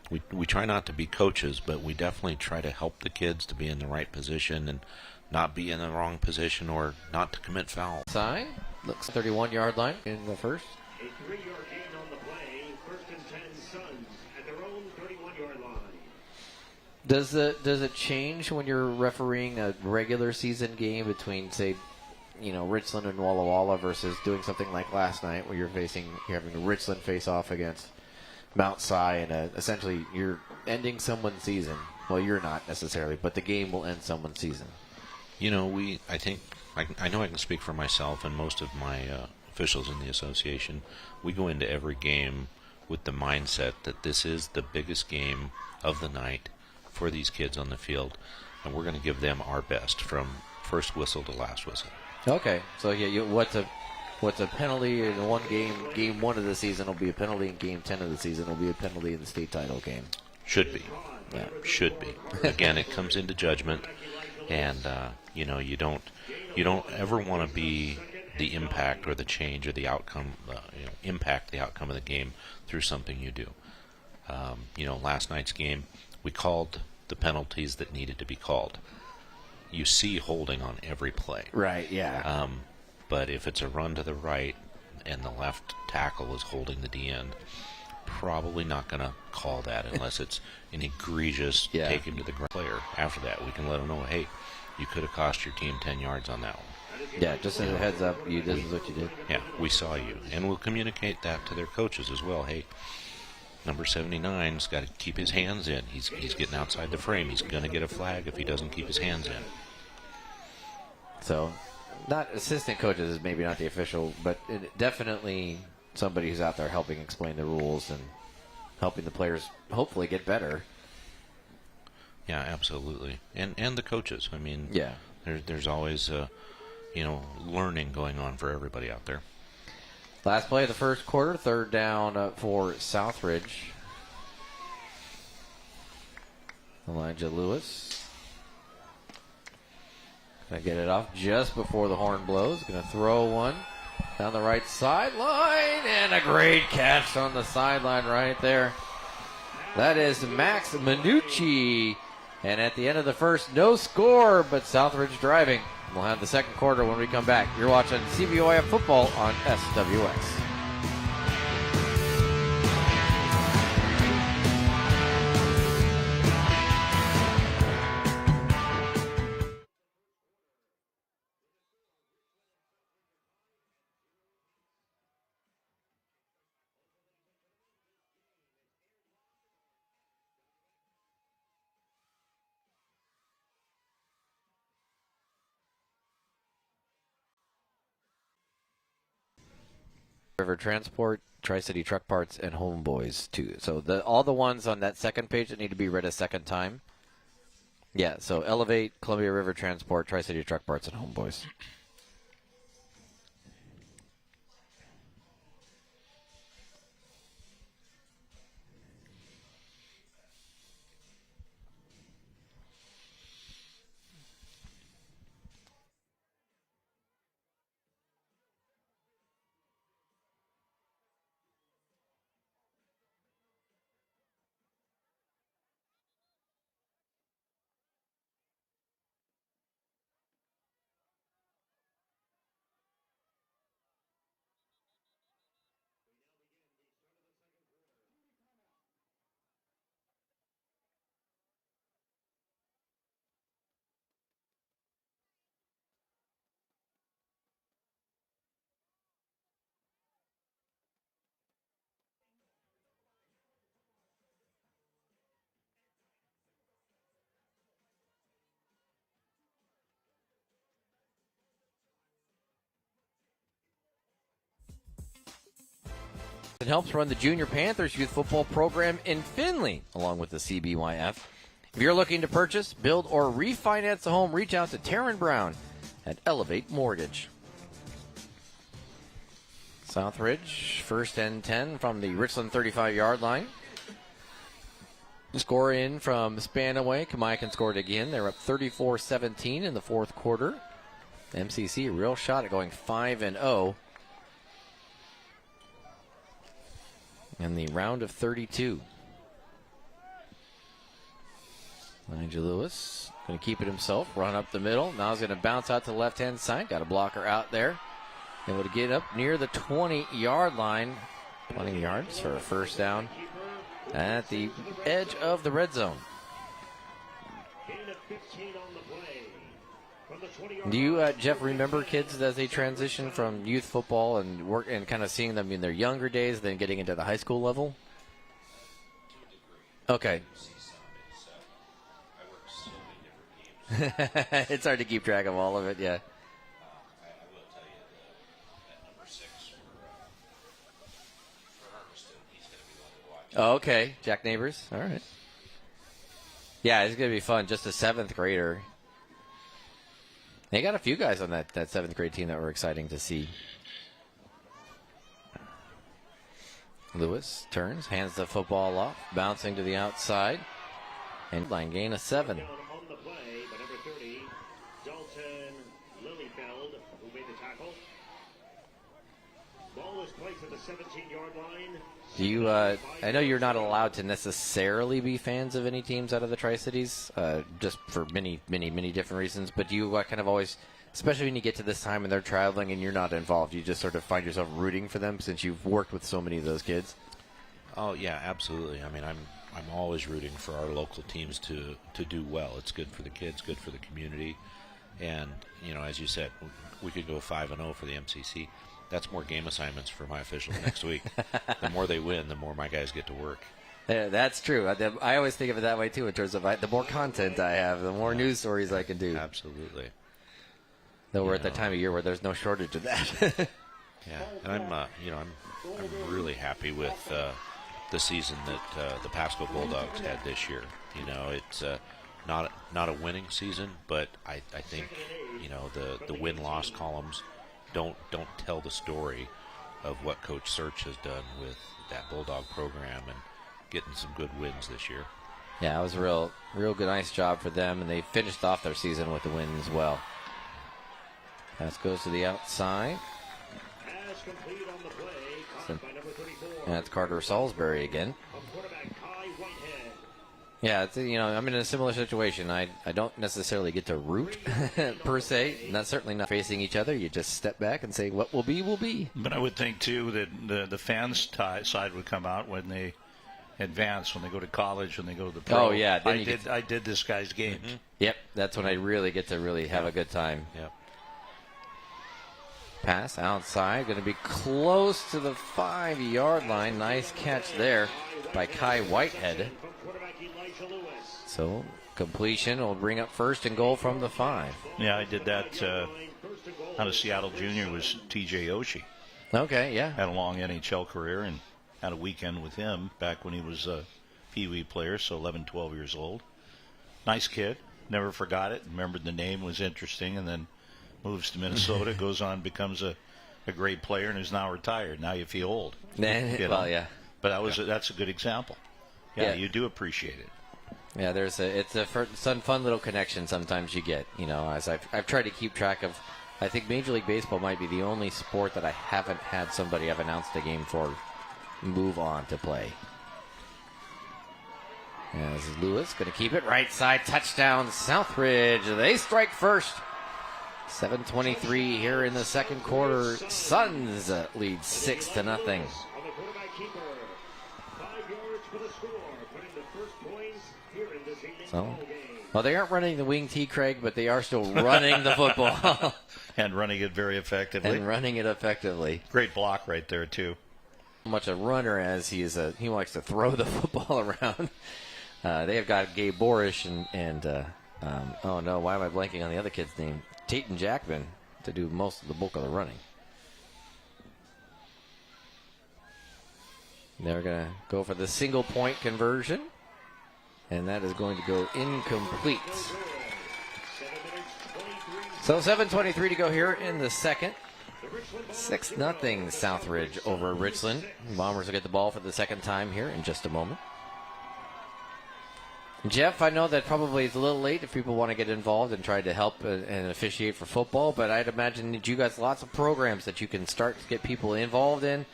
We try not to be coaches, but we definitely try to help the kids to be in the right position and not be in the wrong position or not to commit foul. Sign looks 31-yard line in the first. A 3-yard gain on the play. 1st and 10 Suns at their own 31-yard line. Does it change when you're refereeing a regular season game between, say, Richland and Walla Walla versus doing something like last night where you're having Richland face off against Mount Si, and essentially you're ending someone's season. Well, you're not necessarily, but the game will end someone's season. I think I know I can speak for myself and most of my officials in the association. We go into every game with the mindset that this is the biggest game of the night for these kids on the field, and we're going to give them our best from first whistle to last whistle. Okay, so what's a penalty in one game? Game 1 of the season will be a penalty. In game 10 of the season will be a penalty in the state title game. Should be. Yeah, should be. Again, it comes into judgment, and you don't ever want to be the impact or the change or the outcome, impact the outcome of the game through something you do. Last night's game, we called the penalties that needed to be called. You see holding on every play. Right, yeah. But if it's a run to the right and the left tackle is holding the D end, probably not going to call that unless it's an egregious take him to the ground player. After that, we can let them know, hey, you could have cost your team 10 yards on that one. Yeah, just as a heads up, this is what you did. Yeah, we saw you. And we'll communicate that to their coaches as well. Hey, number 79's got to keep his hands in. He's getting outside the frame. He's going to get a flag if he doesn't keep his hands in. So, not assistant coaches is maybe not the official, but definitely somebody who's out there helping explain the rules and helping the players hopefully get better. Yeah, absolutely. And the coaches. I mean, yeah. There's always learning going on for everybody out there. Last play of the first quarter, 3rd down for Southridge. Elijah Lewis. Gonna get it off just before the horn blows. Gonna throw one. Down the right sideline, and a great catch on the sideline right there. That is Max Minucci. And at the end of the first, no score, but Southridge driving. We'll have the second quarter when we come back. You're watching CBYF football on SWX. River Transport, Tri-City Truck Parts, and Homeboys, too. So all the ones on that second page that need to be read a second time. Yeah, so Elevate, Columbia River Transport, Tri-City Truck Parts, and Homeboys. It helps run the Junior Panthers youth football program in Findlay, along with the CBYF. If you're looking to purchase, build, or refinance a home, reach out to Taryn Brown at Elevate Mortgage. Southridge, first and 10 from the Richland 35-yard line. Score in from Spanaway. Kamaikan scored again. They're up 34-17 in the fourth quarter. MCC, a real shot at going 5-0. In the round of 32. Nigel Lewis going to keep it himself, run up the middle. Now he's going to bounce out to the left-hand side. Got a blocker out there. Able to get up near the 20-yard line. 20 yards for a first down at the edge of the red zone. Do you, Jeff, remember kids as they transition from youth football and work and kind of seeing them in their younger days, then getting into the high school level? Okay. It's hard to keep track of all of it, yeah. Oh, okay. Jack Neighbors. All right. Yeah, it's going to be fun. Just a seventh grader. They got a few guys on that seventh grade team that were exciting to see. Lewis turns, hands the football off, bouncing to the outside, and line gain of 7. On the play, but number 30, Dalton Liliefeld, who made the tackle. Ball is placed at the 17-yard line. Do you? I know you're not allowed to necessarily be fans of any teams out of the Tri-Cities, just for many different reasons. But do you kind of always, especially when you get to this time and they're traveling and you're not involved, you just sort of find yourself rooting for them since you've worked with so many of those kids? Oh yeah, absolutely. I mean, I'm always rooting for our local teams to do well. It's good for the kids, good for the community, and as you said, we could go 5-0 for the MCC. That's more game assignments for my officials next week. The more they win, the more my guys get to work. Yeah, that's true. I always think of it that way, too, in terms of the more content I have, the more news stories I can do. Absolutely. Though we're at the time of year where there's no shortage of that. Yeah, and I'm really happy with the season that the Pasco Bulldogs had this year. It's not a winning season, but I think the win-loss columns don't tell the story of what Coach Search has done with that Bulldog program and getting some good wins this year. Yeah, it was a real good, nice job for them, and they finished off their season with the win as well. Pass goes to the outside. complete on the play. Caught by number 34. That's Carter Salisbury again. Quarterback Kai Whitehead. Yeah, it's, I'm in a similar situation. I don't necessarily get to root per se. Not certainly not facing each other. You just step back and say, what will be, will be. But I would think, too, that the fans' side would come out when they advance, when they go to college, when they go to the pro. Oh, yeah. I did this guy's games. Mm-hmm. Yep, that's when I really get to have a good time. Yep. Pass outside, going to be close to the 5-yard line. Nice catch there by Kai Whitehead. So completion will bring up 1st and goal from the 5. Yeah, I did that out of Seattle Junior was T.J. Oshie. Okay, yeah. Had a long NHL career and had a weekend with him back when he was a Pee Wee player, so 11, 12 years old. Nice kid. Never forgot it. Remembered the name, was interesting, and then moves to Minnesota, goes on, becomes a great player, and is now retired. Now you feel old. Well, yeah. But that's a good example. Yeah, you do appreciate it. Yeah, it's a fun little connection sometimes you get. As I've tried to keep track of. I think Major League Baseball might be the only sport that I haven't had somebody I've announced a game for move on to play. As Lewis going to keep it right side, touchdown Southridge. They strike first. 7:23 here in the second quarter. Suns lead 6-0. So, well, they aren't running the wing T, Craig, but they are still running the football. And running it very effectively. Great block right there, too. Much a runner as he likes to throw the football around. They have got Gabe Borish and oh no, why am I blanking on the other kid's name? Tatum Jackman to do most of the bulk of the running. They're going to go for the single point conversion, and that is going to go incomplete. So 7:23 to go here in the second. 6-0 Southridge over Richland. Bombers will get the ball for the second time here in just a moment. Jeff, I know that probably is a little late if people want to get involved and try to help and officiate for football, but I'd imagine that you guys lots of programs that you can start to get people involved in,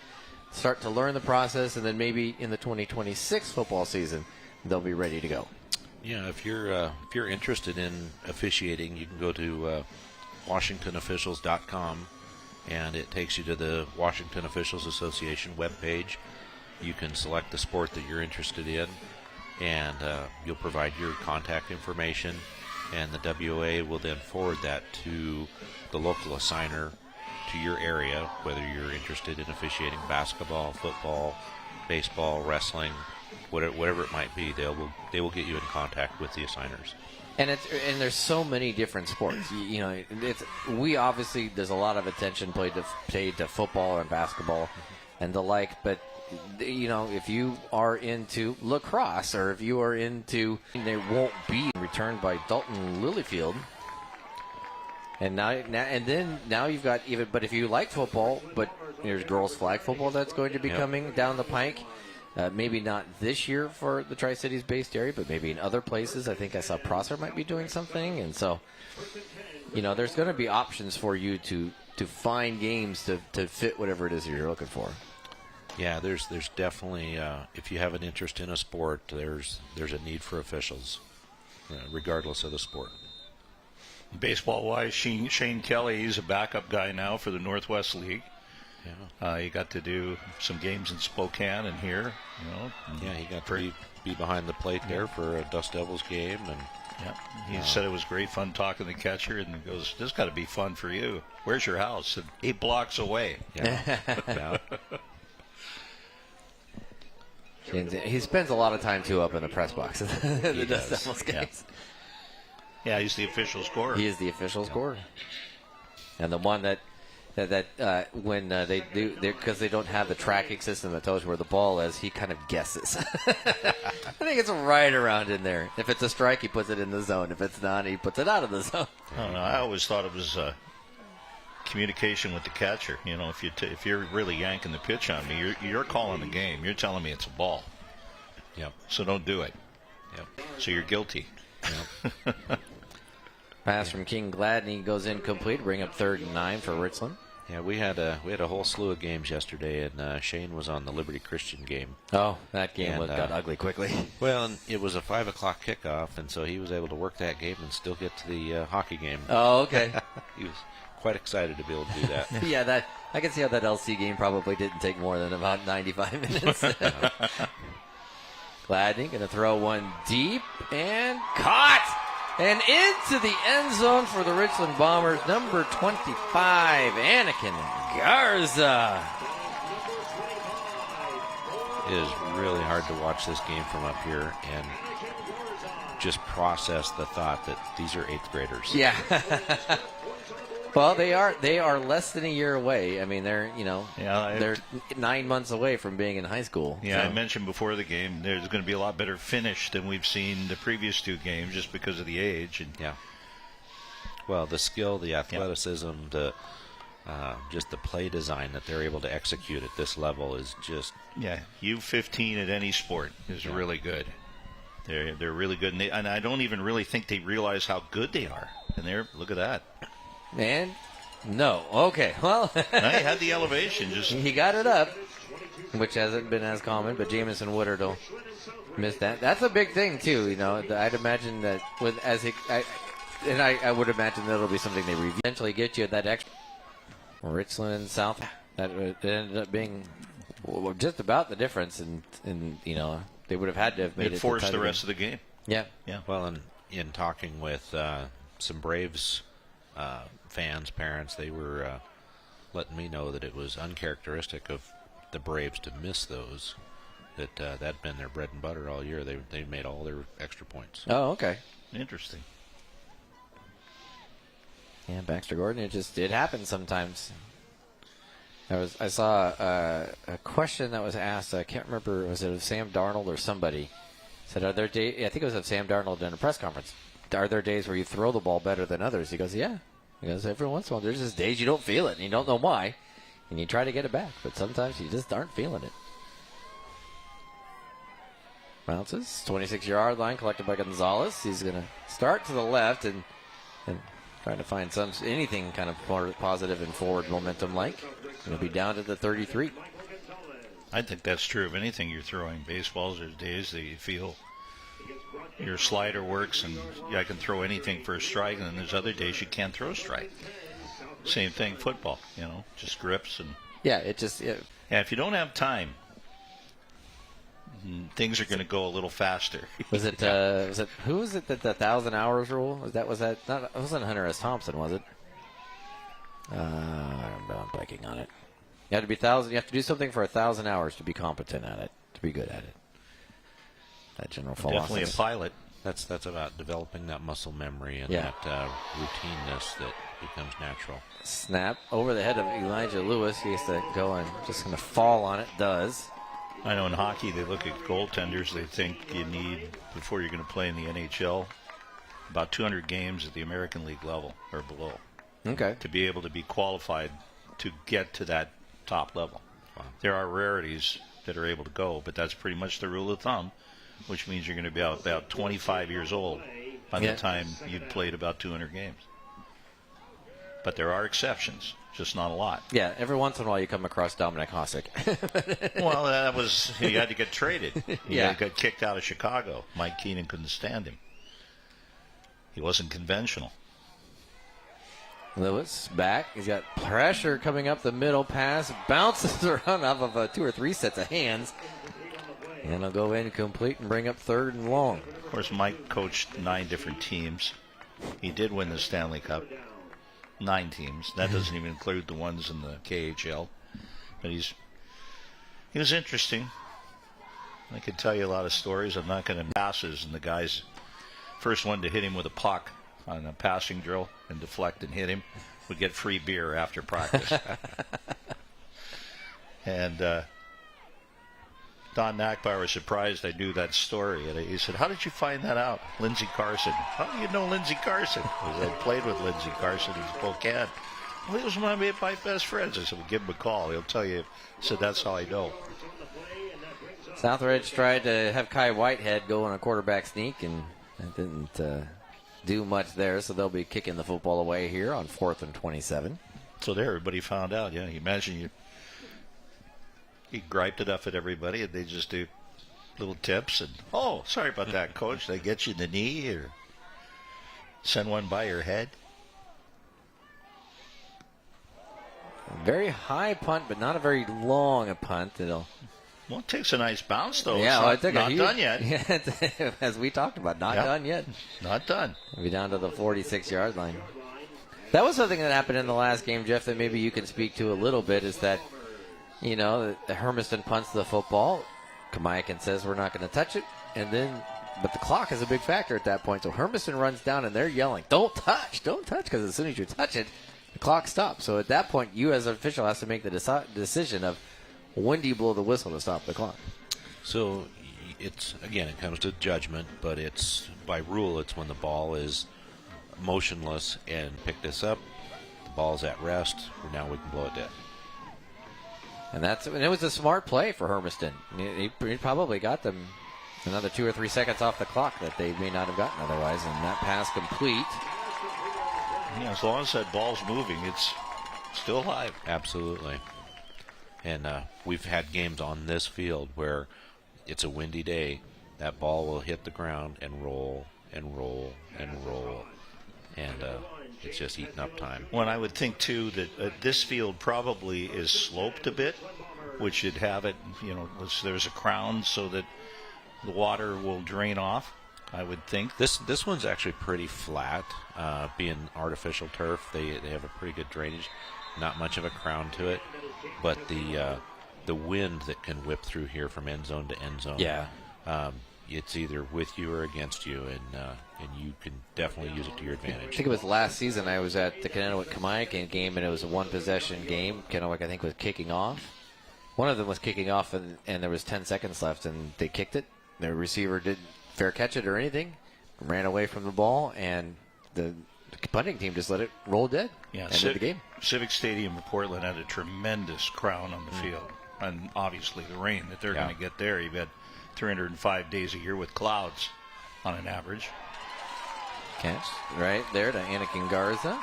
start to learn the process, and then maybe in the 2026 football season, they'll be ready to go. Yeah, if you're interested in officiating, you can go to WashingtonOfficials.com, and it takes you to the Washington Officials Association webpage. You can select the sport that you're interested in, and you'll provide your contact information, and the WOA will then forward that to the local assigner to your area, whether you're interested in officiating basketball, football, baseball, wrestling, whatever it might be. They will get you in contact with the assigners. And there's so many different sports. We obviously there's a lot of attention paid to football and basketball and the like, but if you are into lacrosse or if you are into, there won't be returned by Dalton Lilyfield. And now you've got even. But if you like football, but there's girls flag football that's going to be coming down the pike. Maybe not this year for the Tri-Cities based area, but maybe in other places. I think I saw Prosser might be doing something, and so there's going to be options for you to find games to fit whatever it is that you're looking for. Yeah, there's definitely if you have an interest in a sport, there's a need for officials, regardless of the sport. Baseball-wise, Shane Kelly, he's a backup guy now for the Northwest League. Yeah. He got to do some games in Spokane and here. Yeah, he got to be behind the plate there for a Dust Devils game, and he said it was great fun talking to the catcher, and he goes, "This got to be fun for you. Where's your house?" And 8 blocks away. Yeah. He spends a lot of time too up in the press box. He does. Yeah, he's the official scorer. He is the official scorer, and the one that when they do, because they don't have the tracking system that tells you where the ball is, he kind of guesses. I think it's right around in there. If it's a strike, he puts it in the zone. If it's not, he puts it out of the zone. I don't know. I always thought it was communication with the catcher. If you're really yanking the pitch on me, you're calling the game. You're telling me it's a ball. Yep. So don't do it. Yep. So you're guilty. Pass from King Gladney goes incomplete. Bring up 3rd and 9 for Richland. Yeah, we had a whole slew of games yesterday, and Shane was on the Liberty Christian game. Oh, that game got ugly quickly. Well, and it was a 5 o'clock kickoff, and so he was able to work that game and still get to the hockey game. Oh, okay. He was quite excited to be able to do that. Yeah, I can see how that LC game probably didn't take more than about 95 minutes. Gladney going to throw one deep and caught! And into the end zone for the Richland Bombers, number 25, Anakin Garza. It is really hard to watch this game from up here and just process the thought that these are 8th graders. Yeah. Well, they are less than a year away. I mean, they're 9 months away from being in high school. Yeah, so. I mentioned before the game there's going to be a lot better finish than we've seen the previous 2 games just because of the age. And yeah. Well, the skill, the athleticism, just the play design that they're able to execute at this level is just U15 at any sport is really good. They're really good, and I don't even really think they realize how good they are. And look at that. And no. Okay. Well, he had the elevation. He got it up, which hasn't been as common, but Jamison Woodard will miss that. That's a big thing, too. I'd imagine that I would imagine that'll be something they eventually get you at that extra. Richland and South, that ended up being just about the difference, and they would have had to have made it. It forced the rest of the game. Yeah. Well, in talking with some Braves fans, parents, they were letting me know that it was uncharacteristic of the Braves to miss those. That'd been their bread and butter all year. They made all their extra points. Oh, okay. Interesting. Yeah, Baxter Gordon. It happens sometimes. I saw a question that was asked. I can't remember. Was it of Sam Darnold or somebody? Said, "Are there days?" I think it was of Sam Darnold in a press conference. Are there days where you throw the ball better than others? He goes, yeah. He goes, every once in a while, there's just days you don't feel it, and you don't know why, and you try to get it back, but sometimes you just aren't feeling it. Bounces, 26-yard line, collected by Gonzalez. He's going to start to the left and trying to find anything kind of positive and forward momentum-like. Going to be down to the 33. I think that's true of anything you're throwing. Baseballs, there's days that you feel your slider works and I can throw anything for a strike, and then there's other days you can't throw a strike. Same thing, football, just grips and if you don't have time, things are going to go a little faster. Was it who was it that the 1,000 hours rule? It wasn't Hunter S. Thompson, was it? I'm blanking on it. You have to be 1,000. You have to do something for 1,000 hours to be competent at it, to be good at it. That general philosophy. Definitely a pilot. That's about developing that muscle memory and that routineness that becomes natural. Snap over the head of Elijah Lewis. He has to go and just going to fall on it. Does. I know in hockey they look at goaltenders. They think you need, before you're going to play in the NHL, about 200 games at the American League level or below. Okay. To be able to be qualified to get to that top level. Wow. There are rarities that are able to go, but that's pretty much the rule of thumb, which means you're going to be about 25 years old by the time you've played about 200 games. But there are exceptions, just not a lot. Yeah, every once in a while you come across Dominic Hasek. Well, that was, he had to get traded. He got kicked out of Chicago. Mike Keenan couldn't stand him. He wasn't conventional. Lewis back. He's got pressure coming up the middle. Pass bounces around off of 2 or 3 sets of hands. And he'll go in complete and bring up 3rd and long. Of course, Mike coached 9 different teams. He did win the Stanley Cup. 9 teams. That doesn't even include the ones in the KHL. But he was interesting. I could tell you a lot of stories. I'm not going to passes, and the guy's first one to hit him with a puck on a passing drill and deflect and hit him would get free beer after practice. And Don Nackbauer was surprised I knew that story. And he said, "How did you find that out?" Lindsey Carson. "How do you know Lindsey Carson?" Because I played with Lindsey Carson in Spokane. "Well, he was one of my best friends." I said, "Well, give him a call. He'll tell you." He said, "That's how I know." Southridge tried to have Kai Whitehead go on a quarterback sneak, and that didn't do much there, so they'll be kicking the football away here on 4th and 27. So there, everybody found out. Yeah, you imagine you griped enough at everybody, and they just do little tips. And oh, sorry about that, coach. They get you in the knee or send one by your head. Very high punt, but not a very long a punt. Well, it takes a nice bounce, though. Yeah, it's not done yet. Yeah, as we talked about, not done yet. Not done. We'll be down to the 46-yard line. That was something that happened in the last game, Jeff, that maybe you can speak to a little bit, is that, the Hermiston punts the football. Kamiakin says we're not going to touch it, but the clock is a big factor at that point. So Hermiston runs down, and they're yelling, don't touch, because as soon as you touch it, the clock stops. So at that point, you as an official has to make the decision of when do you blow the whistle to stop the clock. So it comes to judgment, but it's by rule, it's when the ball is motionless and pick this up, the ball's at rest, now we can blow it dead. And it was a smart play for Hermiston. He probably got them another 2 or 3 seconds off the clock that they may not have gotten otherwise, and that pass complete. Yeah, as long as that ball's moving, it's still alive. Absolutely. And we've had games on this field where it's a windy day, that ball will hit the ground and roll and roll and roll. And it's just eating up time. Well, I would think, too, that this field probably is sloped a bit, which should have it, there's a crown so that the water will drain off, I would think. This one's actually pretty flat, being artificial turf. They have a pretty good drainage, not much of a crown to it, but the wind that can whip through here from end zone to end zone. Yeah. It's either with you or against you, and you can definitely use it to your advantage. I think it was last season I was at the Kennewick-Kamiakin game, and it was a one-possession game. Kennewick, I think, was kicking off. One of them was kicking off, and there was 10 seconds left, and they kicked it. Their receiver didn't fair catch it or anything, ran away from the ball, and the punting team just let it roll dead. Yeah, ended the game. Civic Stadium in Portland had a tremendous crown on the field, and obviously the rain that they're going to get there. You've got 305 days a year with clouds on an average. Catch right there to Anakin Garza.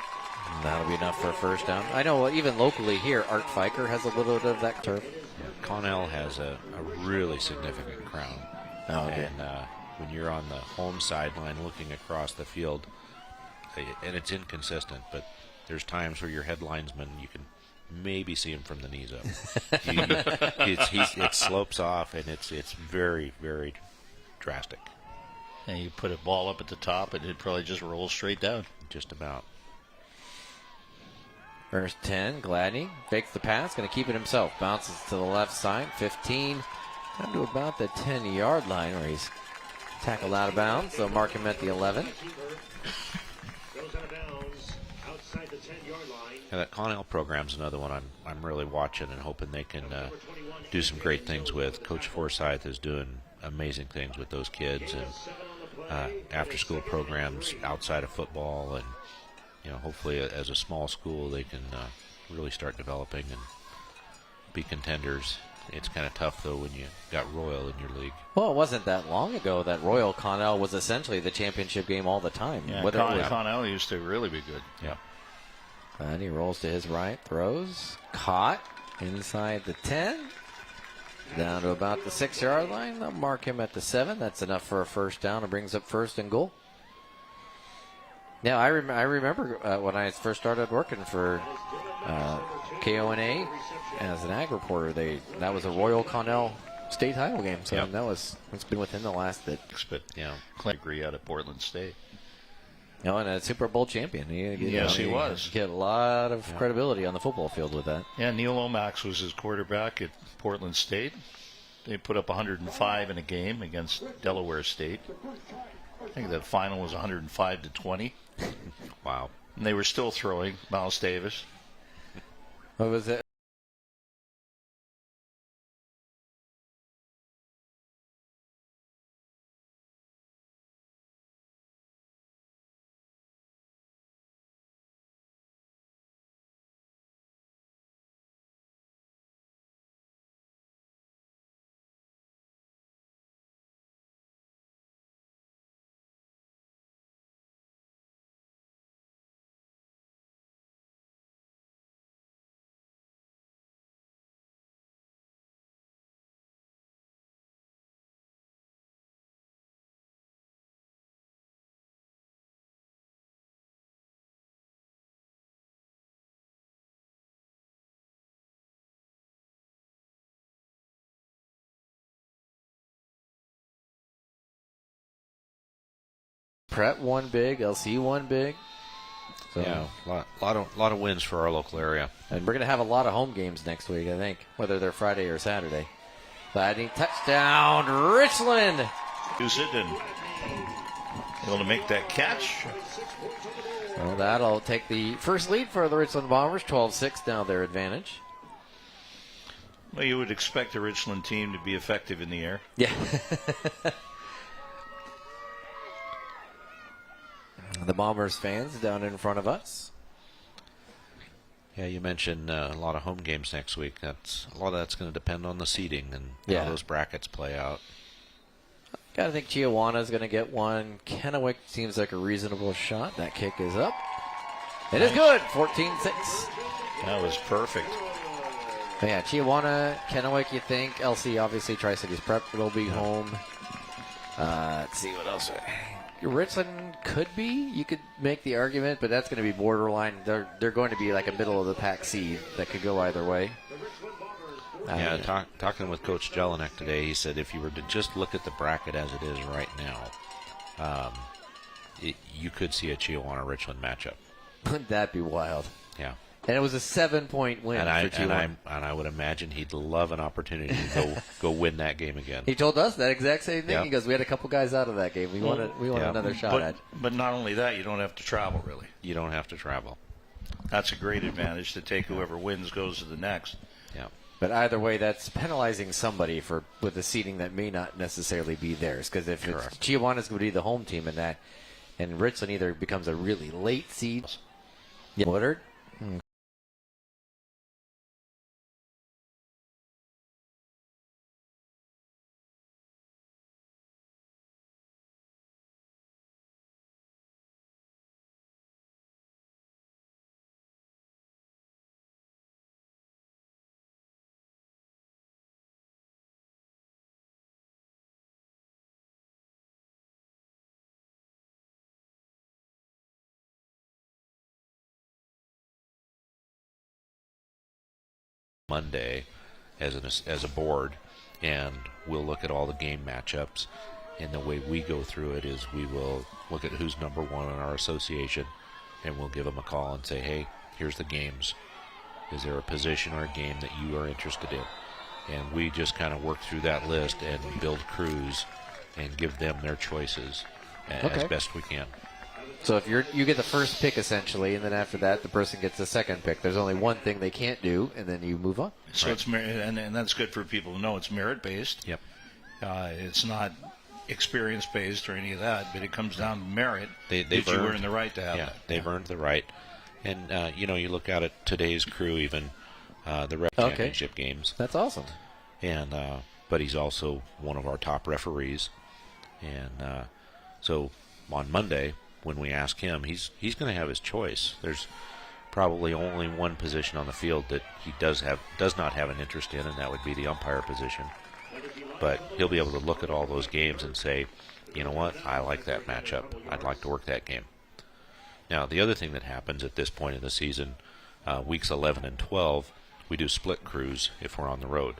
And that'll be enough for a first down. I know even locally here, Art Fiker has a little bit of that turf. Yeah, Connell has a really significant crown. Oh, okay. And when you're on the home sideline looking across the field, and it's inconsistent, but there's times where your head linesman, you can maybe see him from the knees up. It slopes off, and it's very, very drastic. And you put a ball up at the top, and it probably just rolls straight down. Just about. First 10, Gladney fakes the pass, going to keep it himself. Bounces to the left side, 15, down to about the 10-yard line where he's tackled out of bounds. They'll mark him at the 11. Yeah, that Connell program's another one I'm really watching and hoping they can do some great things with. Coach Forsyth is doing amazing things with those kids, and after-school programs outside of football, and hopefully as a small school they can really start developing and be contenders. It's kind of tough though when you got Royal in your league. Well, it wasn't that long ago that Royal Connell was essentially the championship game all the time. Yeah, Connell used to really be good. Yeah. And he rolls to his right, throws, caught inside the 10, down to about the 6-yard line. They'll mark him at the 7. That's enough for a first down. It brings up first and goal. Yeah, I remember when I first started working for KONA as an ag reporter. That was a Royal Connell state title game. So it's been within the last bit. But Clint agree out of Portland State. And a Super Bowl champion. He was. He had a lot of credibility on the football field with that. Yeah, Neil Lomax was his quarterback at Portland State. They put up 105 in a game against Delaware State. I think the final was 105-20. Wow. And they were still throwing Miles Davis. What was it? Prep won big. LC won big. So, yeah, a lot of wins for our local area. And we're going to have a lot of home games next week, I think, whether they're Friday or Saturday. Sliding touchdown, Richland. Use it and able to make that catch. Well, that'll take the first lead for the Richland Bombers. 12-6 now their advantage. Well, you would expect the Richland team to be effective in the air. Yeah. The Bombers fans down in front of us. Yeah, you mentioned a lot of home games next week. A lot of that's going to depend on the seeding and how those brackets play out. Gotta think Chiawana is going to get one. Kennewick seems like a reasonable shot. That kick is up. It is good. 14-6. That was perfect. Yeah, Chiawana, Kennewick, you think. LC, obviously, Tri-Cities Prep will be home. Let's see what else. Richland could be. You could make the argument, but that's going to be borderline. They're going to be like a middle-of-the-pack seed that could go either way. Talking with Coach Jelinek today, he said if you were to just look at the bracket as it is right now, you could see a Chiawana-Richland matchup. Wouldn't that be wild? Yeah. And it was a 7-point win for Chiawana. And I would imagine he'd love an opportunity to go win that game again. He told us that exact same thing. Yeah. He goes, we had a couple guys out of that game. We want another shot at it. But not only that, you don't have to travel, really. You don't have to travel. That's a great advantage to take whoever wins goes to the next. Yeah. But either way, that's penalizing somebody with the seeding that may not necessarily be theirs. Because if it's Chiawana's going to be the home team in that, and Richland either becomes a really late seed. Yeah. Woodard? Monday as a board, and we'll look at all the game matchups, and the way we go through it is we will look at who's number one in our association, and we'll give them a call and say, hey, here's the games. Is there a position or a game that you are interested in? And we just kind of work through that list and build crews and give them their choices as best we can. So if you get the first pick essentially, and then after that the person gets the second pick. There's only one thing they can't do, and then you move on. So it's and that's good for people to know. It's merit based. Yep. It's not experience based or any of that, but it comes down to merit. They've earned the right to have that. that. They've earned the right. And you look at it, today's crew, even the rep championship games. That's awesome. And but he's also one of our top referees, and so on Monday, when we ask him, he's going to have his choice. There's probably only one position on the field that he does not have an interest in, and that would be the umpire position. But he'll be able to look at all those games and say, you know what, I like that matchup. I'd like to work that game. Now, the other thing that happens at this point in the season, weeks 11 and 12, we do split crews if we're on the road.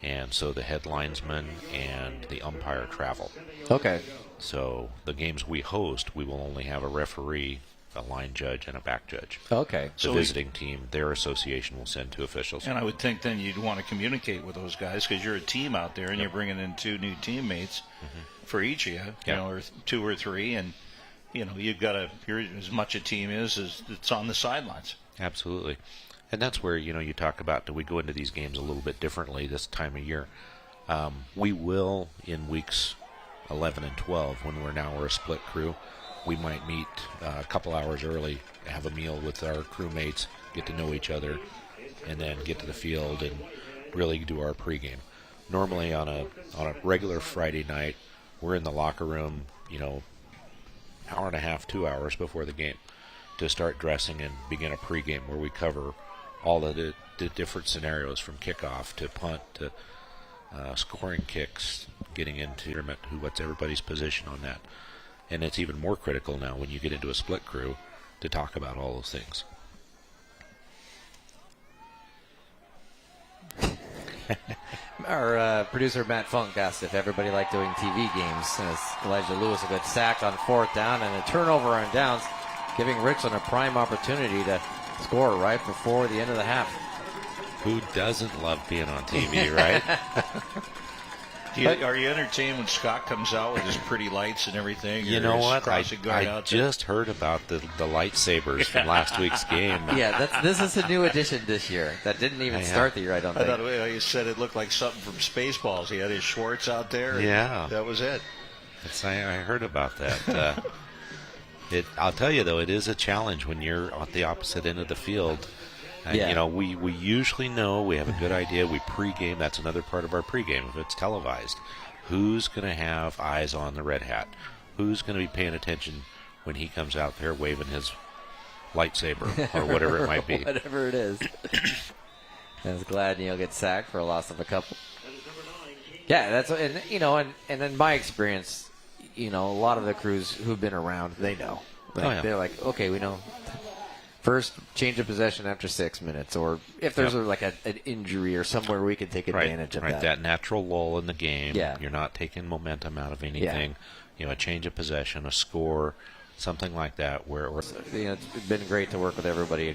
And so the head linesman and the umpire travel. Okay. So the games we host, we will only have a referee, a line judge, and a back judge. Okay. The visiting team, their association will send 2 officials. And I would think then you'd want to communicate with those guys because you're a team out there and you're bringing in 2 new teammates for each of you, or 2 or 3, and you've got to hear as much a team is as it's on the sidelines. Absolutely. And that's where, you talk about, do we go into these games a little bit differently this time of year? We will in weeks 11 and 12, when we're a split crew. We might meet a couple hours early, have a meal with our crewmates, get to know each other, and then get to the field and really do our pregame. Normally on a regular Friday night, we're in the locker room, hour and a half, 2 hours before the game to start dressing and begin a pregame where we cover all of the different scenarios from kickoff to punt to scoring kicks, getting into what's everybody's position on that. And it's even more critical now when you get into a split crew to talk about all those things. Our producer Matt Funk asked if everybody liked doing TV games. As Elijah Lewis will get sacked on 4th down and a turnover on downs, giving Richland a prime opportunity to score right before the end of the half. Who doesn't love being on TV, right? Are you entertained when Scott comes out with his pretty lights and everything? You know what? I just heard about the lightsabers from last week's game. Yeah, this is a new addition this year. That didn't even start the year, I don't think. I thought you said it looked like something from Spaceballs. He had his shorts out there. Yeah. That was it. I heard about that. I'll tell you, though, it is a challenge when you're at the opposite end of the field. You know, we usually know, we have a good idea. We pregame. That's another part of our pregame if it's televised. Who's going to have eyes on the red hat? Who's going to be paying attention when he comes out there waving his lightsaber or whatever it might be? Whatever it is. I was glad Neil gets sacked for a loss of a couple. Yeah, that's and in my experience, a lot of the crews who've been around, they know. They're like, okay, we know. First, change of possession after 6 minutes, or if there's an injury or somewhere we can take advantage of that. That natural lull in the game. Yeah. You're not taking momentum out of anything. Yeah. A change of possession, a score, something like that. Where it's been great to work with everybody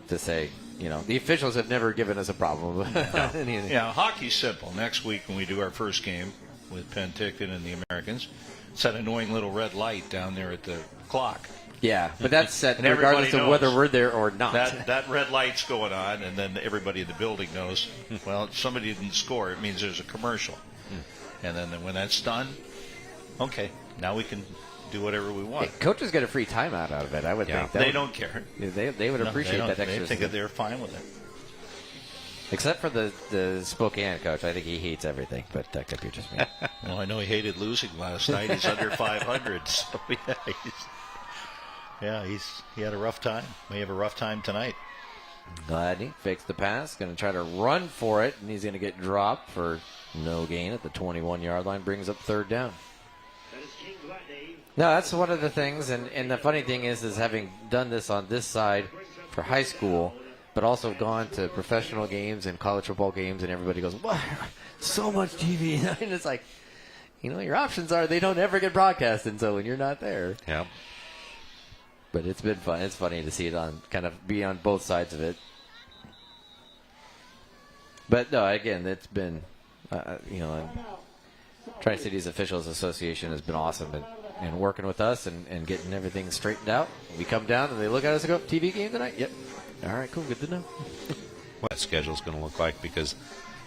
to say, the officials have never given us a problem. Anything. Yeah, hockey's simple. Next week when we do our first game with Penticton and the Americans, it's that annoying little red light down there at the clock. Yeah, but that's set regardless of whether we're there or not. That red light's going on, and then everybody in the building knows, well, if somebody didn't score, it means there's a commercial. And then when that's done, okay, now we can do whatever we want. Hey, coaches get a free timeout out of it, I would think. They don't care. They would appreciate that extra. They think that they're fine with it. Except for the Spokane coach. I think he hates everything, but that could be just me. Well, I know he hated losing last night. He's under 500, so he had a rough time. May have a rough time tonight. Gladney fakes the pass, going to try to run for it, and he's going to get dropped for no gain at the 21-yard line, brings up 3rd down. No, that's one of the things, and the funny thing is having done this on this side for high school, but also gone to professional games and college football games, and everybody goes, wow, so much TV. And it's like, your options are they don't ever get broadcasted, so when you're not there. Yeah. But it's been fun. It's funny to see it be on both sides of it. But no, again, it's been, Tri-Cities Officials Association has been awesome in working with us and getting everything straightened out. We come down and they look at us and go, TV game tonight? Yep. All right, cool, good to know. What that schedule's going to look like, because,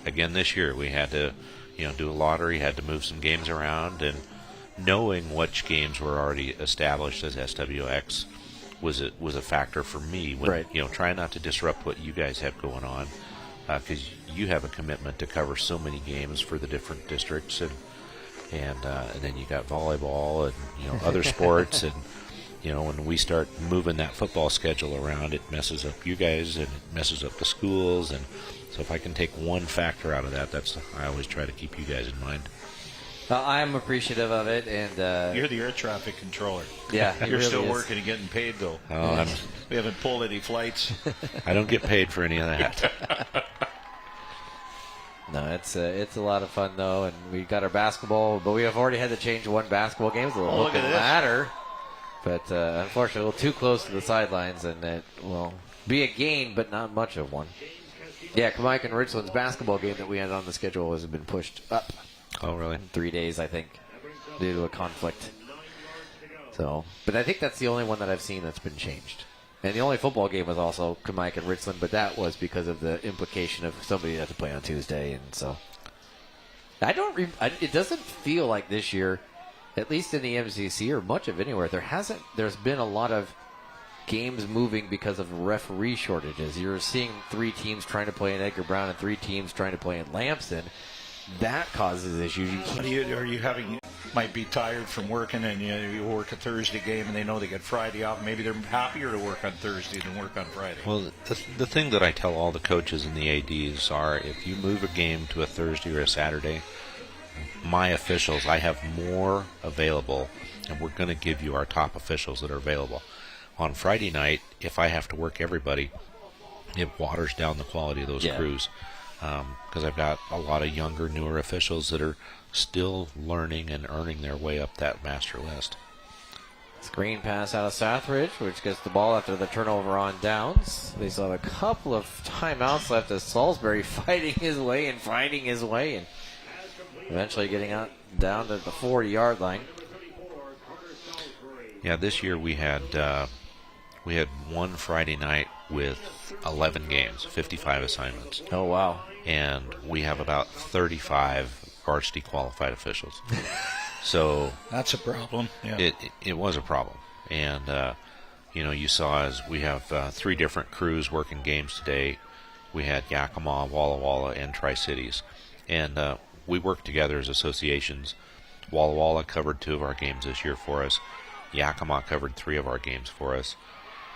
again, this year we had to, do a lottery, had to move some games around, and knowing which games were already established as SWX was a factor for me when trying not to disrupt what you guys have going on, because you have a commitment to cover so many games for the different districts, and then you got volleyball and other sports, and when we start moving that football schedule around, it messes up you guys and it messes up the schools, and so if I can take one factor out of that, I always try to keep you guys in mind. I'm appreciative of it, and you're the air traffic controller. Yeah, you're really still working and getting paid though. We haven't pulled any flights. I don't get paid for any of that. No, it's a lot of fun though, and we got our basketball, but we have already had to change one basketball game. It's a little looking ladder, but unfortunately, a little too close to the sidelines, and it will be a gain, but not much of one. Yeah, Mike and Richland's basketball game that we had on the schedule has been pushed up. Oh, really? In 3 days, I think, due to a conflict. So, but I think that's the only one that I've seen that's been changed. And the only football game was also Kamike and Richland, but that was because of the implication of somebody had to play on Tuesday, and so it doesn't feel like this year, at least in the MCC or much of anywhere, there's been a lot of games moving because of referee shortages. You're seeing 3 teams trying to play in Edgar Brown and 3 teams trying to play in Lamson. That causes issues. Might be tired from working, and you work a Thursday game, and they know they get Friday off. Maybe they're happier to work on Thursday than work on Friday. Well, the thing that I tell all the coaches and the ADs are, if you move a game to a Thursday or a Saturday, my officials, I have more available, and we're going to give you our top officials that are available. On Friday night, if I have to work everybody, it waters down the quality of those crews. because I've got a lot of younger, newer officials that are still learning and earning their way up that master list. Screen pass out of Southridge, which gets the ball after the turnover on downs. They still have a couple of timeouts left as Salisbury fighting his way, and eventually getting out down to the 40-yard line. Yeah, this year we had one Friday night with 11 games, 55 assignments. Oh, wow. And we have about 35 varsity qualified officials. So that's a problem. Yeah. It was a problem. And, you saw as we have 3 different crews working games today. We had Yakima, Walla Walla, and Tri-Cities. And we worked together as associations. Walla Walla covered 2 of our games this year for us. Yakima covered 3 of our games for us.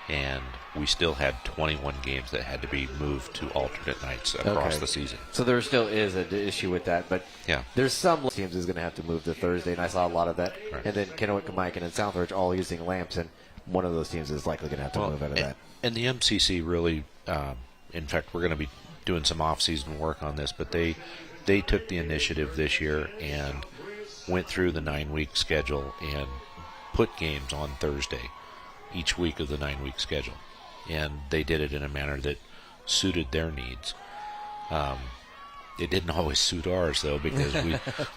And we still had 21 games that had to be moved to alternate nights across the season. So there still is an issue with that, but yeah, there's some teams is going to have to move to Thursday, and I saw a lot of that. Right. And then Kennewick, Kamaikan, and Southridge all using lamps, and one of those teams is likely going to have to move out of that. And the MCC really, in fact, we're going to be doing some off-season work on this, but they took the initiative this year and went through the 9-week schedule and put games on Thursday each week of the 9-week schedule, and they did it in a manner that suited their needs. It didn't always suit ours, though, because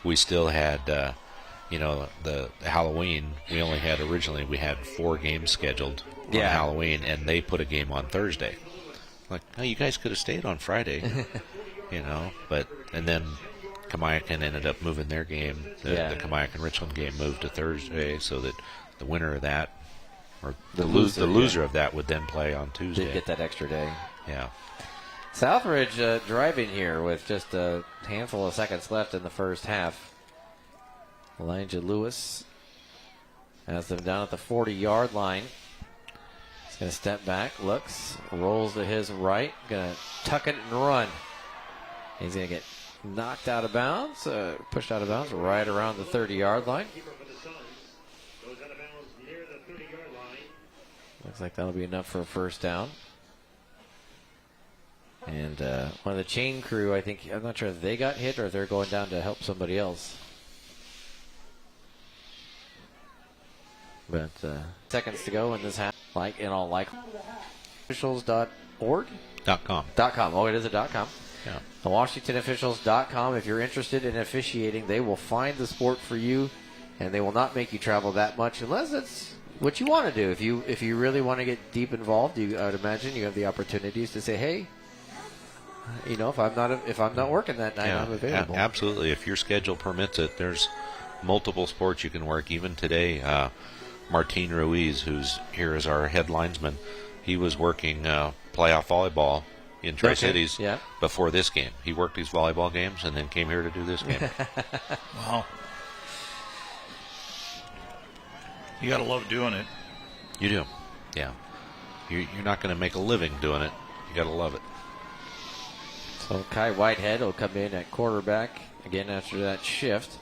we still had the Halloween. We only had originally 4 games scheduled on Halloween, and they put a game on Thursday. Like, oh, you guys could have stayed on Friday, and then Kamaikan ended up moving their game. The Kamaikan Richland game moved to Thursday, so that the winner of that, or the loser of that, would then play on Tuesday. They'd get that extra day. Yeah. Southridge driving here with just a handful of seconds left in the first half. Elijah Lewis has them down at the 40-yard line. He's going to step back, looks, rolls to his right, going to tuck it and run. He's going to get knocked out of bounds, pushed out of bounds right around the 30-yard line. Looks like that'll be enough for a first down. And one of the chain crew, I'm not sure if they got hit or if they're going down to help somebody else. But seconds to go in this half. Officials.org? .com. .com. Oh, it is a .com. Yeah. The WashingtonOfficials.com. If you're interested in officiating, they will find the sport for you, and they will not make you travel that much unless it's what you want to do. If you really want to get deep involved, I would imagine you have the opportunities to say, hey, if I'm not working that night, I'm available. Absolutely. If your schedule permits it, there's multiple sports you can work. Even today, Martin Ruiz, who's here as our head linesman, he was working playoff volleyball in Tri-Cities before this game. He worked these volleyball games and then came here to do this game. Wow. You got to love doing it. You do. Yeah. You're not going to make a living doing it. You got to love it. So Kai Whitehead will come in at quarterback again after that shift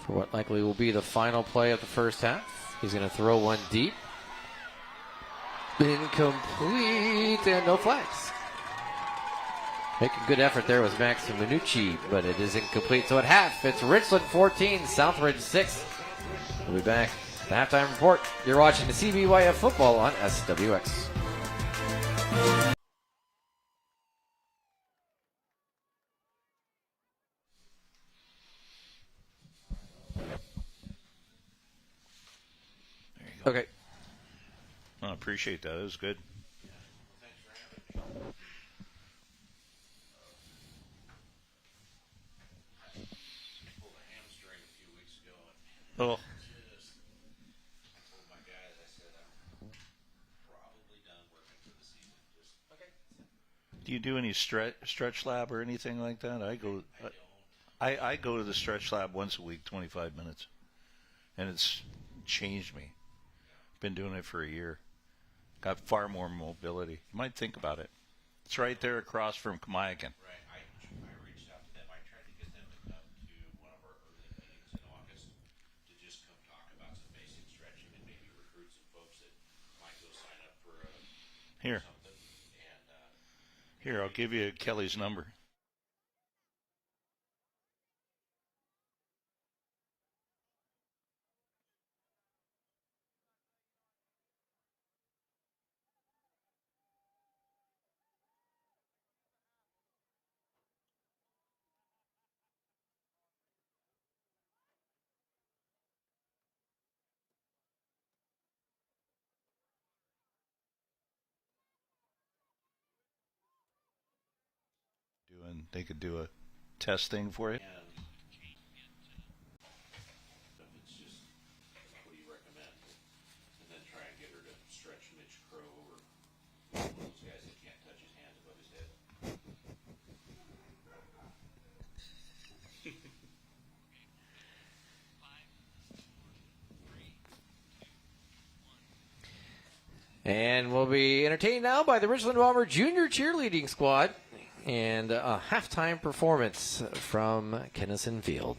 for what likely will be the final play of the first half. He's going to throw one deep. Incomplete, and no flags. Making good effort there was Max Minucci, but it is incomplete. So at half, it's Richland 14, Southridge 6. We'll be back. The halftime report. You're watching the CBYF football on SWX. Okay. I appreciate that. It was good. Oh. Do you do any stretch lab or anything like that? I go to the stretch lab once a week, 25 minutes, and it's changed me. Been doing it for a year. Got far more mobility. You might think about it. It's right there across from Kamaikan. Right. I reached out to them. I tried to get them to come to one of our early meetings in August to just come talk about some basic stretching and maybe recruit some folks that might go sign up for Here. something. And Here, I'll give you Kelly's number. They could do a testing for you. It's just, what do you recommend? And then try and get her to stretch Mitch Crow or one of those guys that can't touch his hands above his head. And we'll be entertained now by the Richland Bomber Junior Cheerleading Squad and a halftime performance from Kennison Field.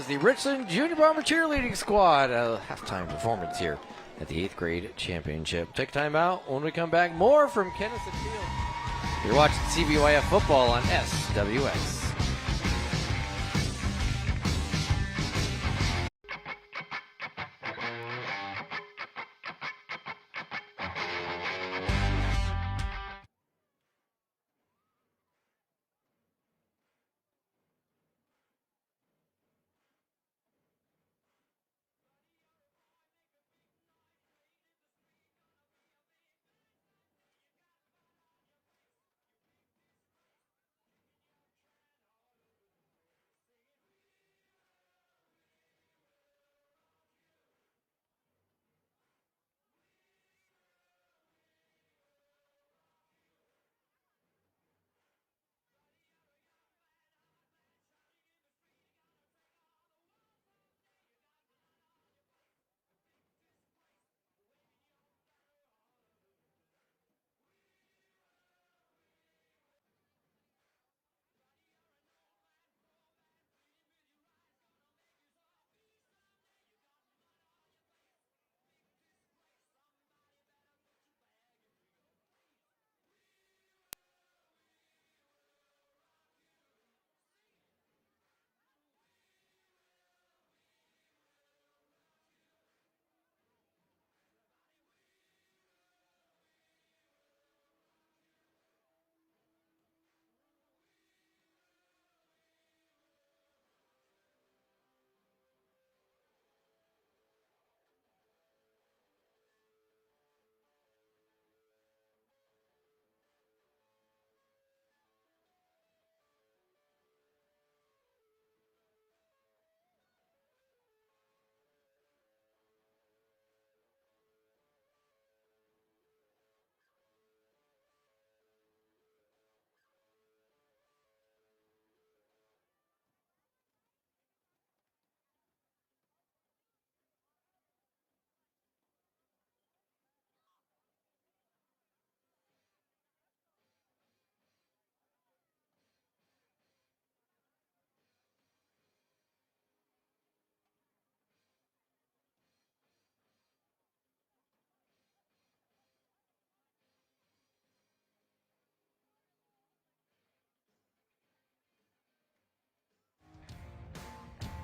The Richland Junior Bomber Cheerleading Squad, a halftime performance here at the 8th grade championship. Take time out. When we come back, more from Kennison Field. You're watching CBYF football on SWX.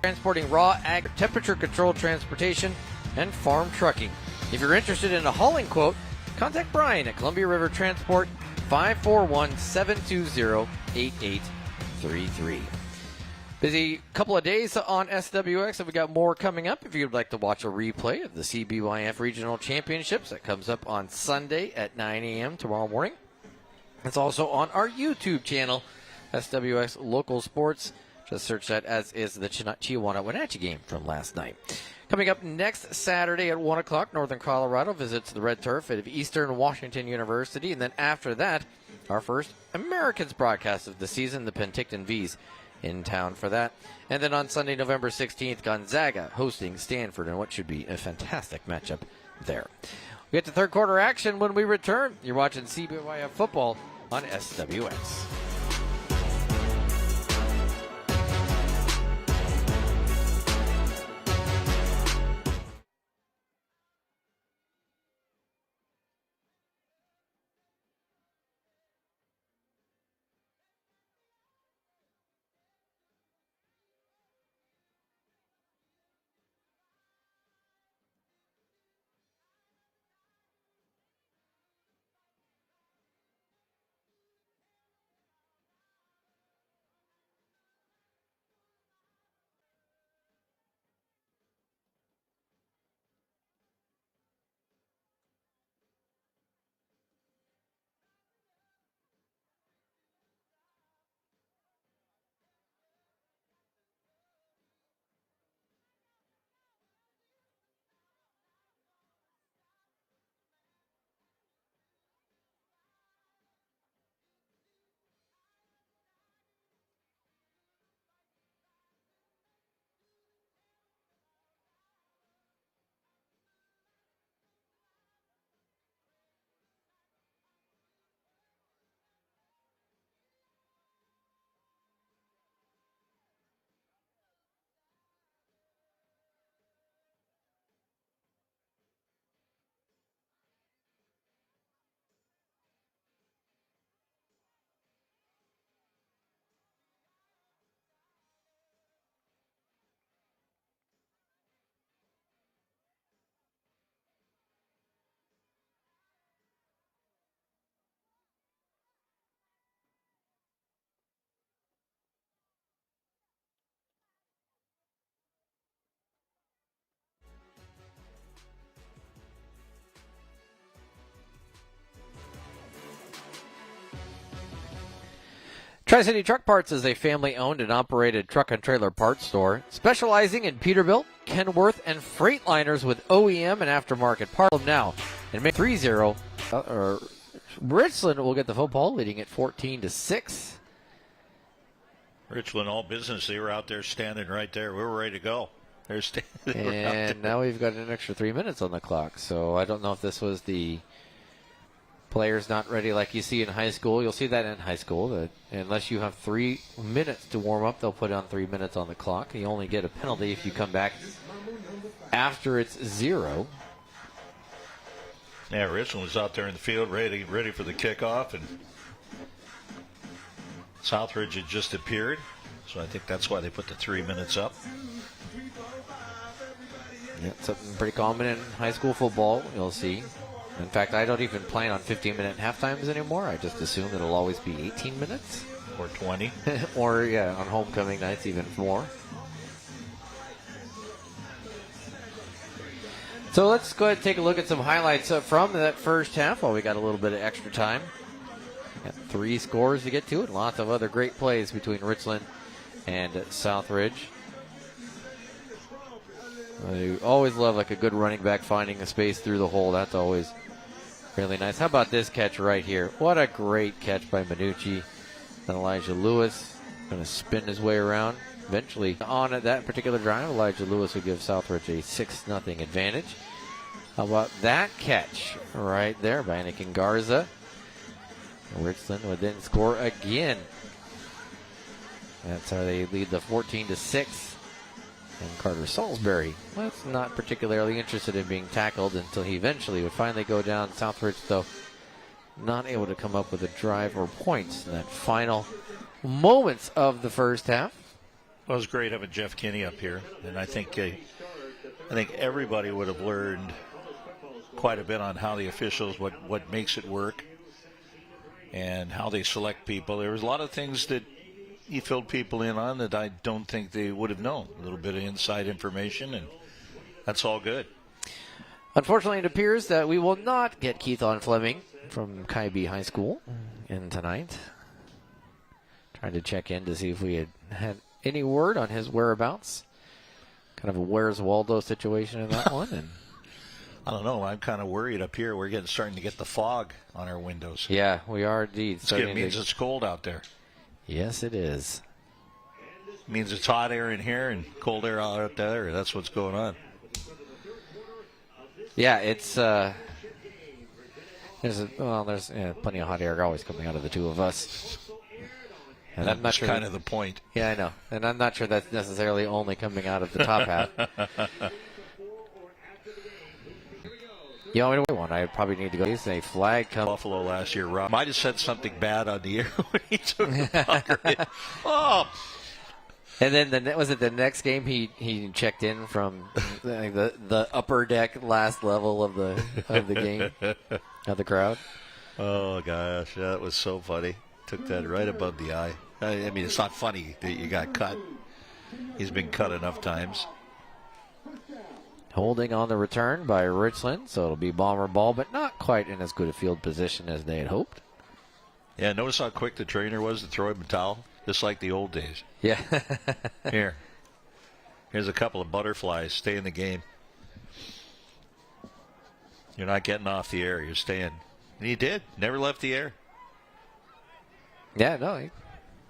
Transporting raw ag temperature controlled transportation and farm trucking. If you're interested in a hauling quote, contact Brian at Columbia River Transport, 541-720-8833. Busy couple of days on SWX, and we got more coming up. If you'd like to watch a replay of the CBYF Regional Championships, that comes up on Sunday at 9 a.m. tomorrow morning. It's also on our YouTube channel, SWX Local Sports. Just search that, as is the Chihuahua-Wenatchee game from last night. Coming up next Saturday at 1 o'clock, Northern Colorado visits the red turf at Eastern Washington University. And then after that, our first Americans broadcast of the season, the Penticton V's, in town for that. And then on Sunday, November 16th, Gonzaga hosting Stanford in what should be a fantastic matchup there. We get to third quarter action when we return. You're watching CBYF football on SWX. Tri-City Truck Parts is a family-owned and operated truck and trailer parts store specializing in Peterbilt, Kenworth, and Freightliners with OEM and aftermarket parts. Now, and make 3-0. Richland will get the football, leading at 14-6. Richland, all business. They were out there standing right there. We were ready to go. And now we've got an extra 3 minutes on the clock. So I don't know if this was the players not ready like you see in high school. You'll see that in high school. That unless you have 3 minutes to warm up, they'll put on 3 minutes on the clock. You only get a penalty if you come back after it's 0. Yeah, Richland was out there in the field ready for the kickoff, and Southridge had just appeared. So I think that's why they put the 3 minutes up. Yeah, something pretty common in high school football, you'll see. In fact, I don't even plan on 15-minute halftimes anymore. I just assume it'll always be 18 minutes. Or 20. Or, yeah, on homecoming nights, even more. So let's go ahead and take a look at some highlights from that first half while we got a little bit of extra time. Got 3 scores to get to, and lots of other great plays between Richland and Southridge. I always love like a good running back finding a space through the hole. That's always really nice. How about this catch right here? What a great catch by Minucci. And Elijah Lewis going to spin his way around. Eventually, on that particular drive, Elijah Lewis would give Southridge a 6-0 advantage. How about that catch right there by Anakin Garza? Richland would then score again. That's how they lead the 14-6. And Carter Salisbury was not particularly interested in being tackled until he eventually would finally go down. Southridge, though, not able to come up with a drive or points in that final moments of the first half. Well, it was great having Jeff Kinney up here, and I think I think everybody would have learned quite a bit on how the officials, what makes it work, and how they select people. There was a lot of things that he filled people in on that I don't think they would have known. A little bit of inside information, and that's all good. Unfortunately, it appears that we will not get Keith on Fleming from Kaibi High School in tonight. Trying to check in to see if we had any word on his whereabouts. Kind of a Where's Waldo situation in that one. And I don't know. I'm kind of worried up here. We're starting to get the fog on our windows. Yeah, we are indeed. It means it's cold out there. Yes, it is. It means it's hot air in here and cold air out there. That's what's going on. Yeah, it's there's plenty of hot air always coming out of the two of us. And I'm not that's sure kind of the point. Yeah, I know. And I'm not sure that's necessarily only coming out of the top half. You want me to wait one? I probably need to go. There's a flag come. Buffalo last year, Rob might have said something bad on the air when he took the pucker in. Oh! And then was it the next game he checked in from the upper deck last level of the game of the crowd? Oh gosh, that was so funny. Took that right above the eye. I mean, it's not funny that you got cut. He's been cut enough times. Holding on the return by Richland, so it'll be Bomber ball, but not quite in as good a field position as they had hoped. Yeah, notice how quick the trainer was to throw him a towel, just like the old days. Yeah. Here's a couple of butterflies. Stay in the game. You're not getting off the air. You're staying. And he did. Never left the air. Yeah, no.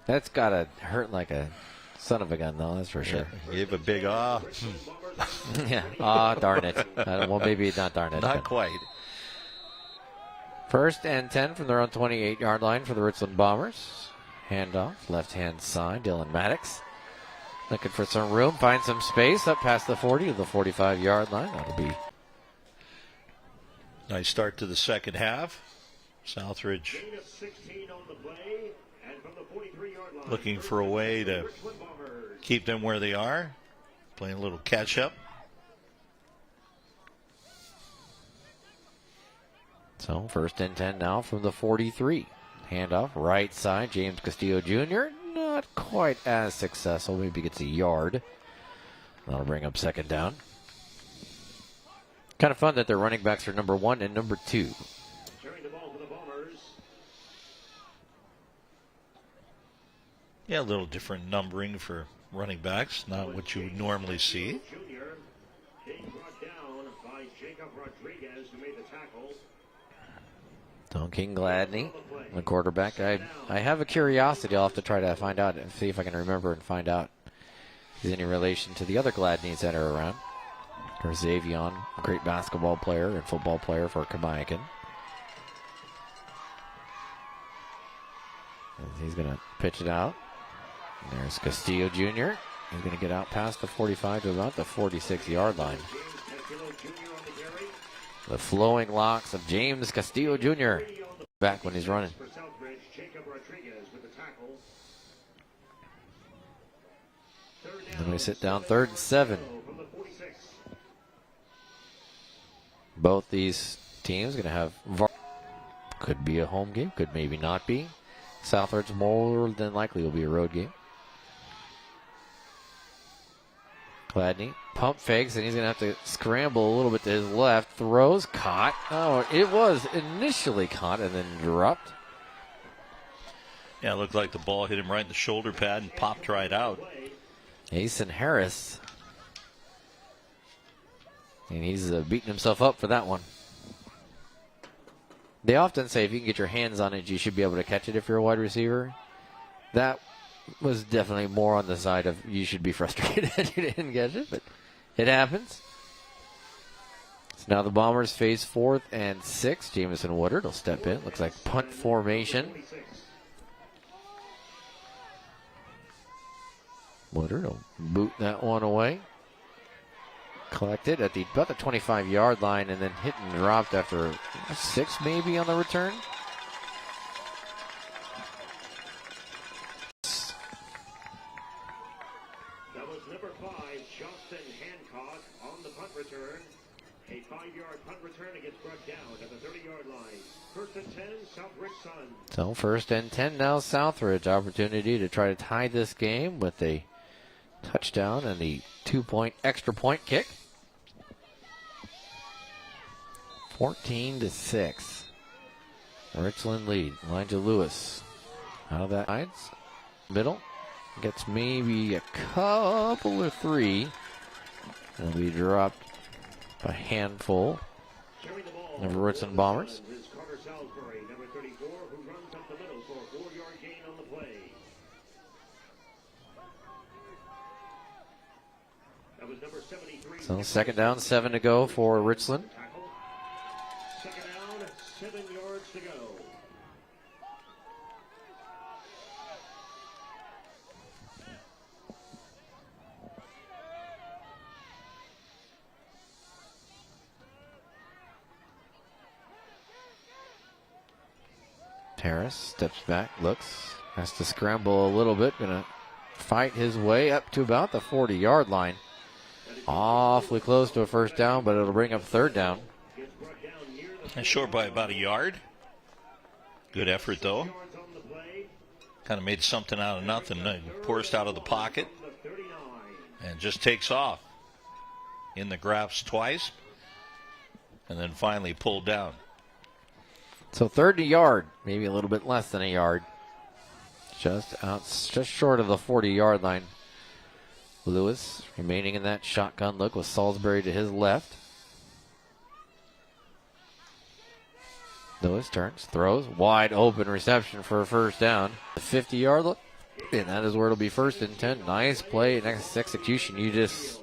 That's got to hurt like a son of a gun, though. That's for sure. Yeah, give a big ah. Yeah. Ah, darn it. Well, maybe not darn it. Not quite. First and 10 from their own 28-yard line for the Richland Bombers. Handoff, left-hand side, Dylan Maddox. Looking for some room, find some space up past the 40 to the 45-yard line. That'll be nice start to the second half. Southridge looking for a way to keep them where they are. Playing a little catch-up. So first and 10 now from the 43. Handoff, right side, James Castillo Jr. Not quite as successful. Maybe gets a yard. That'll bring up second down. Kind of fun that their running backs are number 1 and number 2. Yeah, a little different numbering for running backs. Not what you would normally see. So King Gladney, the quarterback. I have a curiosity. I'll have to try to find out and see if I can remember and find out if he's any relation to the other Gladneys that are around. Or Xavion, a great basketball player and football player for Kamayakan. He's going to pitch it out. And there's Castillo Jr. He's going to get out past the 45 to about the 46-yard line. The flowing locks of James Castillo Jr. back when he's running. Then we sit down 3rd and 7. Both these teams going to have could be a home game, could maybe not be. Southridge more than likely will be a road game. Gladney pump fakes, and he's going to have to scramble a little bit to his left. Throws, caught. Oh, it was initially caught and then dropped. Yeah, it looked like the ball hit him right in the shoulder pad and popped right out. Asen Harris. And he's beating himself up for that one. They often say if you can get your hands on it, you should be able to catch it if you're a wide receiver. That was definitely more on the side of you should be frustrated that you didn't catch it, but it happens. So now the Bombers face 4th and 6. Jamison Woodard will step in. Looks like punt formation. Woodard will boot that one away. Collected at about the 25-yard line and then hit and dropped after 6 maybe on the return. 5, Justin Hancock on the punt return. A 5-yard punt return. It gets brought down at the 30-yard line. First and 10, Southridge Sun. So first and 10 now, Southridge. Opportunity to try to tie this game with a touchdown and the 2-point extra point kick. 14-6. Richland lead. Elijah Lewis out of that sides. Middle. Gets maybe a couple or three. It'll be dropped a handful of Richland Bombers. Carter Salisbury, number 34, who runs up the middle for a 4-yard gain on the play. That was number 73. So second down, 7 to go for Richland. Second down, 7 yards to go. Harris steps back, looks, has to scramble a little bit, gonna fight his way up to about the 40-yard line. Awfully close to a first down, but it'll bring up third down. And short by about a yard. Good effort, though. Kind of made something out of nothing. Forced out of the pocket and just takes off. In the graphs twice, and then finally pulled down. So 30 yard, maybe a little bit less than a yard. Just short of the 40-yard line. Lewis remaining in that shotgun look with Salisbury to his left. Lewis turns, throws, wide open reception for a first down. The 50-yard look, and that is where it'll be first and 10. Nice play, next execution. You just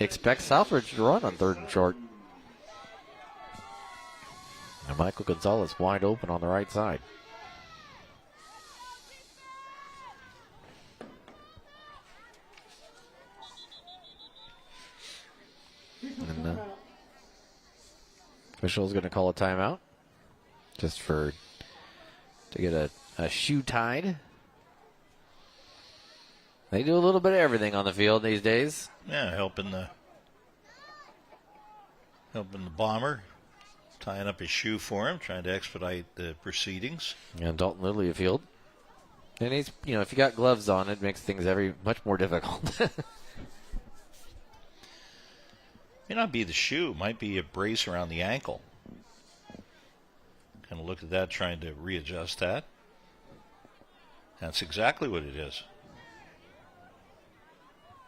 expect Southridge to run on third and short. And Michael Gonzalez wide open on the right side. And the official is going to call a timeout just to get a shoe tied. They do a little bit of everything on the field these days. Yeah, helping the bomber. Tying up his shoe for him, trying to expedite the proceedings. And Dalton Littlefield. And he's, if you got gloves on, it makes things much more difficult. May not be the shoe, might be a brace around the ankle. Kind of look at that, trying to readjust that. That's exactly what it is.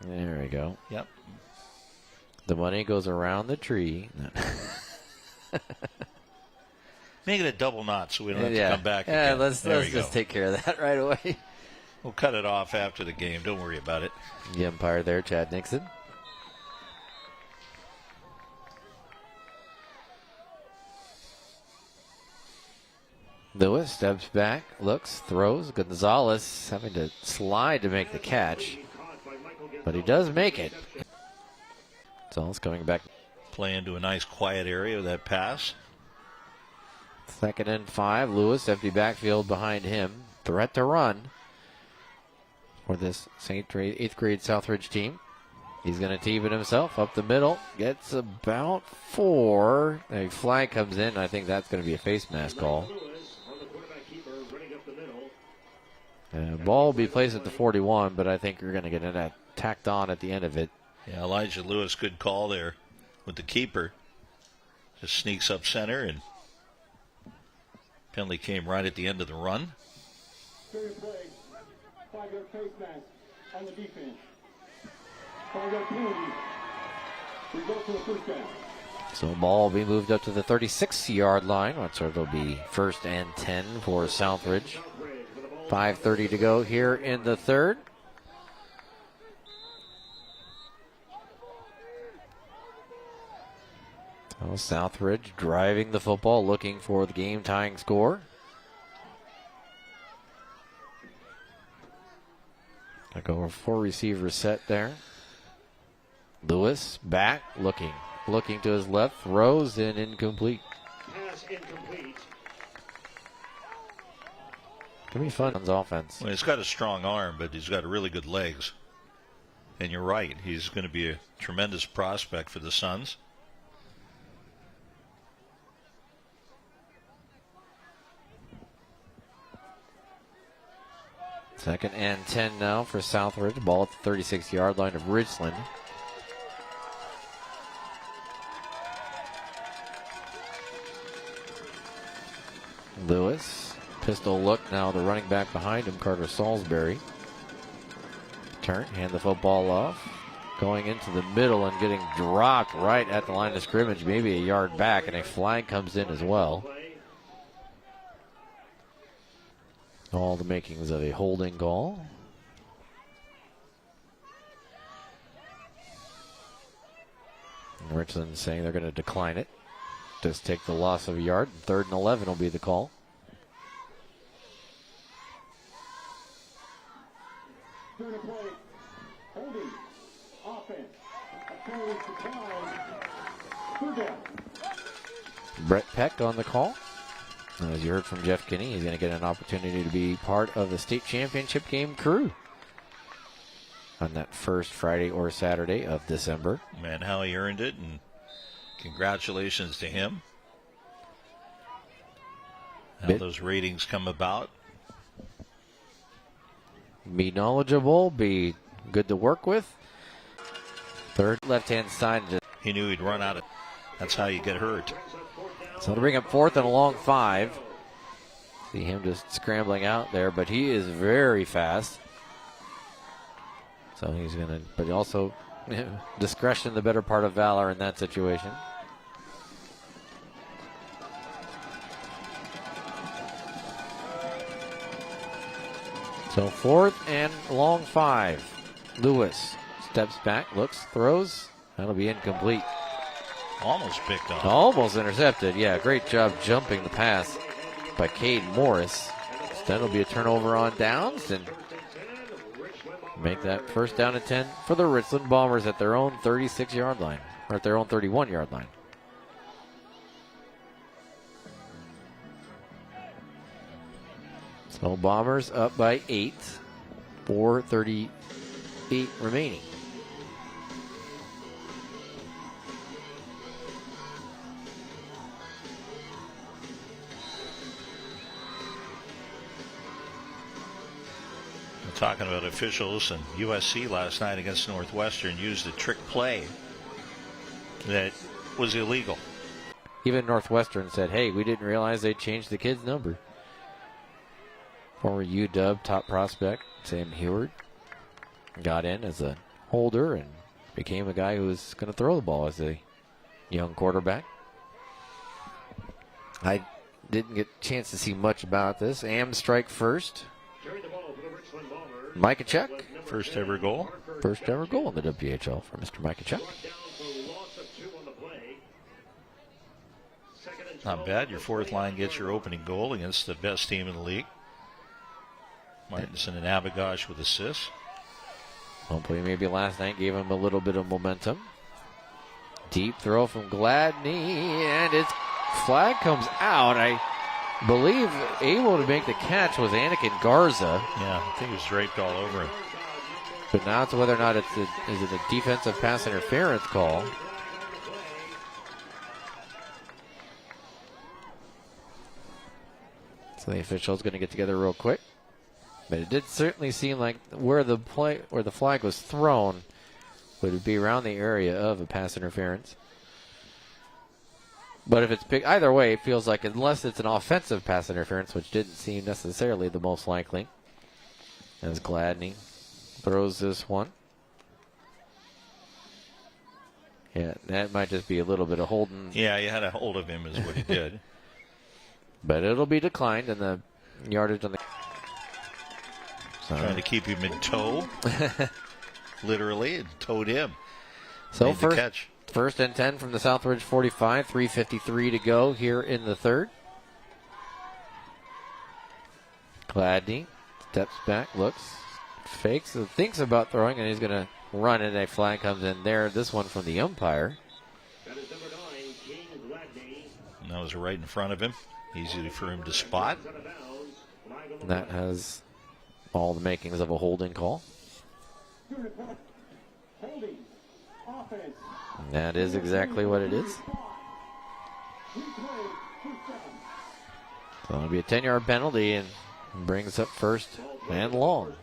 There we go. Yep. The money goes around the tree. Make it a double knot so we don't have to come back again. Yeah, let's just take care of that right away. We'll cut it off after the game. Don't worry about it. The umpire there, Chad Nixon. Lewis steps back, looks, throws. Gonzalez having to slide to make the catch. But he does make it. Gonzalez coming back. Play into a nice quiet area with that pass. Second and 5. Lewis, empty backfield behind him. Threat to run for this 8th grade Southridge team. He's going to team it himself up the middle. Gets about 4. A flag comes in. I think that's going to be a face mask call. Ball will be placed at the 41, but I think you're going to get it tacked on at the end of it. Yeah, Elijah Lewis, good call there with the keeper. Just sneaks up center, and penalty came right at the end of the run. Serious play. 5-yard face mask on the defense. 5-yard penalty. Result to a first down. So the ball will be moved up to the 36-yard line. So it'll be first and 10 for Southridge. 5:30 to go here in the third. So Southridge driving the football, looking for the game-tying score. I go a 4-receiver set there. Lewis back, looking to his left, throws and incomplete. Pass incomplete. Gonna be fun on offense. Well, he's got a strong arm, but he's got really good legs. And you're right. He's going to be a tremendous prospect for the Suns. Second and 10 now for Southridge. Ball at the 36-yard line of Richland. Lewis. Pistol look now. The running back behind him, Carter Salisbury. Turn, hand the football off. Going into the middle and getting dropped right at the line of scrimmage, maybe a yard back, and a flag comes in as well. All the makings of a holding call. And Richland saying they're going to decline it. Just take the loss of a yard. 3rd and 11 will be the call. Turn to play. Holding. Offense. A penalty decline. 2 down. Brett Peck on the call. And as you heard from Jeff Kinney, he's going to get an opportunity to be part of the state championship game crew on that first Friday or Saturday of December. Man, how he earned it, and congratulations to him. How those ratings come about. Be knowledgeable, be good to work with. Third left-hand side. He knew he'd run out of. That's how you get hurt. So to bring up 4th and a long 5. See him just scrambling out there, but he is very fast. So he's going to, but also discretion, the better part of valor in that situation. So 4th and long 5. Lewis steps back, looks, throws. That'll be incomplete. Almost picked off. Almost intercepted. Yeah, great job jumping the pass by Cade Morris. Then it'll be a turnover on downs and make that first down and 10 for the Richland Bombers at their own 36-yard line, or at their own 31-yard line. So Bombers up by 8, 4:38 remaining. Talking about officials, and USC last night against Northwestern used a trick play that was illegal. Even Northwestern said, hey, we didn't realize they changed the kid's number. Former UW top prospect Sam Heward got in as a holder and became a guy who was going to throw the ball as a young quarterback. I didn't get a chance to see much about this. Am strike first. Micachuk. First ever goal. First ever goal in the WHL for Mr. Micachuk. Not bad. Your 4th line gets your opening goal against the best team in the league. Martinson and Abigosh with assists. Hopefully maybe last night gave him a little bit of momentum. Deep throw from Gladney, and its flag comes out. I believe able to make the catch was Anakin Garza. Yeah, I think he was draped all over him. But now it's whether or not is it a defensive pass interference call. So the official's going to get together real quick. But it did certainly seem like where the flag was thrown would be around the area of a pass interference. But if it's picked either way, it feels like unless it's an offensive pass interference, which didn't seem necessarily the most likely. As Gladney throws this one. Yeah, that might just be a little bit of holding. Yeah, you had a hold of him is what he did. But it'll be declined in the yardage on the... Trying to keep him in tow. Literally, and towed him. So Made the catch. First and 10 from the Southridge 45, 3:53 to go here in the third. Gladney steps back, looks, fakes, thinks about throwing, and he's going to run, and a flag comes in there. This one from the umpire. That is number 9, King Gladney. And that was right in front of him. Easy for him to spot. And that has all the makings of a holding call. Holding. Offense. And that is exactly what it is. Replay. First down. So it'll be a 10-yard penalty and brings up first and long.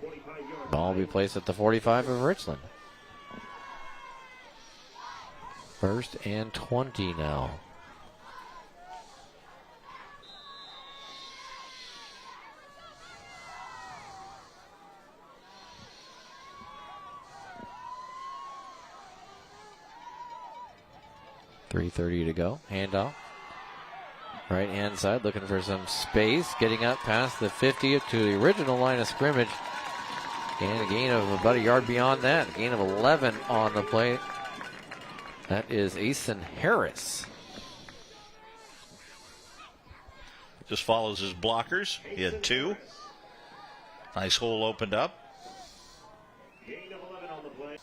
Ball will be placed at the 45 of Richland. First and 20 now. .330 to go. Handoff. Right hand side looking for some space. Getting up past the 50 to the original line of scrimmage. And a gain of about a yard beyond that. A gain of 11 on the play. That is Asen Harris. Just follows his blockers. He had 2. Nice hole opened up. Gain of 11 on the play.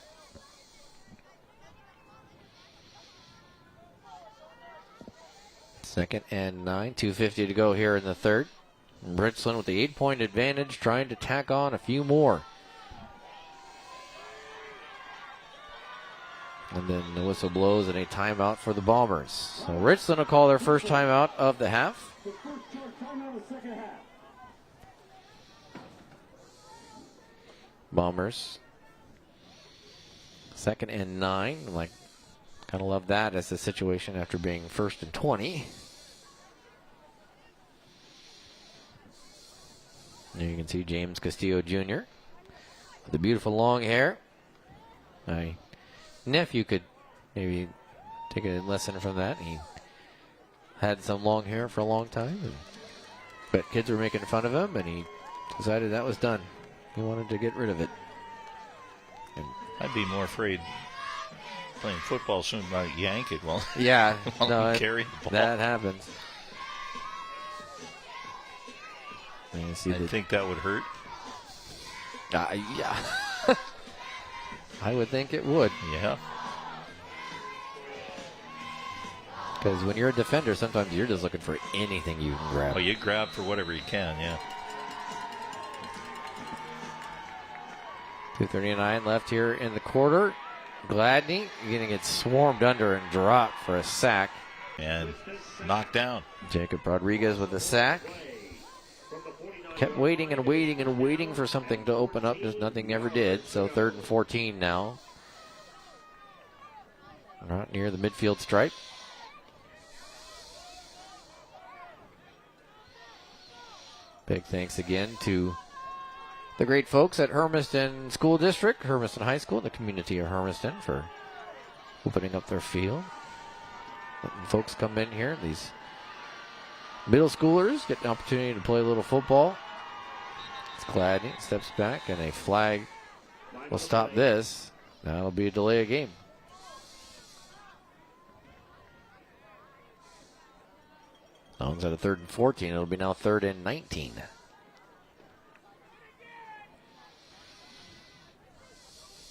Second and 9, 2:50 to go here in the third. Richland with the 8-point advantage, trying to tack on a few more. And then the whistle blows and a timeout for the Bombers. So Richland will call their first timeout of the half. The first short timeout of the second half. Bombers. Second and 9. Like, kind of love that as the situation after being first and 20. There you can see James Castillo Jr. with the beautiful long hair. My nephew could maybe take a lesson from that. He had some long hair for a long time, but kids were making fun of him, and he decided that was done. He wanted to get rid of it. And I'd be more afraid playing football soon might yank it while, yeah, while no, you carry the ball. that happens. And you see I think that would hurt. yeah. I would think it would. Yeah. Because when you're a defender, sometimes you're just looking for anything you can grab. Oh, you grab for whatever you can, yeah. 2:39 left here in the quarter. Gladney getting it swarmed under and dropped for a sack. And knocked down. Jacob Rodriguez with a sack. Kept waiting and waiting and waiting for something to open up. Just nothing ever did. So 3rd and 14 now. Right near the midfield stripe. Big thanks again to the great folks at Hermiston School District, Hermiston High School, the community of Hermiston for opening up their field. Letting folks come in here. These middle schoolers get the opportunity to play a little football. It's Gladney steps back, and a flag will stop this. That'll be a delay of game. Now it's at a 3rd and 14. It'll be now 3rd and 19.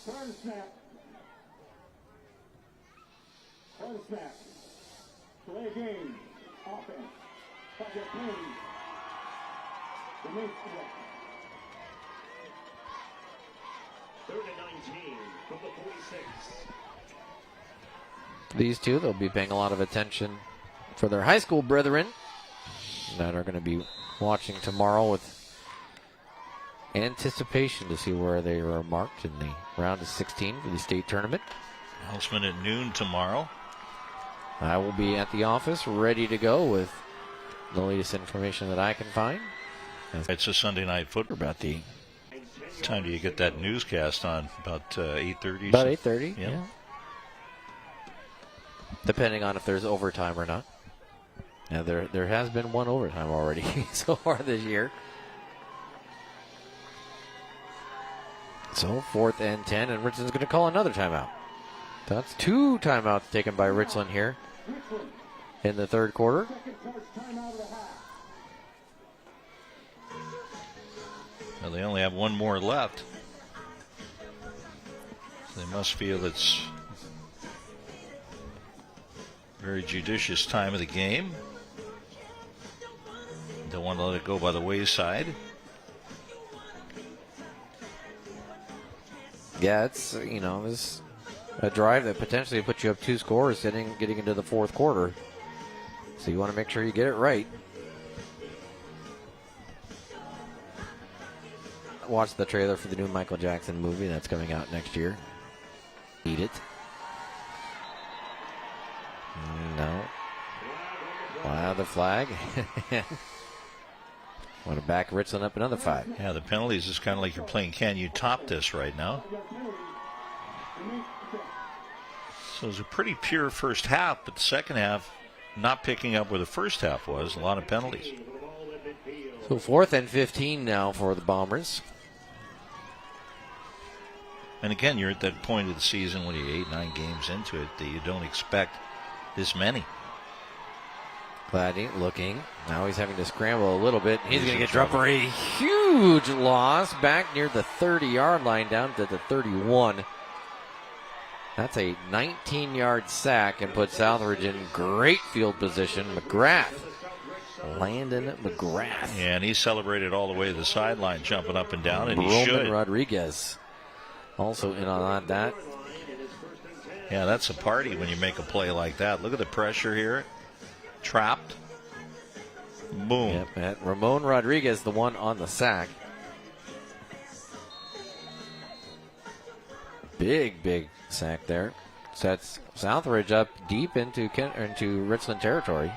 Prior to snap. Prior to snap. Delay game. Offense. 5-yard penalty. Remains correct. 3rd and 19 from the 46. These two, they'll be paying a lot of attention for their high school brethren that are going to be watching tomorrow with anticipation to see where they are marked in the round of 16 for the state tournament. Announcement at noon tomorrow. I will be at the office ready to go with the latest information that I can find. It's a Sunday night football. About the time do you get that newscast on? About 8:30? About 8:30, yeah. yeah. Depending on if there's overtime or not. Now, there has been one overtime already so far this year. So 4th and 10, and Richland's going to call another timeout. That's 2 timeouts taken by Richland here in the 3rd quarter. Second charge timeout of the half. Well, they only have one more left. They must feel it's very judicious time of the game. Don't want to let it go by the wayside. Yeah, it's, this a drive that potentially puts you up 2 scores getting into the fourth quarter. So you want to make sure you get it right. Watch the trailer for the new Michael Jackson movie that's coming out next year. Eat it. No. Wow, the flag. Want to back Richland up another 5. Yeah, the penalties is kind of like you're playing Can You Top This right now. So it was a pretty pure first half, but the second half not picking up where the first half was. A lot of penalties. So 4th and 15 now for the Bombers. And again, you're at that point of the season when you're 8-9 games into it that you don't expect this many. Gladney looking. Now he's having to scramble a little bit. He's going to get dropped for a huge loss back near the 30-yard line down to the 31. That's a 19-yard sack and puts Southridge in great field position. McGrath. Landon McGrath. Yeah, and he celebrated all the way to the sideline, jumping up and down, and he Roman should. Rodriguez also in on that. Yeah, that's a party when you make a play like that. Look at the pressure here. Trapped. Boom. Yep, and Ramon Rodriguez, the one on the sack. Big sack there. Sets Southridge up deep into Richland territory.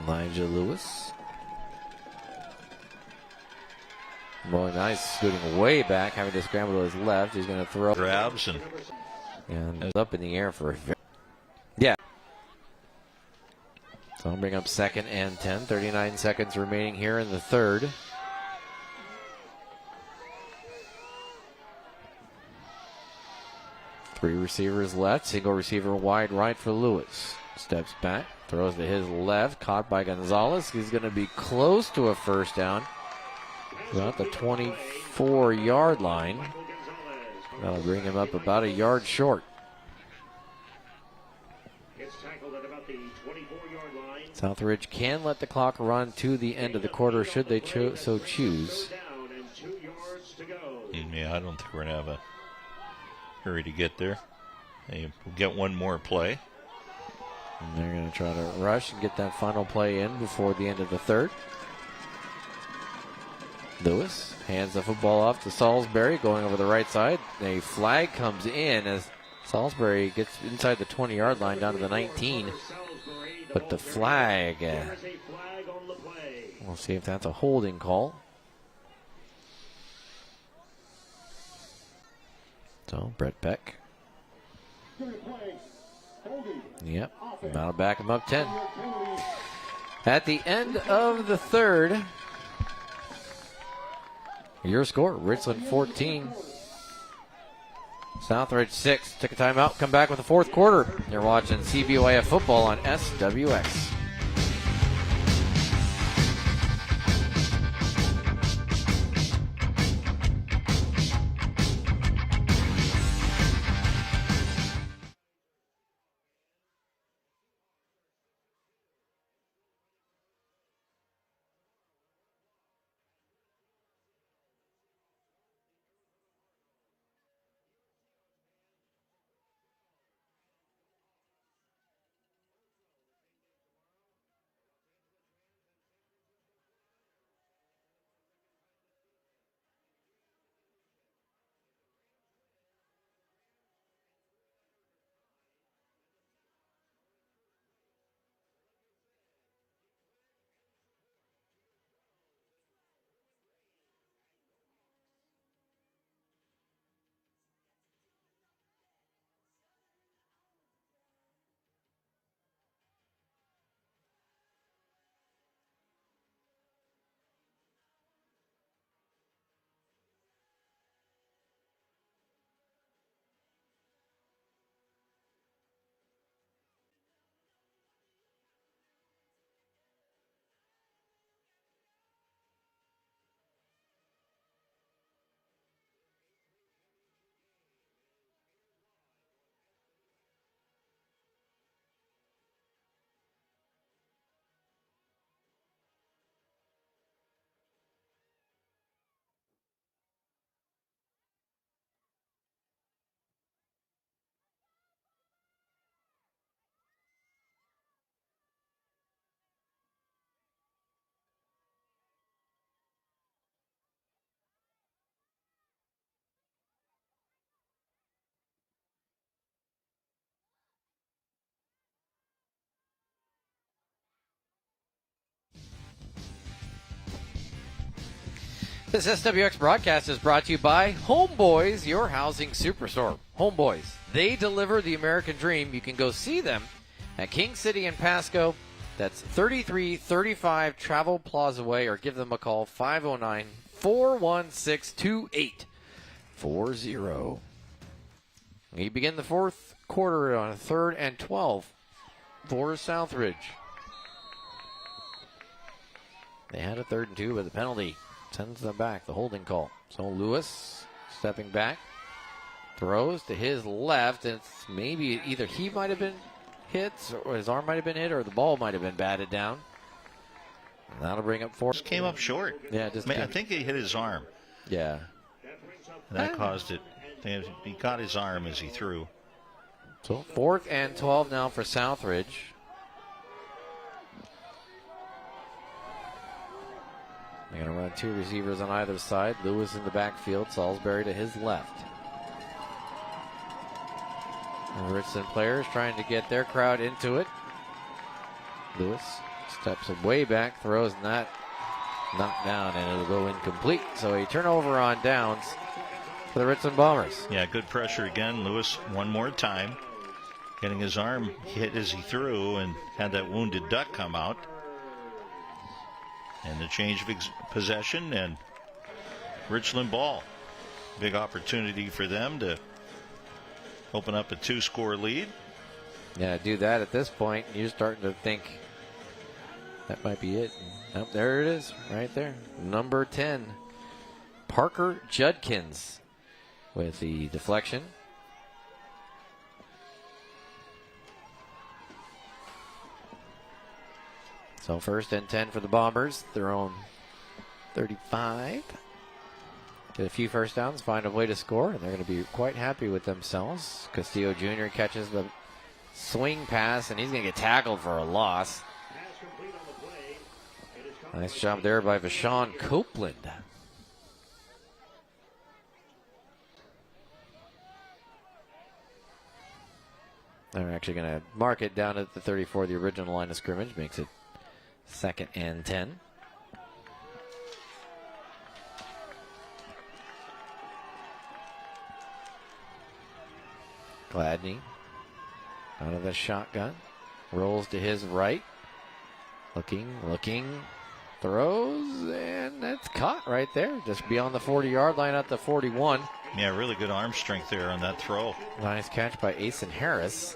Elijah Lewis. Boy, nice, scooting way back, having to scramble to his left. He's going to throw. Grabs and it's up in the air for yeah. So I'll bring up 2nd and 10. 39 seconds remaining here in the third. Three receivers left. Single receiver wide right for Lewis. Steps back. Throws to his left. Caught by Gonzalez. He's going to be close to a first down. About the 24-yard line. That'll bring him up about a yard short. Southridge can let the clock run to the end of the quarter should they so choose. Yeah, I don't think we're going to have a hurry to get there. We'll get one more play. And they're going to try to rush and get that final play in before the end of the third. Lewis hands the football off to Salisbury going over the right side. A flag comes in as Salisbury gets inside the 20-yard line down to the 19. But the flag, we'll see if that's a holding call. So Brett Beck. Yep, that'll back him up 10. At the end of the third, your score, Richland 14, Southridge 6. Took a timeout, come back with the fourth quarter. You're watching CBYF football on SWX. This SWX broadcast is brought to you by Homeboys, your housing superstore. Homeboys, they deliver the American dream. You can go see them at King City in Pasco. That's 3335 Travel Plaza Way, or give them a call, 509-416-2840. We begin the fourth quarter on a 3rd and 12 for Southridge. They had a 3rd and 2, but the penalty sends them back, the holding call. So Lewis stepping back, throws to his left, and it's maybe either he might have been hit, or his arm might have been hit, or the ball might have been batted down. And that'll bring up 4. Just came up short. Yeah, I think he hit his arm. Yeah. And that caused it. He got his arm as he threw. So 4th and 12 now for Southridge. They're going to run 2 receivers on either side. Lewis in the backfield, Salisbury to his left. And Richland players trying to get their crowd into it. Lewis steps way back, throws, and that knocked down, and it'll go incomplete. So a turnover on downs for the Richland Bombers. Yeah, good pressure again. Lewis one more time, getting his arm hit as he threw and had that wounded duck come out. And the change of possession and Richland ball. Big opportunity for them to open up a 2-score lead. Yeah, do that at this point. You're starting to think that might be it. Oh, there it is, right there. Number 10, Parker Judkins with the deflection. So 1st and 10 for the Bombers, their own 35. Get a few first downs, find a way to score, and they're going to be quite happy with themselves. Castillo Jr. catches the swing pass, and he's going to get tackled for a loss. Nice job there by Vashon Copeland. They're actually going to mark it down at the 34, the original line of scrimmage, makes it 2nd and 10. Gladney out of the shotgun, rolls to his right, looking, throws, and that's caught right there, just beyond the 40-yard line at the 41. Yeah, really good arm strength there on that throw. Nice catch by Asen Harris.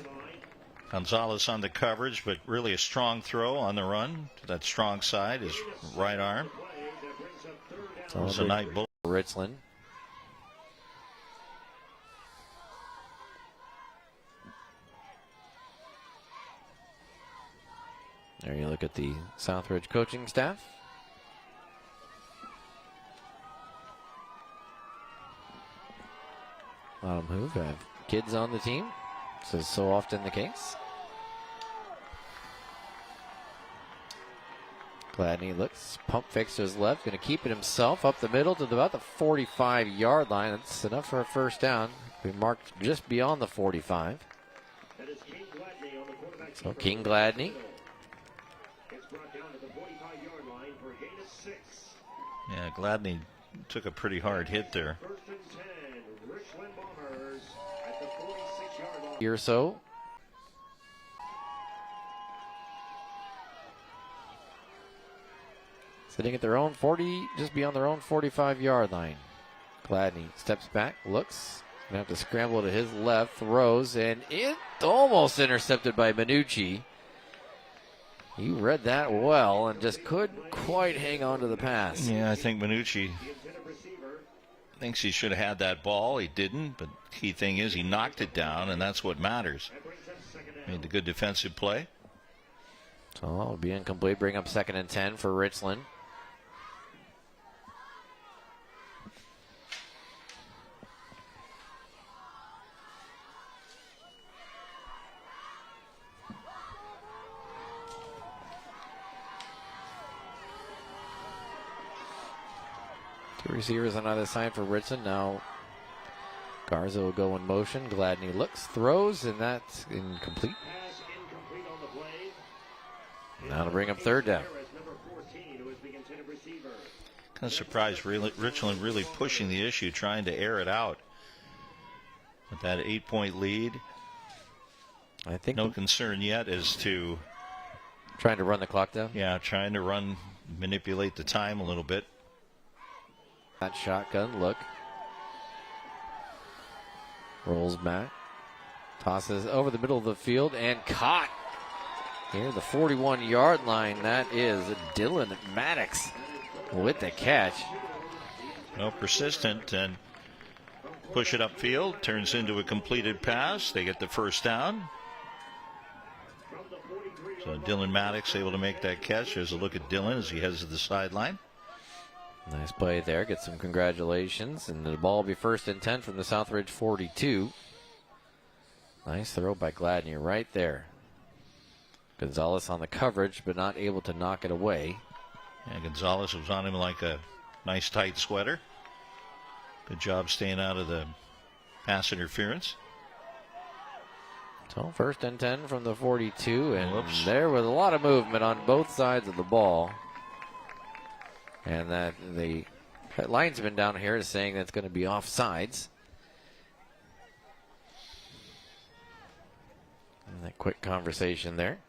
Gonzalez on the coverage, but really a strong throw on the run to that strong side, his right arm. It was a night bull. Richland. There you look at the Southridge coaching staff. A lot of them who have kids on the team. This is so often the case. Gladney looks, pump fakes to his left, going to keep it himself up the middle to about the 45-yard line. That's enough for a first down. We marked just beyond the 45. So King Gladney. Yeah, Gladney took a pretty hard hit there. Or so. Sitting at their own 40, just beyond their own 45-yard line. Gladney steps back, looks. Gonna have to scramble to his left, throws, and it almost intercepted by Minucci. He read that well and just couldn't quite hang on to the pass. Yeah, I think Minucci thinks he should have had that ball. He didn't, but key thing is he knocked it down, and that's what matters. Made the good defensive play. So it'll be incomplete. Bring up 2nd and 10 for Richland. Two receivers on either side for Richland. Now Garza will go in motion. Gladney looks, throws, and that's incomplete. Now to bring up 3rd down. kind of surprised Richland really pushing the issue, trying to air it out. With that 8-point lead, I think no concern yet as to trying to run the clock down. Yeah, trying to manipulate the time a little bit. That shotgun look. Rolls back. Tosses over the middle of the field and caught near the 41-yard line. That is Dylan Maddox with the catch. Well, persistent and push it upfield. Turns into a completed pass. They get the first down. So Dylan Maddox able to make that catch. There's a look at Dylan as he heads to the sideline. Nice play there. Get some congratulations. And the ball will be 1st and 10 from the Southridge 42. Nice throw by Gladney right there. Gonzalez on the coverage, but not able to knock it away. Yeah, Gonzalez was on him like a nice tight sweater. Good job staying out of the pass interference. So 1st and 10 from the 42, and there was a lot of movement on both sides of the ball. And that linesman down here is saying that's going to be offsides. And that quick conversation there.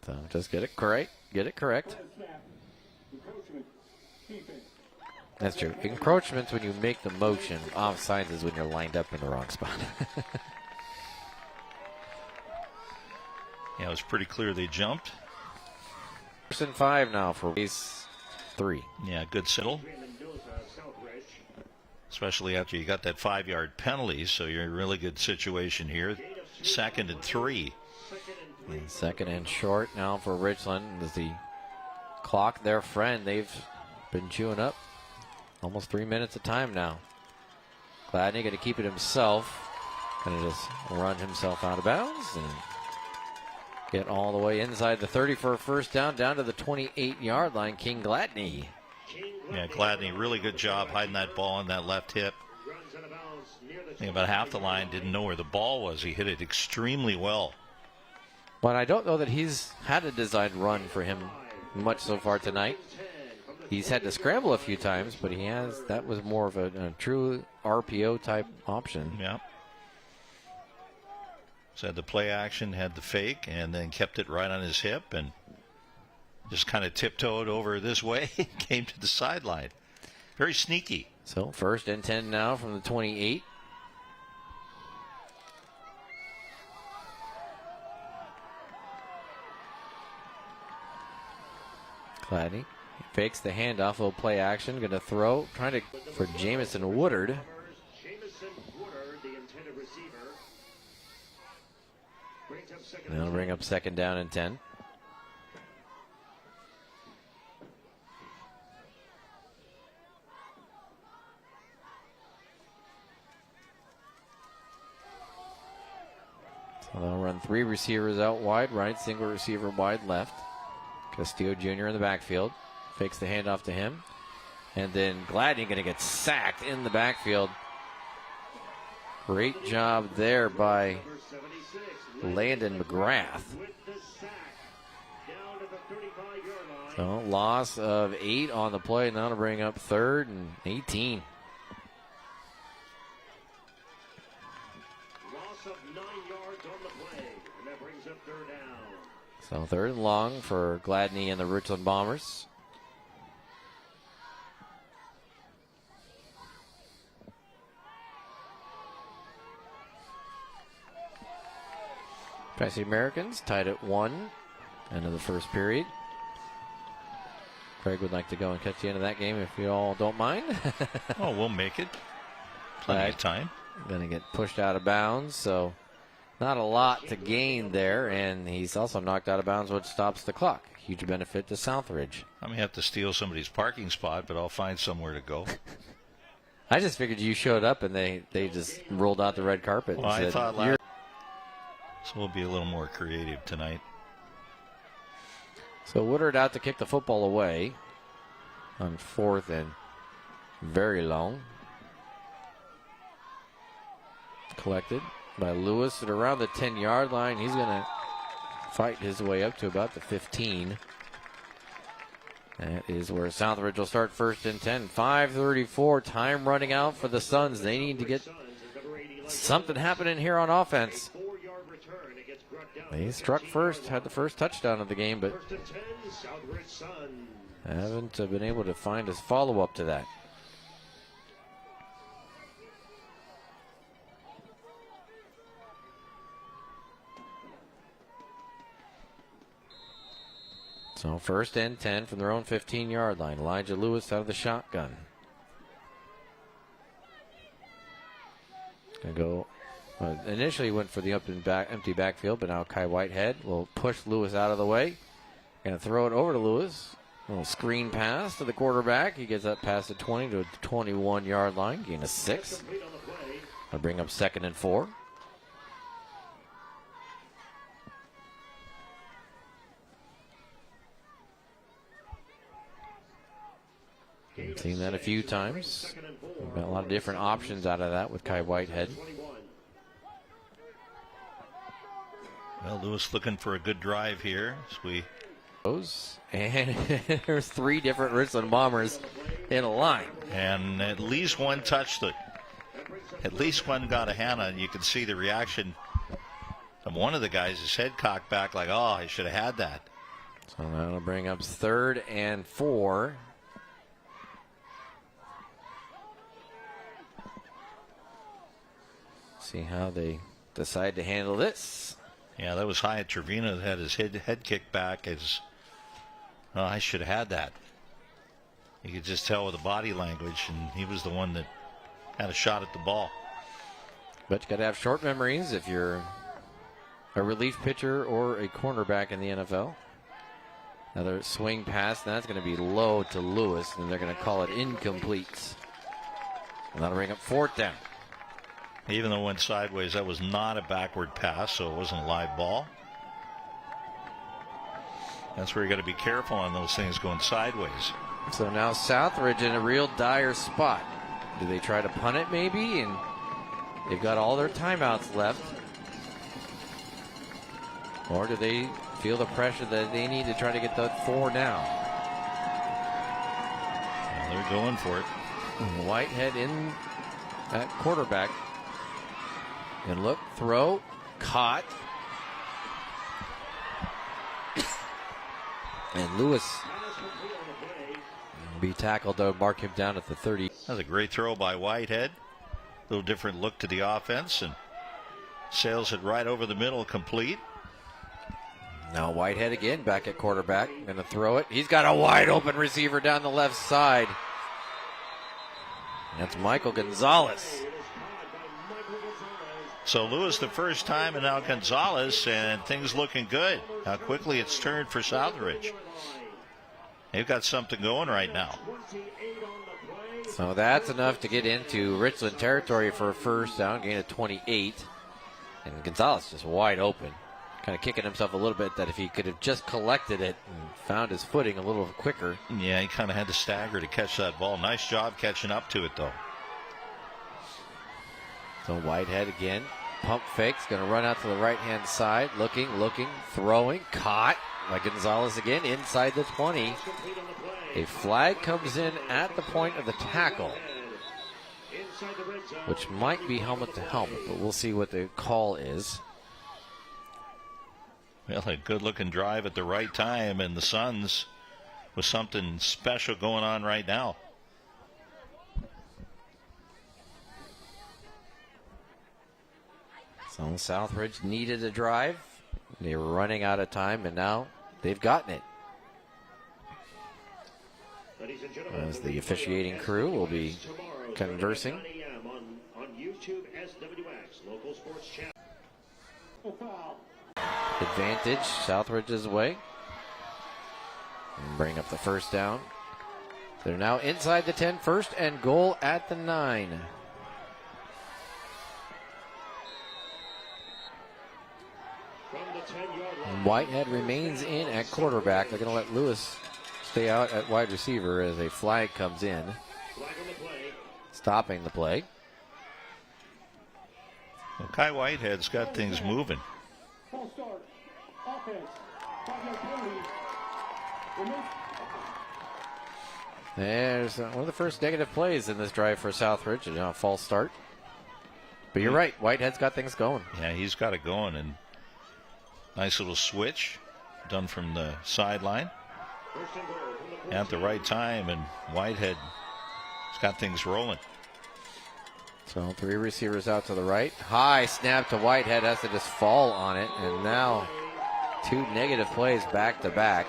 So just get it correct. Get it correct. That's true. Encroachment's when you make the motion. Offsides is when you're lined up in the wrong spot. Yeah, it was pretty clear they jumped. 1st and 5 now for base 3. Yeah, good settle. Especially after you got that 5-yard penalty, so you're in a really good situation here. 2nd and 3. And 2nd and short now for Richland. As the clock, their friend, they've been chewing up almost 3 minutes of time now. Gladney going to keep it himself. Going to just run himself out of bounds and get all the way inside the 30 for a first down to the 28-yard line. King Gladney. Yeah, Gladney, really good job hiding that ball on that left hip. I think about half the line didn't know where the ball was. He hit it extremely well. But I don't know that he's had a designed run for him much so far tonight. He's had to scramble a few times, but that was more of a true RPO type option. Yeah. So had the play action, had the fake, and then kept it right on his hip and just kind of tiptoed over this way, came to the sideline. Very sneaky. So 1st and 10 now from the 28. Gladney fakes the handoff, little play action, going to throw, trying to for Jamison Woodard. They'll bring up 2nd down and 10. So they'll run 3 receivers out wide right, single receiver wide left. Castillo Jr. in the backfield. Fakes the handoff to him. And then Gladney going to get sacked in the backfield. Great job there by Landon McGrath. So loss of 8 on the play. Now to bring up 3rd and 18. Loss of 9 yards on the play, and that brings up 3rd down. So 3rd and long for Gladney and the Richland Bombers. Tri-City Americans tied at 1. End of the first period. Craig would like to go and catch the end of that game if you all don't mind. Oh, we'll make it. Plenty of time. Going to get pushed out of bounds, so not a lot to gain there, and he's also knocked out of bounds, which stops the clock. Huge benefit to Southridge. I may have to steal somebody's parking spot, but I'll find somewhere to go. I just figured you showed up and they just rolled out the red carpet. Well, and I said, thought so we'll be a little more creative tonight. So Woodard out to kick the football away on 4th and very long. Collected, by Lewis at around the 10-yard line. He's going to fight his way up to about the 15. That is where Southridge will start first and 10. 5:34, time running out for the Suns. They need to get something happening here on offense. They struck first, had the first touchdown of the game, but haven't been able to find a follow-up to that. So first and 10 from their own 15-yard line. Elijah Lewis out of the shotgun. Gonna go. Initially went for the empty backfield, but now Kai Whitehead will push Lewis out of the way. Gonna throw it over to Lewis. A little screen pass to the quarterback. He gets that past the 20 to the 21-yard line. Gain of 6. I'll bring up 2nd and 4. Seen that a few times. We've got a lot of different options out of that with Kai Whitehead. Well, Lewis looking for a good drive here. And there's 3 different Richland Bombers in a line. And at least one touched it. At least one got a hand on it. You can see the reaction of one of the guys, his head cocked back like, oh, I should have had that. So that'll bring up 3rd and 4. See how they decide to handle this. Yeah, that was Hyatt Trevino that had his head kicked back. Oh, I should have had that. You could just tell with the body language, and he was the one that had a shot at the ball. But you got to have short memories if you're a relief pitcher or a cornerback in the NFL. Another swing pass, and that's going to be low to Lewis, and they're going to call it incomplete. And that'll bring up 4th down. Even though it went sideways, that was not a backward pass, so it wasn't a live ball. That's where you got to be careful on those things going sideways. So now Southridge in a real dire spot. Do they try to punt it maybe? And they've got all their timeouts left. Or do they feel the pressure that they need to try to get the 4 now? Well, they're going for it. Whitehead in at quarterback. And look, throw, caught. And Lewis will be tackled to mark him down at the 30. That was a great throw by Whitehead. A little different look to the offense, and sails it right over the middle, complete. Now Whitehead again back at quarterback. Going to throw it. He's got a wide open receiver down the left side. That's Michael Gonzalez. So Lewis the first time, and now Gonzalez, and things looking good. How quickly it's turned for Southridge. They've got something going right now. So that's enough to get into Richland territory for a first down, gain of 28. And Gonzalez just wide open. Kind of kicking himself a little bit that if he could have just collected it and found his footing a little quicker. Yeah, he kind of had to stagger to catch that ball. Nice job catching up to it, though. So Whitehead again. Pump fakes, going to run out to the right-hand side. Looking, throwing, caught by Gonzalez again inside the 20. A flag comes in at the point of the tackle, which might be helmet to helmet, but we'll see what the call is. Well, a good-looking drive at the right time, and the Suns with something special going on right now. So Southridge needed a drive. They were running out of time, and now they've gotten it. As the officiating crew will be conversing. On YouTube, SWX Local Sports Channel. Advantage Southridge's way. And bring up the first down. They're now inside the 10, first and goal at the 9. Whitehead remains in at quarterback. They're going to let Lewis stay out at wide receiver as a flag comes in, stopping the play. Well, Kai Whitehead's got things moving. False start. Offense. 5-yard penalty. Remove. There's one of the first negative plays in this drive for Southridge, and a false start. But you're right, Whitehead's got things going. Yeah, he's got it going, and nice little switch done from the sideline at the right time, and Whitehead's got things rolling. So 3 receivers out to the right. High snap to Whitehead, has to just fall on it, and now 2 negative plays back to back.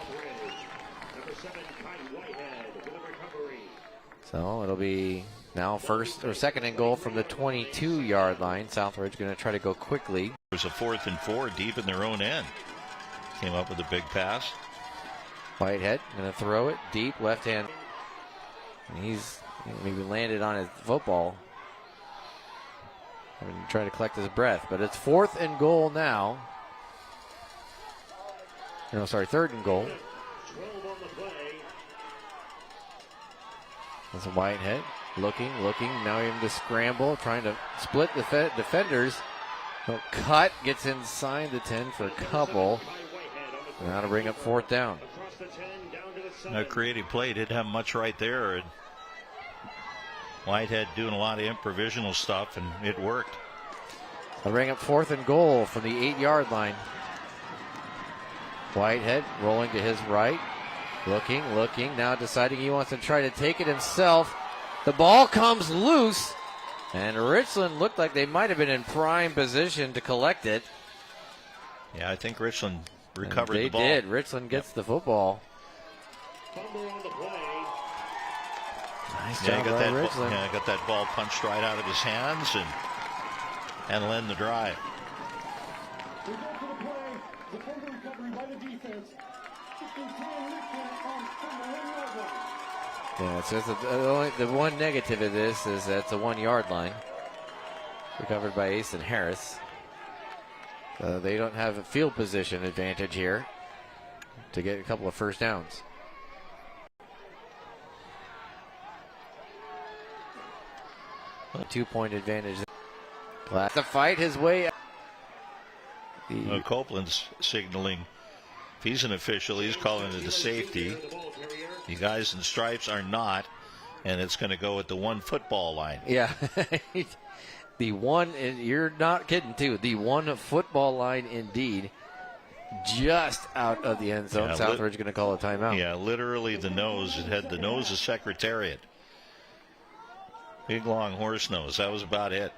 So it'll be now first or second and goal from the 22-yard line. Southridge going to try to go quickly. There's a 4th and 4 deep in their own end. Came up with a big pass. Whitehead going to throw it deep, left hand. And he's maybe landed on his football. Trying to collect his breath, but it's 4th and goal now. No, sorry, 3rd and goal. That's a Whitehead looking. Now even to scramble, trying to split the defenders. So cut, gets inside the 10 for a couple. Now to bring up 4th down. A creative play, didn't have much right there. And Whitehead doing a lot of improvisational stuff, and it worked. They'll bring up 4th and goal from the 8-yard line. Whitehead rolling to his right. Looking, now deciding he wants to try to take it himself. The ball comes loose, and Richland looked like they might have been in prime position to collect it. Yeah, I think Richland recovered the ball. They did. Richland gets the football. Nice job by Richland. Got that ball punched right out of his hands and led the drive. We go to the play. Defender recovery by the defense. Yeah, it says that the one negative of this is that it's a 1-yard line. Recovered by Asen Harris. They don't have a field position advantage here to get a couple of first downs. A 2-point advantage. Glad to fight his way. Copeland's signaling. If he's an official, he's calling it a safety. The guys in stripes are not, and it's going to go at the 1 football line. Yeah. The 1, you're not kidding, too. The 1 football line, indeed. Just out of the end zone. Southridge going to call a timeout. Yeah, literally the nose. It had the nose of Secretariat. Big, long horse nose. That was about it.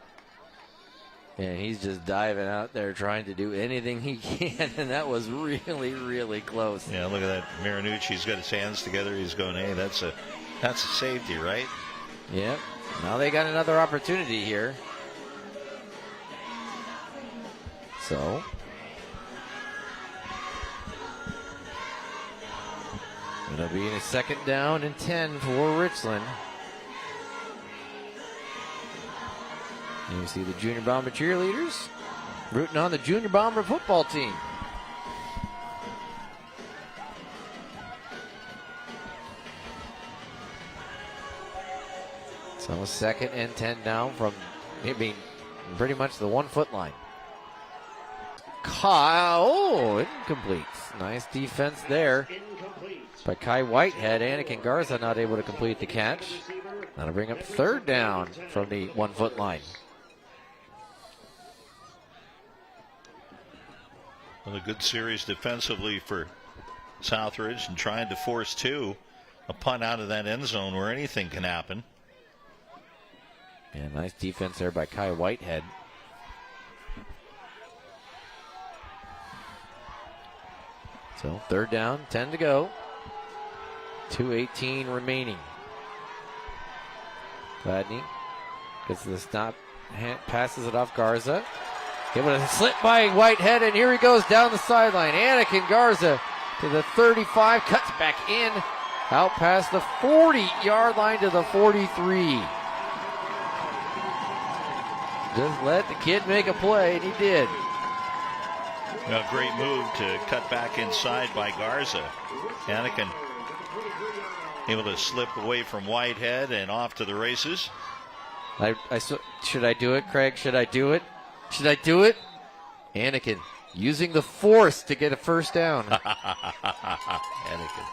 And he's just diving out there trying to do anything he can, and that was really, really close. Yeah, look at that. Marinucci's got his hands together. He's going, hey, that's a safety, right? Yep. Now they got another opportunity here. So it'll be a 2nd down and 10 for Richland. And you see the Junior Bomber cheerleaders rooting on the Junior Bomber football team. So 2nd and 10 now from it being pretty much the 1-foot line. Incomplete. Nice defense there by Kai Whitehead. Anakin Garza not able to complete the catch. That'll bring up 3rd down from the 1-foot line. Well, a good series defensively for Southridge and trying to force 2. A punt out of that end zone where anything can happen. Yeah, nice defense there by Kai Whitehead. So 3rd down, 10 to go. 2:18 remaining. Gladney gets the stop, passes it off Garza. Able to slip by Whitehead, and here he goes down the sideline. Anakin Garza to the 35, cuts back in, out past the 40-yard line to the 43. Just let the kid make a play, and he did. A great move to cut back inside by Garza. Anakin able to slip away from Whitehead and off to the races. Should I do it, Craig? Should I do it? Should I do it? Anakin using the force to get a first down. Anakin.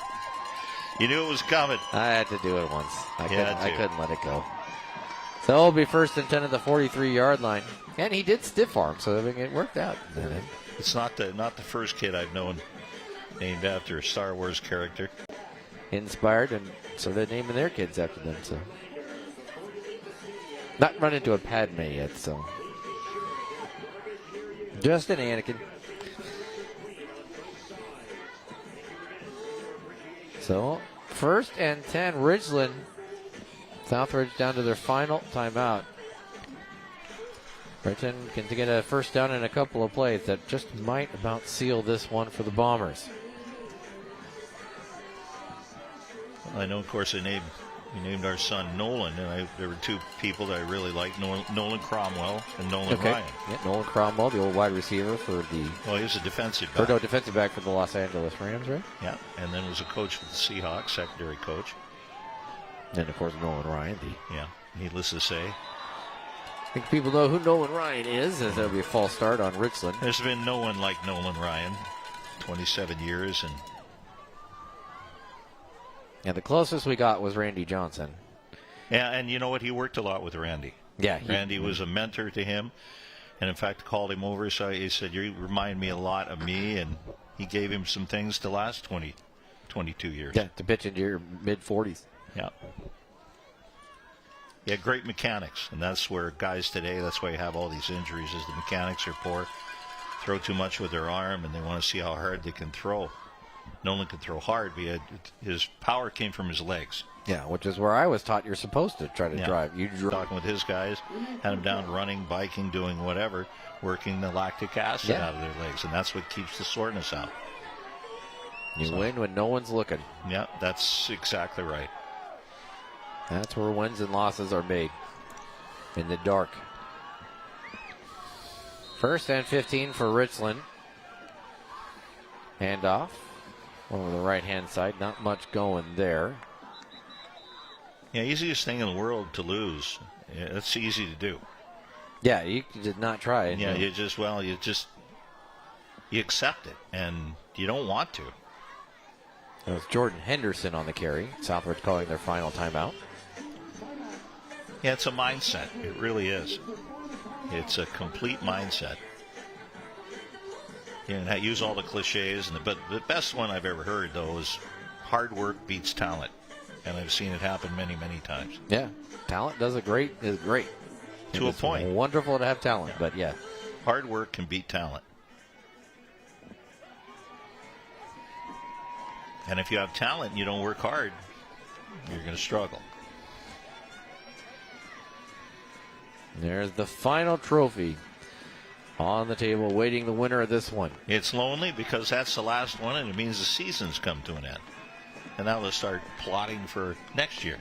You knew it was coming. I had to do it once. I Yeah, couldn't let it go. So it'll be first and 10 at the 43-yard line. And he did stiff arm, so I mean, it worked out. It's not the first kid I've known named after a Star Wars character. Inspired, and so they're naming their kids after them. So not run into a Padme yet, so just an Anakin. So first and 10, Ridgeland. Southridge down to their final timeout. Ridgeland can get a first down in a couple of plays that just might about seal this one for the Bombers. I know, of course, we named our son Nolan, and there were two people that I really liked, Nolan Cromwell and Nolan Ryan. Yeah, Nolan Cromwell, the old wide receiver for the... Well, he was a defensive back. Or no, defensive back for the Los Angeles Rams, right? Yeah, and then was a coach for the Seahawks, secondary coach. And, of course, Nolan Ryan. Needless to say. I think people know who Nolan Ryan is, as there'll be a false start on Richland. There's been no one like Nolan Ryan, 27 years, and the closest we got was Randy Johnson. Yeah, and you know what? He worked a lot with Randy. Yeah. Randy was a mentor to him, and in fact called him over. So he said, "You remind me a lot of me," and he gave him some things to last 22 years. Yeah, to pitch into your mid-40s. Yeah. He had great mechanics, and that's where guys today, that's why you have all these injuries, is the mechanics are poor, throw too much with their arm, and they want to see how hard they can throw. Nolan could throw hard, but his power came from his legs. Yeah, which is where I was taught you're supposed to try to drive. Talking with his guys, had him down running, biking, doing whatever, working the lactic acid out of their legs, and that's what keeps the soreness out. You win when no one's looking. Yeah, that's exactly right. That's where wins and losses are made, in the dark. First and 15 for Richland. Handoff over the right-hand side. Not much going there. Yeah, easiest thing in the world to lose. Yeah, that's easy to do. Yeah, you did not try it. Yeah, you accept it, and you don't want to. It was Jordan Henderson on the carry. Southridge calling their final timeout. Yeah, it's a mindset. It really is. It's a complete mindset. And I use all the cliches, but the best one I've ever heard, though, is hard work beats talent. And I've seen it happen many, many times. Yeah, talent is great. To a point. It's wonderful to have talent, but yeah. Hard work can beat talent. And if you have talent and you don't work hard, you're going to struggle. There's the final trophy on the table, waiting the winner of this one. It's lonely because that's the last one, and it means the season's come to an end. And now let's start plotting for next year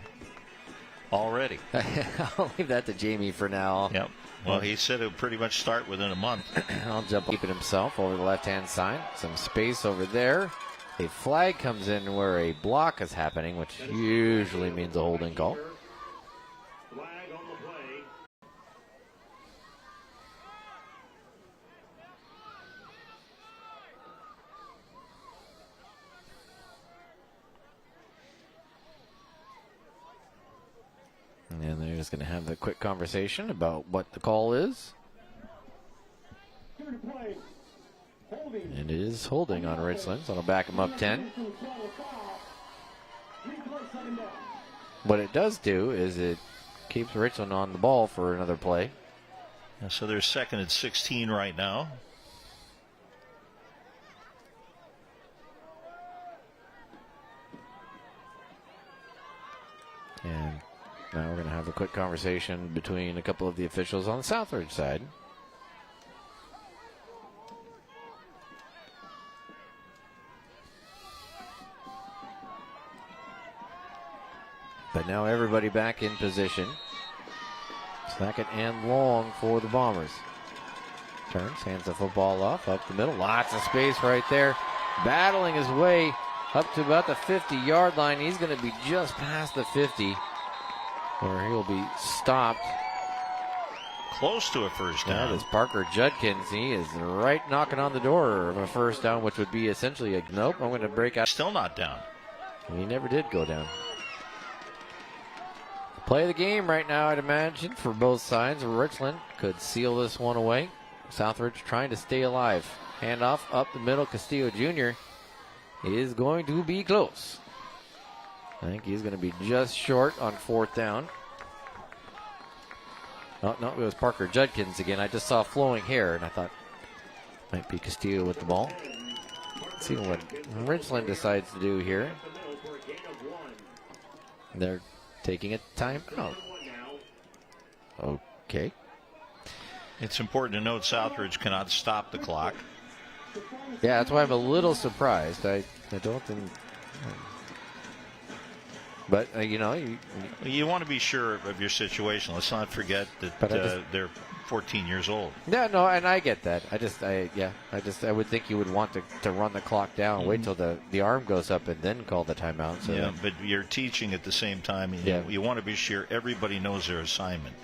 already. I'll leave that to Jamie for now. Yep. Well, he said it would pretty much start within a month. I'll jump keeping himself over the left-hand side. Some space over there. A flag comes in where a block is happening, which usually means a holding call. Flag on the play. And they're just going to have the quick conversation about what the call is. And it is holding on Richland, so it'll back him up 10. What it does do is it keeps Richland on the ball for another play. Yeah, so they're second and 16 right now. And now we're going to have a quick conversation between a couple of the officials on the Southridge side. But now everybody back in position. Second and long for the Bombers. Turns, hands the football off, up the middle. Lots of space right there. Battling his way up to about the 50-yard line. He's going to be just past the 50, where he'll be stopped close to a first down. That is Parker Judkins. He is right knocking on the door of a first down, which would be essentially a nope. I'm going to break out. Still not down. He never did go down. Play of the game right now, I'd imagine, for both sides. Richland could seal this one away. Southridge trying to stay alive. Handoff up the middle. Castillo Jr. is going to be close. I think he's going to be just short on fourth down. Oh, no, it was Parker Judkins again. I just saw flowing hair, and I thought might be Castillo with the ball. Let's see what Richland decides to do here. They're taking a timeout. Okay. It's important to note Southridge cannot stop the clock. Yeah, that's why I'm a little surprised. I don't think... But, you want to be sure of your situation. Let's not forget that they're 14 years old. Yeah, no, and I get that. I would think you would want to run the clock down, wait till the arm goes up, and then call the timeout. So yeah, but you're teaching at the same time. And you want to be sure everybody knows their assignment.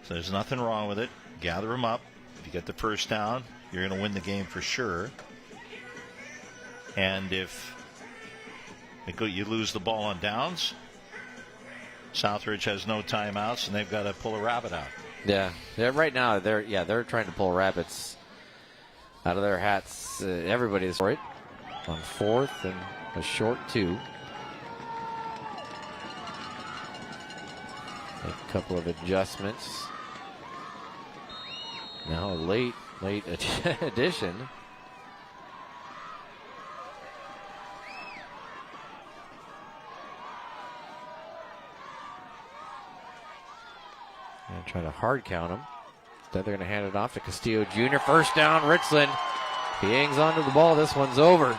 So there's nothing wrong with it. Gather them up. If you get the first down, you're going to win the game for sure. And if you lose the ball on downs, Southridge has no timeouts, and they've got to pull a rabbit out. Yeah. Right now they're trying to pull rabbits out of their hats. Everybody's for it on fourth and a short 2. A couple of adjustments. Now a late addition. And trying to hard count him. Instead, they're going to hand it off to Castillo Jr. First down, Richland. He hangs on to the ball. This one's over.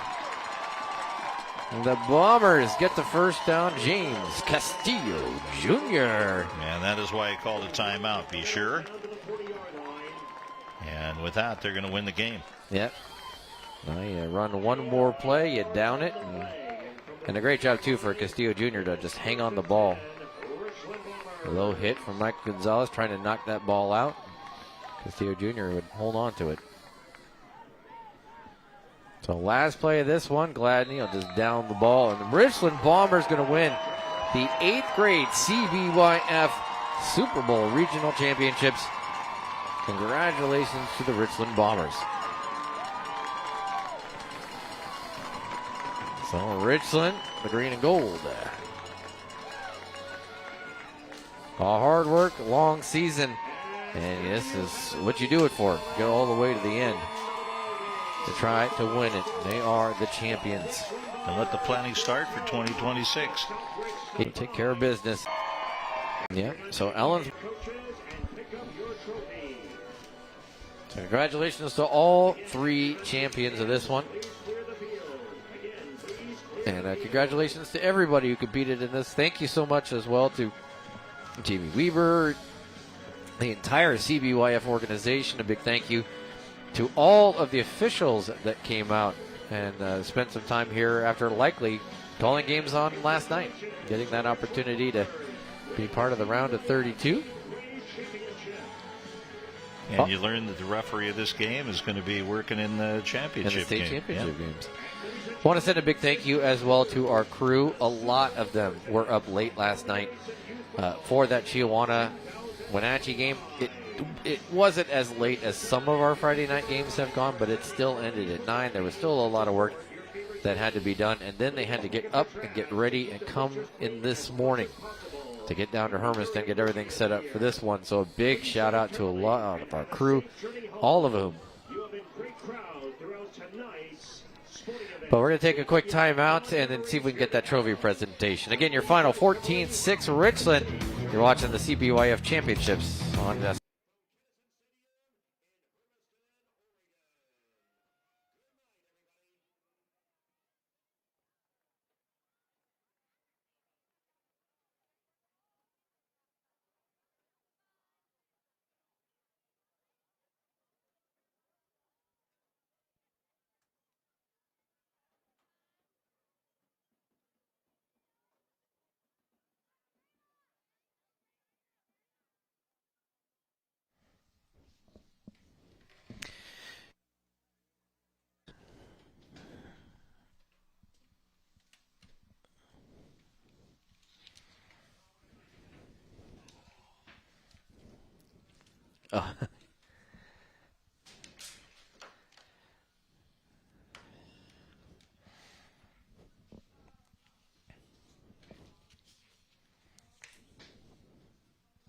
And the Bombers get the first down. James Castillo Jr. And that is why he called a timeout. Be sure. And with that, they're going to win the game. Yep. Now you run one more play, you down it. And a great job, too, for Castillo Jr. to just hang on the ball. A low hit from Mike Gonzalez trying to knock that ball out. Castillo Jr. would hold on to it. So last play of this one, Gladney will just down the ball. And the Richland Bombers going to win the 8th grade CBYF Super Bowl Regional Championships. Congratulations to the Richland Bombers. So Richland, the green and gold. All hard work, long season, and this is what you do it for. Get all the way to the end to try to win it. They are the champions. And let the planning start for 2026. Take care of business. Yeah, so Ellen. So congratulations to all 3 champions of this one. And congratulations to everybody who competed in this. Thank you so much as well to Jamie Weaver, the entire CBYF organization. A big thank you to all of the officials that came out and spent some time here after likely calling games on last night, getting that opportunity to be part of the round of 32. And you learned that the referee of this game is going to be working in the championship in the state game. championship games. I want to send a big thank you as well to our crew. A lot of them were up late last night for that Chiawana-Wenatchee game. It wasn't as late as some of our Friday night games have gone, but it still ended at 9. There was still a lot of work that had to be done, and then they had to get up and get ready and come in this morning to get down to Hermiston, get everything set up for this one. So a big shout out to a lot of our crew, all of whom. But we're going to take a quick timeout and then see if we can get that trophy presentation. Again, your final 14-6 Richland. You're watching the CBYF Championships on Oh.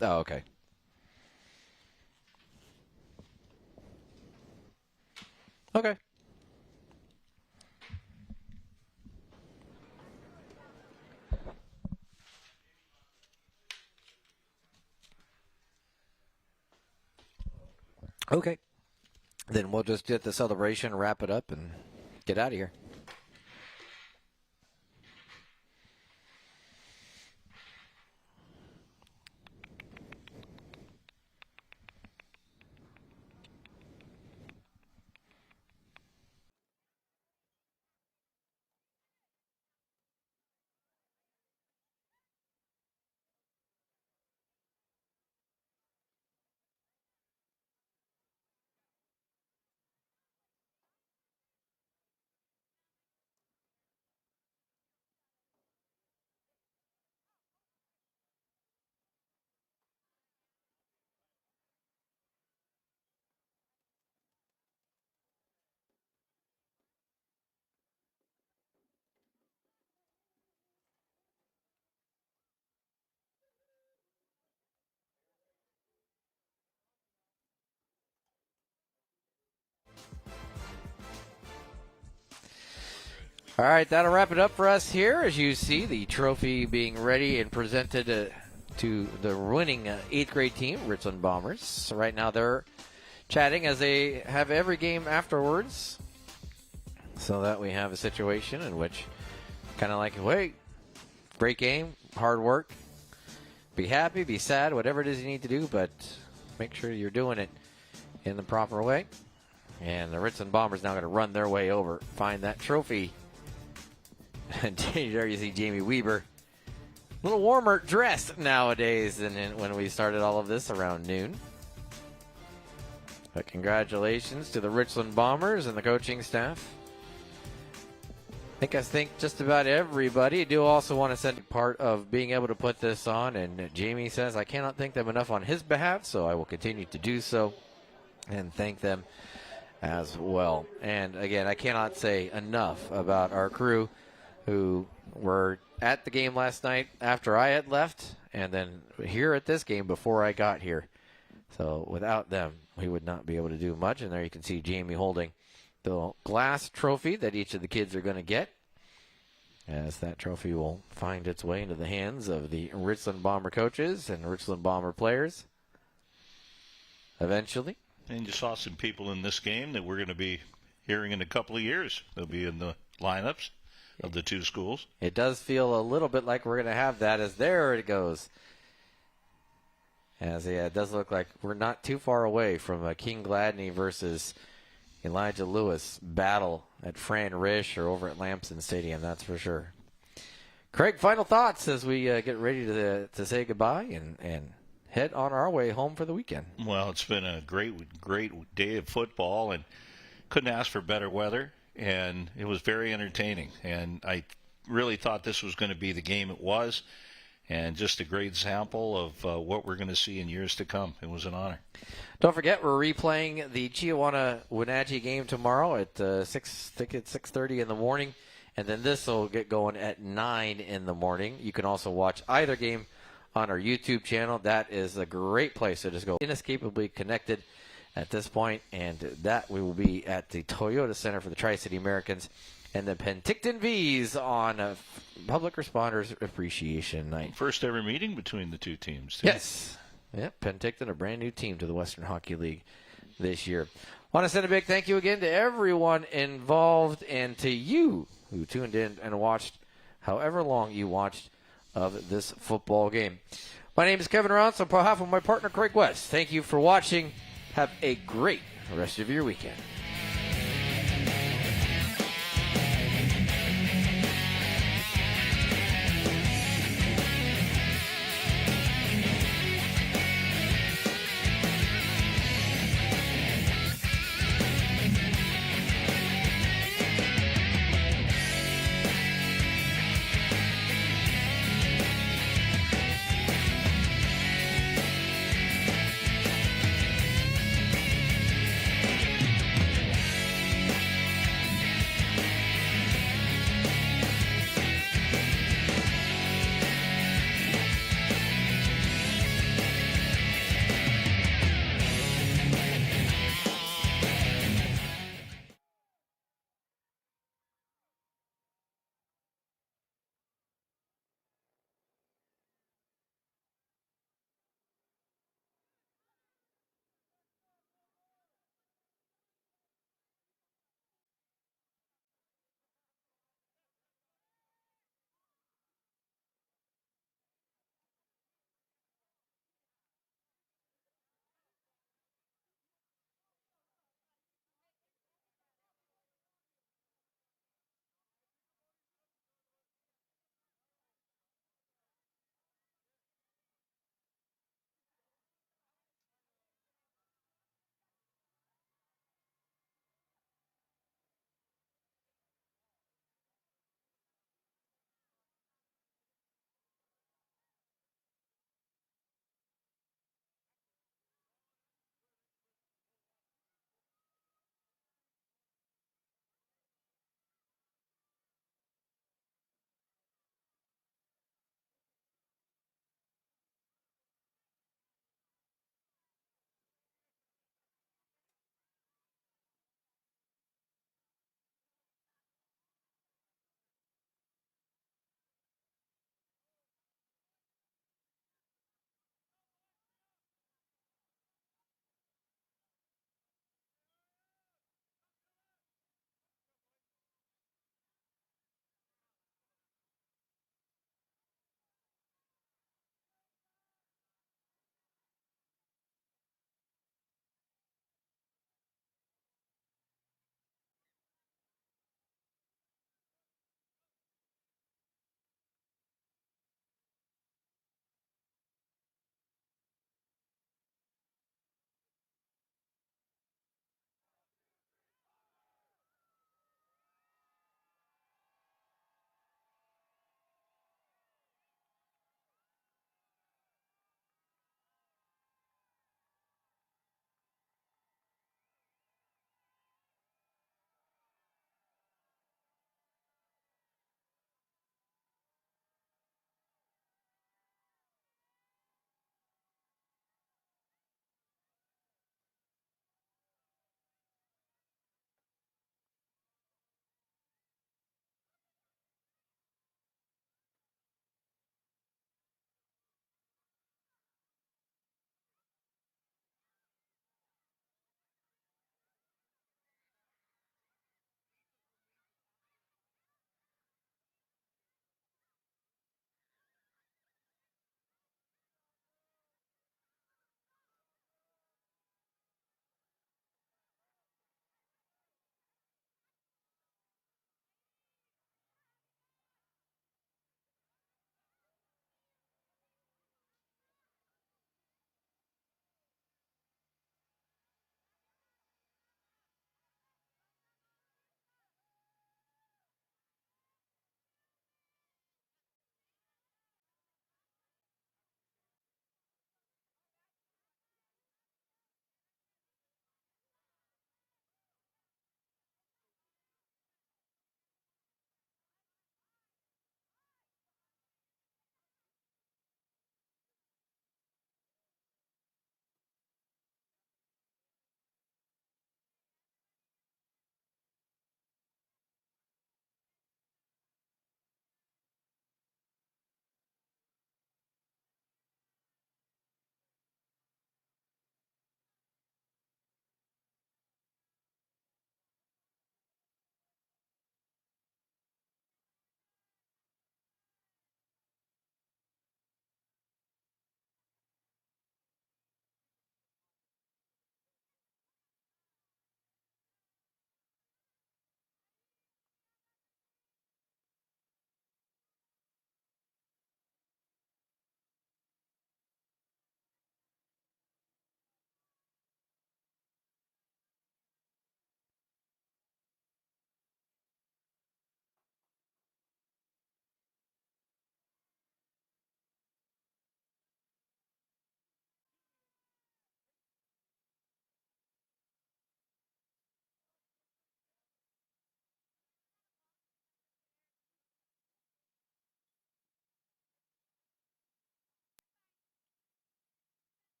Oh, okay. Okay. Okay. Then we'll just get the celebration, wrap it up, and get out of here. All right, that'll wrap it up for us here. As you see, the trophy being ready and presented to the winning 8th grade team, Richland Bombers. So right now they're chatting as they have every game afterwards, so that we have a situation in which kind of like, wait, great game, hard work, be happy, be sad, whatever it is you need to do, but make sure you're doing it in the proper way. And the Richland Bombers now going to run their way over, find that trophy. And there you see Jamie Weber, a little warmer dressed nowadays than when we started all of this around noon. But congratulations to the Richland Bombers and the coaching staff. I think just about everybody. I do also want to send part of being able to put this on, and Jamie says I cannot thank them enough on his behalf, so I will continue to do so and thank them as well. And again, I cannot say enough about our crew who were at the game last night after I had left, and then here at this game before I got here. So without them, we would not be able to do much. And there you can see Jamie holding the glass trophy that each of the kids are going to get, as that trophy will find its way into the hands of the Richland Bomber coaches and Richland Bomber players eventually. And you saw some people in this game that we're going to be hearing in a couple of years. They'll be in the lineups of the two schools. It does feel a little bit like we're going to have that, as there it goes. As it does look like we're not too far away from a King Gladney versus Elijah Lewis battle at Fran Risch or over at Lamson Stadium, that's for sure. Craig, final thoughts as we get ready to say goodbye and head on our way home for the weekend. Well, it's been a great day of football, and couldn't ask for better weather. And it was very entertaining. And I really thought this was going to be the game it was. And just a great example of what we're going to see in years to come. It was an honor. Don't forget, we're replaying the Chiawana-Wenatchee game tomorrow at 6:30 in the morning. And then this will get going at 9 in the morning. You can also watch either game on our YouTube channel. That is a great place to just go inescapably connected at this point, and that we will be at the Toyota Center for the Tri-City Americans and the Penticton V's on Public Responders Appreciation Night. First ever meeting between the two teams, too. Yes. Yep, Penticton, a brand new team to the Western Hockey League this year. Want to send a big thank you again to everyone involved and to you who tuned in and watched however long you watched of this football game. My name is Kevin Rounce. On behalf of my partner, Craig West, thank you for watching. Have a great rest of your weekend.